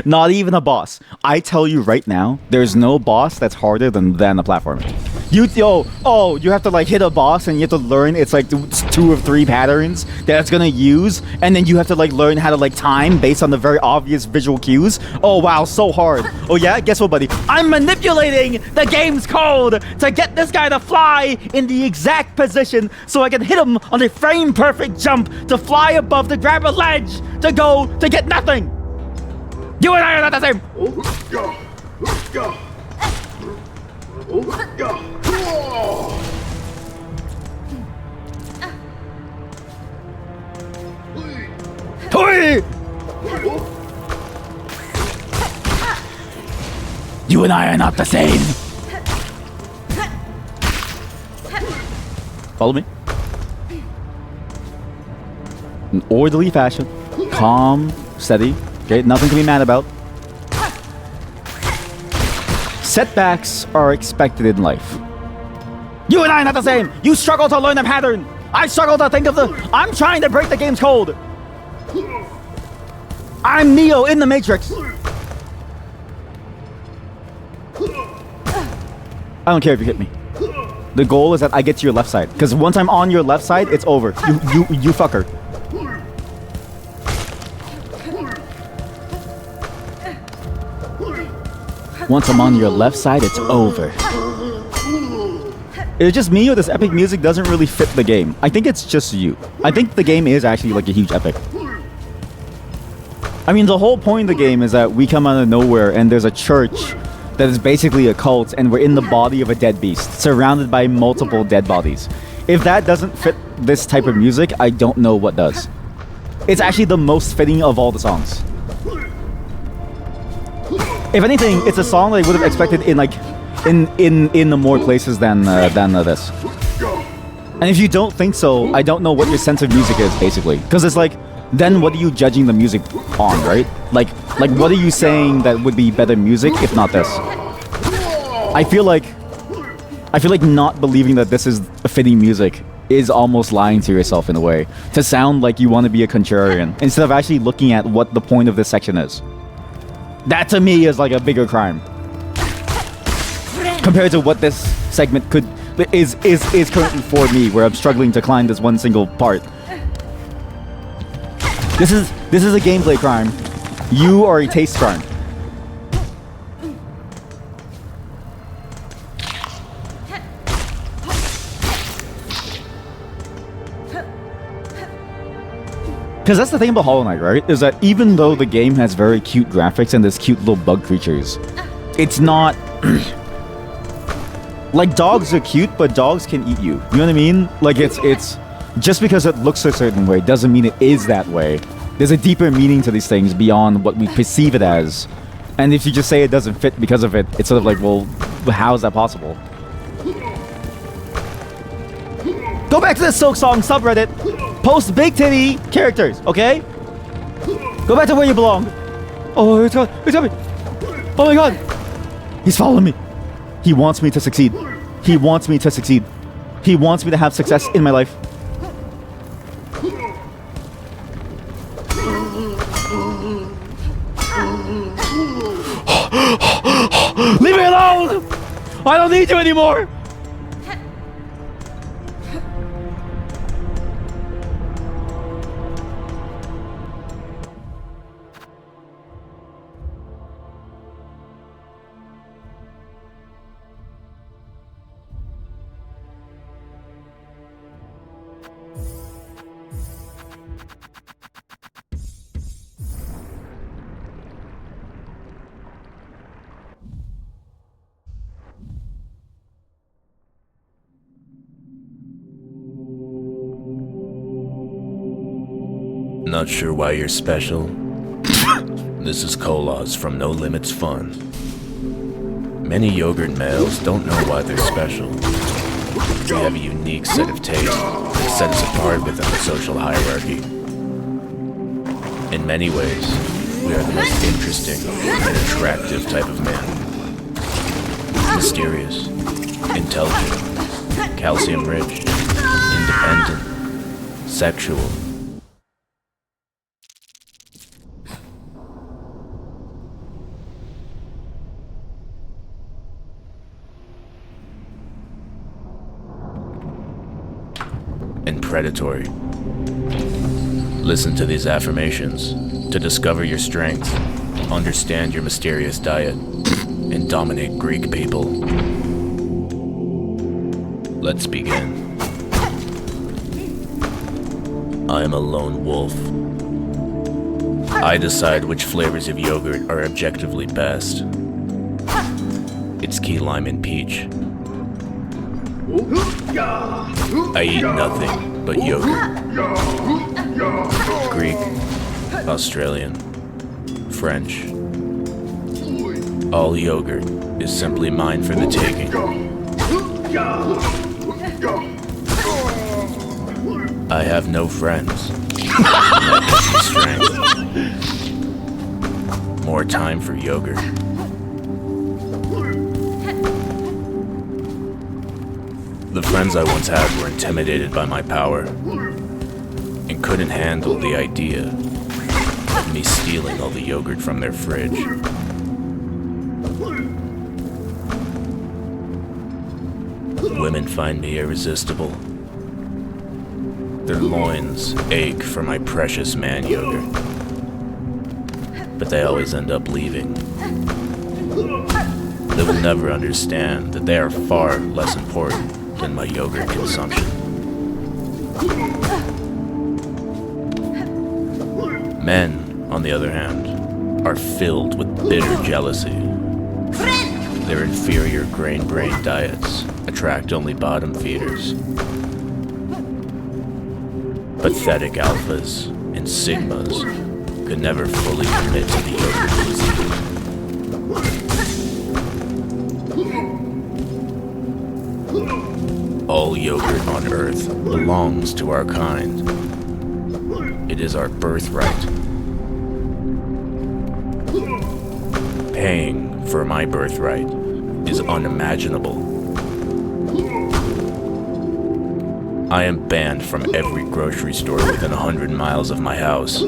Speaker 1: Not even a boss. I tell you right now, there's no boss that's harder than the platform. You have to like hit a boss and you have to learn it's like 2 or 3 patterns that it's gonna use, and then you have to like learn how to like time based on the very obvious visual cues. Oh wow, so hard. Oh yeah, guess what, buddy? I'm manipulating the game's code to get this guy to fly in the exact position so I can hit him on a frame perfect jump to fly above to grab a ledge to go to get nothing. You and I are not the same. Toy!
Speaker 2: You and I are not the same.
Speaker 1: Follow me. An orderly fashion. Calm, steady. Okay, nothing to be mad about. Setbacks are expected in life. You and I are not the same. You struggle to learn a pattern. I struggle to think of the... I'm trying to break the game's code. I'm Neo in the Matrix. I don't care if you hit me. The goal is that I get to your left side. Because once I'm on your left side, it's over. You fucker. Once I'm on your left side, it's over. Is it just me or this epic music doesn't really fit the game? I think it's just you. I think the game is actually like a huge epic. I mean, the whole point of the game is that we come out of nowhere and there's a church that is basically a cult and we're in the body of a dead beast, surrounded by multiple dead bodies. If that doesn't fit this type of music, I don't know what does. It's actually the most fitting of all the songs. If anything, it's a song that I would have expected in like in the more places than this. And if you don't think so, I don't know what your sense of music is basically, because it's like, then what are you judging the music on, right? Like what are you saying that would be better music if not this? I feel like not believing that this is fitting music is almost lying to yourself in a way, to sound like you want to be a contrarian instead of actually looking at what the point of this section is. That to me is like a bigger crime compared to what this segment is currently for me, where I'm struggling to climb this one single part. This is a gameplay crime. You are a taste crime. Because that's the thing about Hollow Knight, right? Is that even though the game has very cute graphics and this cute little bug creatures, it's not... like, dogs are cute, but dogs can eat you. You know what I mean? Like, it's... Just because it looks a certain way doesn't mean it is that way. There's a deeper meaning to these things beyond what we perceive it as. And if you just say it doesn't fit because of it, it's sort of like, well, how is that possible? Go back to the Silksong subreddit. Post big titty characters, okay? Go back to where you belong. Oh, it's coming. Oh my god. He's following me. He wants me to succeed. He wants me to succeed. He wants me to have success in my life. Leave me alone! I don't need you anymore!
Speaker 6: Not sure why you're special? This is Kolos from No Limits Fun. Many yogurt males don't know why they're special. We have a unique set of tastes that set us apart within the social hierarchy. In many ways, we are the most interesting and attractive type of man. Mysterious, intelligent, calcium-rich, independent, sexual. And predatory. Listen to these affirmations to discover your strengths, understand your mysterious diet, and dominate Greek people. Let's begin. I am a lone wolf. I decide which flavors of yogurt are objectively best. It's key lime and peach. I eat nothing but yogurt. Greek, Australian, French. All yogurt is simply mine for the taking. I have no friends. That gives me strength. More time for yogurt. The friends I once had were intimidated by my power and couldn't handle the idea of me stealing all the yogurt from their fridge. Women find me irresistible. Their loins ache for my precious man yogurt, but they always end up leaving. They will never understand that they are far less important than my yogurt consumption. Men, on the other hand, are filled with bitter jealousy. Their inferior grain-brain diets attract only bottom feeders. Pathetic alphas and sigmas could never fully commit to the yogurt disease. All yogurt on Earth belongs to our kind. It is our birthright. Paying for my birthright is unimaginable. I am banned from every grocery store within 100 miles of my house.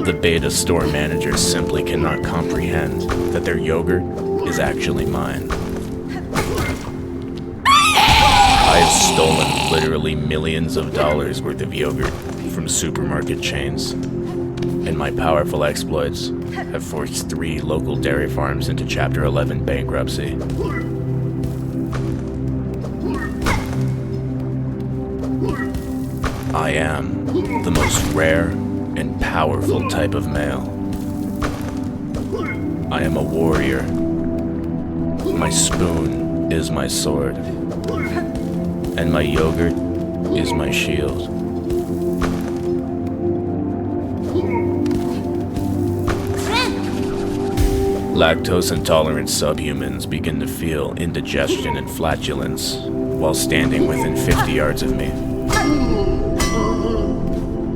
Speaker 6: The beta store managers simply cannot comprehend that their yogurt is actually mine. I have stolen literally millions of dollars worth of yogurt from supermarket chains, and my powerful exploits have forced 3 local dairy farms into Chapter 11 bankruptcy. I am the most rare and powerful type of male. I am a warrior. My spoon is my sword, and my yogurt is my shield. Lactose intolerant subhumans begin to feel indigestion and flatulence while standing within 50 yards of me.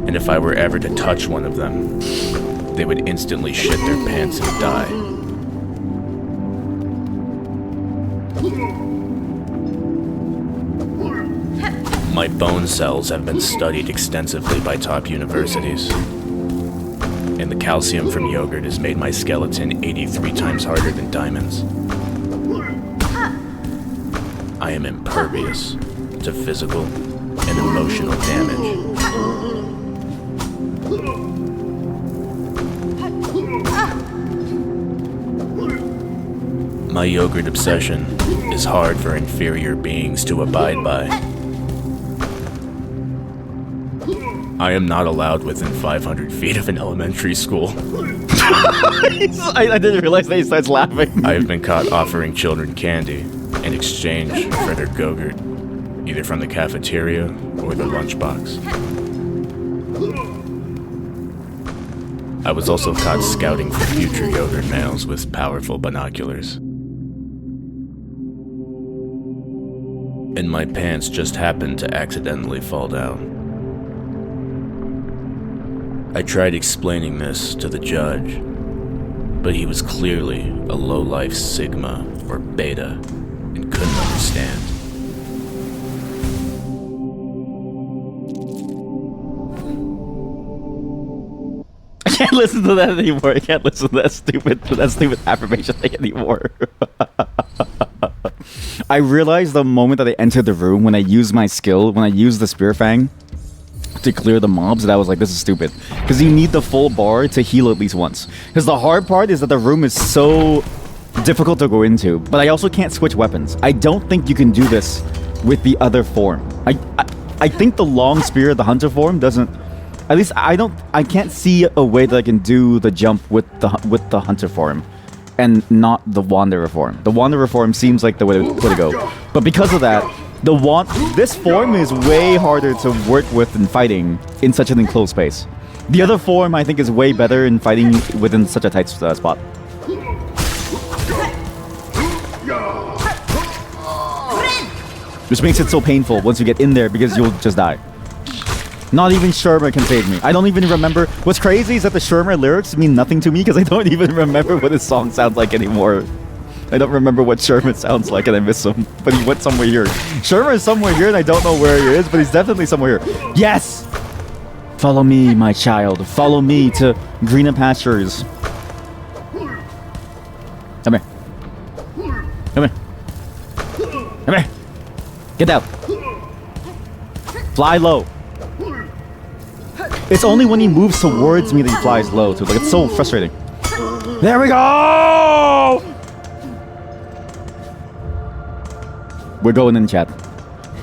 Speaker 6: And if I were ever to touch one of them, they would instantly shit their pants and die. My bone cells have been studied extensively by top universities, and the calcium from yogurt has made my skeleton 83 times harder than diamonds. I am impervious to physical and emotional damage. My yogurt obsession is hard for inferior beings to abide by. I am not allowed within 500 feet of an elementary school.
Speaker 1: I didn't realize that he starts laughing.
Speaker 6: I have been caught offering children candy in exchange for their Go-Gurt, either from the cafeteria or the lunchbox. I was also caught scouting for future yogurt males with powerful binoculars. And my pants just happened to accidentally fall down. I tried explaining this to the judge, but he was clearly a low-life Sigma or Beta and couldn't understand.
Speaker 1: I can't listen to that anymore. I can't listen to that stupid affirmation thing anymore. I realized the moment that I entered the room when I used my skill, when I used the Spear Fang to clear the mobs, that I was like, this is stupid. Because you need the full bar to heal at least once. Because the hard part is that the room is so difficult to go into, but I also can't switch weapons. I don't think you can do this with the other form. I think the long spear, the hunter form, doesn't. At least I can't see a way that I can do the jump with the hunter form. and not the Wanderer form. The Wanderer form seems like the way to go. But because of that, this form is way harder to work with in fighting in such an enclosed space. The other form, I think, is way better in fighting within such a tight spot. Which makes it so painful once you get in there because you'll just die. Not even Shermer can save me. I don't even remember. What's crazy is that the Shermer lyrics mean nothing to me because I don't even remember what his song sounds like anymore. I don't remember what Sherman sounds like and I miss him. But he went somewhere here. Sherman is somewhere here and I don't know where he is, but he's definitely somewhere here. Yes! Follow me, my child. Follow me to greener pastures. Come here. Come here. Come here. Get down. Fly low. It's only when he moves towards me that he flies low too. Like, it's so frustrating. There we go! We're going in, chat.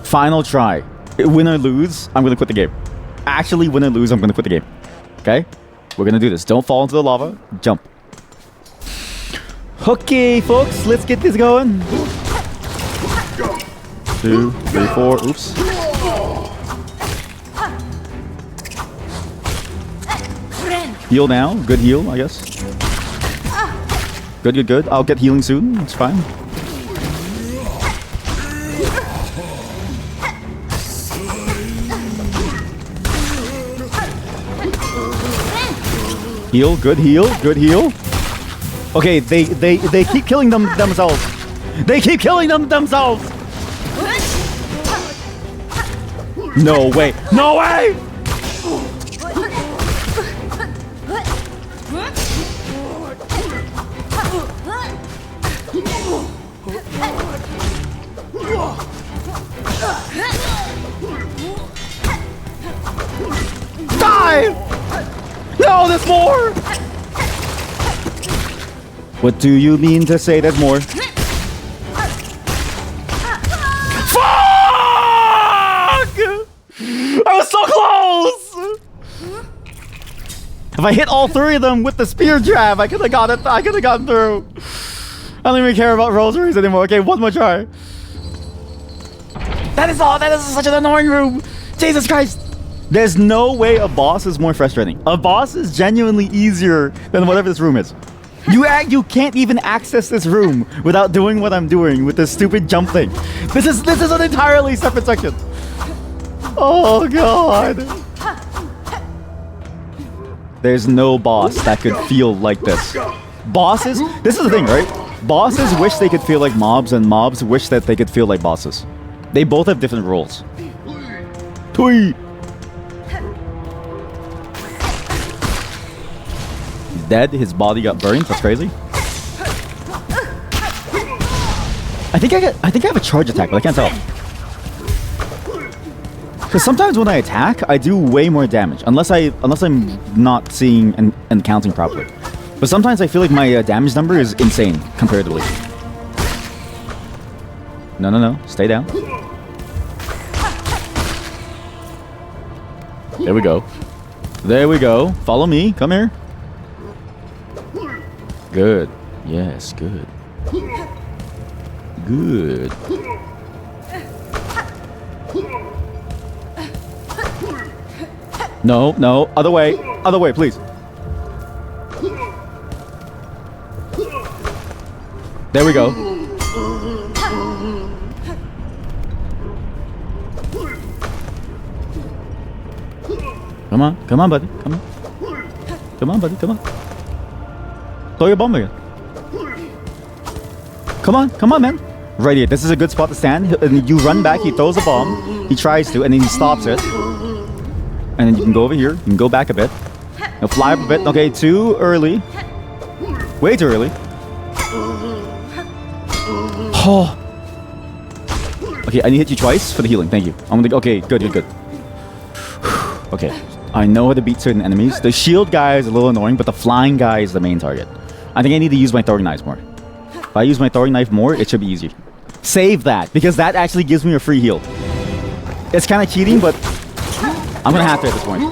Speaker 1: Final try. Win or lose, I'm gonna quit the game. Actually, win or lose, I'm gonna quit the game. Okay? We're gonna do this. Don't fall into the lava. Jump. Okay, folks, let's get this going. 2, 3, 4. Oops. Heal now. Good heal, I guess. Good, good, good. I'll get healing soon. It's fine. Heal, good heal, good heal. Okay, they keep killing themselves. They keep killing themselves. No way. No way! Die! No, there's more! What do you mean to say there's more? Fuck! I was so close! If I hit all three of them with the spear jab, I could have got it. I could have gotten through. I don't even care about rosaries anymore. Okay, one more try. That is all. That is such an annoying room. Jesus Christ. There's no way a boss is more frustrating. A boss is genuinely easier than whatever this room is. You can't even access this room without doing what I'm doing with this stupid jump thing. This is an entirely separate section. Oh god. There's no boss that could feel like this. Bosses, this is the thing, right? Bosses wish they could feel like mobs and mobs wish that they could feel like bosses. They both have different roles. Tweet. Dead. His body got burned. That's crazy. I think I have a charge attack, but I can't tell. Because sometimes when I attack, I do way more damage, unless I'm not seeing and counting properly. But sometimes I feel like my damage number is insane comparatively. No, stay down. There we go. There we go. Follow me. Come here. Good. Yes, good. Good. No. Other way. Other way, please. There we go. Come on, buddy. Come on, buddy. Come on. Throw your bomb again. Come on, man. Right here. This is a good spot to stand. And you run back. He throws a bomb. He tries to, and then he stops it. And then you can go over here. You can go back a bit. Now fly up a bit. Okay, too early. Way too early. Oh. Okay, I need to hit you twice for the healing. Thank you. I'm gonna. Okay, good. Okay. I know how to beat certain enemies. The shield guy is a little annoying, but the flying guy is the main target. I think I need to use my throwing knives more. If I use my throwing knife more, it should be easier. Save that, because that actually gives me a free heal. It's kind of cheating, but I'm gonna have to at this point.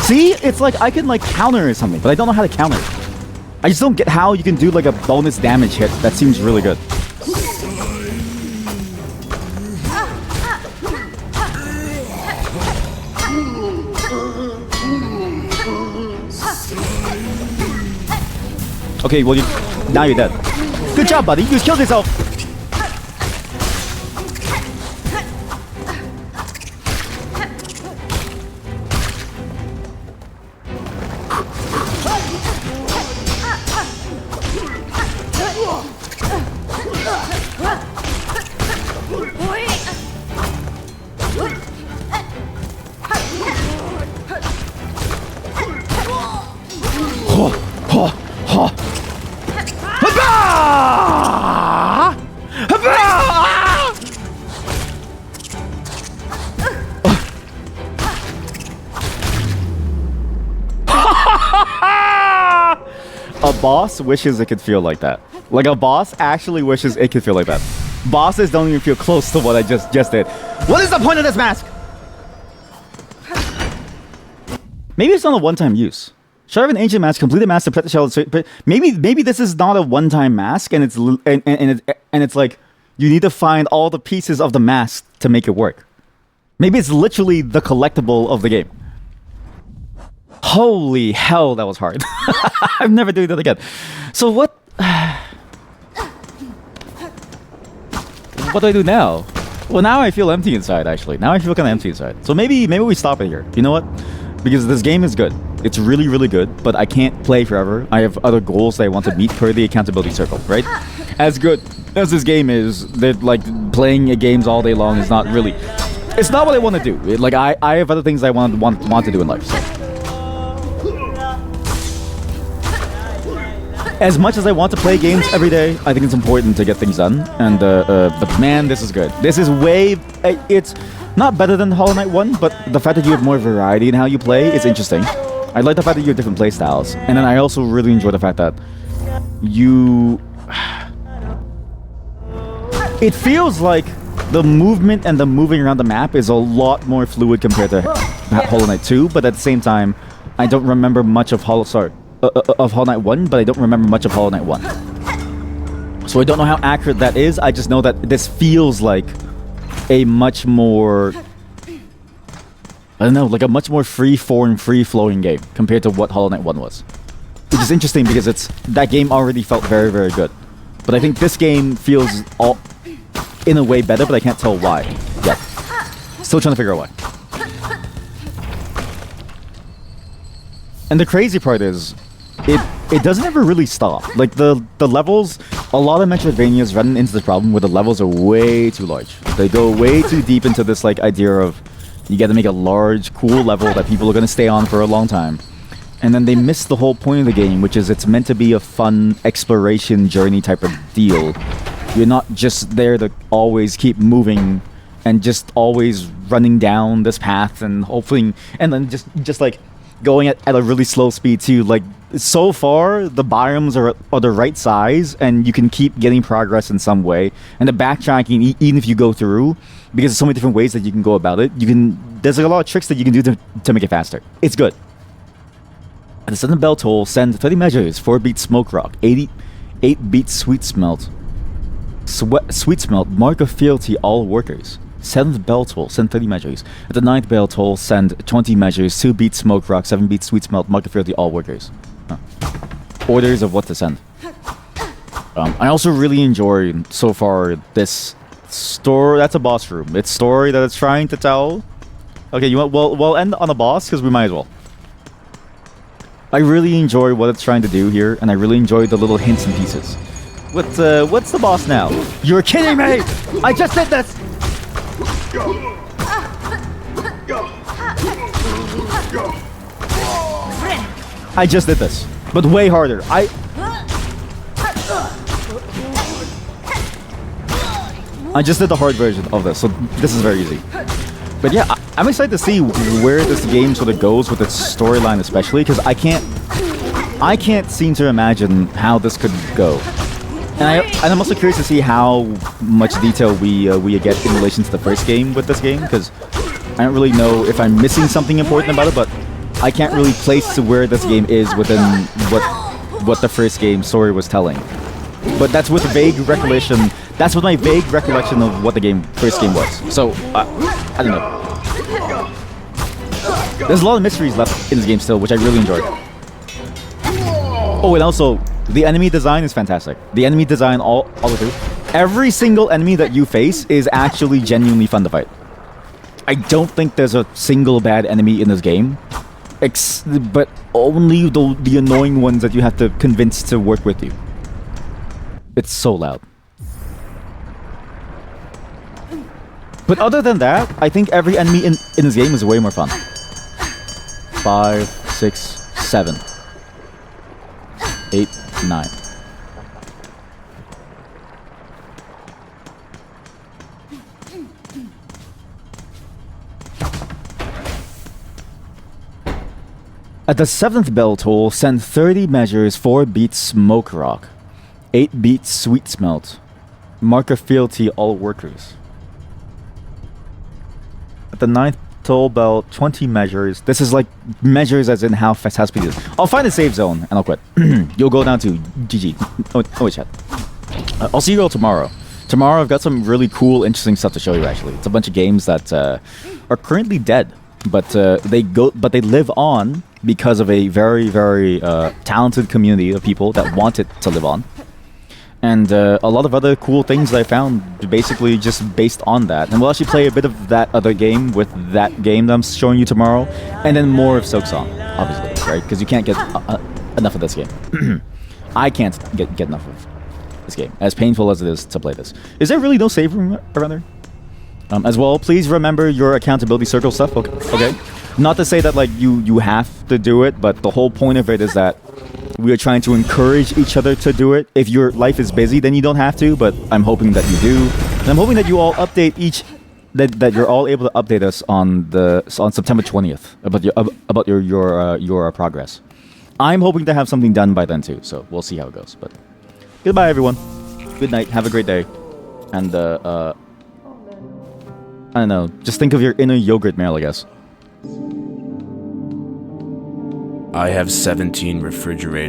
Speaker 1: See? It's like I can like counter or something, but I don't know how to counter. I just don't get how you can do like a bonus damage hit. That seems really good. Okay, well, now you're dead. Good job, buddy. You just killed yourself. A boss wishes it could feel like that. Like a boss actually wishes it could feel like that. Bosses don't even feel close to what I just did. What is the point of this mask? Maybe it's not a one-time use. Sharp an ancient mask, complete a mask to protect the shell. But maybe this is not a one-time mask, and it's like you need to find all the pieces of the mask to make it work. Maybe it's literally the collectible of the game. Holy hell, that was hard. I'm never doing that again. So what? What do I do now? Well, now I feel empty inside. Actually, now I feel kind of empty inside. So maybe we stop it here. You know what? Because this game is good. It's really, really good. But I can't play forever. I have other goals that I want to meet per the accountability circle. Right? As good as this game is, that like playing games all day long is not really. It's not what I want to do. Like I have other things I want to do in life. So. As much as I want to play games every day, I think it's important to get things done. And but man, this is good. This is way. It's not better than Hollow Knight 1, but the fact that you have more variety in how you play is interesting. I like the fact that you have different play styles, and then I also really enjoy the fact that you. It feels like the movement and the moving around the map is a lot more fluid compared to Hollow Knight 2, but at the same time, I don't remember much of Hollow Knight 1, but I don't remember much of Hollow Knight 1. So I don't know how accurate that is. I just know that this feels like a much more, I don't know, like a much more free-form, free-flowing game compared to what Hollow Knight 1 was. Which is interesting because that game already felt very, very good. But I think this game feels in a way better, but I can't tell why yet. Still trying to figure out why. And the crazy part is, it doesn't ever really stop. Like the levels, a lot of Metroidvanias run into the problem where the levels are way too large. They go way too deep into this like idea of you got to make a large, cool level that people are going to stay on for a long time. And then they miss the whole point of the game, which is it's meant to be a fun exploration journey type of deal. You're not just there to always keep moving and just always running down this path and hopefully, and then just like going at a really slow speed too. Like so far the biomes are the right size and you can keep getting progress in some way, and the backtracking, even if you go through, because there's so many different ways that you can go about it, there's like a lot of tricks that you can do to make it faster. It's good. At the 7th bell toll, send 30 measures, 4-beat smoke rock, 8-beat sweet smelt, mark of fealty all workers. 7th bell toll, send 30 measures. At the 9th bell toll, send 20 measures, 2-beat smoke rock, 7-beat sweet smelt, mark of fealty all workers. Orders of what to send. I also really enjoy so far this story. That's a boss room. It's story that it's trying to tell. Okay, you want we'll end on a boss because we might as well. I really enjoy what it's trying to do here, and I really enjoy the little hints and pieces. What's the boss now? You're kidding me! I just did this! I just did this, but way harder. I just did the hard version of this, so this is very easy. But yeah, I'm excited to see where this game sort of goes with its storyline, especially because I can't seem to imagine how this could go. And I'm also curious to see how much detail we get in relation to the first game with this game, because I don't really know if I'm missing something important about it, but I can't really place to where this game is within what the first game story was telling. But that's with vague recollection. That's with my vague recollection of what the first game was. So I don't know. There's a lot of mysteries left in this game still, which I really enjoyed. Oh, and also the enemy design is fantastic. The enemy design all the way through. Every single enemy that you face is actually genuinely fun to fight. I don't think there's a single bad enemy in this game. But only the annoying ones that you have to convince to work with you. It's so loud. But other than that, I think every enemy in this game is way more fun. 5, 6, 7, 8, 9. At the 7th bell toll, send 30 measures, 4 beats smoke rock, 8 beats sweet smelt. Mark of fealty all workers. At the 9th toll bell, 20 measures. This is like measures as in how fast speed is. I'll find a save zone and I'll quit. You'll go down to GG. Oh wait, chat. I'll see you all tomorrow. Tomorrow I've got some really cool, interesting stuff to show you. Actually, it's a bunch of games that are currently dead, but they live on because of a very, very talented community of people that want it to live on. And a lot of other cool things that I found basically just based on that. And we'll actually play a bit of that other game with that game that I'm showing you tomorrow. And then more of Silksong, obviously, right? Because you can't get enough of this game. I can't get enough of this game, as painful as it is to play this. Is there really no save room around there? As well, please remember your accountability circle stuff, okay? Not to say that like you have to do it, but the whole point of it is that we are trying to encourage each other to do it. If your life is busy, then you don't have to, but I'm hoping that you do. And I'm hoping that you all update that you're all able to update us on September 20th about your progress. I'm hoping to have something done by then too, so we'll see how it goes. But goodbye everyone. Good night. Have a great day. And I don't know, just think of your inner yogurt male, I guess.
Speaker 6: I have 17 refrigerators.